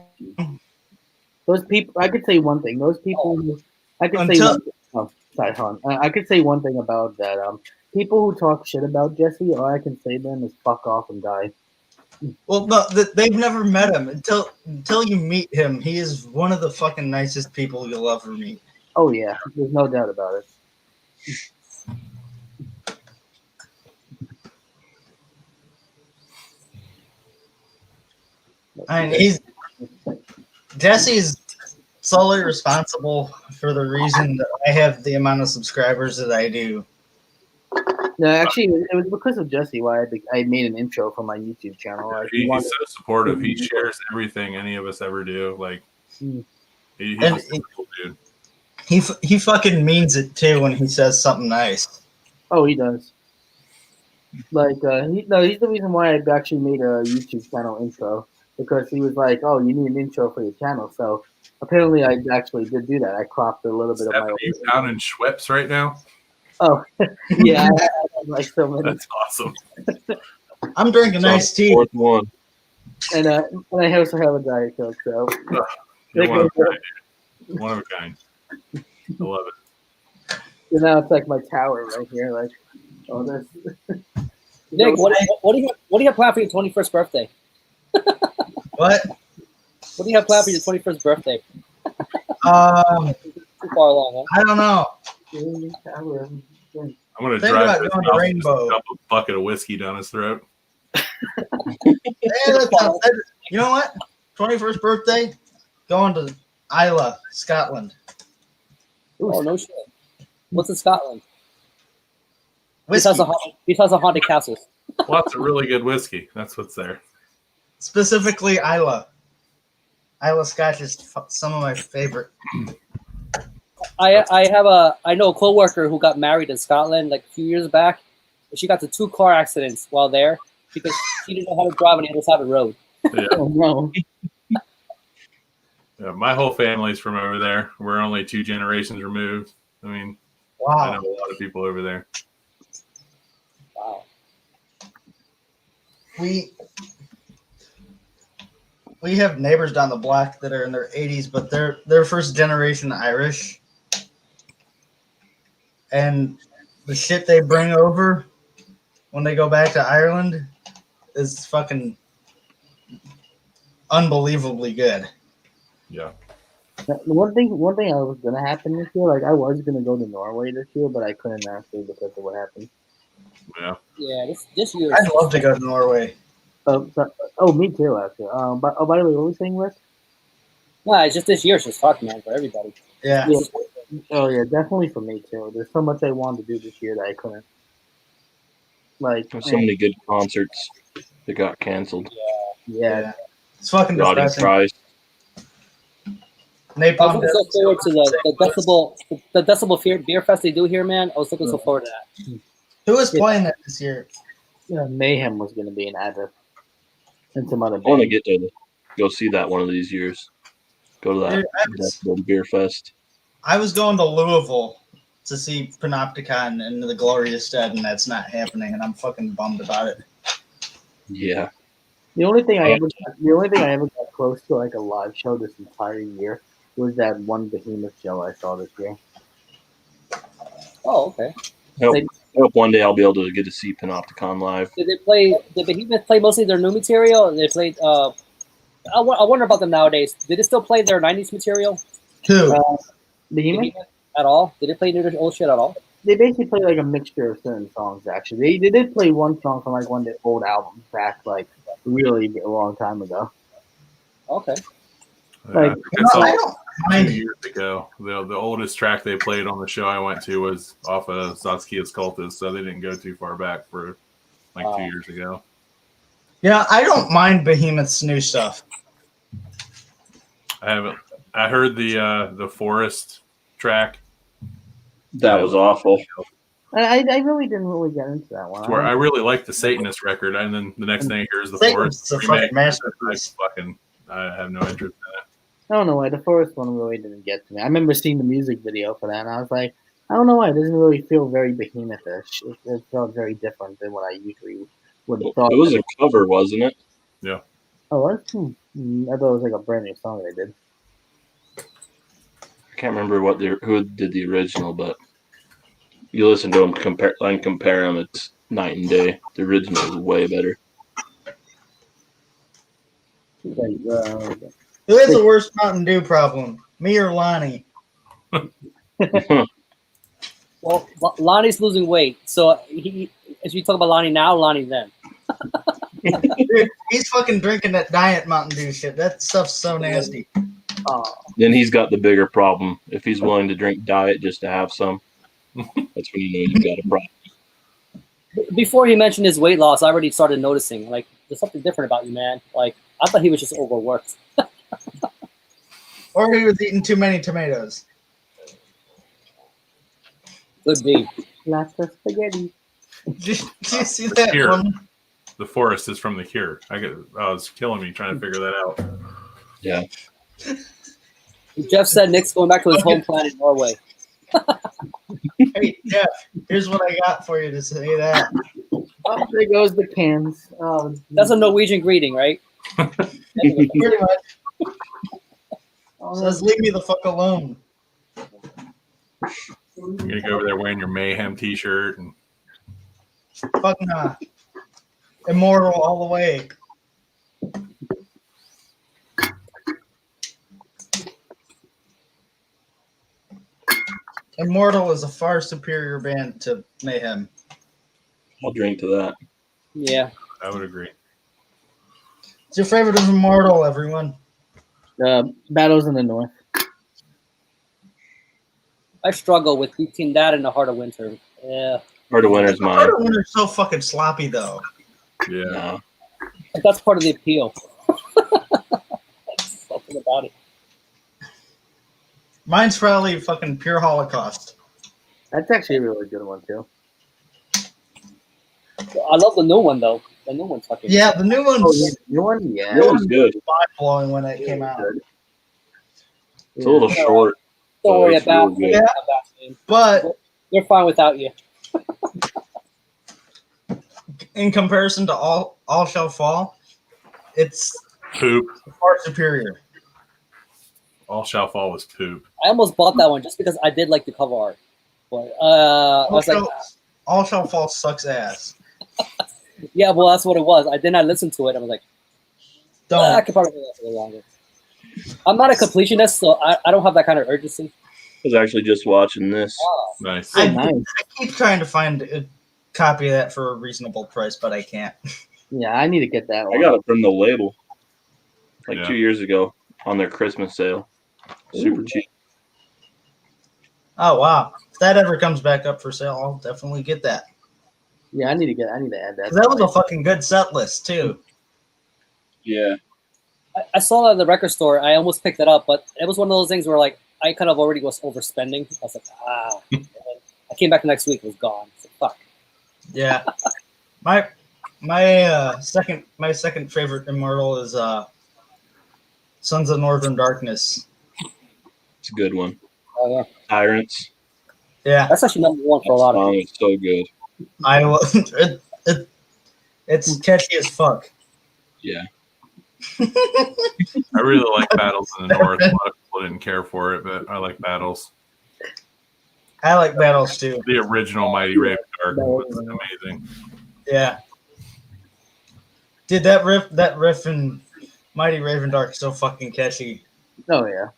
those people, I could say one thing. Those people, I could say Until- one thing. Oh, sorry, hon. I could say one thing about that. People who talk shit about Jesse, all I can say to them is fuck off and die. Well, no, they've never met him until you meet him. He is one of the fucking nicest people you'll ever meet. Oh, yeah. There's no doubt about it. I mean, Jesse's solely responsible for the reason that I have the amount of subscribers that I do. No, actually, it was because of Jesse why I made an intro for my YouTube channel. Like, He's so supportive. He shares everything any of us ever do. Like, Mm. he's And just a cool dude. He fucking means it too when he says something nice. Oh, he does. Like, he's the reason why I actually made a YouTube channel intro, because he was like, "Oh, you need an intro for your channel." So apparently, I actually did do that. I cropped a little bit of my. Steph, are you down in Schweppes right now? Oh, yeah, I have like so many, That's awesome. I'm drinking iced tea. Fourth one. and I also have a Diet Coke. So You're one of a kind, dude. One of a kind. I love it. so now it's like my tower right here. Like, oh, this. Nick, what do you have planned for your 21st birthday? What? What do you have planned for your 21st birthday? Too far along, huh? I don't know. I'm gonna Think drive about this going to mouse and just Rainbow. dump a bucket of whiskey down his throat. You know what? 21st birthday, going to Isla, Scotland. Oh no shit. What's in Scotland? Whiskey. Besides the haunted castles. Lots of really good whiskey. That's what's there. Specifically Isla. Isla Scotch is some of my favorite. I know a coworker who got married in Scotland like a few years back. And she got to 2 car accidents while there because she didn't know how to drive on the other side of the road. Yeah. Oh no. Yeah, my whole family's from over there. We're only 2 generations removed. I mean, I know Wow. a lot of people over there. Wow. We have neighbors down the block that are in their 80s, but they're first generation Irish. And the shit they bring over when they go back to Ireland is fucking unbelievably good. Yeah. One thing I was gonna happen this year, like I was gonna go to Norway this year, but I couldn't actually because of what happened. Yeah. Yeah, this year. I'd love to go to Norway. Me too, actually. By the way, what were we saying, Rick? No, it's just this year. It's just fucked, man, for everybody. Yeah. Yeah. Oh yeah, definitely for me too. There's so much I wanted to do this year that I couldn't. Like, There's so many good concerts that got canceled. yeah, It's fucking Roddy depressing. Price. I was Napalm looking so Death. forward to the Decibel Beer Fest they do here, man. I was looking so forward to that. Who is playing that this year? Mayhem was going to be an added, and some other I want to bands. get to go see that one of these years. Go to that Dude, Decibel Beer Fest. I was going to Louisville to see Panopticon and the Glorious Dead, and that's not happening, and I'm fucking bummed about it. Yeah. The only thing I ever got close to like a live show this entire year was that one Behemoth show I saw this year. Oh, okay. I hope one day I'll be able to get to see Panopticon live. Did Behemoth play mostly their new material? They played. I wonder about them nowadays. Did they still play their '90s material? Who? Behemoth? At all? Did they play new old shit at all? They basically play like a mixture of certain songs. Actually, they did play one song from like one of their old albums back like really a long time ago. Okay. Like, I think I saw I don't 2 mind. years ago. The oldest track they played on the show I went to was off of Saskia Cultist, so they didn't go too far back for like 2 years ago. Yeah, I don't mind Behemoth's new stuff. I haven't. I heard the Forest track That was awful. I really didn't really get into that one. where I really liked the Satanist record, and then the next thing I hear is the Satan's Forest a remake. fucking masterpiece. I have no interest in it. I don't know why the first one really didn't get to me. I remember seeing the music video for that, and I was like, I don't know why it doesn't really feel very Behemoth-ish. It felt very different than what I usually would have thought. It was a cover, wasn't it? Oh, what? I thought it was like a brand new song they did. I can't remember who did the original, but you listen to them compare them, it's night and day. The original is way better. Like, Who has the worst Mountain Dew problem? Me or Lonnie? Well, Lonnie's losing weight, so as you talk about Lonnie now, Lonnie then. Dude, he's fucking drinking that diet Mountain Dew shit. That stuff's so nasty. Then he's got the bigger problem. If he's willing to drink diet just to have some, that's when you know you've got a problem. Before he mentioned his weight loss, I already started noticing like there's something different about you, man. Like I thought he was just overworked. Or he was eating too many tomatoes. Could be. lots of spaghetti. Did you see that Here. one? The Forest is from The Cure. It's killing me trying to figure that out. Yeah. Jeff said Nick's going back to his home planet in Norway. Hey, Jeff, here's what I got for you to say that. Oh, there goes the cans. That's a Norwegian greeting, right? Pretty much. Says, leave me the fuck alone. You're gonna go over there wearing your Mayhem T-shirt and Fuck nah. Immortal all the way. Immortal is a far superior band to Mayhem. I'll drink to that. Yeah. I would agree. What's your favorite of Immortal, everyone? Battles in the North. I struggle with between that and the Heart of Winter. Yeah. Heart of Winter's mine. Heart of Winter's so fucking sloppy, though. Yeah. No. But that's part of the appeal. That's something about it. Mine's probably fucking Pure Holocaust. That's actually a really good one too. I love the new one though. The new one's fucking Yeah, the new one's Oh, yeah, new one, yeah. That one's good. mind-blowing when it came out. It's a little short. Don't worry it's about real good. it. But They're fine without you. in comparison to All Shall Fall, it's Poop. far superior. All Shall Fall was poop. I almost bought that one just because I did like the cover art. But I was like, All Shall Fall sucks ass. yeah, well, that's what it was. I did not listen to it. I was like, I Don't. could probably do that for a little longer. I'm not a completionist, so I don't have that kind of urgency. I was actually just watching this. Oh, Nice. I, nice. I keep trying to find it. copy that for a reasonable price, but I can't. Yeah, I need to get that I one. got it from the label like Yeah. 2 years ago on their Christmas sale. Super Ooh. cheap. Oh wow! If that ever comes back up for sale, I'll definitely get that. Yeah, I need to add that. 'Cause that was a fucking good set list too. Yeah. I saw that at the record store. I almost picked it up, but it was one of those things where like I kind of already was overspending. I was like, And I came back the next week, it was gone. So, fuck. Yeah. My second favorite Immortal is Sons of Northern Darkness. It's a good one. Oh, yeah. Tyrants. Yeah, That's actually number one for a That lot of song people. is so good. it's catchy as fuck. Yeah. I really like Battles in the North. A lot of people didn't care for it, but I like Battles. I like Battles too. The original Mighty Raven Dark was amazing. Yeah. Dude, that riff in Mighty Raven Dark is so fucking catchy. Oh yeah.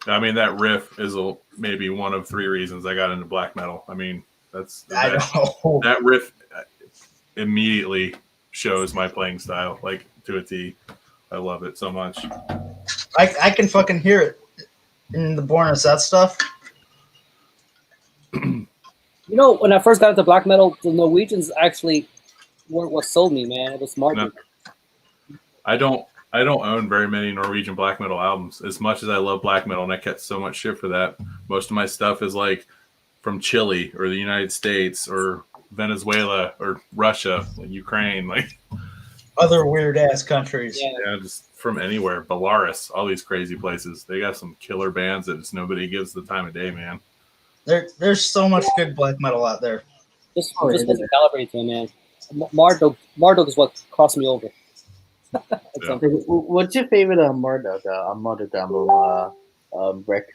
I mean, that riff is maybe one of 3 reasons I got into black metal. I mean, I know. that riff immediately shows my playing style, like to a T. I love it so much. I can fucking hear it in the Born of Seth stuff. You know, when I first got into black metal, the Norwegians actually weren't what sold me, man. It was Marduk. I don't own very many Norwegian black metal albums. As much as I love black metal, and I get so much shit for that, most of my stuff is like from Chile or the United States or Venezuela or Russia, Ukraine, like Other weird ass countries. Yeah. just from anywhere. Belarus, all these crazy places. They got some killer bands that just nobody gives the time of day, man. There's so much good black metal out there. Just Oh, just yeah. wasn't calibrated to him, man. Marduk is what crossed me over. It's Yeah. What's your favorite Marduk album, Rick?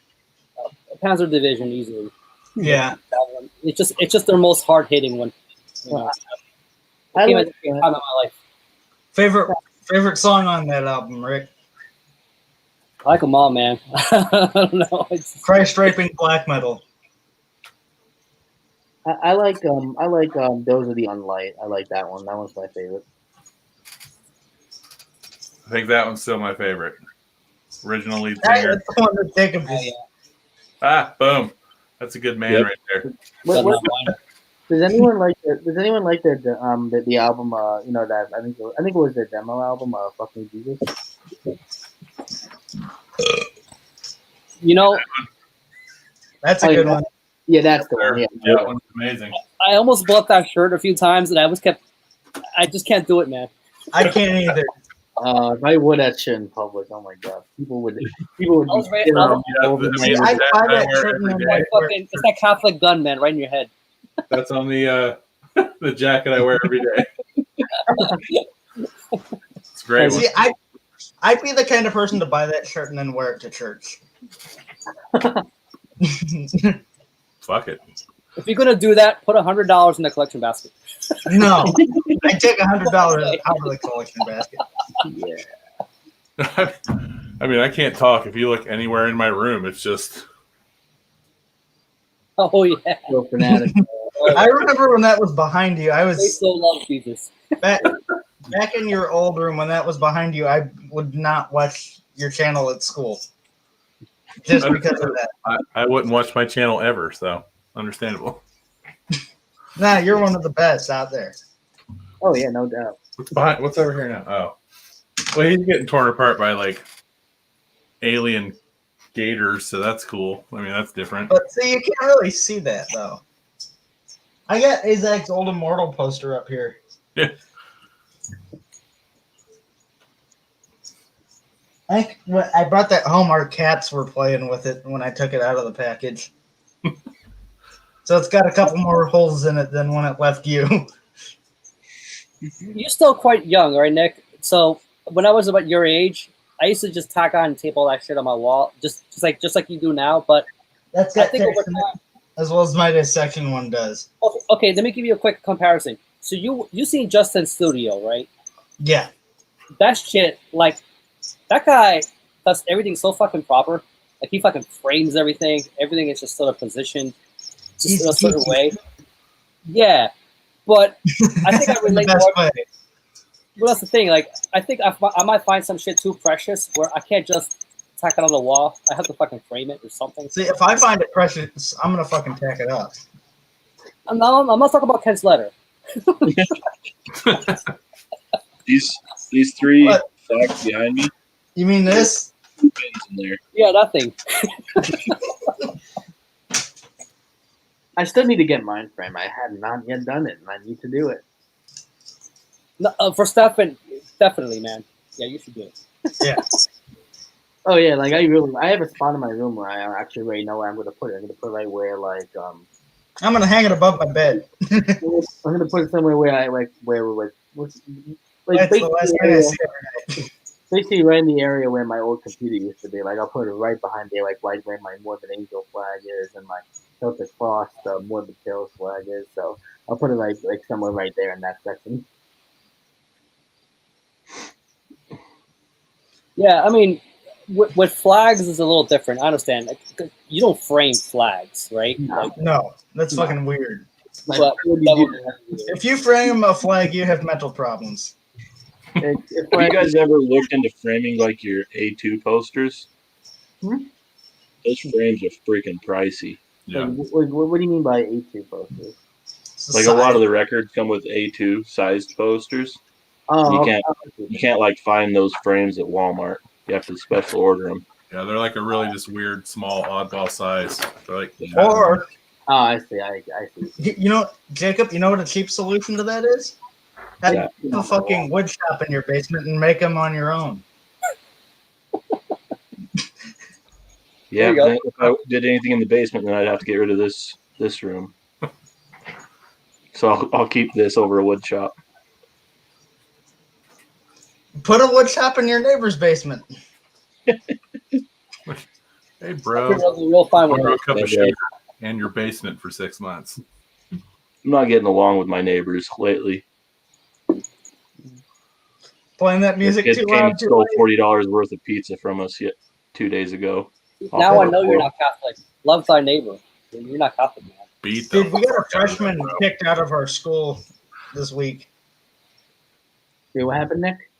Panzer Division easily. Yeah. That one. It's just their most hard hitting one. You know? I It came like at the time of my life. Favorite song on that album, Rick? I like them all, man. I don't know. Christ raping black metal. I like Those Are the Unlight. I like that one. That one's my favorite. I think that one's still my favorite. Original lead That's singer. the one that Jacob Oh, just. yeah. Ah, boom. That's a good man Yep. right there. What, But what, no, does anyone like the album? That I think it was the demo album. Fuck Me Jesus. you know, That's a Oh, good yeah. one. Yeah, that's the one. Yeah. That one's amazing. I almost bought that shirt a few times, and I just can't do it, man. I can't either. If I wore that shit in public, oh my god, people would. I was ready- you know, Yeah, over I the- mean, I that buy I that wear shirt every and day. I'm like, It's that Catholic gun, man, right in your head. That's on the the jacket I wear every day. It's a great. See, I'd be the kind of person to buy that shirt and then wear it to church. Fuck it. If you're gonna do that, put $100 in the collection basket. No, I take $100 out of the collection basket. Yeah. I mean, I can't talk. If you look anywhere in my room, it's just Oh yeah, So fanatic. I remember when that was behind you. I they was so love Jesus. back in your old room when that was behind you. I would not watch your channel at school just because of that. I wouldn't watch my channel ever. So understandable. Nah, you're one of the best out there. Oh yeah, no doubt. What's behind? What's over here now? Oh, well, he's getting torn apart by like alien gators, so that's cool. I mean, that's different. But see, you can't really see that though. I got Azak's old Immortal poster up here. Yeah. I brought that home. Our cats were playing with it when I took it out of the package. So it's got a couple more holes in it than when it left you. You're still quite young, right, Nick? So when I was about your age, I used to just tack on and tape all that shit on my wall, just like you do now. But That's I got think over text in it, time. as well as my dissection one does. Okay, let me give you a quick comparison. So you seen Justin Studio, right? Yeah. That shit, like, that guy does everything so fucking proper. Like, he fucking frames everything. Everything is just sort of positioned just in a certain way. Yeah, but I think I The relate best more. way. Well, that's the thing. Like, I think I might find some shit too precious where I can't just tack it on the wall. I have to fucking frame it or something. See, if I find it precious, I'm gonna fucking tack it up. I'm not talking about Ken's letter. These three What? facts behind me, You mean this? two pins in there. Yeah, that thing. I still need to get mine frame. I have not yet done it, and I need to do it. No, for Stefan, definitely, man. Yeah, you should do it. Yeah. Oh yeah, like I have a spot in my room where I actually already know where I'm gonna put it. I'm gonna put it right where I'm gonna hang it above my bed. I'm gonna put it somewhere where I like what's like That's the last thing I see every night. basically right in the area where my old computer used to be. Like I'll put it right behind there, like right where my Morbid Angel flag is and my Celtic Cross, the Morbid Tales flag is. So I'll put it like somewhere right there in that section. Yeah, I mean, with flags is a little different. I understand. Like, you don't frame flags, right? Like, No, that's fucking weird. Like, But- what do you do? If you frame a flag, you have mental problems. If Have I- you guys ever looked into framing like your A2 posters? Hmm? Those frames are freaking pricey. Yeah. what do you mean by A2 posters? It's Like a lot of the records come with A2 sized posters. Oh, You okay. can't like find those frames at Walmart. You have to special order them. Yeah, they're like a really just weird, small, oddball size. They're like, Or Oh, I see. I see. you know, Jacob, you know what a cheap solution to that is? Have Yeah. a fucking wood shop in your basement and make them on your own. Yeah, you go. then if I did anything in the basement, then I'd have to get rid of this room. So I'll keep this over a wood shop. Put a wood shop in your neighbor's basement. hey, bro, Real fine with order a it. cup of Yeah. sugar and your basement for 6 months. I'm not getting along with my neighbors lately. Playing that music Kids too came loud. and Too stole loud. $40 worth of pizza from us 2 days ago. Now I know you're not Catholic. Love thy neighbor. You're not Catholic, man. Beat them. Dude, we got a freshman kicked out of our school this week. Wait, what happened, Nick?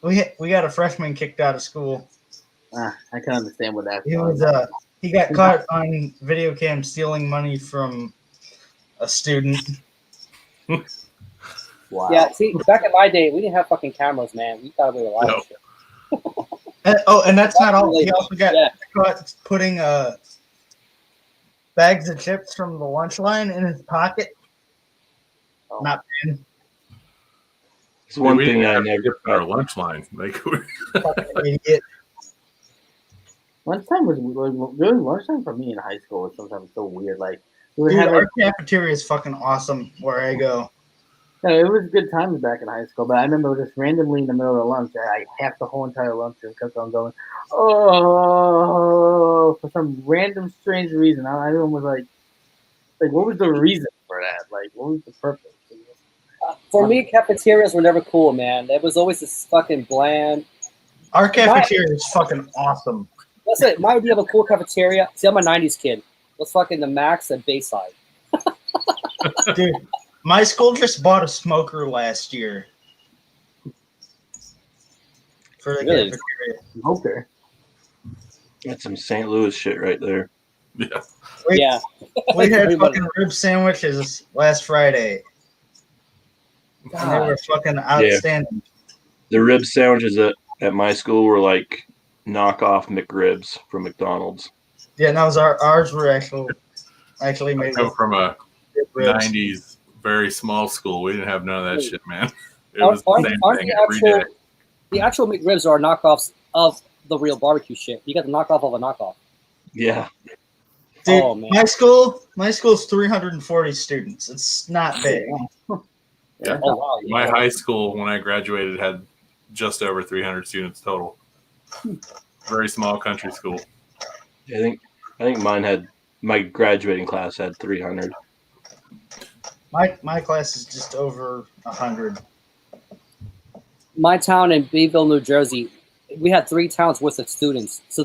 We got a freshman kicked out of school. I can understand what that's He was he got caught on video cam stealing money from a student. Wow. Yeah, see, back in my day, we didn't have fucking cameras, man. We got away with a lot of shit. And that's not all. He also got Yeah. caught putting bags of chips from the lunch line in his pocket. Oh. Not paying. It's one We thing didn't I have never. chips on our lunch line. Like, Fucking idiot. Lunchtime was during lunchtime for me in high school was sometimes so weird. Like we would Dude, have our cafeteria is fucking awesome where I go. it was good times back in high school, but I remember just randomly in the middle of lunch, I half the whole entire lunchroom kept on going, oh, for some random strange reason. Everyone was like, what was the reason for that? Like, what was the purpose? For me, cafeterias were never cool, man. There was always this fucking bland. Our cafeteria is fucking awesome. That's it. My idea of a cool cafeteria. See, I'm a '90s kid. Was fucking the Max at Bayside. Dude, my school just bought a smoker last year. For the Really? cafeteria. Okay. That's some St. Louis shit right there. yeah. We, Yeah. we had Everybody- fucking rib sandwiches last Friday. And they were fucking outstanding. The rib sandwiches at my school were like knockoff McRibs from McDonald's. Yeah, no, ours were actually I made come with from a ribs. 90s very small school. We didn't have none of that shit, man. It Aren't- was the aren't- same aren't thing the every day. actual- The actual McRibs are knockoffs of the real barbecue shit. You got the knockoff of a knockoff. Yeah. Dude, Oh, man. my school's 340 students. It's not big. Yeah. Oh wow. Yeah. My high school, when I graduated, had just over 300 students total. Very small country school. I think my graduating class had 300. My class is just over 100. My town in Bayville, New Jersey, we had 3 towns worth of students. So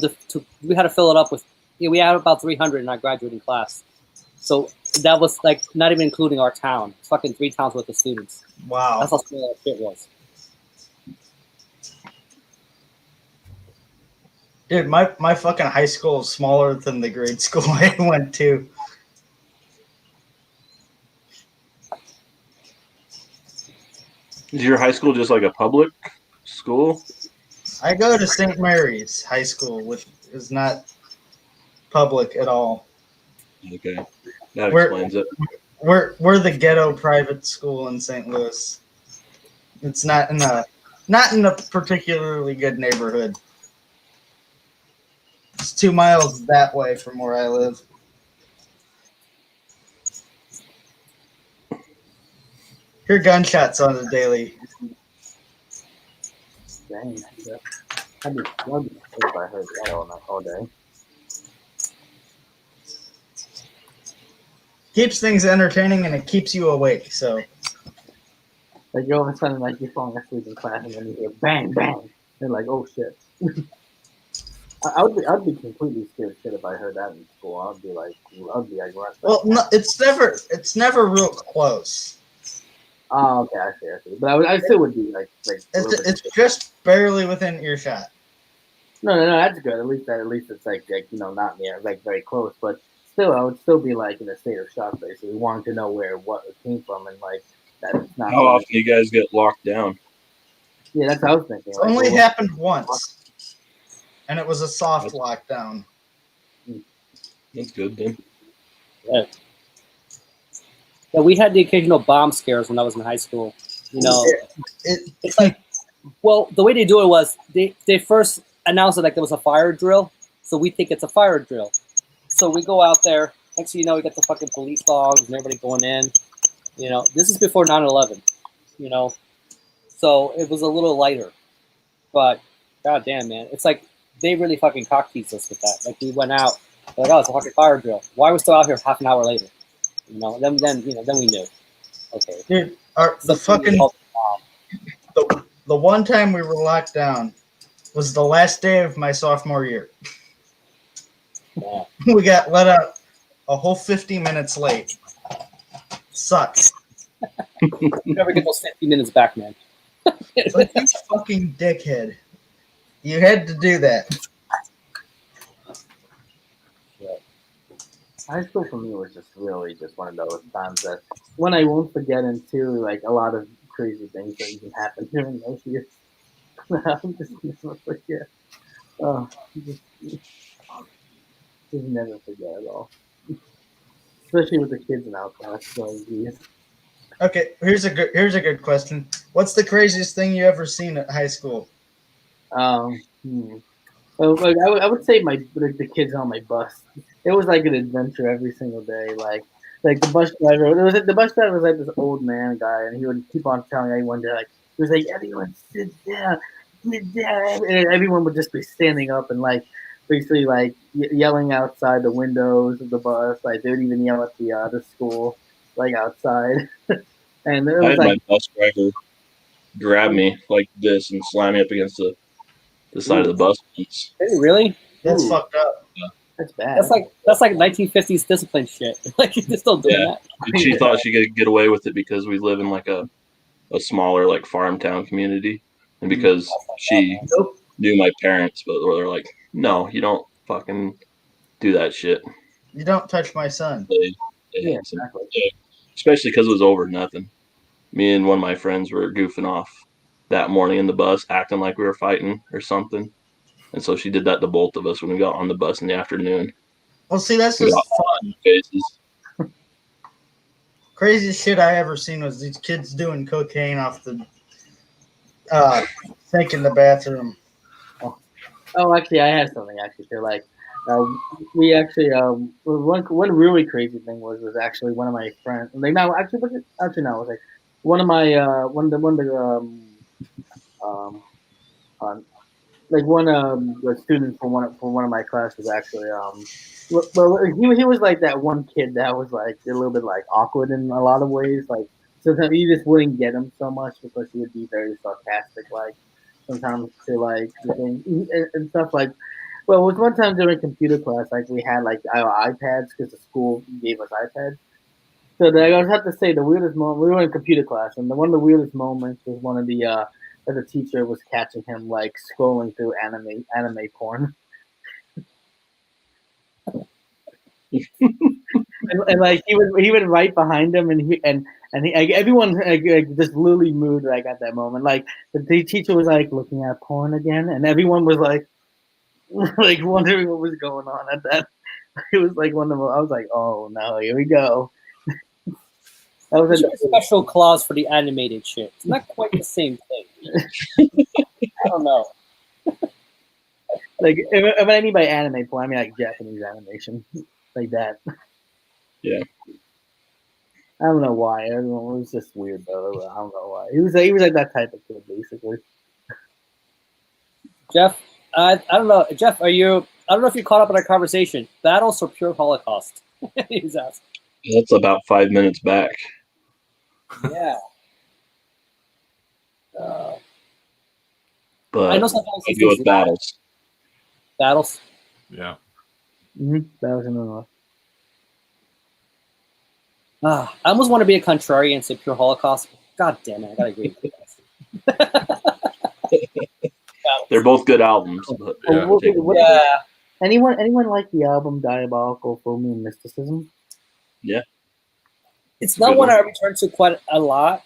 we had to fill it up with. We had about 300 in our graduating class. So that was like not even including our town. It's fucking 3 towns worth of students. Wow. That's how small that shit was. Dude, my fucking high school is smaller than the grade school I went to. Is your high school just like a public school? I go to St. Mary's High School, which is not public at all. Okay, that We're- explains it. We're the ghetto private school in St. Louis. It's not in a particularly good neighborhood. It's 2 miles that way from where I live. Hear gunshots on the daily. Dang. Yeah. I'd be scared if I heard that all day. Keeps things entertaining and it keeps you awake. So Like you're all of a sudden like you're falling asleep in class and then you hear bang bang. They're like, oh shit. I'd be completely scared shit if I heard that in school. I'd be like what? well, no, it's never real close. Oh, okay, I see. But I still would be like a little bit It's just barely within earshot. No, that's good. At least it's like not near, like very close. But still, I would still be like in a state of shock, basically, wanting to know what it came from, and like that it's not. How often do you guys get locked down? Yeah, that's what I was thinking. It's Like, only well, happened once, and it was a soft lockdown. That's good then. Yeah, we had the occasional bomb scares when I was in high school. You know, it's like, well, the way they do it was they first announced it like there was a fire drill, so we think it's a fire drill. So we go out there. Next thing you know, we got the fucking police dogs and everybody going in. You know, this is before 9/11. You know, so it was a little lighter, but goddamn, man, it's like they really fucking cock teased us with that. Like we went out, like, oh, it's a fucking fire drill. Why are we still out here half an hour later? You know, then we knew. Okay, Dude, the one time we were locked down was the last day of my sophomore year. Yeah. We got let out a whole 50 minutes late. Sucks. You never get those 50 minutes back, man. Like, you fucking dickhead. You had to do that. high school for me was just really just one of those times that when I won't forget into like a lot of crazy things that even happened during those years. I'm just never forget. Oh, just never forget at all. Especially with the kids now. So geez. Okay, here's a good question. What's the craziest thing you ever seen at high school? Well, like I would say the kids on my bus. It was like an adventure every single day. Like the bus driver. The bus driver was like this old man guy, and he would keep on telling everyone to he was like, everyone sit down, and everyone would just be standing up and like basically like yelling outside the windows of the bus. Like they would even yell at the school like outside. And it I was had like my bus driver grab me like this and slam me up against the side of the bus. Hey, really? That's Ooh. fucked up. that's bad. That's like 1950s discipline shit. Like you're still doing Yeah. that. And she thought she could get away with it because we live in like a smaller like farm town community, and because she Nope. knew my parents, but they're like, no, you don't fucking do that shit. You don't touch my son. They Yeah, had some- exactly. especially because it was over nothing. Me and one of my friends were goofing off that morning in the bus, acting like we were fighting or something. And so she did that to both of us when we got on the bus in the afternoon. Well, see, that's We just got fun. faces. Craziest shit I ever seen was these kids doing cocaine off the sink in the bathroom. Oh, actually, I had something actually too. Like, we actually one really crazy thing was actually one of my friends. Like, no, actually, no, it was like one of my the students for one of my classes actually well he was like that one kid that was like a little bit like awkward in a lot of ways. Like sometimes you just wouldn't get him so much because he would be very sarcastic, like sometimes to like the thing and stuff like. Well, it was one time during computer class, like we had like our iPads because the school gave us iPads, So I always have to say the weirdest moment. We were in computer class, and one of the weirdest moments was one of the that the teacher was catching him like scrolling through anime porn, and like he would right behind him, and he like, everyone like, just literally moved like at that moment. Like the teacher was like looking at porn again, and everyone was like like wondering what was going on at that. It was like one of them. I was like, oh no, here we go. That was There's a special clause for the animated shit. It's not quite the same thing. I don't know. like if I mean by anime porn, I mean like Japanese animation, like that. Yeah. I don't know why. Everyone was just weird though. I don't know why. He was like that type of kid basically. Jeff, I don't know. Jeff, I don't know if you caught up in our conversation. Battles or pure Holocaust? He's asking. That's about 5 minutes back. Yeah. But I know sometimes I'd go with battles. Battles. Yeah. That was another one. I almost want to be a contrarian and say pure Holocaust. God damn it, I gotta agree with you guys. They're both good albums. But Yeah. Anyone like the album Diabolical Foamy and Mysticism? It's not Good one one. I return to quite a lot.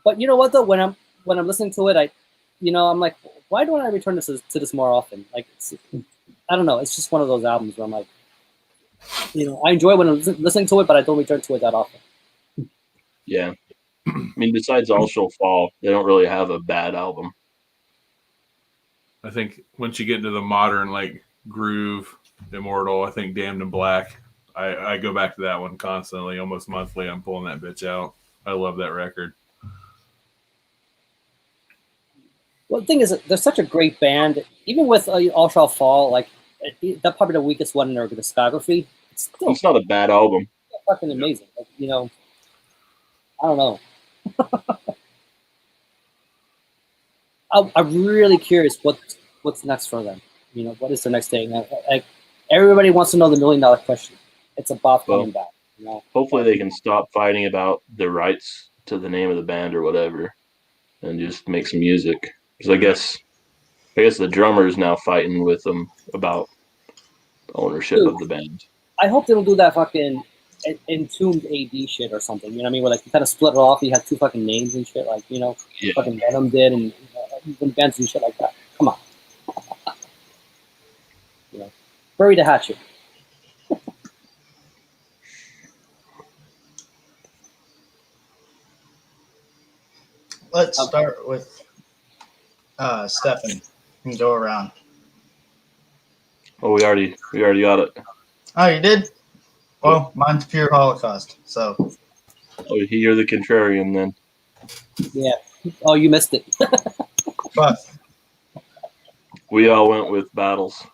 But you know what though, when I'm listening to it, I'm like, why don't I return to this more often? Like, I don't know. It's just one of those albums where I'm like, I enjoy when I'm listening to it, but I don't return to it that often. Yeah. I mean, besides All Shall Fall, they don't really have a bad album. I think once you get into the modern like groove, Immortal, I think Damned in Black. I go back to that one constantly, almost monthly. I'm pulling that bitch out. I love that record. Well, the thing is, they're such a great band. Even with All Shall Fall, like that's probably the weakest one in their discography. It's still It's not a bad album. fucking amazing. Like, I don't know. I'm really curious what's next for them. What is the next thing? Like everybody wants to know the $1 million question. It's about coming back. Hopefully they can stop fighting about the rights to the name of the band or whatever and just make some music. Because I guess the drummer is now fighting with them about the ownership of the band. I hope they don't do that fucking Entombed AD shit or something. You know what I mean? Where like you kind of split it off. You had two fucking names and shit. Like fucking Venom did and even bands and shit like that. Come on. Bury the hatchet. Let's start with Stefan and go around. Oh, we already got it. Oh, you did? Well, mine's pure Holocaust. So Oh, you're the contrarian then. Yeah. Oh, you missed it. but We all went with battles.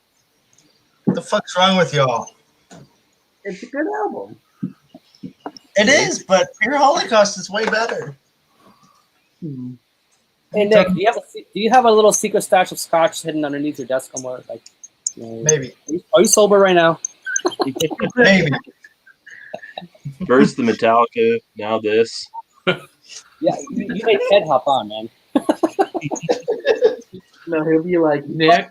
what the fuck's wrong with y'all? It's a good album. It is, but pure Holocaust is way better. Hey Nick, do you have a little secret stash of scotch hidden underneath your desk somewhere? Like, Maybe. Are you sober right now? Maybe. First the Metallica, now this. Yeah, you made Ted hop on, man. No, he'll be like, Nick.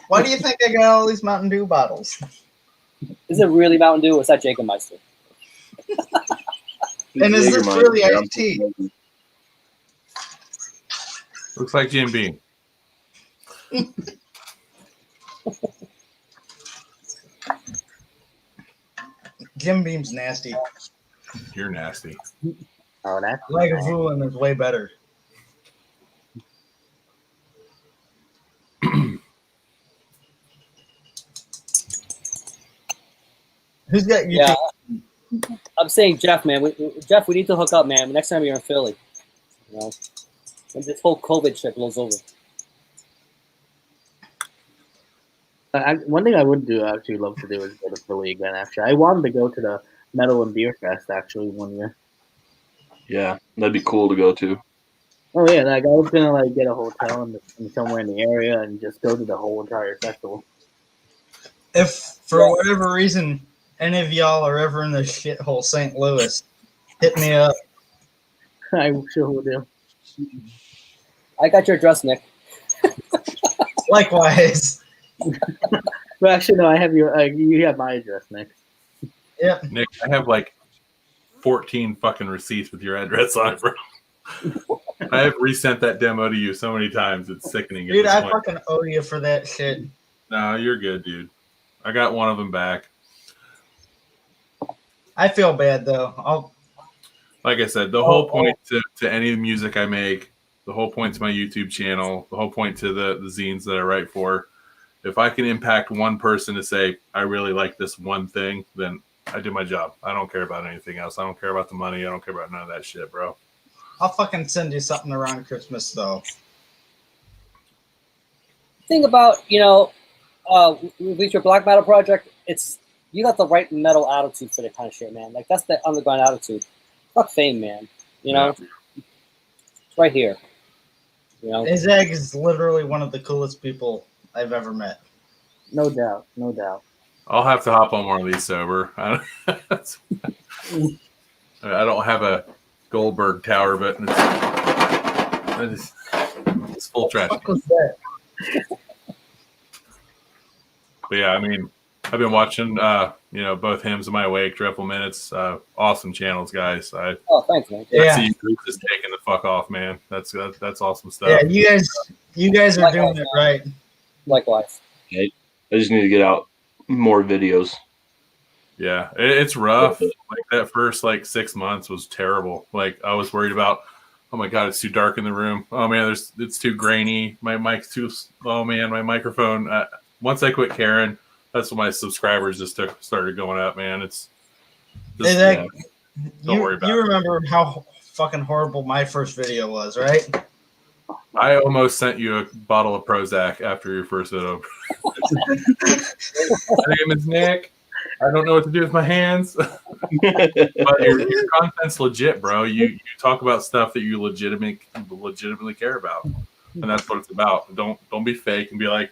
Why do you think I got all these Mountain Dew bottles? Is it really Mountain Dew or is that Jägermeister? And is this really iced tea? Looks like Jim Beam. Jim Beam's nasty. You're nasty. Oh, that's Lagavulin is way better. Who's got you? Yeah. I'm saying Jeff, man. Jeff, we need to hook up, man. Next time you're in Philly. When this whole COVID shit blows over. One thing I would do, actually love to do, is go to Philly again. Actually, I wanted to go to the Metal and Beer Fest actually one year. Yeah, that'd be cool to go to. Oh yeah, like I was gonna like get a hotel in somewhere in the area and just go to the whole entire festival. If for whatever reason any of y'all are ever in the shithole St. Louis, hit me up. I sure will do. I got your address, Nick. Likewise. But actually, no, I have your. You have my address, Nick. Yep. Nick, I have like 14 fucking receipts with your address on it, bro. I have resent that demo to you so many times. It's sickening. Dude, I fucking owe you for that shit. No, you're good, dude. I got one of them back. I feel bad though. Like I said, the whole point to any music I make, the whole point to my YouTube channel, the whole point to the zines that I write for, if I can impact one person to say, I really like this one thing, then I do my job. I don't care about anything else. I don't care about the money. I don't care about none of that shit, bro. I'll fucking send you something around Christmas though. Thing about, with your black metal project, it's you got the right metal attitude for that kind of shit, man. Like that's the underground attitude. Fuck fame, man. It's right here. Izag is literally one of the coolest people I've ever met. No doubt, no doubt. I'll have to hop on one of these sober. I don't have a Goldberg tower, but it's full trash. What was that? But yeah, I mean, I've been watching, both Hymns of My Wake, Dreadful Minutes, awesome channels, guys. Oh, thanks, man. Yeah. see you just taking the fuck off, man. That's awesome stuff. Yeah, you guys are doing it right. Likewise. I just need to get out more videos. Yeah, it's rough. Like that first 6 months was terrible. Like I was worried about, oh my god, it's too dark in the room. Oh man, it's too grainy. My mic's too. Oh man, my microphone. Once I quit caring, that's when my subscribers just started going up. Man, it's. Just, Hey, don't worry about it. You remember how fucking horrible my first video was, right? I almost sent you a bottle of Prozac after your first video. My name is Nick. I don't know what to do with my hands. But your content's legit, bro. You talk about stuff that you legitimately care about, and that's what it's about. Don't be fake and be like,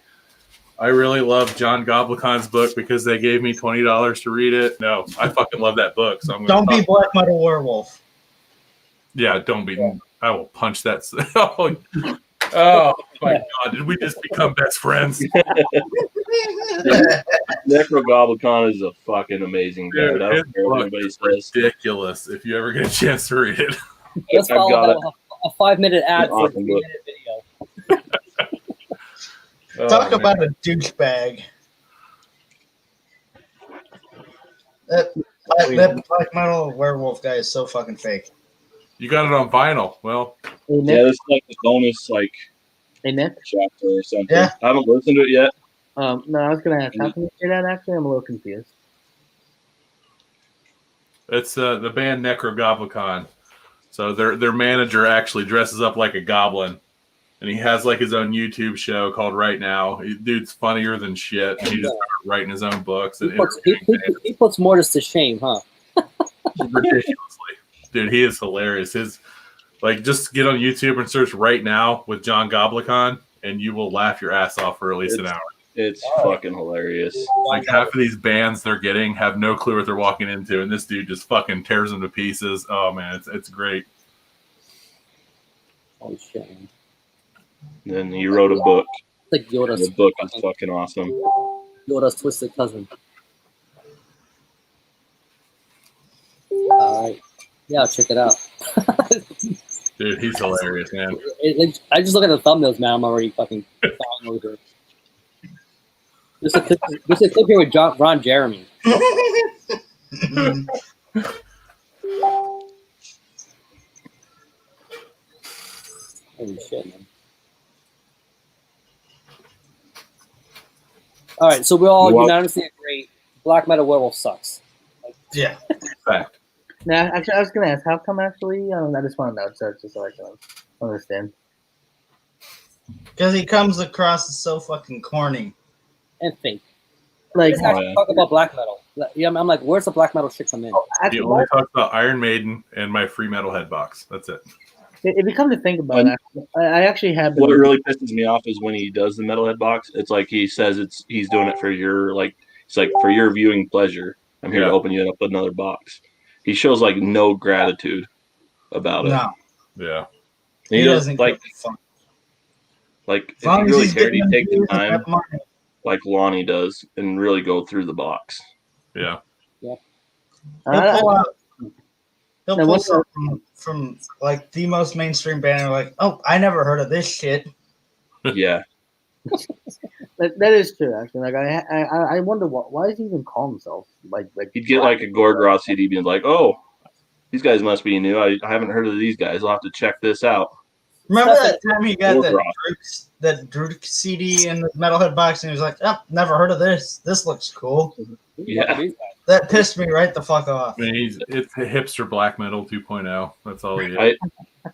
I really love John Goblicon's book because they gave me $20 to read it. No, I fucking love that book. So I'm Don't be Black Metal Werewolf. Yeah, don't be. I will punch that. Oh my god! Did we just become best friends? Necrogoblicon is a fucking amazing guy. Dude, I don't care what anybody says. Ridiculous. If you ever get a chance to read it. Let's I've follow got that with a 5-minute ad for a Awesome 3-minute video. Talk Oh, about a douchebag. That Black Metal Werewolf guy is so fucking fake. you got it on vinyl. Well, Hey, Nick. Yeah, this is like the bonus Hey, Nick. chapter or something. Yeah. I haven't listened to it yet. No, I was gonna ask. How can you say that? Actually, I'm a little confused. it's the band Necrogoblicon. So their manager actually dresses up like a goblin, and he has his own YouTube show called Right Now. Dude's funnier than shit. He just started writing his own books and He puts Mortis to shame, huh? ridiculously. Dude, he is hilarious. His just get on YouTube and search Right Now with John Goblicon, and you will laugh your ass off for at least an hour. It's fucking hilarious. Half of these bands they're getting have no clue what they're walking into, and this dude just fucking tears them to pieces. Oh man, it's great. Holy shit, man. And then he wrote a book. It's like Yoda's, The book is fucking awesome. Yoda's twisted cousin. All right. Yeah, I'll check it out. Dude, he's hilarious, man. I just look at the thumbnails, man. I'm already fucking falling over. There's a clip here with Ron Jeremy. Holy shit, man. All right, so we all What? unanimously agree Black Metal Werewolf sucks. Yeah. Fact. Now, actually, I was gonna ask. How come? Actually, I just want to know, just so I can understand. Because he comes across as so fucking corny. And fake. Like, Let's actually talk about black metal. Yeah, I'm like, where's the black metal shit come in? He actually, only talks about Iron Maiden and my free metal head box. That's it. if you come to think about it, I actually have been. What really pisses me off is when he does the metalhead box. It's like he says he's doing it for your for your viewing pleasure. I'm here to Yeah. open you up another box. He shows like no gratitude about it. No, Yeah. And he he doesn't doesn't give a fuck. like As long if as you really he's cared, getting he'd take the views and time that money. like Lonnie does and really go through the box. Yeah. He'll pull out. He'll Now, pull what- something from like the most mainstream band. Like, oh, I never heard of this shit. Yeah. That is true, actually. Like I wonder why does he even call himself like He'd get like a Gord Ross CD being like, oh, these guys must be new. I haven't heard of these guys. I'll have to check this out. Remember that time he got Gord Ross. that Druk CD in the Metalhead box, and he was like, "Oh, never heard of this. This looks cool." Yeah. That pissed me right the fuck off. I mean, it's hipster black metal 2.0. That's all he is.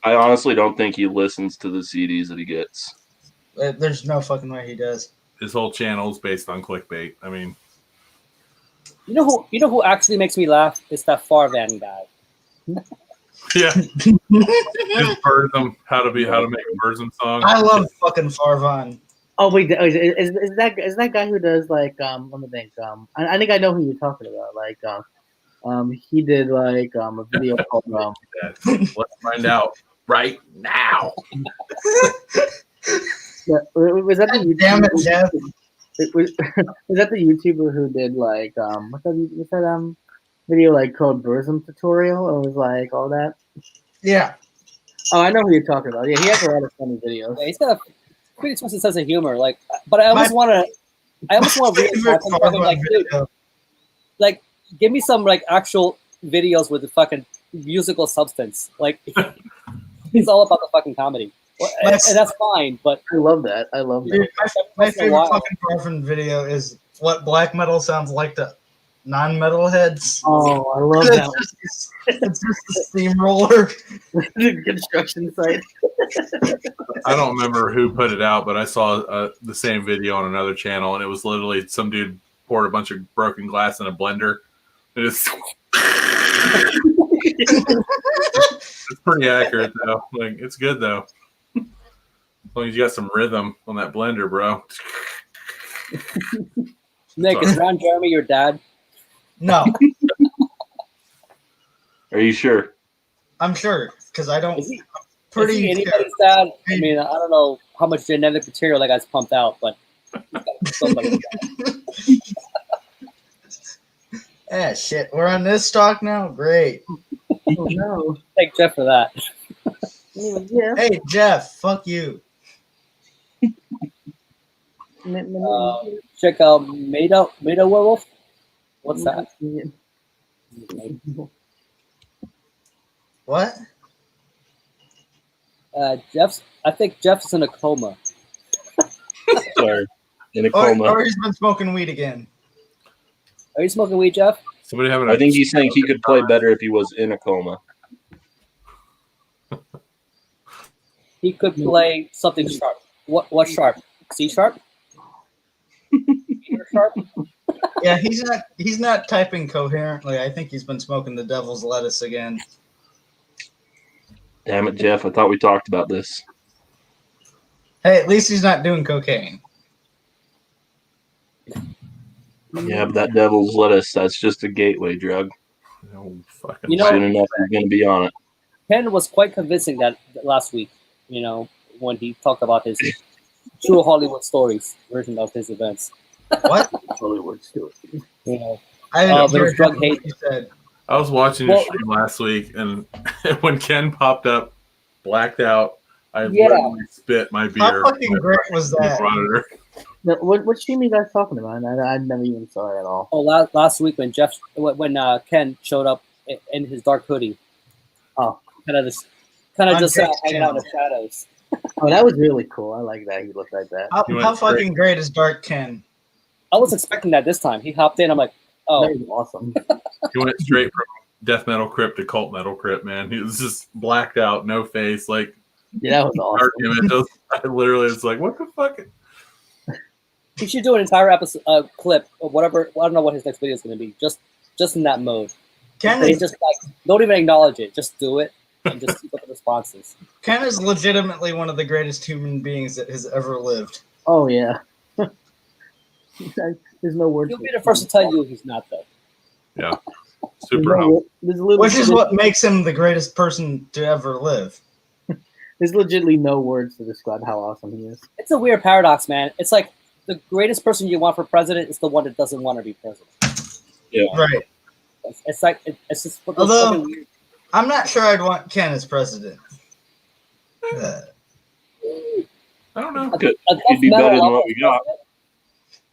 I honestly don't think he listens to the CDs that he gets. There's no fucking way he does. His whole channel is based on clickbait. I mean, You know who actually makes me laugh? It's that Farvan guy. yeah. Just Burzum, how to make a Burzum song. I love fucking Farvan. Oh wait, is that guy who does like let me think I think I know who you're talking about. Like he did like a video called Let's find out right now. was that the Damn it, Jeff. was that the YouTuber who did like what's that video like called Burzum tutorial? It was like all that. Yeah. Oh, I know who you're talking about. Yeah, he has a lot of funny videos. Yeah, he's got a pretty twisted sense of humor. Like, but I almost want to read Favorite Farvan like, dude, video. like, give me some like actual videos with the fucking musical substance. Like, he's all about the fucking comedy, and that's fine. But I love that. I love that. Dude, my Once in a favorite while. fucking Farvan video is what black metal sounds like to non-metal heads. Oh, I love It's that. it's just a steamroller. The construction site. I don't remember who put it out, but I saw the same video on another channel, and it was literally some dude poured a bunch of broken glass in a blender. It's it's pretty accurate though. Like it's good though. As long as you got some rhythm on that blender, bro. Nick, is Ron Jeremy your dad? No, Are you sure? I'm sure because I don't. Is he- Pretty Is he sure. anybody's dad? I mean, I don't know how much genetic material that guy's pumped out, but he's gotta be somebody's dad. Ah, shit. We're on this stock now. Great. Oh no. Thank Jeff for that. Yeah. Hey, Jeff. Fuck you. Check out Made Werewolf. What's that? What? I think Jeff's in a coma. Sorry. In a Or, coma. or he's been smoking weed again. Are you smoking weed, Jeff? Somebody having I think he's saying he could play better if he was in a coma. He could play something sharp. What sharp? C sharp? Peter sharp? Yeah, he's not typing coherently. I think he's been smoking the devil's lettuce again. Damn it, Jeff. I thought we talked about this. Hey, at least he's not doing cocaine. Yeah, but that devil's lettuce, that's just a gateway drug. Oh, fucking You know- Soon enough, he's going to be on it. Ken was quite convincing that last week, when he talked about his true Hollywood stories version of his events. What? Hollywood story. You know, I didn't there hear was drug what hate. you said. I was watching Well- your stream last week, and when Ken popped up, blacked out, I Yeah. literally spit my beer. How fucking great was on the that? monitor. No, what stream are you guys talking about? I never even saw it at all. Oh, last week when Ken showed up in his dark hoodie. Oh. kind of On just Jake's hanging out in channel. the shadows. Oh, that was really cool. I like that. He looked like that. How, You went how fucking great is Dark Ken? I was expecting that this time. He hopped in. I'm like, oh, That was awesome. He went straight from death metal crypt to cult metal crypt, man. He was just blacked out, no face, like Yeah, that was awesome. dark images. I literally was like, what the fuck? he should do an entire episode clip of whatever. I don't know what his next video is going to be. Just in that mode. Ken They is, just like don't even acknowledge it. Just do it and just keep up the responses. Ken is legitimately one of the greatest human beings that has ever lived. Oh yeah. There's no words. He'll be the first to tell you he's not though. Yeah, super humble. Which is what makes him the greatest person to ever live. There's legitimately no words to describe how awesome he is. It's a weird paradox, man. It's like the greatest person you want for president is the one that doesn't want to be president. Right. It's like it's just Although- fucking weird. I'm not sure I'd want Ken as president. I don't know. Good. He'd be better than what we got.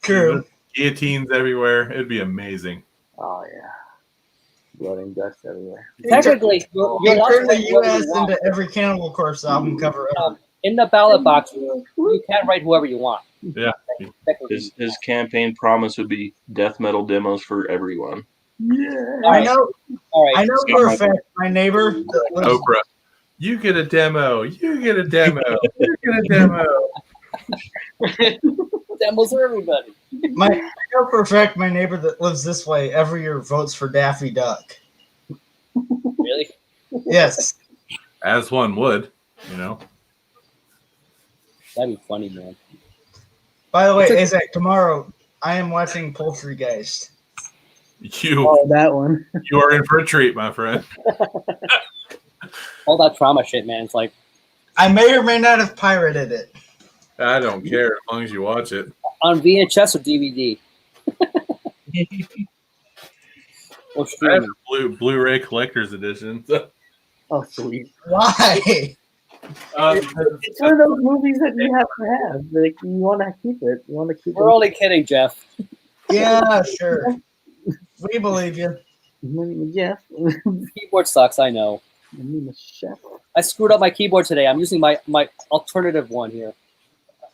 True. Guillotines everywhere. It'd be amazing. Oh yeah, blood and guts everywhere. Technically, you're He allowed to turned the write whoever U.S. you want. into every Cannibal Corpse album cover ever. In the ballot box, you can write whoever you want. Yeah. Technically. His campaign promise would be death metal demos for everyone. Yeah. All I right. know. All right. I know for a fact my neighbor that lives Oprah. You get a demo. You get a demo. You get a demo. Demos for everybody. I know for a fact my neighbor that lives this way every year votes for Daffy Duck. Really? Yes. As one would, you know. That'd be funny, man. By the way, Isaac, tomorrow I am watching Poultrygeist. You Oh, that one. you are in for a treat, my friend. All that trauma shit, man. It's like I may or may not have pirated it. I don't care as long as you watch it. on VHS or DVD or I have streaming. the Blu-ray collector's edition. Oh, sweet. Why? It's one of those movies that you have to have. Like you want to keep it. You want to keep We're it. only kidding, Jeff. Yeah, sure. We believe you. My name is Jeff. Keyboard sucks. I know. My name is Chef. I screwed up my keyboard today. I'm using my alternative one here.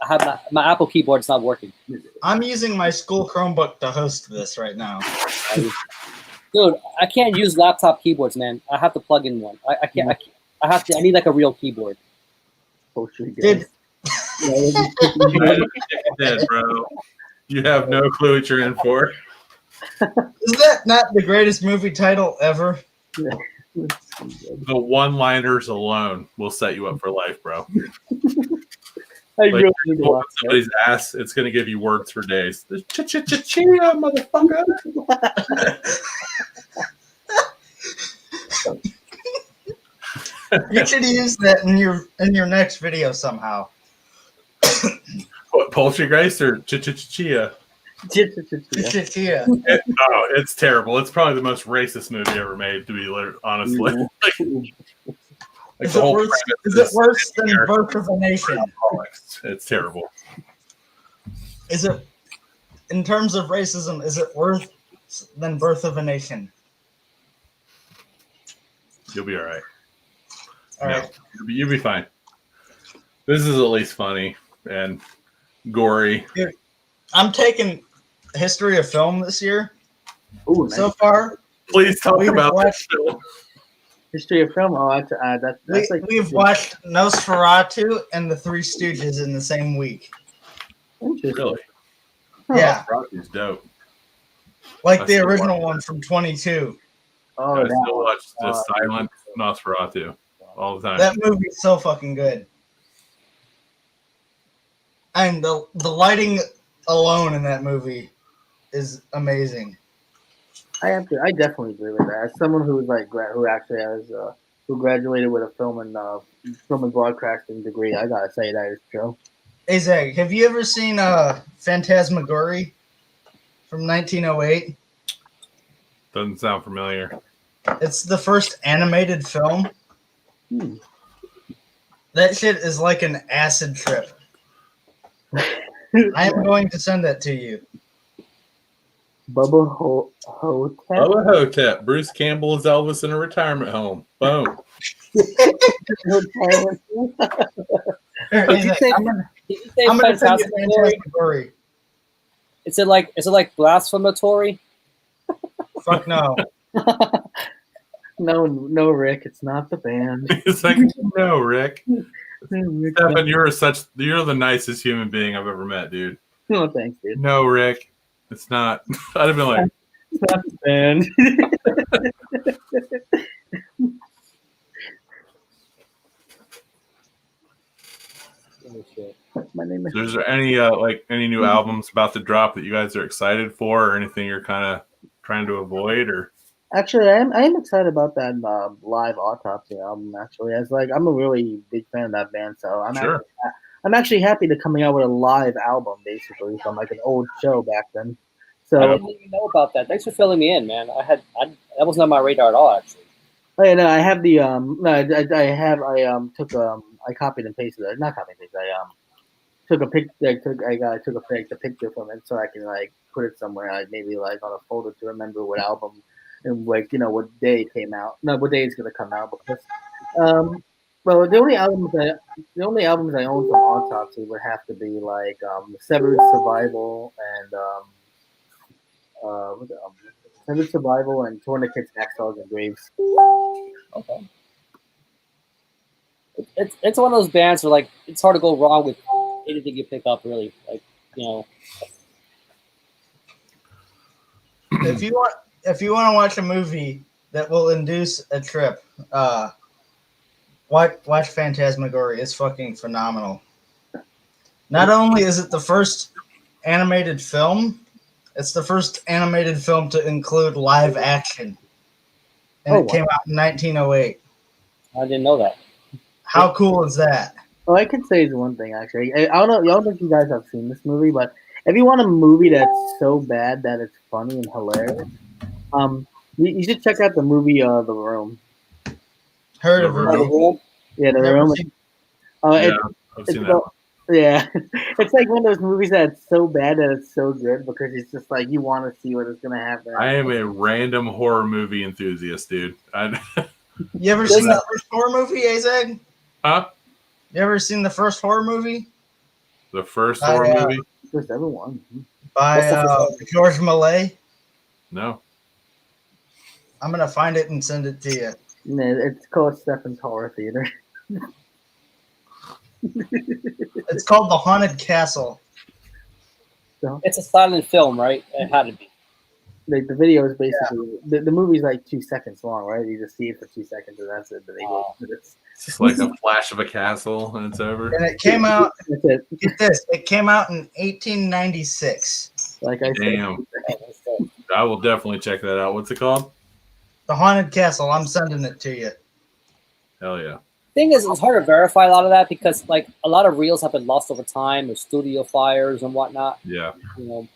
I have my Apple keyboard. It's not working. I'm using my school Chromebook to host this right now. Dude, I can't use laptop keyboards, man. I have to plug in one. I can't. I have to. I need like a real keyboard. Poultry Did Dead, bro. You have no clue what you're in for. is that not the greatest movie title ever? The one-liners alone will set you up for life, bro. I Like, really need to Open watch that. somebody's ass, it's gonna give you words for days. Ch-ch-ch-chia, motherfucker. You should use that in your next video somehow. What, Poultrygeist or ch-ch-ch-chia? Yeah. Oh, it's terrible. It's probably the most racist movie ever made, to be honestly. Like Is the it whole worse? premise Is it worse than American Birth of a Nation? alcoholics. It's terrible. Is it, in terms of racism, is it worse than Birth of a Nation? You'll be all right. All No, right. you'll be fine. This is at least funny and gory. I'm taking history of film this year. Ooh, nice. So far, Please talk We've about watched- this film. History of film. Oh, that's like we've watched Nosferatu and The Three Stooges in the same week. interesting. Really? Yeah, It's dope. like I the still original watch one from 22. Oh, I that still one. watch the silent Nosferatu all the time. That movie's so fucking good. And the lighting alone in that movie is amazing. I definitely agree with that. As someone who's like who actually has who graduated with a film and broadcasting degree, I gotta say that is true. Hey Zach, have you ever seen Phantasmagoria from 1908? Doesn't sound familiar. It's the first animated film. Hmm. That shit is like an acid trip. I am going to send that to you. Bubba Hotep. Bubba Hotep. Bruce Campbell is Elvis in a retirement home. Boom. Here, Did you Isaac, say- I'm gonna Did you say send you Phantasmagoria? Phantasmagoria. Is it like blasphematory? Fuck no. No, Rick, it's not the band. It's like, no, Rick. Rick, Stefan, you're the nicest human being I've ever met, dude. no, thanks, dude. No, Rick. It's not. I'd have been like, It's not the band. Oh, shit. My name is. is there any any new albums about to drop that you guys are excited for, or anything you're kind of trying to avoid, or Actually, I am excited about that live Autopsy album. Actually, as like I'm a really big fan of that band, so Sure. I'm actually happy they're coming out with a live album, basically from like an old show back then. I So didn't even know about that. Thanks for filling me in, man. That wasn't on my radar at all, actually. oh yeah, no, I have the no, I took I copied and pasted it, not copied and pasted. I took a pic, I took a picture from it so I can like put it somewhere, like maybe like on a folder to remember what album and like what day it came out. No, what day it's gonna come out because well the only albums I own from Autopsy would have to be like Severed Survival and Severed Survival and Tourniquets, Hacksaws and Graves. Okay. It's one of those bands where like it's hard to go wrong with anything you pick up, really. Like, you know. If you want to watch a movie that will induce a trip, watch Phantasmagoria. It's fucking phenomenal. Not only is it the first animated film, it's the first animated film to include live action, and it came out in 1908. I didn't know that. How cool is that? Oh, I could say is one thing actually. I don't know. Y'all know if you guys have seen this movie, but if you want a movie that's so bad that it's funny and hilarious, you should check out the movie The Room. Heard of The it? Room? Yeah, The Never Room. seen- yeah, I've It's seen that. so, yeah, it's like one of those movies that's so bad that it's so good because it's just like you want to see what is gonna happen. I am a random horror movie enthusiast, dude. You ever seen the first horror movie, Azag? Huh? You ever seen the first horror movie The first horror movie? First ever one. by What's the first George Millet? No. I'm gonna find it and send it to you. Yeah, it's called Stefan's Horror Theater. It's called The Haunted Castle. It's a silent film, right? It had to be. Like the video is basically the movie's like 2 seconds long, right? You just see it for 2 seconds and that's it. But they go, It's just like a flash of a castle and it's over. And it came out, that's it. get this, it came out in 1896. Like I Damn. said, I will definitely check that out. What's it called? The Haunted Castle. I'm sending it to you. Hell yeah. Thing is, it's hard to verify a lot of that because like a lot of reels have been lost over time with studio fires and whatnot. Yeah. You know.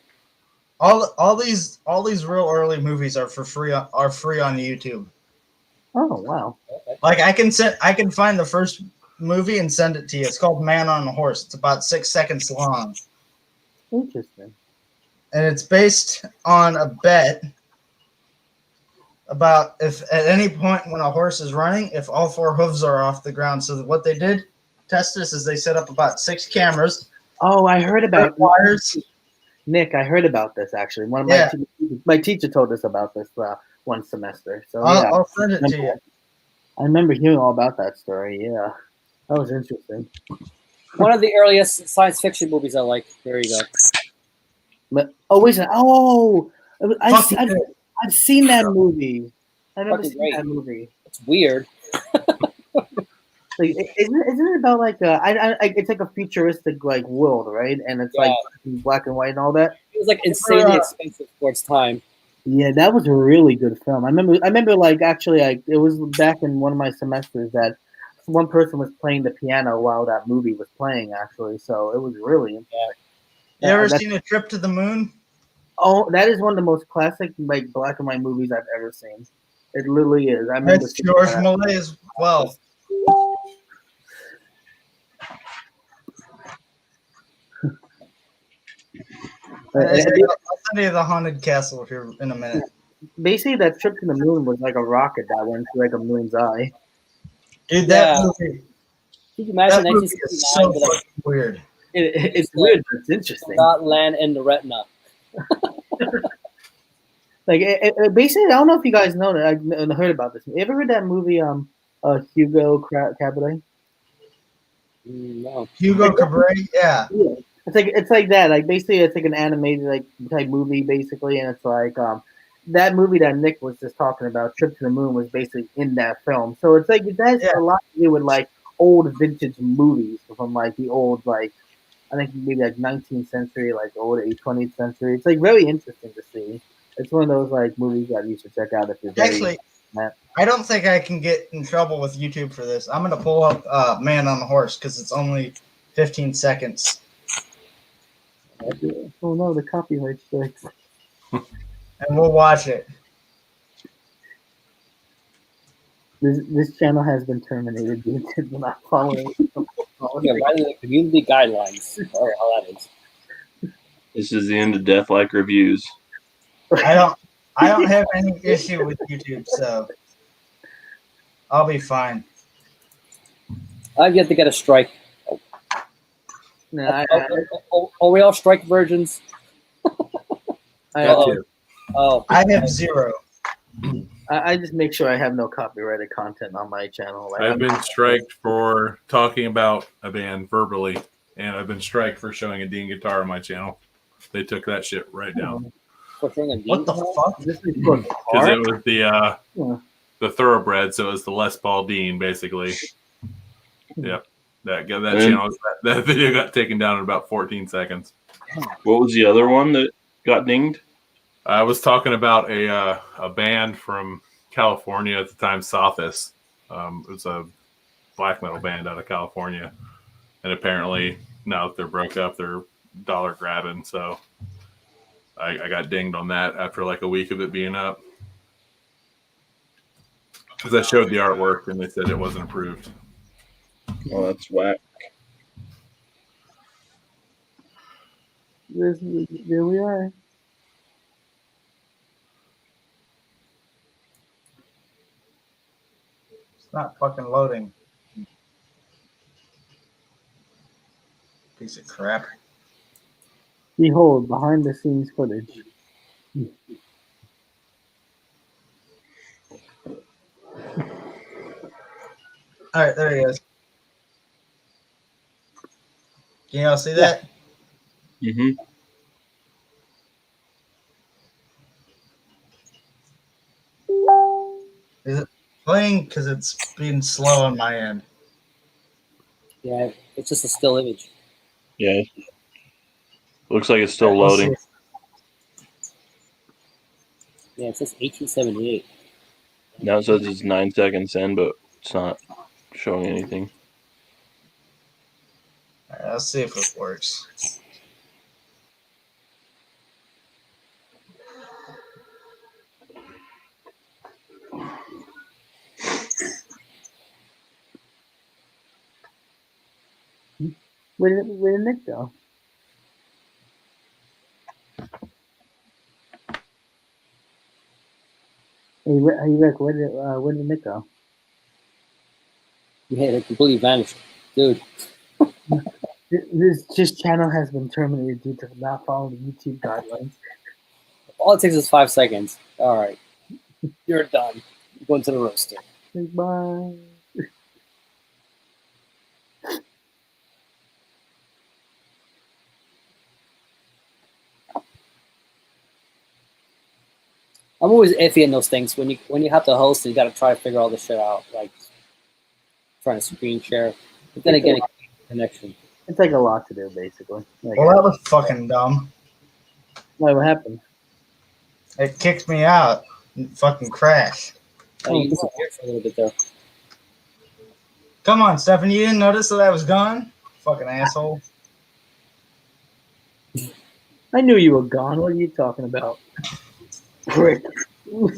All these real early movies are free on YouTube. oh wow, Like I can find the first movie and send it to you. It's called Man on a Horse. It's about 6 seconds long. interesting. And it's based on a bet about if at any point when a horse is running, if all 4 hooves are off the ground. So what they did, test this, is they set up about 6 cameras, Oh, I heard about wires. Nick. I heard about this actually. One of Yeah. my teacher told us about this one semester. So yeah, I'll send it to you. I remember hearing all about that story. Yeah, that was interesting. One of the earliest science fiction movies I like. There you go. But wait a second. Fucking good. I've seen that movie. I've never Fucking seen great. that movie. It's weird. Like, isn't it about like it's like a futuristic like world, right? And it's like black and white and all that. It was like insanely expensive for its time. Yeah, that was a really good film. I remember like actually like it was back in one of my semesters that one person was playing the piano while that movie was playing actually. So it was really interesting. You ever That's- seen A Trip to the Moon? Oh, that is one of the most classic like black and white movies I've ever seen. It literally is. I remember That's seeing George that. Millet as well. I'll send you The Haunted Castle here in a minute. Basically, that trip to the moon was like a rocket that went through like a moon's eye. Dude, that Yeah. movie, Can you imagine that movie is 1969 so with like fucking weird. It's weird, but it's interesting. not land in the retina? Like basically, I don't know if you guys know that. I heard about this. You ever heard that movie? Hugo Cabaret. No. Hugo Cabret, yeah. Yeah, it's like that. Like basically, it's like an animated like type movie, basically, and it's like that movie that Nick was just talking about, Trip to the Moon, was basically in that film. So it's like it has a lot to do with like old vintage movies from like the old like I think maybe like 19th century, like old 20th century. It's like very interesting to see. It's one of those like movies that you should check out if you're very Actually, Matt. I don't think I can get in trouble with YouTube for this. I'm gonna pull up Man on the Horse because it's only 15 seconds, Oh no, the copyright strikes. and we'll watch it. This channel has been terminated due to not following. Yeah, right in the community guidelines. Or how that is. This is the end of Deathlike Reviews. I don't have any issue with YouTube, so I'll be fine. I've yet to get a strike. No, Are we all strike virgins? I Oh, I have 0. I just make sure I have no copyrighted content on my channel. Like, I've been striked for talking about a band verbally, and I've been striked for showing a Dean guitar on my channel. They took that shit right down for thing a What the fuck? This is for because art? it was the thoroughbred, so it was the Les Paul Dean basically. Yep, that channel that video got taken down in about 14 seconds. What was the other one that got dinged? I was talking about a band from California at the time, Sothis. It was a black metal band out of California, and apparently now that they're broke up, they're dollar grabbing. So I got dinged on that after like a week of it being up because I showed the artwork and they said it wasn't approved. Oh, that's whack. There we are. It's not fucking loading. Piece of crap. Behold, behind the scenes footage. All right, there he is. Can y'all see that? Mm-hmm. Is it playing? Because it's being slow on my end. Yeah, it's just a still image. Yeah. Looks like it's still Let's loading. see. Yeah, it says 1878. Now it says it's 9 seconds in, but it's not showing anything. All right, let's see if it works. Where did Nick go? Hey, Rick, where did Nick go? Yeah, they completely vanished. Dude, This channel has been terminated due to not following the YouTube guidelines. all it takes is 5 seconds. All right. You're done. You're going to the roaster. Bye. I'm always iffy in those things. When you have to host, you got to try to figure all this shit out, like trying to screen share. But then again, connection. It's like a lot to do, basically. Like, Well, that was fucking dumb. what happened? It kicked me out. It fucking crashed. You disappeared for a little bit there. Come on, Stefan. You didn't notice that I was gone? Fucking asshole. I knew you were gone. What are you talking about? Prick. Well,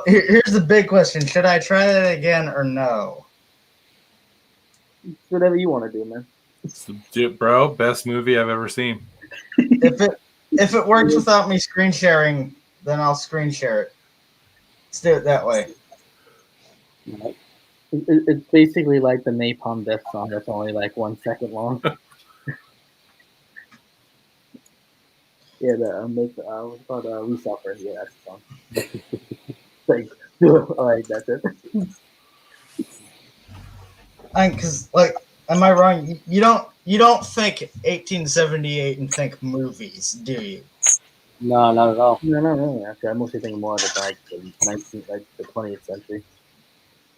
here's the big question. Should I try that again or no? Whatever you want to do, man. Dude, bro, best movie I've ever seen. If it works without me screen sharing, then I'll screen share it. Let's do it that way. It's basically like the Napalm Death song that's only like 1 second long. Yeah, what's called We Suffer. Yeah, that's the song. Like, all right, that's it. Because, like, am I wrong? You don't think 1878 and think movies, do you? No, not at all. No. Actually, I mostly think more of the 20th century.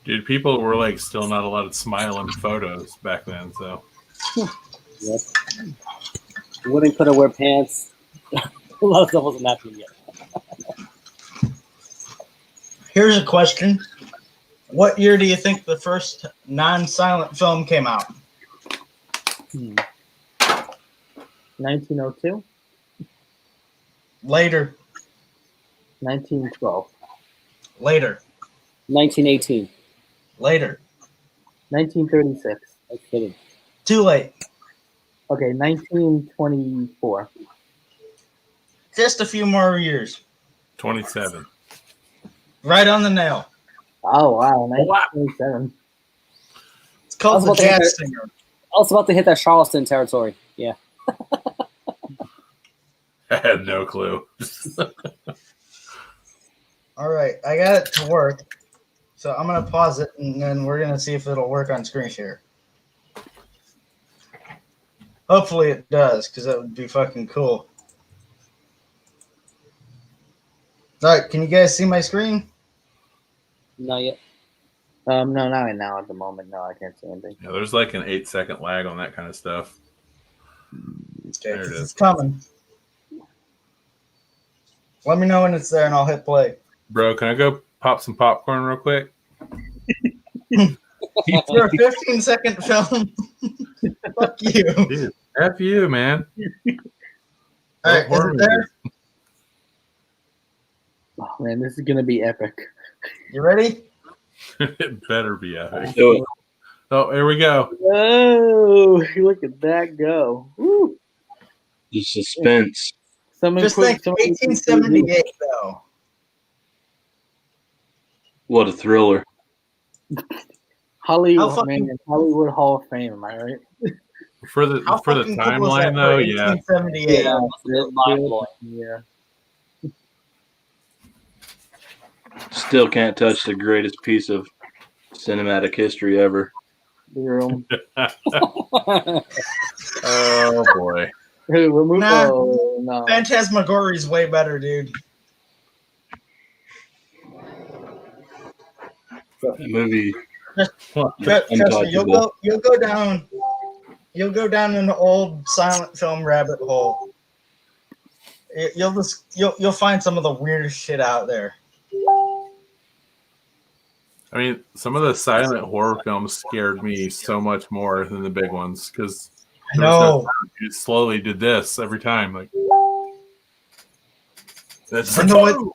Dude, people were like still not allowed to smile in photos back then. So Yep. Women couldn't wear pants. A lot of stuff wasn't happening yet. Here's a question. What year do you think the first non-silent film came out? 1902, Later. 1912, Later. 1918. Later. 1936. I'm kidding. Too late. Okay, 1924. Just a few more years. 27. Right on the nail. Oh wow, 1927. It's called I The was about to Jazz hit Singer. I was about to hit that Charleston territory. Yeah. I had no clue. All right, I got it to work. So I'm going to pause it, and then we're going to see if it'll work on screen share. Hopefully it does, because that would be fucking cool. All right, can you guys see my screen? Not yet. No, not right now at the moment. No, I can't see anything. Yeah, there's like an 8-second lag on that kind of stuff. Okay, There it is. it's coming. Let me know when it's there, and I'll hit play. Bro, can I go pop some popcorn real quick? For a 15-second film, fuck you. Dude, F you, man. All right, is Horror it there? Oh man, this is gonna be epic. You ready? It better be epic. Do it. Oh, here we go. Oh, look at that go! Woo. The suspense. Someone Just quick, think someone 1878, though. What a thriller. Hollywood, How fucking- man, Hollywood Hall of Fame. Am I right? For the How for the fucking cool was that timeline though, for yeah. 1878? Yeah, must have been mind-blowing. Yeah. Still can't touch the greatest piece of cinematic history ever. Zero. Oh boy. Hey, we're moving. Nah. Oh, no. Phantasmagoria is way better, dude. That movie. Trust me, Untouchable. you'll go down an old silent film rabbit hole. You'll find some of the weirdest shit out there. I mean, some of the silent horror films scared me so much more than the big ones because I know. you slowly did this every time. Like, that's I know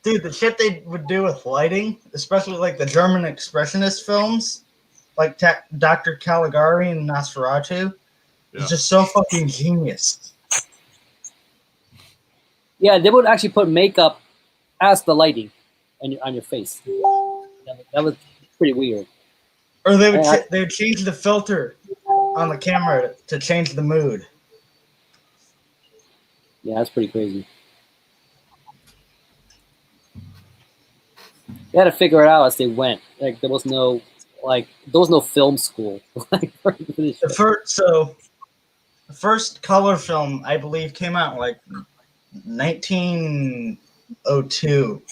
Dude, the shit they would do with lighting, especially like the German expressionist films, like Dr. Caligari and Nosferatu, Yeah. is just so fucking genius. Yeah, they would actually put makeup as the lighting on your face. That was pretty weird. Or they would Yeah. they would change the filter on the camera to change the mood. Yeah, that's pretty crazy. They had to figure it out as they went. Like there was no film school. Like, for this The shit. the first color film, I believe, came out in like 1902.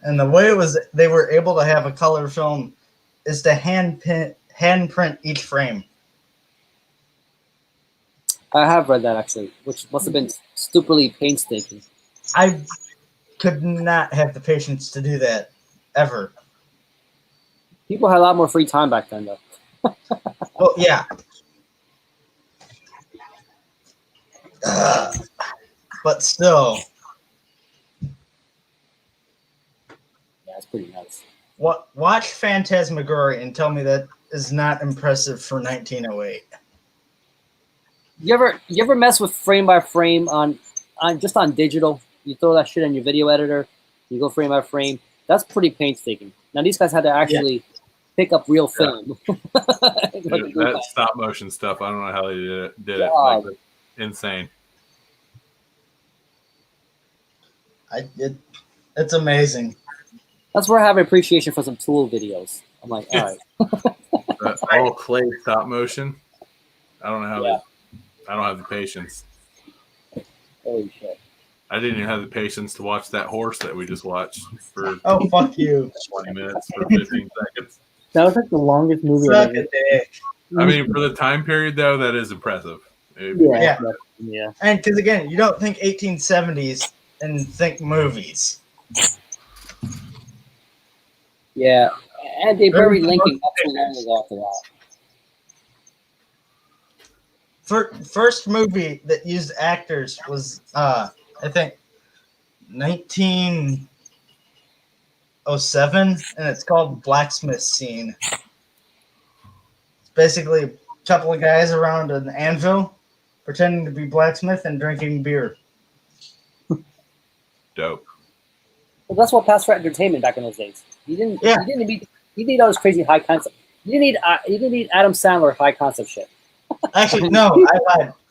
And the way they were able to have a color film is to hand print each frame. I have read that actually, which must have been stupidly painstaking. I could not have the patience to do that ever. People had a lot more free time back then, though. Well, yeah. But still, Yeah, it's pretty nuts. watch Phantasmagoria and tell me that is not impressive for 1908. You ever mess with frame by frame on just on digital? You throw that shit in your video editor, you go frame by frame. That's pretty painstaking. Now these guys had to actually pick up real film. Dude, that stop motion stuff. I don't know how they did it. God. Like, insane. It's amazing. That's where I have an appreciation for some Tool videos. I'm like, all right. All clay stop motion. I don't know how Yeah. I don't have the patience. Holy shit. I didn't even have the patience to watch that horse that we just watched for Oh, fuck you. 20 minutes or 15 seconds. That was like the longest movie Suck I've a ever. dick. I mean, for the time period, though, that is impressive. Yeah. Yeah. Yeah. And because again, you don't think 1870s and think movies. Yeah, and they Very buried Lincoln not too long ago after that. First movie that used actors was I think 1907, and it's called Blacksmith Scene. It's basically a couple of guys around an anvil pretending to be blacksmith and drinking beer. Dope. Well, that's what passed for entertainment back in those days. You didn't. Yeah. You need all this crazy high concept. You didn't need Adam Sandler high concept shit. Actually, no, I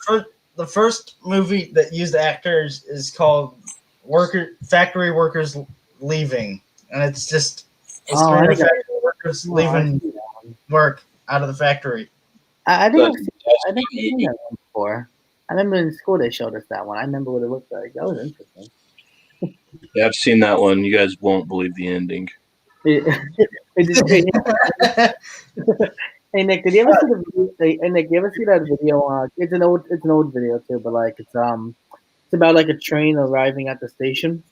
lied. The first movie that used actors is called Factory Workers Leaving, and it's just a Oh, I story of think factory workers leaving work out of the factory. I think But- I've seen that one before. I remember in school they showed us that one. I remember what it looked like. That was interesting. Yeah, I've seen that one. You guys won't believe the ending. Hey Nick, did you ever see the video? Hey Nick, you ever see that video? It's an old video too, but like it's about like a train arriving at the station.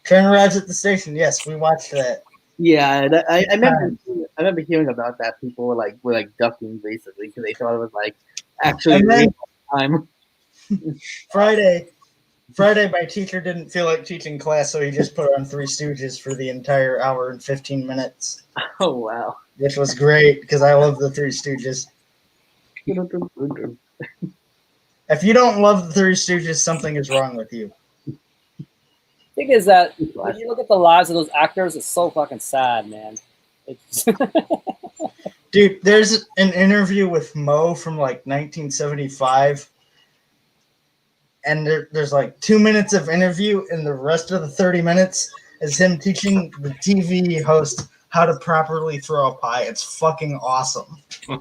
Train arrives at the station. Yes, we watched that. Yeah, I remember hearing about that. People were like ducking basically because they thought it was like actually And then- real time. Friday, my teacher didn't feel like teaching class, so he just put on Three Stooges for the entire hour and 15 minutes, Oh wow. which was great because I love the Three Stooges. If you don't love the Three Stooges, something is wrong with you. Thing is that when you look at the lives of those actors, it's so fucking sad, man. It's Dude, there's an interview with Mo from like 1975, and there's like 2 minutes of interview, and the rest of the 30 minutes is him teaching the TV host how to properly throw a pie. It's fucking awesome. I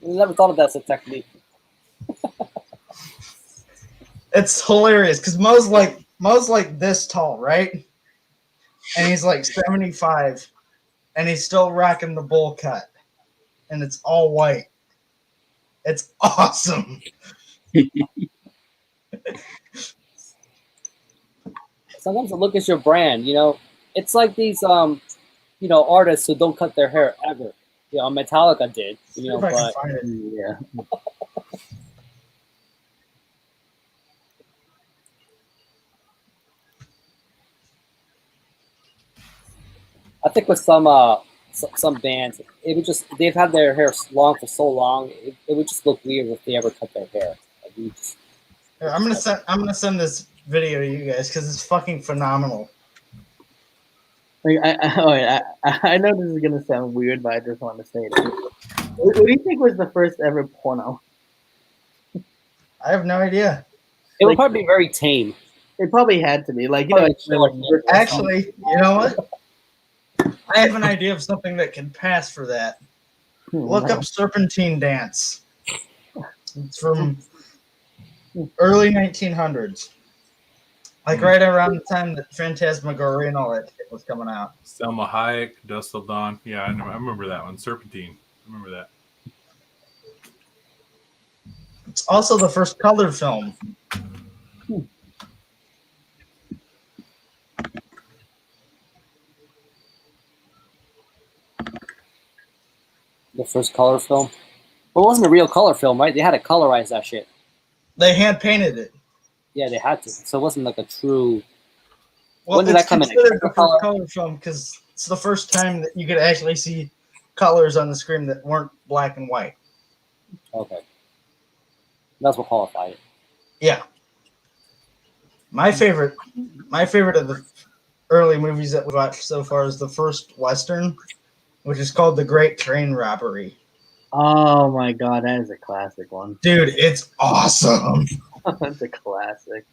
never thought of that as a technique. It's hilarious because Mo's like this tall, right? And he's like 75, and he's still rocking the bowl cut, and it's all white. It's awesome. Sometimes the look is your brand, you know. It's like these artists who don't cut their hair ever. You know, Metallica did, you know, If I can but find it. Yeah. I think with some bands, it would just they've had their hair long for so long, it would just look weird if they ever cut their hair. Like, you just, Here, I'm gonna send this video to you guys because it's fucking phenomenal. Like, I know this is gonna sound weird, but I just want to say it. What do you think was the first ever porno? I have no idea. it would Like- probably be very tame. It probably had to be like you know. Probably Actually, you know what? I have an idea of something that can pass for that. Look up Serpentine Dance. It's from early 1900s. Like right around the time that Phantasmagoria and all that shit was coming out. Selma Hayek, Dust Till Dawn. Yeah, I remember that one. Serpentine. I remember that. It's also the first color film. The first color film. Well, it wasn't a real color film, right? They had to colorize that shit. They hand painted it. Yeah, they had to. So it wasn't like a true. Well, When did it's that come in? considered the Color? first color film because it's the first time that you could actually see colors on the screen that weren't black and white. Okay. That's what qualified it. Yeah. My favorite of the early movies that we watched so far is the first Western, which is called The Great Train Robbery. Oh my god, that is a classic one. Dude, it's awesome. That's a classic.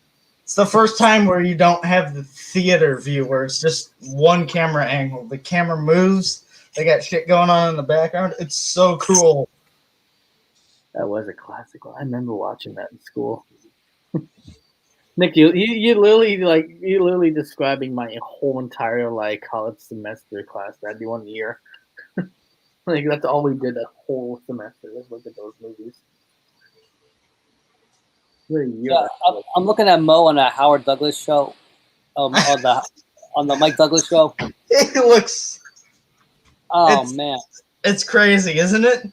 It's the first time where you don't have the theater view where it's just one camera angle. The camera moves. They got shit going on in the background. It's so cool. That was a classic one. I remember watching that in school. Nick, you literally describing my whole entire like college semester class that you want to hear. Like that's all we did that whole semester was look at those movies. What a year. Yeah, I'm looking at Mo on that Howard Douglas show, on the Mike Douglas show. It looks. Oh It's- man, It's crazy, isn't it?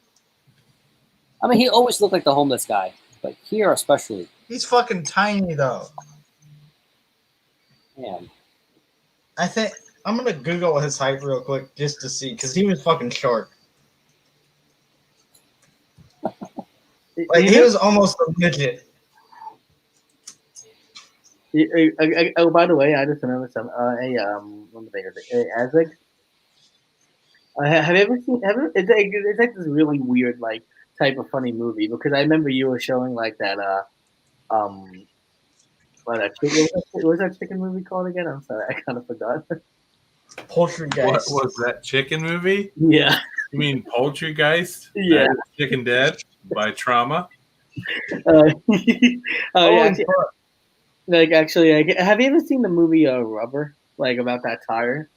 I mean, he always looked like the homeless guy, but here especially, He's fucking tiny though. man. I think I'm gonna Google his height real quick just to see, because he was fucking short. Like he was almost a midget. Oh, by the way, I just remembered some. What am I thinking? Azig. Have you ever seen? It's like this really weird, like type of funny movie because I remember you were showing like that. What was that chicken movie called again? I'm sorry, I kind of forgot. What Poltergeist. was that chicken movie? Yeah, You mean Poultrygeist? Yeah. That is Chicken Dead by Trauma. yeah. Holy Actually, fuck. have you ever seen the movie Rubber? Like about that tire?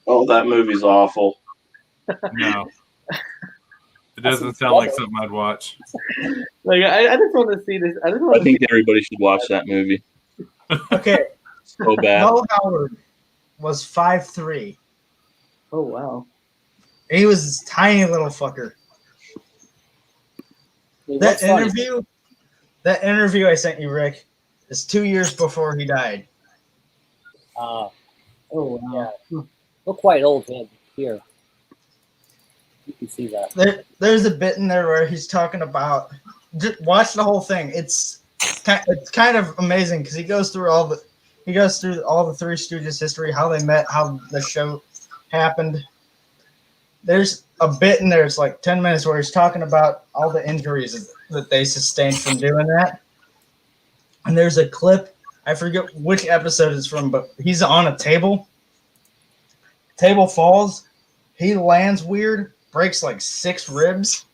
Oh, that movie's awful. No. It doesn't sound like something I'd watch. Like I just want to see this. I just I want to see. think everybody should watch that movie. Okay, So bad. Mo Howard was 5'3". Oh wow. He was this tiny little fucker. What's funny? That interview I sent you, Rick, is 2 years before he died. Oh wow. yeah, look quite old here. You can see that. There's a bit in there where he's talking about. Just watch the whole thing. It's kind of amazing because he goes through all the Three Stooges history, how they met, how the show happened. There's a bit in there. It's like 10 minutes where he's talking about all the injuries that they sustained from doing that. And there's a clip. I forget which episode it's from, but he's on a table. Table falls. He lands weird, breaks like 6 ribs,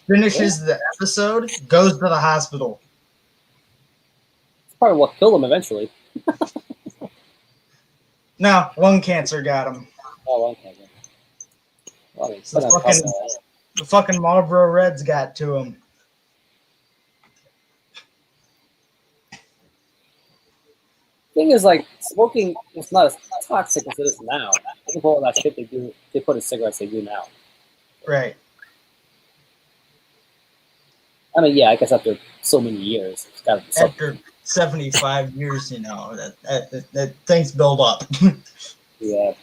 finishes the episode, goes to the hospital. It's probably what killed him eventually. Now, lung cancer got him. Oh, okay. Well, I mean, The fucking Marlboro Reds got to him. thing is, like, smoking is not as toxic as it is now. Think of all that shit they put in cigarettes they do now. Right. I mean, yeah, I guess after so many years, it's got to be something. After 75 years, that things build up. Yeah.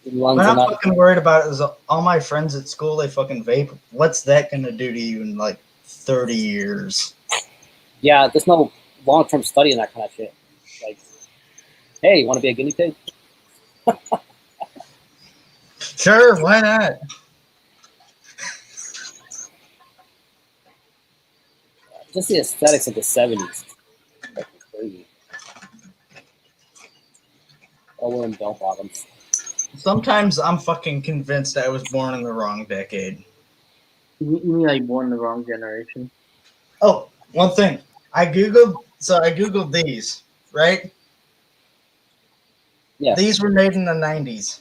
The lungs What are I'm not. fucking worried about is all my friends at school, they fucking vape. What's that going to do to you in like 30 years? Yeah, there's no long-term study in that kind of shit. Like, hey, you want to be a guinea pig? Sure, why not? Just the aesthetics of the 70s. Fucking crazy. All wearing bell bottoms. Sometimes I'm fucking convinced I was born in the wrong decade. You mean like born in the wrong generation? Oh, one thing. I Googled these, right? Yeah. These were made in the 90s.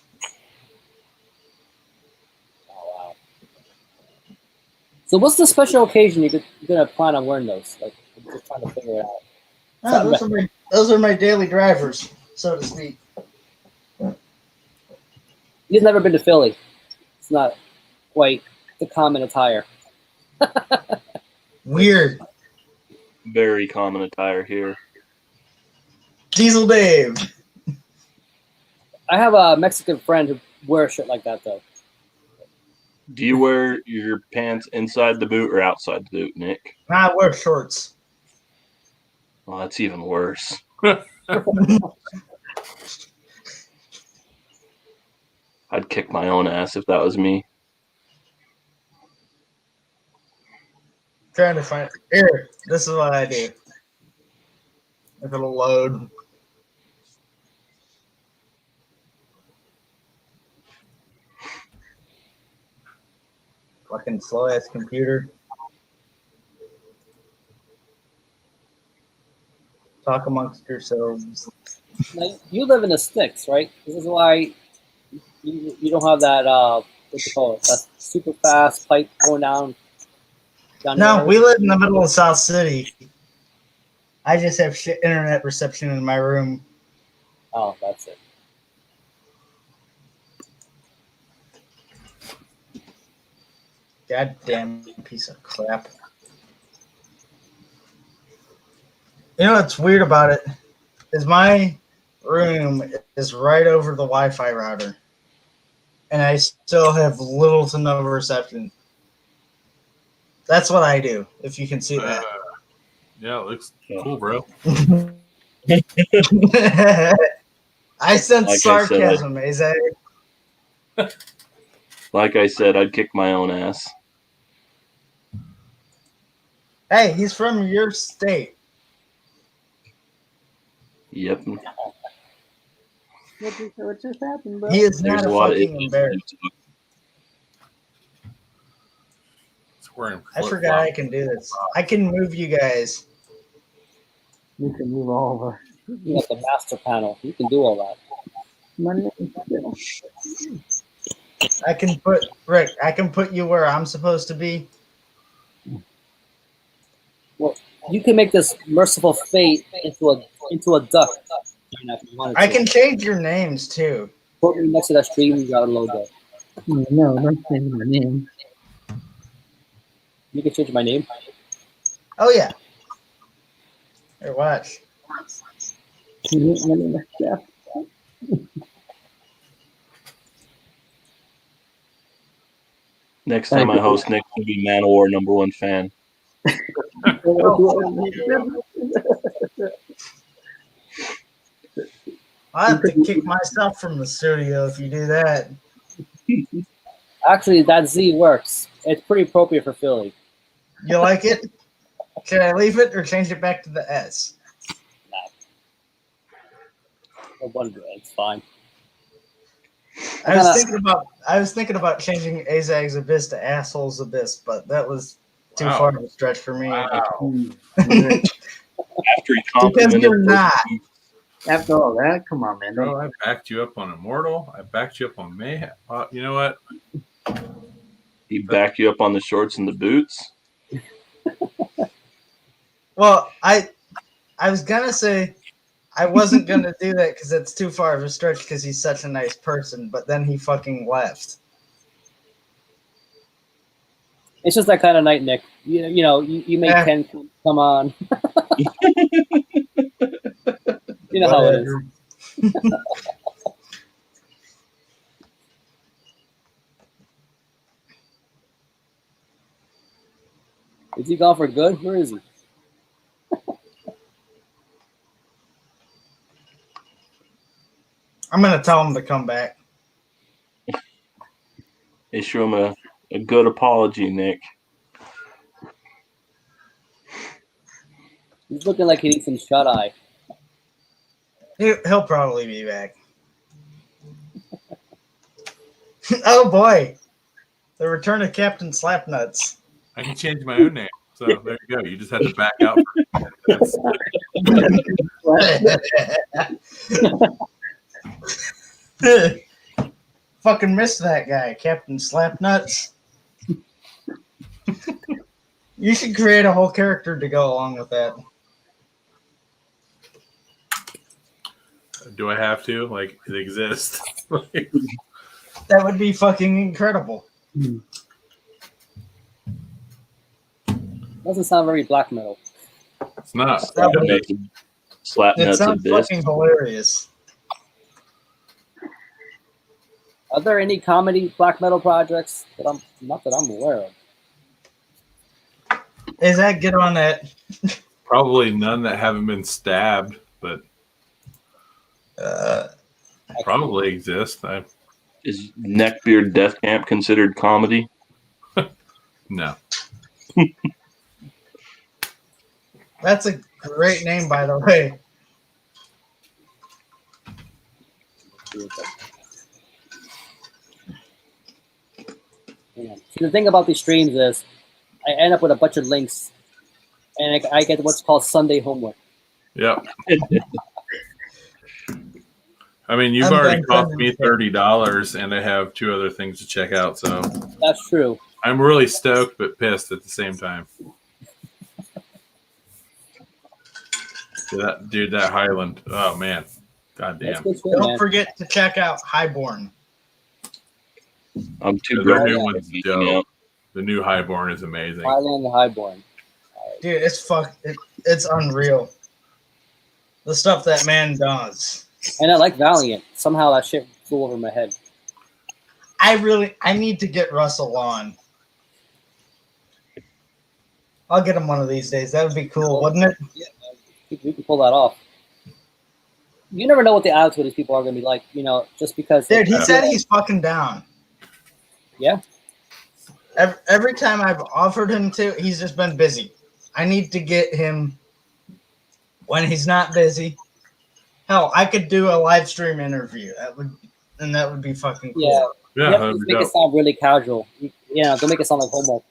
Oh, wow. So what's the special occasion you're going to plan on wearing those? Like, I'm just trying to figure it out. Ah, those are my daily drivers, so to speak. You've never been to Philly. It's not quite the common attire. Weird. Very common attire here. Diesel Dave. I have a Mexican friend who wears shit like that, though. Do you wear your pants inside the boot or outside the boot, Nick? I wear shorts. Well, that's even worse. I'd kick my own ass if that was me. Trying to find here. This is what I do. If it'll load. Fucking slow ass computer. Talk amongst yourselves. Now, you live in the sticks, right? This is why you don't have that what you call it? That super fast pipe going down. No, there. we live in the middle of South City. I just have shit internet reception in my room. Oh, that's it. Goddamn piece of crap. You know what's weird about it is my room is right over the Wi-Fi router, and I still have little to no reception. That's what I do, if you can see that. Yeah, it looks cool, bro. I sense Like I said, sarcasm, Azag. Like I said, I'd kick my own ass. Hey, he's from your state. Yep. What just happened, bro? He is There's not a a lot of fucking idiots. embarrassed. It's wearing I flip-flops. forgot I can do this. I can move you guys. You can move all over. You got the master panel. You can do all that. My name is Bill. I can put Rick. I can put you where I'm supposed to be. You can make this merciful fate into a duck. If you wanted I to. can change your names too. Put me next to that stream and got a logo. No, don't say my name. You can change my name. Oh yeah. Here, watch. My name is Jeff. Next time I host Nick will be Manowar #1 fan. I have to kick myself from the studio if you do that. Actually, that Z works. It's pretty appropriate for Philly. You like it? Should I leave it or change it back to the S? No wonder. It's fine. I was thinking about changing Azag's Abyss to Assholes Abyss, but that was too Wow. far of a stretch for me. Wow. After he Because complimented you're not. After all that, come on, man. Bro, I backed you up on Immortal. I backed you up on Mayhem. You know what? he backed you up on the shorts and the boots. Well, I was gonna say I wasn't gonna do that because it's too far of a stretch because he's such a nice person, but then he fucking left. It's just that kind of night, Nick. You make Yeah. 10. Come on. You know how it is. Is he gone for good? Where is he? I'm gonna tell him to come back. Issue him a good apology, Nick. He's looking like he needs some shut eye. He'll probably be back. Oh boy, the return of Captain Slapnuts. I can change my own name. So there you go. You just had to back out. Fucking missed that guy, Captain Slapnuts. You should create a whole character to go along with that. Do I have to? Like, it exists. That would be fucking incredible. Doesn't sound very black metal. It's not. That would Make him slap It nuts sounds Abyss. fucking hilarious. Are there any comedy black metal projects that I'm aware of? Is that get on that? Probably none that haven't been stabbed, but probably exist. Is Neckbeard Death Camp considered comedy? No. That's a great name, by the way. Yeah. See, the thing about these streams is I end up with a bunch of links and I get what's called Sunday homework. Yep. I mean, you've I'm already done cost sending me it. $30, and I have 2 other things to check out. So That's true. I'm really stoked, but pissed at the same time. That Highland. Oh man, god That's damn. good shit, Don't man. forget to check out Highborn. I'm too The broke. new yeah. one's Geeking dope. out. The new Highborn is amazing. Highland and Highborn. Dude, it's unreal. The stuff that man does. And I like Valiant. Somehow that shit flew over my head. I need to get Russell on. I'll get him one of these days. That would be cool, wouldn't it? Yeah, man. We can pull that off. You never know what the attitude of these people are going to be like, just because. Dude, he said he's fucking down. Yeah. Every time I've offered him to, he's just been busy. I need to get him when he's not busy. Hell, I could do a live stream interview. That would be fucking cool. Yeah. Yeah, You have that'd to be make it dope. sound really casual. Don't make it sound like homework.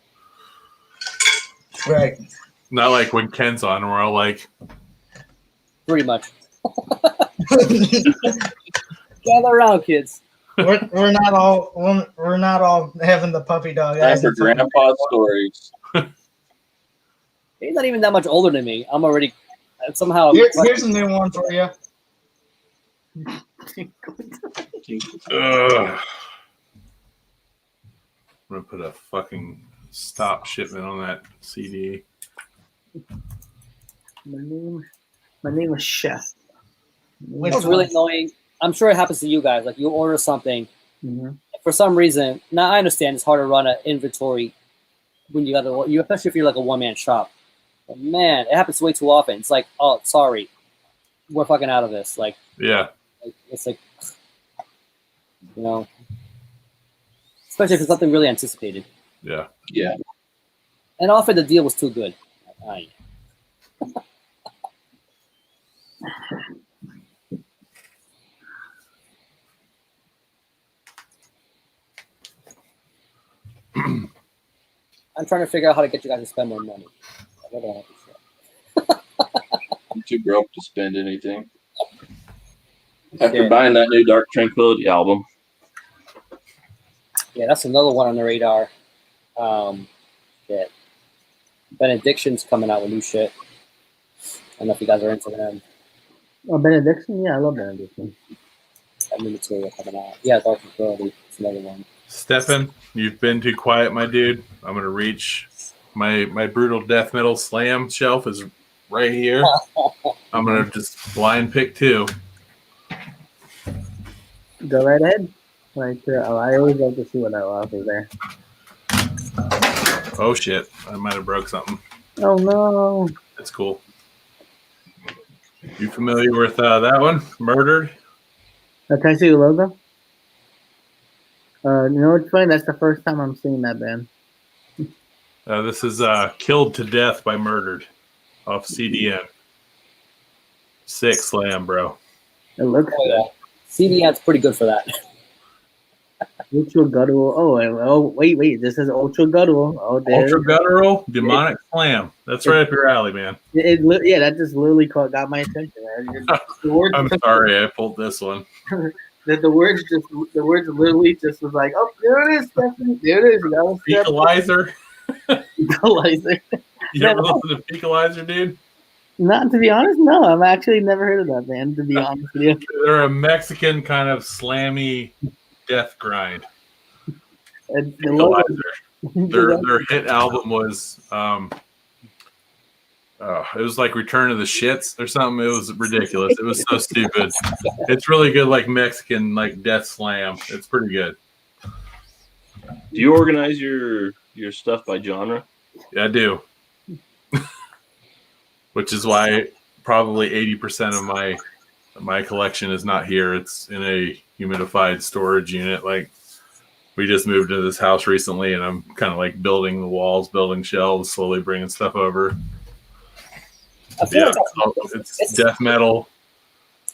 Right. Not like when Ken's on, we're all like, Pretty much. Gather around, kids. we're not all having the puppy dog. Time for grandpa stories. He's not even that much older than me. I'm already somehow. Here's a new one for you. ugh. I'm gonna put a fucking stop shipment on that CD. My name is Chef. It's really annoying. I'm sure it happens to you guys. Like you order something, Mhm. for some reason. Now I understand it's hard to run an inventory when you especially if you're like a one man shop. But man, it happens way too often. It's like, oh, sorry, we're fucking out of this. Like Yeah. it's like, especially if it's something really anticipated. Yeah. Yeah. And often the deal was too good. I'm trying to figure out how to get you guys to spend more money. I don't know how to say. I'm too broke to spend anything. After buying that new Dark Tranquility album, Yeah, that's another one on the radar. Benediction's coming out with new shit. I don't know if you guys are into them. Oh, Benediction? Yeah, I love Benediction. That new material coming out. Yeah, Dark Tranquility. It's another one. Stefan, you've been too quiet, my dude. I'm gonna reach my brutal death metal slam shelf is right here. I'm gonna just blind pick 2. Go right ahead. Right there. Oh, I always like to see what I love is there. Oh shit! I might have broke something. Oh no. That's cool. You familiar with that one? Murdered. Can I see the logo? It's funny. That's the first time I'm seeing that band. This is Killed to Death by Murdered off CDN. Sick slam, bro. It looks Oh, yeah. CDN's pretty good for that. good. Ultra guttural. Oh, wait. This is ultra guttural. Oh, there. Ultra guttural demonic slam. That's right up your alley, man. Yeah, that just literally got my attention. Man. The words, I'm sorry, I pulled this one. the words literally just was like, oh, there it is, Stephanie. There it is. That was Fecalizer. Equalizer. You ever listen to Fecalizer, dude? Not to be honest, no. I've actually never heard of that band. To be honest with you, They're a Mexican kind of slammy death grind. And the logo, Fecalizer. Their hit album was it was like Return of the Shits or something. It was ridiculous. It was so stupid. It's really good, like Mexican, like death slam. It's pretty good. do you organize your stuff by genre? Yeah, I do. Which is why probably 80% of my collection is not here. It's in a humidified storage unit. Like we just moved into this house recently, and I'm kind of like building the walls, building shelves, slowly bringing stuff over. I feel Yeah, like it's death metal,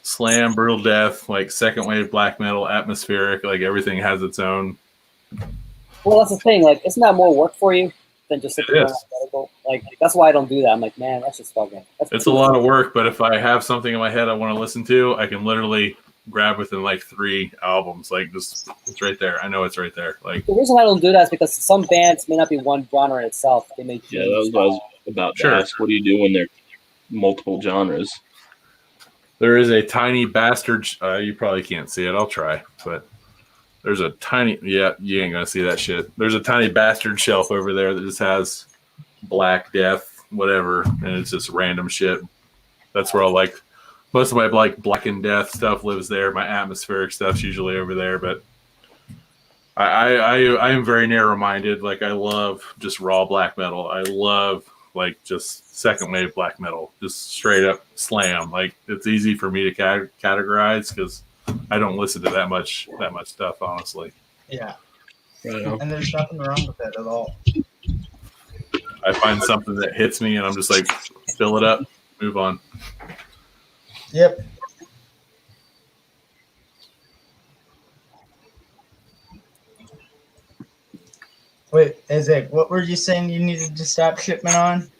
slam, brutal death, like second wave black metal, atmospheric. Like everything has its own. well, that's the thing. Like, isn't that more work for you than just sitting It there is. alphabetical? Like, that's why I don't do that. I'm like, man, that's just fucking. It's a lot of work, but if I have something in my head I want to listen to, I can literally grab within like 3 albums. Like just it's right there. I know it's right there. Like The reason I don't do that is because some bands may not be one genre in itself. They may Yeah, that was what I was about to Sure. ask. What do you do when they're multiple genres? there is a tiny bastard. You probably can't see it. I'll try, but there's a tiny. Yeah, you ain't gonna see that shit. There's a tiny bastard shelf over there that just has Black Death, whatever, and it's just random shit. That's where all like most of my like Black and Death stuff lives there. My atmospheric stuff's usually over there, but I am very narrow minded. Like I love just raw black metal. I love like just second wave black metal, just straight up slam. Like it's easy for me to categorize because I don't listen to that much stuff, honestly. Yeah, Right on. and there's nothing wrong with that at all. I find something that hits me and I'm just like, fill it up, move on. Yep. Wait, Isaac, what were you saying you needed to stop shipment on?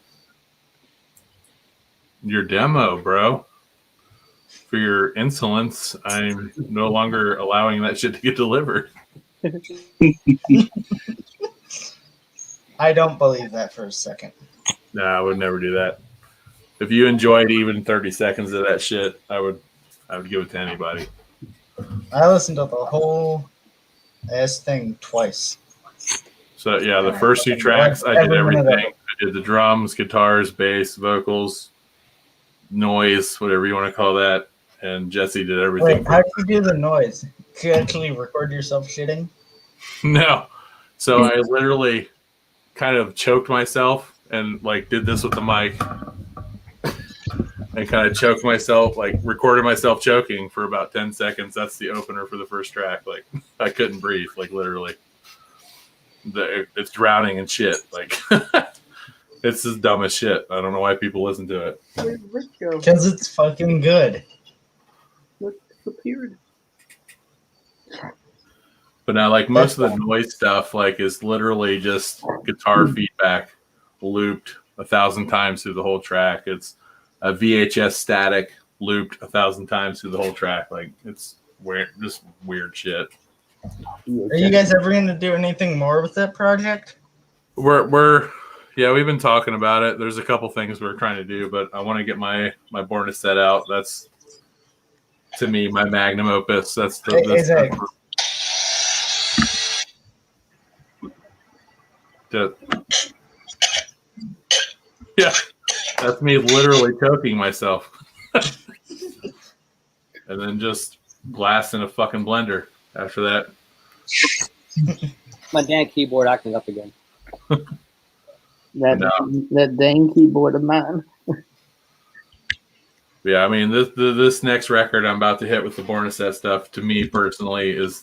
Your demo, bro. For your insolence, I'm no longer allowing that shit to get delivered. I don't believe that for a second. Nah, I would never do that. If you enjoyed even 30 seconds of that shit, I would give it to anybody. I listened to the whole ass thing twice. So yeah, the first 2 tracks, I did everything. I did the drums, guitars, bass, vocals, noise, whatever you want to call that. And Jesse did everything. Wait, how did you do the noise? Did you actually record yourself shitting? No. So I literally kind of choked myself and like did this with the mic and kind of choked myself, like recorded myself choking for about 10 seconds. That's the opener for the first track. Like I couldn't breathe, like literally. It's drowning in shit. Like it's just dumb as shit. I don't know why people listen to it. Where'd Rick go? Because it's fucking good. Rick disappeared. But now, like most of the noise stuff, like is literally just guitar feedback looped 1,000 times through the whole track. It's a VHS static looped 1,000 times through the whole track. Like it's weird, just weird shit. Are you guys ever going to do anything more with that project? We're yeah, we've been talking about it. There's a couple things we're trying to do, but I want to get my Born to Set out. That's to me my magnum opus. That's the Hey, Isaac. Yeah, that's me literally choking myself, and then just glass in a fucking blender after that. My damn keyboard acting up again. That dang keyboard of mine. Yeah, I mean this next record I'm about to hit with the Born to Set stuff, to me personally, is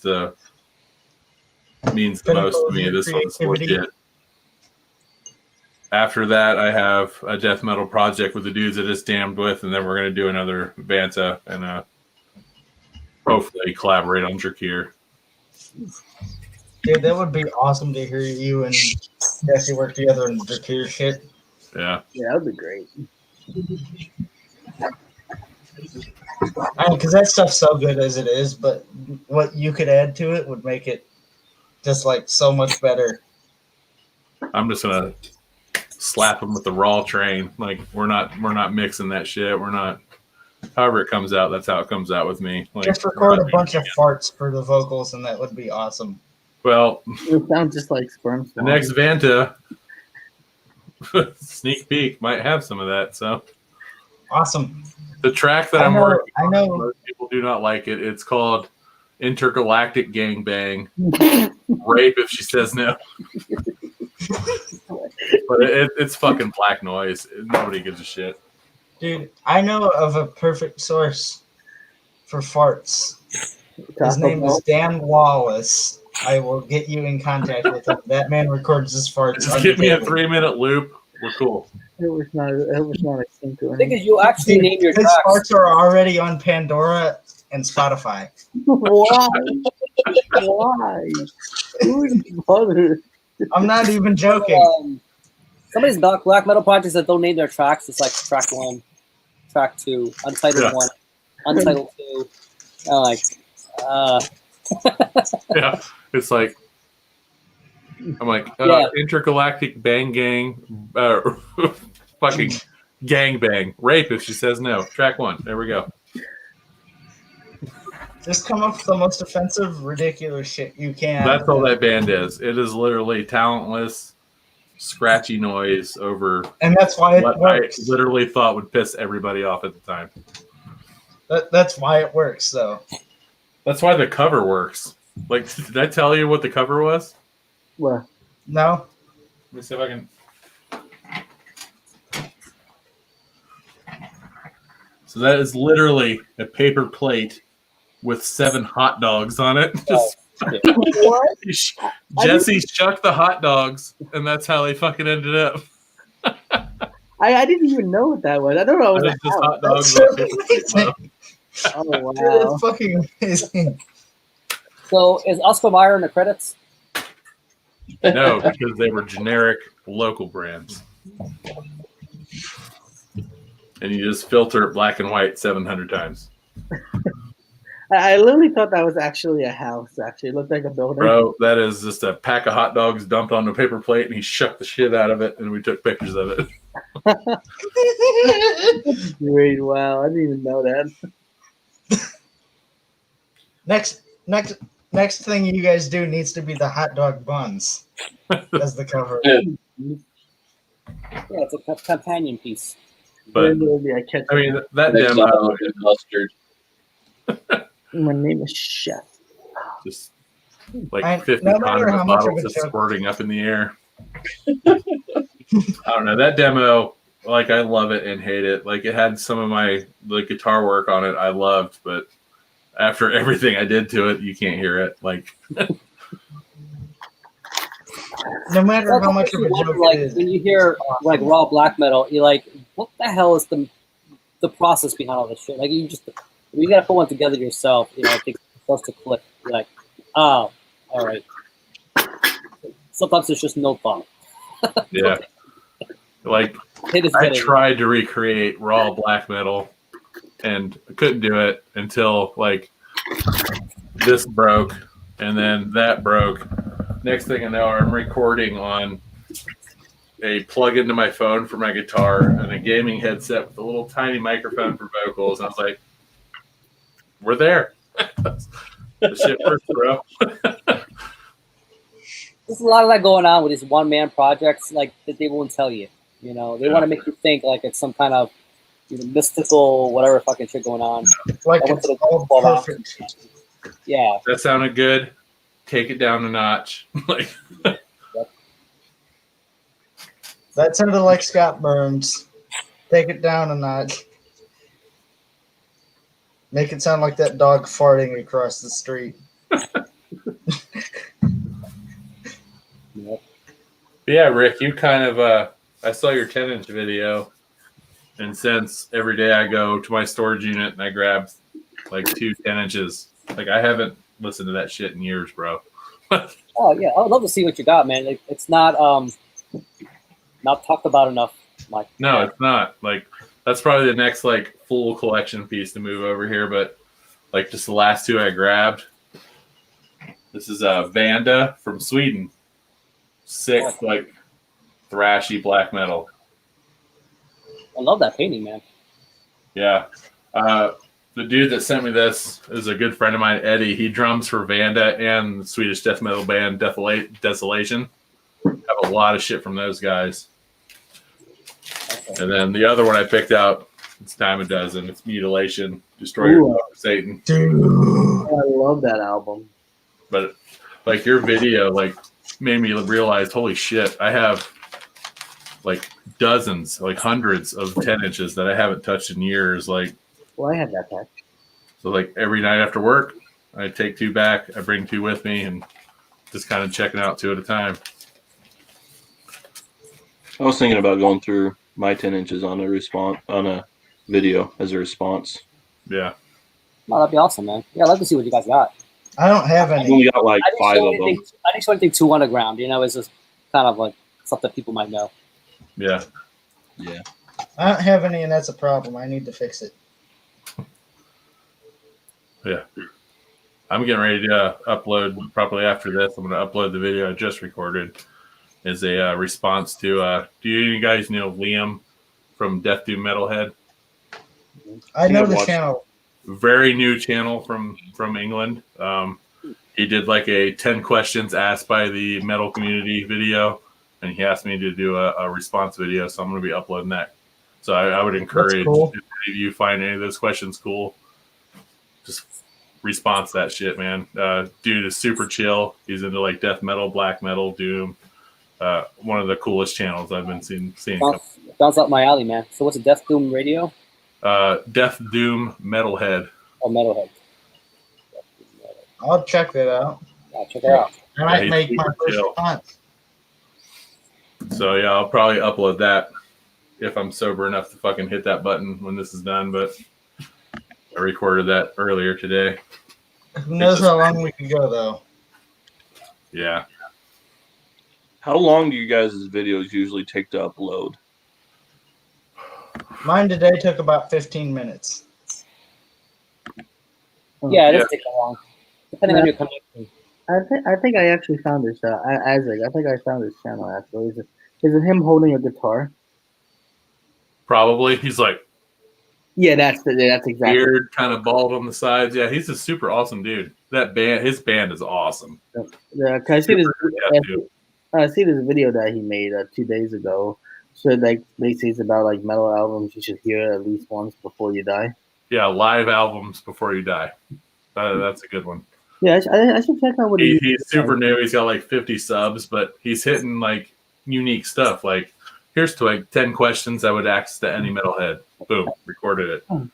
means the most to me. This one's legit. After that, I have a death metal project with the dudes that it's damned with, and then we're gonna do another Vanta and hopefully collaborate on Drakir. Dude, that would be awesome to hear you and Jesse work together in the Drakir shit. Yeah. Yeah, that'd be great. Because that stuff's so good as it is, but what you could add to it would make it just like so much better. I'm just gonna slap them with the raw train. Like we're not mixing that shit. We're not. However it comes out, that's how it comes out with me. Like, Just record a bunch of farts for the vocals, and that would be awesome. Well, It sounds just like sperm. the next Vanta sneak peek might have some of that. So Awesome. the track that I I'm know- working I on, know. most people do not like it. It's called Intergalactic Gangbang. Rape if she says no. But it's fucking black noise. Nobody gives a shit. Dude, I know of a perfect source for farts. His name is Dan Wallace. I will get you in contact with him. That man records his farts. Just give me a unbelievable. 3-minute loop. We're cool. It was not a single. The thing is, you actually Dude, name your his tracks. farts are already on Pandora and Spotify. Why? Why? Who's bothered? I'm not even joking. Some of these black metal projects that don't name their tracks, it's like track 1, track 2, untitled Yeah. 1, untitled 2. I'm like, Yeah, it's like I'm like Yeah. intergalactic bang gang, fucking gang bang rape. If she says no, track 1. There we go. Just come up with the most offensive, ridiculous shit you can. That's all that band is. It is literally talentless, scratchy noise over And that's why it what works. I literally thought would piss everybody off at the time. That's why it works, though. That's why the cover works. Like, did I tell you what the cover was? Well, No? Let me see if I can. So that is literally a paper plate with 7 hot dogs on it. Just what? Jesse shucked the hot dogs, and that's how they fucking ended up. I didn't even know what that was. I don't know. It was That is a just house. hot dogs. That's on paper amazing. plate, Oh Dude, wow! it's fucking amazing. so is Oscar Mayer in the credits? bro. No, because they were generic local brands. And you just filter it black and white 700 times. I literally thought that was actually a house. Actually, it looked like a building. Bro, that is just a pack of hot dogs dumped on a paper plate, and he shucked the shit out of it, and we took pictures of it. Great! Wow, I didn't even know that. Next thing you guys do needs to be the hot dog buns as the cover. Yeah, it's a companion piece. But Literally, I catch. I mean, that Next demo level is mustard. My name is Chef. just like I- 50 no matter condiment how much of bottles a just joke- squirting up in the air. I don't know. That demo, like, I love it and hate it. Like, it had some of my guitar work on it I loved, but after everything I did to it, you can't hear it. Like, No matter how much of a Wonder, joke like it is. when you hear like raw black metal, you're like, what the hell is the process behind all this shit? Like you gotta put one together yourself. You know, I think it starts to click. You're like, oh, all right. Sometimes there's just no thought. yeah. Like, Hit is I hitting. tried to recreate raw black metal and I couldn't do it until like this broke and then that broke. Next thing I know, I'm recording on a plug into my phone for my guitar and a gaming headset with a little tiny microphone for vocals. And I was like, we're there. The shit works, bro. There's a lot of that going on with these one-man projects, like that they won't tell you. You know, they want to make you think like it's some kind of mystical, whatever fucking shit going on. Like I went it's to the all club out. perfect. Yeah, That sounded good. Take it down a notch. Like, That sounded like Scott Burns. Take it down a notch. Make it sound like that dog farting across the street. yeah, Rick, you kind of I saw your 10-inch video, and since every day I go to my storage unit and I grab like 2 10-inches, like I haven't listened to that shit in years, bro. oh yeah, I would love to see what you got, man. Like, it's not talked about enough. Like, No, it's not. Like, that's probably the next like full collection piece to move over here, but like just the last 2 I grabbed. This is Vanda from Sweden. Sick, like thrashy black metal. I love that painting, man. Yeah. The dude that sent me this is a good friend of mine, Eddie. He drums for Vanda and the Swedish death metal band Desolation. Have a lot of shit from those guys. And then the other one I picked out, it's Dime a Dozen. It's Mutilation, Destroyer Ooh. of Satan. Dude. I love that album. But like your video, like made me realize, holy shit, I have like dozens, like hundreds of 10-inches that I haven't touched in years. Like, Well, I had that patch. so like every night after work, I take 2 back, I bring 2 with me, and just kind of checking out 2 at a time. I was thinking about going through my 10 inches on a video as a response. Yeah. No, that'd be awesome, man. Yeah, I'd love to see what you guys got. I don't have I've any. only got like I didn't 5 show of them. anything. I didn't show anything too underground. You know, it's just kind of like stuff that people might know. Yeah. Yeah. I don't have any, and that's a problem. I need to fix it. Yeah. I'm getting ready to upload probably after this. I'm going to upload the video I just recorded as a response to. Do you guys know Liam from Death Doom Metalhead? I know the watched- channel. Very new channel from England. He did like a 10 questions asked by the metal community video, and he asked me to do a response video. So I'm going to be uploading that. So I would encourage cool. if any of you find any of those questions cool, just response that shit, man. Dude is super chill. He's into like death metal, black metal, doom. One of the coolest channels I've been seeing. Sounds up my alley, man. So what's a Death Doom Radio? Death Doom Metalhead. Or Metalhead? I'll check that out. Yeah, check it out. I might he's make my super first chill. response. So yeah, I'll probably upload that if I'm sober enough to fucking hit that button when this is done. But I recorded that earlier today. Who knows how long we could go though? Yeah. How long do you guys' videos usually take to upload? Mine today took about 15 minutes. Yeah, it Yeah. does take a long. Depending on your connection. I think I actually found this. Isaac. I think I found his channel actually. Is it him holding a guitar? Probably. He's like Yeah, that's exactly. weird, kind of bald on the sides. Yeah, he's a super awesome dude. That band, his band is awesome. Yeah, 'cause I see this. Yeah, dude. I see this video that he made 2 days ago. So like basically it's about like metal albums you should hear at least once before you die. Yeah, live albums before you die. That's a good one. Yeah, I should check out what He's super new. He's got like 50 subs, but he's hitting like unique stuff. Like, here's to like 10 questions I would ask to any metalhead. Boom, recorded it. Here's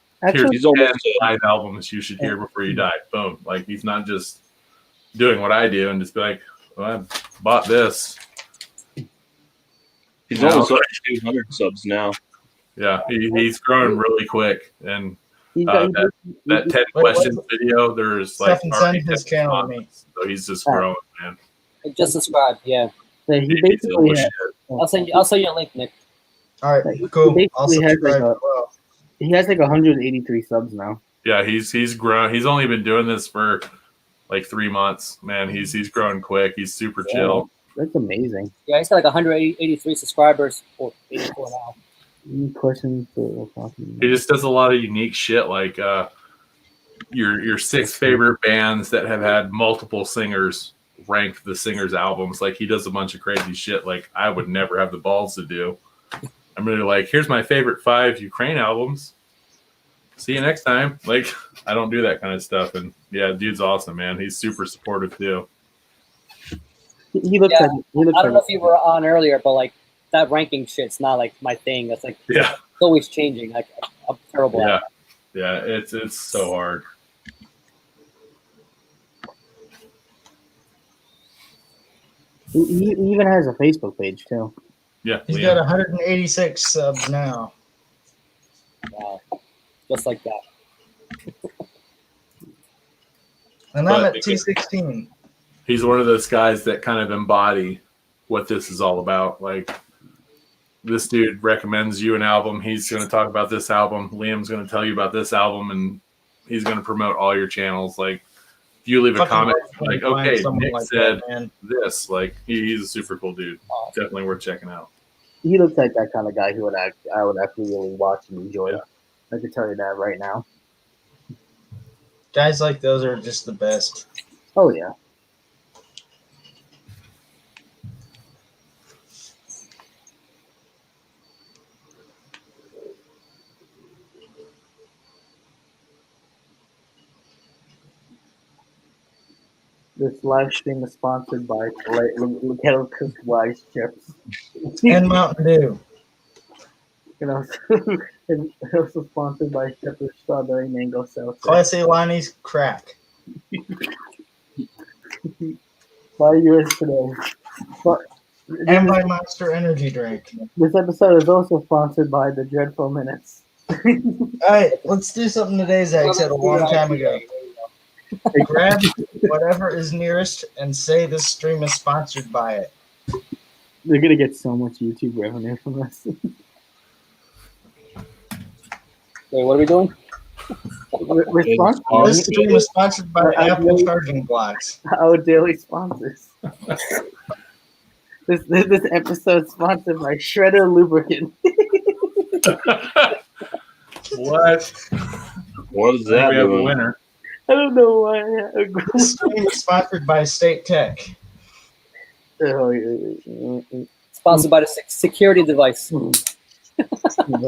Actually, 10 live albums you should hear before you die. Boom. Like, he's not just doing what I do and just be like, well, I bought this. He's No. almost like 200 subs now. Yeah, he's growing really quick. And he's got- that 10 Wait, questions video, there's like Stefan, already send his 10 channel to me. comments. So he's just growing, man. Just subscribe. Yeah, he He's basically shit. has, I'll send you a link, Nick. All Like, right, he cool. basically I'll has, like, subscribe a- as well. he has like 183 subs now. Yeah, he's grown. He's only been doing this for like 3 months. Man, he's growing quick. He's super chill. That's amazing. Yeah, he's got like 183 subscribers or 84 now. Any questions? He just does a lot of unique shit, like your 6 favorite bands that have had multiple singers rank the singers' albums. Like, he does a bunch of crazy shit like I would never have the balls to do. I'm really like, here's my favorite 5 Ukraine albums. See you next time. Like, I don't do that kind of stuff. And yeah, dude's awesome, man. He's super supportive too. He looks Yeah, like he looks I don't know like if you were on earlier, but like that ranking shit's not like my thing. That's like Yeah, it's always changing. Like I'm terrible at yeah, it. yeah. It's so hard. he even has a Facebook page too. Yeah, He's Liam. got 186 subs now. Wow. Just like that. And I'm But- at 216. He's one of those guys that kind of embody what this is all about. Like, this dude recommends you an album. He's going to talk about this album. Liam's going to tell you about this album, and he's going to promote all your channels. Like, if you leave a Fucking comment love when like, you find okay, someone Nick like said that, man. this, like, he's a super cool dude. Definitely worth checking out. He looks like that kind of guy who I would actually really watch and enjoy. Yeah. I can tell you that right now. Guys like those are just the best. Oh yeah. This live stream is sponsored by Kettle Cooked Wise Chips. And Mountain Dew. You know, and also sponsored by Shepherd's Strawberry Mango Seltzer. Classy Lonnie's crack. Buy yours today. But And my Monster Energy drink. this episode is also sponsored by the Dreadful Minutes. All right, let's do something today, Zach said a long time ago. Grab whatever is nearest and say this stream is sponsored by it. They're gonna get so much YouTube revenue from this. Wait, what are we doing? Response. This stream is sponsored by Apple charging blocks. Our daily sponsors. This episode sponsored by Shredder Lubricant. What? What is We that have a doing? winner. I don't know why. This stream is sponsored by State Tech. Sponsored by the security device. And Sponsored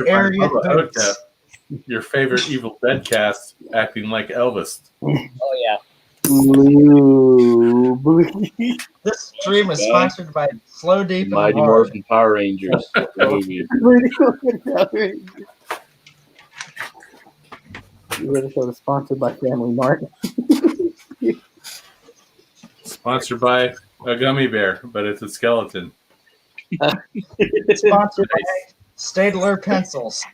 by Area Bubba Boots. Hotep, your favorite Evil Dead cast, acting like Elvis. Oh yeah. This stream is sponsored by Slow Deep and Mighty Hard. Morphin Power Rangers. The movie. You ready for the sponsored by Family Mart? Sponsored by a gummy bear, but it's a skeleton. Sponsored by Stadler Pencils.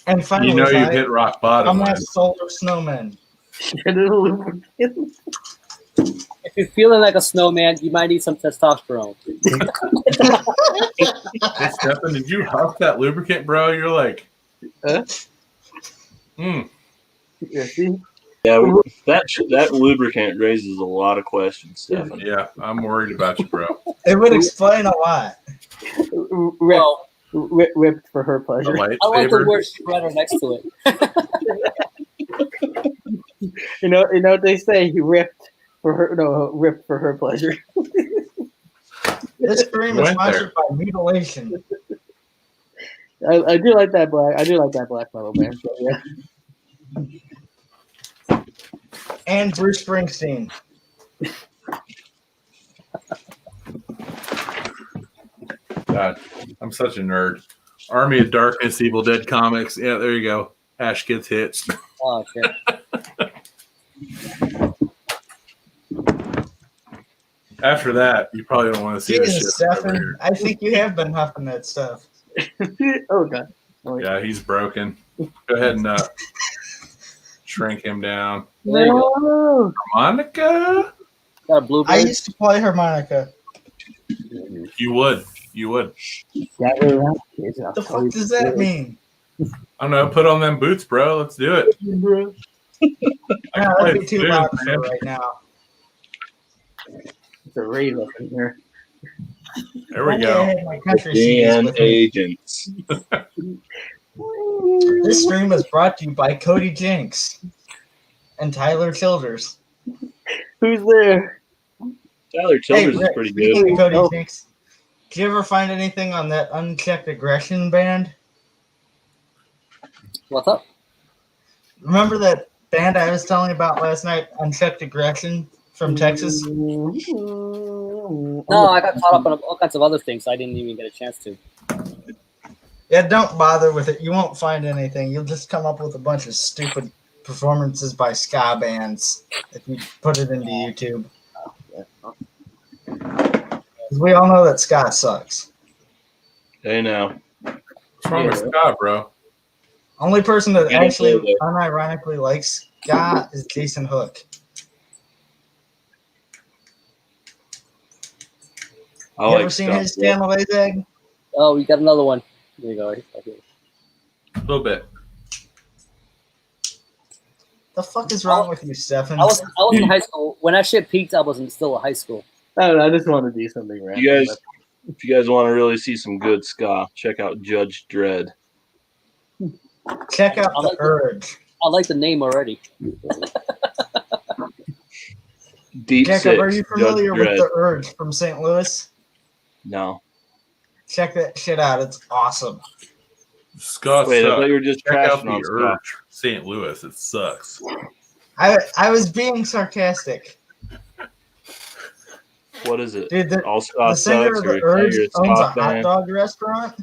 And finally, You know you by hit rock bottom. I'm when that solar snowman. Shredder Lubricant. If you're feeling like a snowman, you might need some testosterone. Hey, Stefan, did you huff that lubricant, bro? You're like, Huh? Yeah, see? Yeah, that lubricant raises a lot of questions, Stefan. Yeah, I'm worried about you, bro. It would explain a lot. Well, Ripped for her A pleasure. I like the lightsaber. word shredder next to it. You know what they say? He ripped for her. No, ripped for her pleasure. This stream is Went there. sponsored by Mutilation. I do like that black. I do like that black metal band. So, yeah. And Bruce Springsteen. God, I'm such a nerd. Army of Darkness, Evil Dead comics. Yeah, there you go. Ash gets hits. Oh shit. After that, you probably don't want to see this shit. Jesus, over Stefan. here. I think you have been huffing that stuff. Oh god. Oh, Yeah, he's broken. Go ahead and shrink him down. There you go. No. Monica? Got a blue I bird. used to play harmonica. You would. You would. Gather around, kids, and I'll The tell fuck you does the that story. mean? I don't know. Put on them boots, bro. Let's do it. Bro. I No, can that'd play be too tunes, loud for man. right now. It's a rave up in here. There we Only I go. had my country CDs Dan with me. agents. This stream was brought to you by Cody Jinks and Tyler Childers. Who's there? Tyler Childers is Rick, pretty speaking good. of Cody Oh. Jinks, did you ever find anything on that Unchecked Aggression band? What's up? Remember that band I was telling you about last night, Unchecked Aggression from Texas? No, I got caught up on all kinds of other things. So I didn't even get a chance to. Yeah, don't bother with it. You won't find anything. You'll just come up with a bunch of stupid performances by ska bands if you put it into YouTube. 'Cause we all know that ska sucks. Hey now. What's wrong with Scott, bro? Only person that Yeah, actually yeah. unironically likes ska is Jason Hook. I You like ever seen stuff. his Stan egg? Oh, we got another one. There you go. Okay. A little bit. The fuck is wrong with you, Stefan? I was in high school when that shit peaked. I was still in high school. I don't know. I just want to do something random. You guys, if you guys want to really see some good ska, check out Judge Dredd. Check out I The like it. Urge. I like the name already. Deep Jacob, are Six, you Judge familiar with Dredd. The Urge from St. Louis? No. Check that shit out. It's awesome. Scott Wait, I sucks. thought you were just Check out trashing the on ska. Urge, St. Louis. It sucks. I was being sarcastic. What is it? Dude, All the ska singer sucks, of or The Urge you're a owns a ska hot fan? dog restaurant.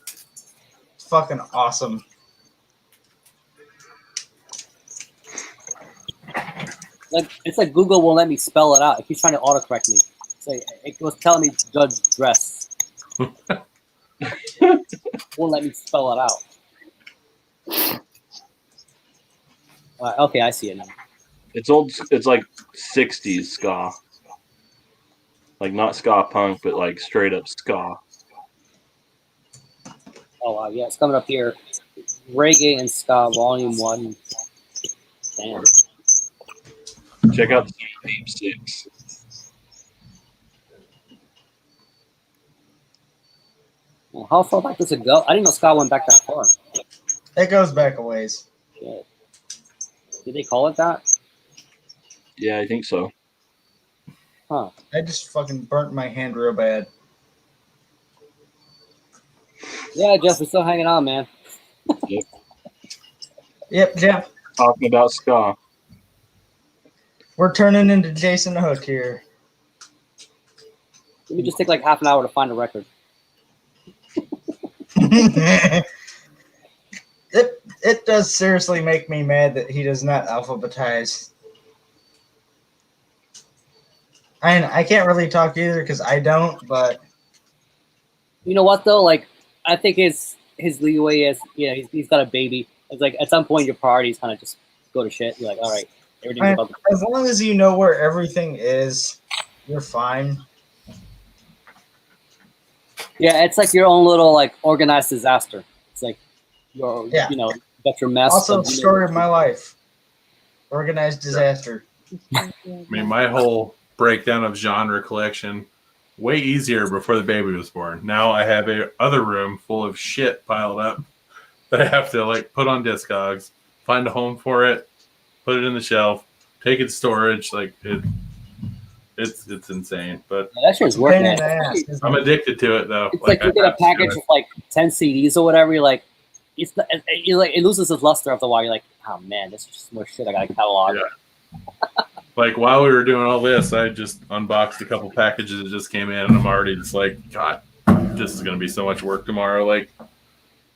It's fucking awesome. Like it's like Google won't let me spell it out. It keeps trying to autocorrect me. It's like, it was telling me Judge Dress. Won't let me spell it out. Okay, I see it now. It's old. It's like '60s ska, like not ska punk, but like straight up ska. Oh wow, yeah, it's coming up here. Reggae and Ska Volume 1. Damn. Check out the Deep Six. Well, how far back does it go? I didn't know Ska went back that far. It goes back a ways. Shit. Did they call it that? Yeah, I think so. Huh. I just fucking burnt my hand real bad. Yeah, Jeff, we're still hanging on, man. Yep, Jeff. Talking about ska. We're turning into Jason Hook here. Let me just take like half an hour to find a record. It does seriously make me mad that he does not alphabetize. I can't really talk either because I don't, but You know what though? Like, I think his leeway is, he's got a baby. It's like at some point your priorities kind of just go to shit. You're like, all right, everything's about the as long as you know where everything is, you're fine. Yeah, it's like your own little like organized disaster. It's like your Yeah. got your mess. Also, but you know- story of my life. Organized disaster. I mean, my whole breakdown of genre collection way easier before the baby was born. Now I have a other room full of shit piled up that I have to like put on Discogs, find a home for it, put it in the shelf, take it to storage. Like it's insane. But Yeah, that shit's Pain working. in the ass, isn't I'm it? addicted to it though. It's like you get a package with like 10 CDs or whatever. You're like, it loses its luster after a while. You're like, oh man, this is just more shit I got to catalog. Yeah. Like while we were doing all this, I just unboxed a couple packages that just came in, and I'm already just like, God, this is gonna be so much work tomorrow. Like,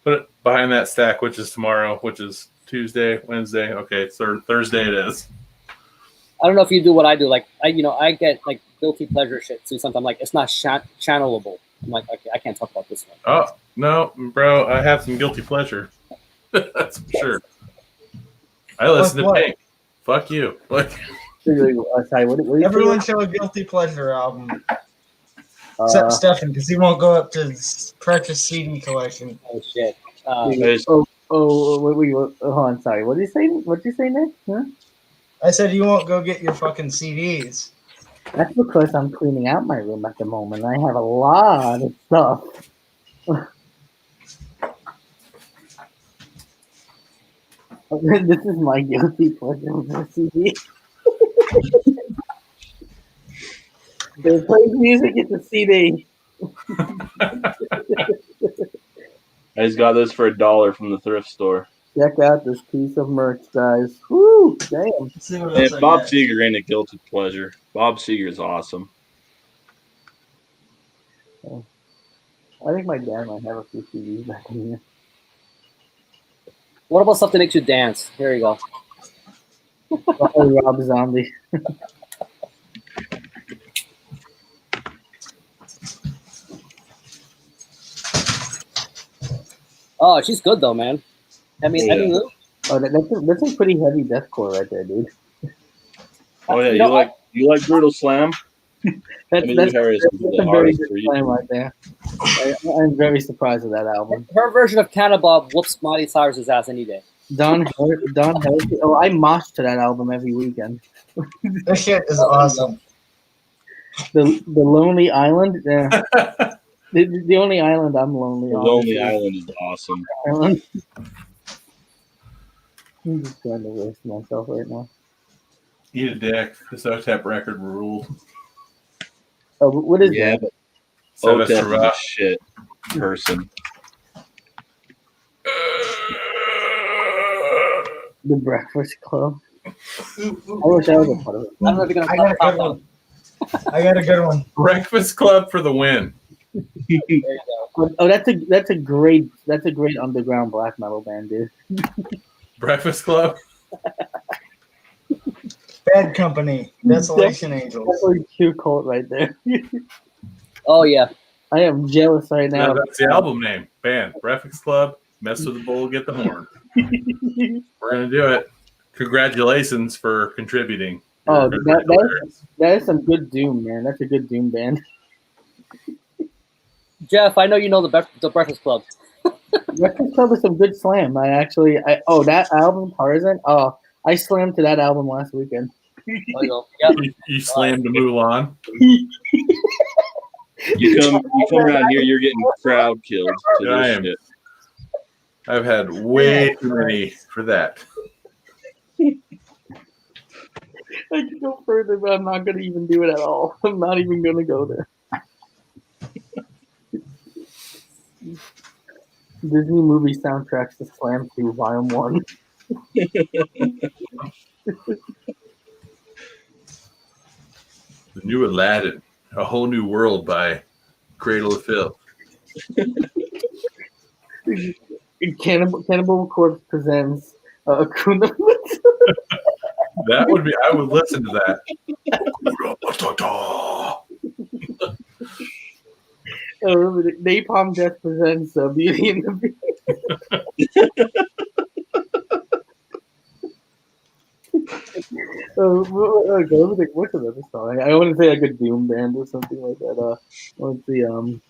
put it behind that stack, which is tomorrow, which is Tuesday, Wednesday. Okay, so Thursday it is. I don't know if you do what I do. Like, I get like guilty pleasure shit too. Sometimes like it's not channelable. I'm like, okay, I can't talk about this one. Oh no, bro, I have some guilty pleasure. That's for sure. I listen to what? Pink. Fuck you. Like, Sorry, what do you Everyone say? show a guilty pleasure album. Except Stefan, because he won't go up to his precious CD collection. Oh shit. Hold on, sorry. What did you say? What did you say, Nick? Huh? I said you won't go get your fucking CDs. That's because I'm cleaning out my room at the moment. I have a lot of stuff. This is my guilty pleasure for CD. They play music, it's a CD. I just got this for $1 from the thrift store. Check out this piece of merch, guys. Woo! Damn. Let's see what And else I Bob got. Seger ain't a guilty pleasure. Bob Seger is awesome. I think my dad might have a few CDs back in here. What about stuff that makes you dance? Here you go. Oh, Rob Zombie. Oh, she's good though, man. I mean, Yeah. Lou. Oh, that's a pretty heavy deathcore right there, dude. Oh yeah, You know, you like Brutal Slam? That's Emmylou Harris is a the very artist good for you. plan right there. I'm very surprised with that album. her version of Cannibal whoops Miley Cyrus's ass any day. Don Harris. Oh, I mosh to that album every weekend. This shit is awesome. The Lonely Island. Yeah. the only island I'm lonely The on. Lonely Island is awesome. Island. I'm just trying to waste myself right now. eat a dick. This OTEP record ruled. Oh, what is Yeah, that? but So Otep that's is a shit person. The Breakfast Club. I wish I was a part of it. I don't know if you're I gonna got a good one. I got a good one. Breakfast Club for the win. There you go. Oh, that's a great underground black metal band, dude. Breakfast Club. Bad Company. Desolation Angels. That's like true cult right there. Oh yeah. I am jealous right now. That's the album name. Band. Breakfast Club. Mess with the bull, get the horn. We're gonna do it. Congratulations for contributing. Oh, that is some good Doom, man. That's a good Doom band. Jeff, I know you know the Breakfast Club. Breakfast Club is some good slam. That album Tarzan. Oh, I slammed to that album last weekend. Yep. You slammed the Mulan. You come around here, you're getting crowd killed to I this am. shit. I've had way too many for that. I could go further, but I'm not going to even do it at all. I'm not even going to go there. Disney movie soundtracks to Slam 2 Volume 1. The new Aladdin, A Whole New World by Cradle of Filth. Cannibal Corpse presents Akuna. That would be. I would listen to that. Napalm Death presents Beauty and the Beast. Okay, let me think. What's another song? I want to say like a Doom band or something like that. Let's see. No,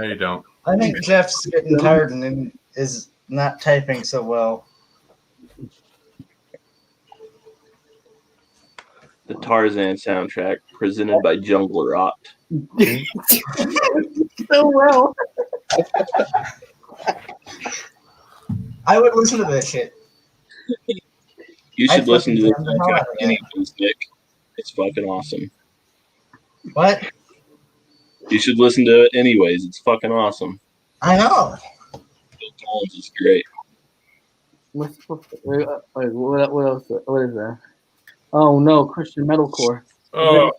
you don't. I think Jeff's getting tired and is not typing so well. The Tarzan soundtrack presented by Jungle Rot. So well. I would listen to that shit. You should I'd listen to fucking this jam the hell soundtrack out of that. anyways, Nick. It's fucking awesome. What? You should listen to it anyways. It's fucking awesome. I know. Phil Collins is great. What else? What is that? Oh no, Christian metalcore. Oh,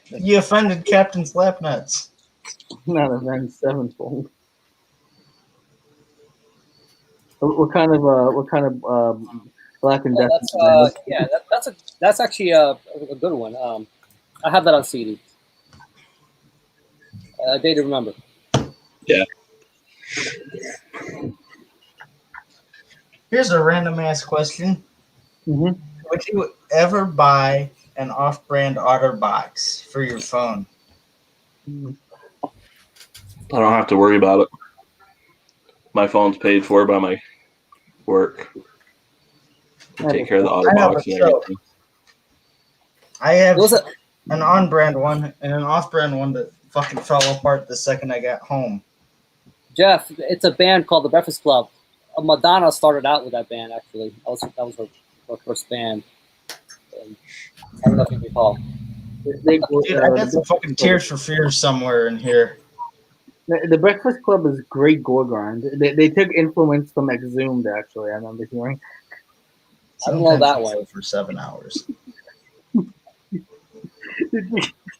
You offended Captain Slapnuts. Not Avenged Sevenfold. What kind of Black and Death? That's actually a good one. I have that on CD. A Day to Remember. Yeah. Here's a random ass question. Mm-hmm. Would you ever buy an off-brand OtterBox for your phone? I don't have to worry about it. My phone's paid for by my work. I take care of the OtterBox and everything. I have Was it? an on-brand one and an off-brand one that fucking fell apart the second I got home. Jeff, it's a band called the Breakfast Club. Madonna started out with that band, actually. That was her first band. I don't know if you recall. Dude, I got some fucking Tears for Fears somewhere in here. The Breakfast Club is great gore grind. They took influence from Exhumed, actually. I remember hearing. I don't know that Sometimes one. it's for 7 hours.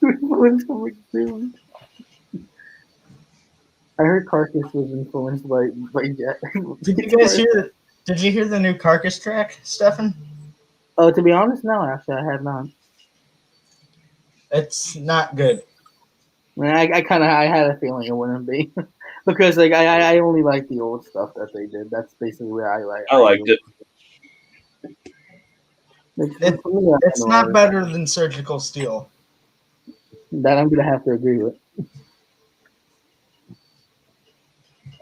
Influence from Exhumed. I heard Carcass was influenced by Jet. Did you guys hear? Did you hear the new Carcass track, Stefan? Oh, to be honest, no. Actually, I have not. It's not good. I mean, I had a feeling it wouldn't be because like I only like the old stuff that they did. That's basically where I like. I liked it. It's not better than Surgical Steel. That I'm gonna have to agree with.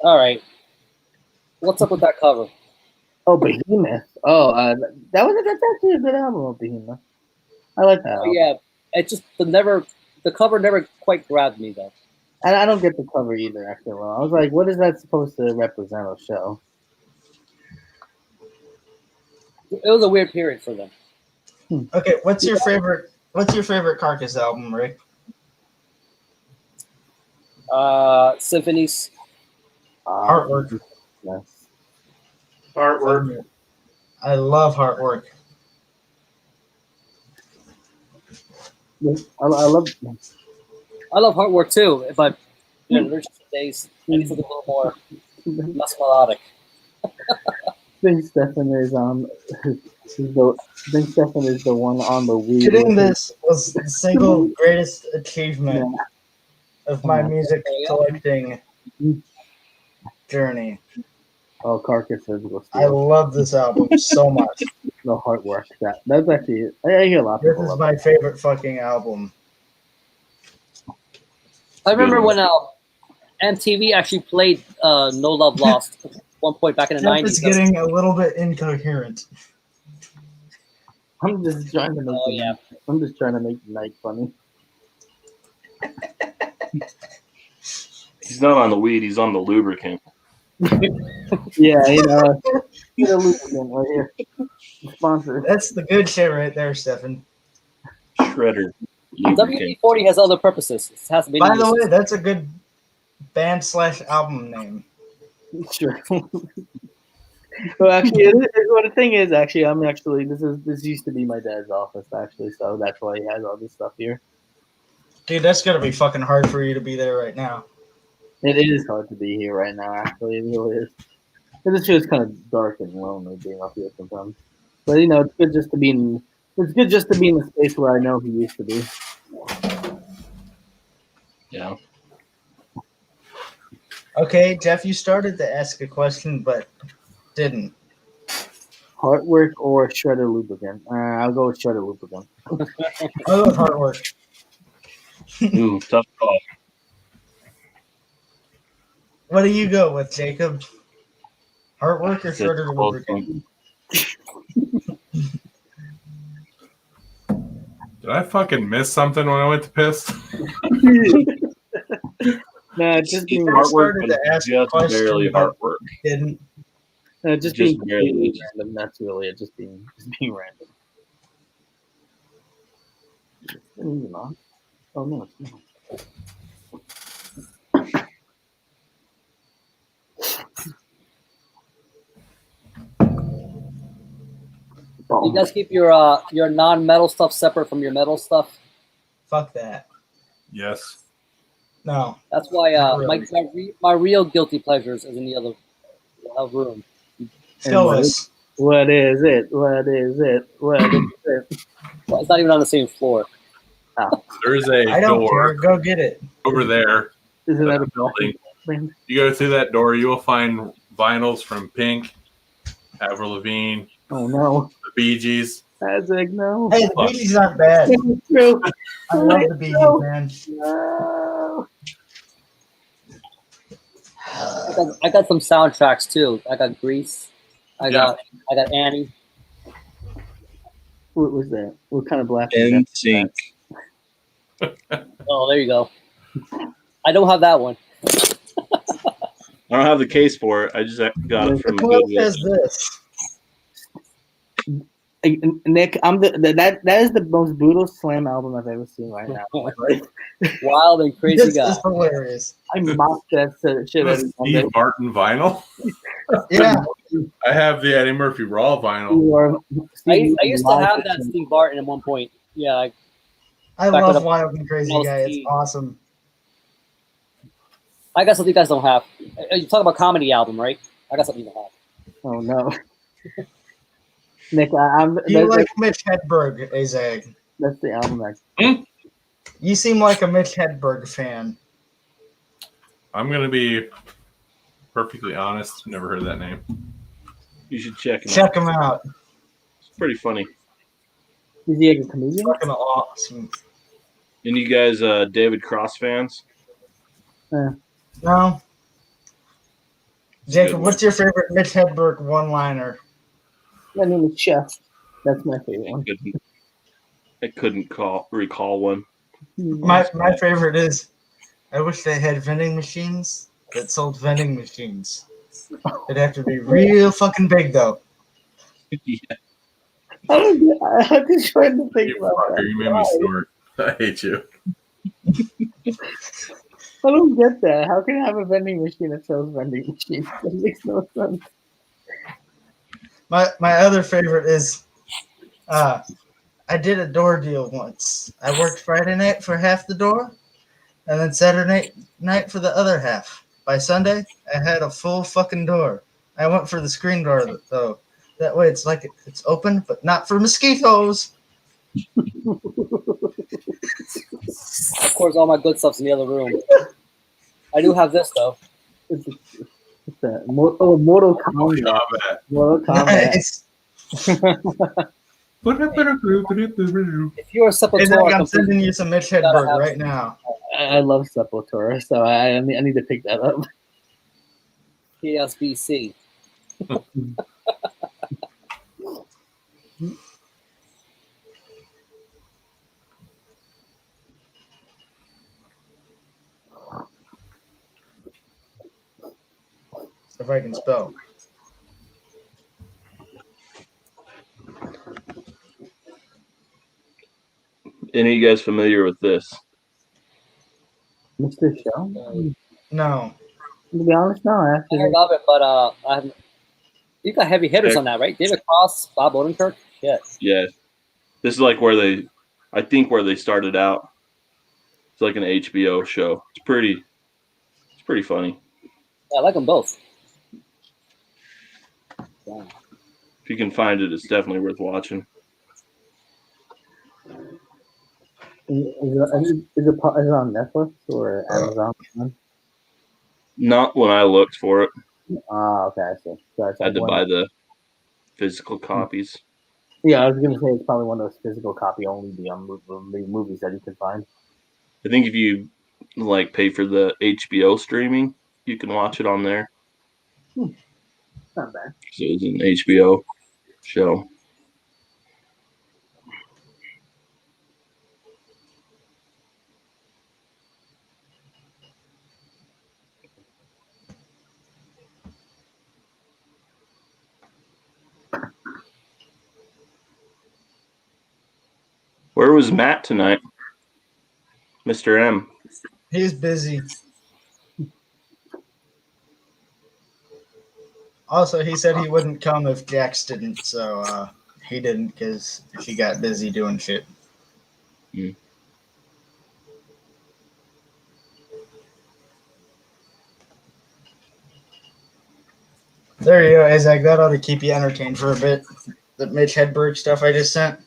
All right. What's up with that cover? Oh, Behemoth. Oh, that's actually a good album of Behemoth. I like that. Oh, Album. yeah, it just the cover never quite grabbed me though. And I don't get the cover either. After a while, I was like, "What is that supposed to represent or show?" It was a weird period for them. Okay, what's your favorite Carcass album, Rick? Symphonies. Heartwork. Yes. Artwork. I love Heartwork. I love. I love Heartwork too, but there's just days I need something a little more less melodic. I think Stefan is the one on the Wii. Getting this was the single greatest achievement of my music collecting journey. Oh, Carcass Surgical I Steel. love this album so much. The Heartwork. That's actually. I hear a lot of This people is love my favorite fucking album. I remember Good when MTV actually played No Love Lost at one point back in the Jeff 90s. is getting a little bit incoherent. I'm just trying to make. Oh, yeah. I'm just trying to make the night funny. He's not on the weed. He's on the lubricant. Yeah, get a lubricant right here. Sponsor. That's the good shit right there, Stefan. Shredder. Lubricant. WD-40 has other purposes. It has many By the uses. way, that's a good band/album name. Sure. Well, actually, what the thing is, actually, this used to be my dad's office, actually, so that's why he has all this stuff here. Dude, that's gonna be fucking hard for you to be there right now. It is hard to be here right now, actually. It really is. It's just kind of dark and lonely being up here sometimes. But it's good just to be in. It's good just to be in the space where I know he used to be. Yeah. Okay, Jeff, you started to ask a question, but didn't. Heartwork or Shredder lubricant? I'll go with Shredder lubricant. I'll go with hard work. Ooh, tough call. What do you go with, Jacob? Hard work or That's a shredder close lubricant? Did I fucking miss something when I went to piss? Nah, just being, Hard Artwork, started but to ask a just question, barely but- artwork. Didn't. just just being barely. completely random. That's really it. Just being random. Is it not? Oh no, it's not. You guys keep your non-metal stuff separate from your metal stuff. Fuck that. Yes. No. That's why Not really. my real guilty pleasures is in the other room. Show what us. What is it? What is it? What is it? Well, it's not even on the same floor. There's a I don't care. door Go get it. over there. Isn't that a building. building? You go through that door, you will find vinyls from Pink, Avril Lavigne, Oh no. the Bee Gees. Azeg, no. Hey, the Bee Gees aren't bad. True. I love the Bee Gees, man. No. I got some soundtracks too. I got Grease. I got Annie. What was that? What kind of black? was that? NSYNC. Oh, there you go. I don't have that one. I don't have the case for it. I just got it from Who else Goodwill. has this? Hey, Nick, that is the most brutal slam album I've ever seen right now. Wild and crazy This guy. is hilarious. I mocked that shit out The of Steve Martin vinyl. Yeah. I have the Eddie Murphy Raw vinyl. you. I used to have that Steve Barton at one point. Yeah, I Back love it up. Wild and Crazy Most Guy. It's key. awesome. I got something you guys don't have. You talk about comedy album, right? I got something you don't have. Oh no. Nick, I'm. You like Mitch Hedberg, Azag. That's the album. You seem like a Mitch Hedberg fan. I'm gonna be perfectly honest. Never heard that name. You should check it out. Check him out. It's pretty funny. Is he a comedian? Fucking awesome. And you guys, David Cross fans? No. Jacob, what's your favorite Mitch Hedberg one-liner? My name is Chef. That's my favorite one. I couldn't recall one. My favorite is, I wish they had vending machines that sold vending machines. It'd have to be real fucking big, though. Yeah. I'm just trying to think You about fucker, that. you made me snort. I hate you. I don't get that. How can I have a vending machine that sells vending machines? That makes no sense. My other favorite is, I did a door deal once. I worked Friday night for half the door, and then Saturday night for the other half. By Sunday, I had a full fucking door. I went for the screen door, though. That way it's like it's open, but not for mosquitoes. Of course, all my good stuff's in the other room. I do have this though. It's that? Mortal Kombat. Combat. Mortal Kombat. Nice. If you're a It's like Sepultura, I'm sending you some Mitch Gotta Hedberg have right now. I love Sepultura, so I need to pick that up. PSBC. If I can spell. Any of you guys familiar with this? Mr. Show? No. To be honest, no. I Actually, heard of it, but I haven't. You got heavy hitters on that, right? David Cross, Bob Odenkirk. Shit. Yeah. This is like where they started out. It's like an HBO show. It's pretty funny. I like them both. Yeah. If you can find it, it's definitely worth watching. is it on Netflix or Amazon? Not when I looked for it. Ah, okay, I see. So it's I had to like buy the physical copies. Yeah, I was gonna say it's probably one of those physical copy only movies that you can find. I think if you like pay for the HBO streaming, you can watch it on there. Not bad. So it's an HBO show. Where was Matt tonight? Mr. M. He's busy. Also, he said he wouldn't come if Jax didn't, so he didn't because he got busy doing shit. Mm. There you go, Isaac. That ought to keep you entertained for a bit. The Mitch Hedberg stuff I just sent.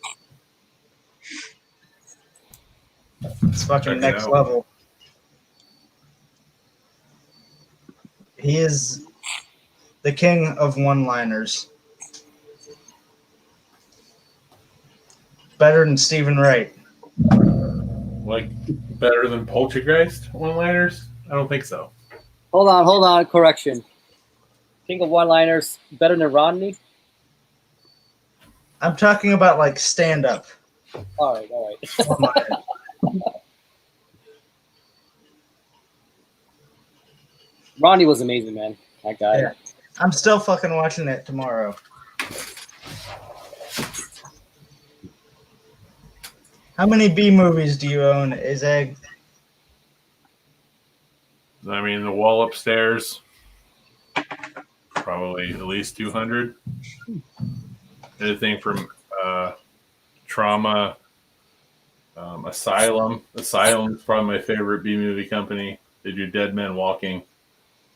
It's fucking Check it next out. level. He is the king of one-liners. Better than Stephen Wright. Like better than Poltergeist one-liners? I don't think so. Hold on. Correction. King of one-liners better than Rodney. I'm talking about like stand-up. All right. one-liner. Rodney was amazing, man. That guy. Yeah. I'm still fucking watching it tomorrow. How many B movies do you own, Isaac? I mean, the wall upstairs, probably at least 200. Anything from Trauma, Asylum. Asylum is probably my favorite B movie company. They do Dead Men Walking,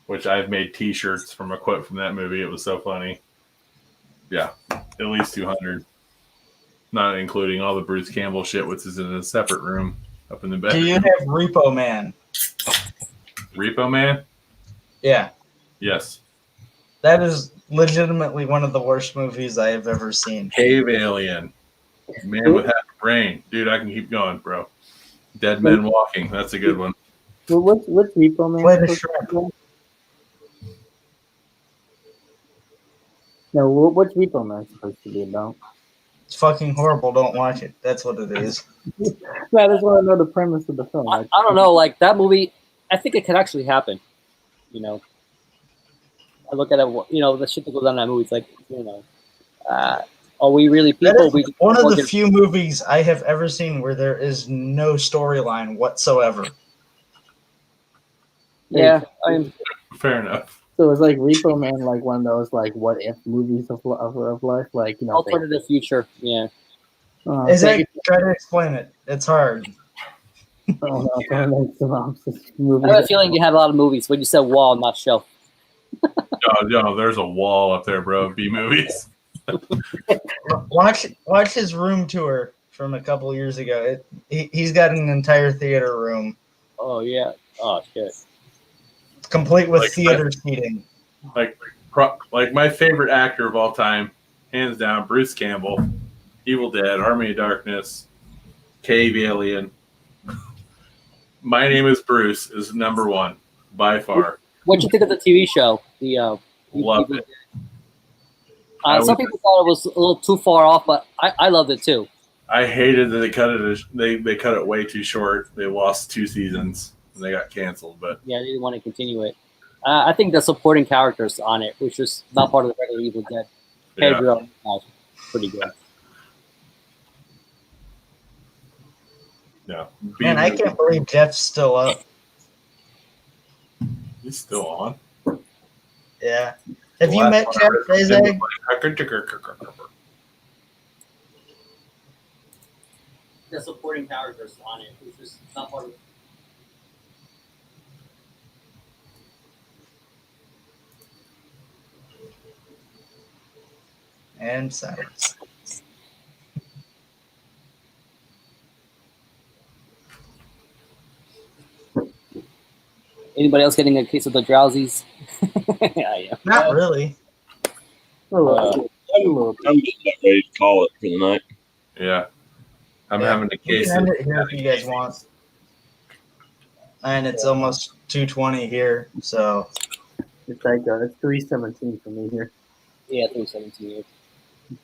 which I've made T-shirts from a quote from that movie. It was so funny. Yeah, at least 200. Not including all the Bruce Campbell shit, which is in a separate room up in the Do bedroom. you have Repo Man? Repo Man? Yeah. Yes. That is legitimately one of the worst movies I have ever seen. Cave Alien. Man with half a brain. Dude, I can keep going, bro. Dead Men Walking. That's a good one. Well, what's Repo Man? Play the shrimp. No, what's Repo Man supposed to be about? It's fucking horrible. Don't watch it. That's what it is. I just want to know the premise of the film. I don't know. Like that movie, I think it could actually happen. You know, I look at it. You know, the shit that goes on in that movie. It's like, you know, are we really That people? is one of the few movies I have ever seen where there is no storyline whatsoever. Yeah, I mean, Fair enough. So it's like Repo Man, like one of those like what if movies of life, like you know. alternative future. Yeah. Isaac, try to explain it. It's hard. Synopsis. I have a feeling you have a lot of movies. When you said wall, not shelf. No, there's a wall up there, bro. B movies. Watch his room tour from a couple of years ago. He's got an entire theater room Oh yeah. Oh shit. complete with Like theater seating. like my favorite actor of all time, hands down, Bruce Campbell, Evil Dead, Army of Darkness, Cave Alien. My Name is Bruce is number one by far. What'd you think of the TV show? Loved it. Some people thought it was a little too far off, but I loved it too. I hated that they cut it. They cut it way too short. They lost 2 seasons and they got canceled. But Yeah, they didn't want to continue it. I think the supporting characters on it, which was not part of the regular Evil Dead, yeah, Pedro, pretty good. yeah. Man, I can't believe Jeff's still up. He's still on. Yeah. Have you met Jeff Bezag? The supporting characters on it, which was not part of. And silence. Anybody else getting a case of the drowsies? Yeah. Not really. I'm just about ready to call it for the night. Yeah, I'm Yeah, having a We case. can end it here if you guys want. And it's almost 2:20 here, so It's like it's 3:17 for me here. Yeah, 317.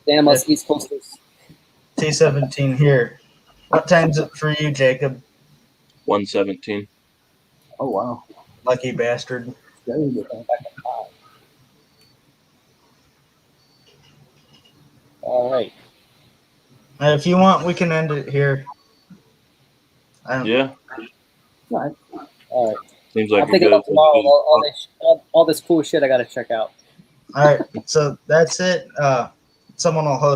Damn us East Coasters. T17 here. What time's it for you, Jacob? 117. Oh wow. Lucky bastard. Very good. All right. If you want, we can end it here. I don't, Yeah, All right. seems I'll like a pick it good. up tomorrow. All this cool shit I got to check out. All right, so that's it. Someone will host.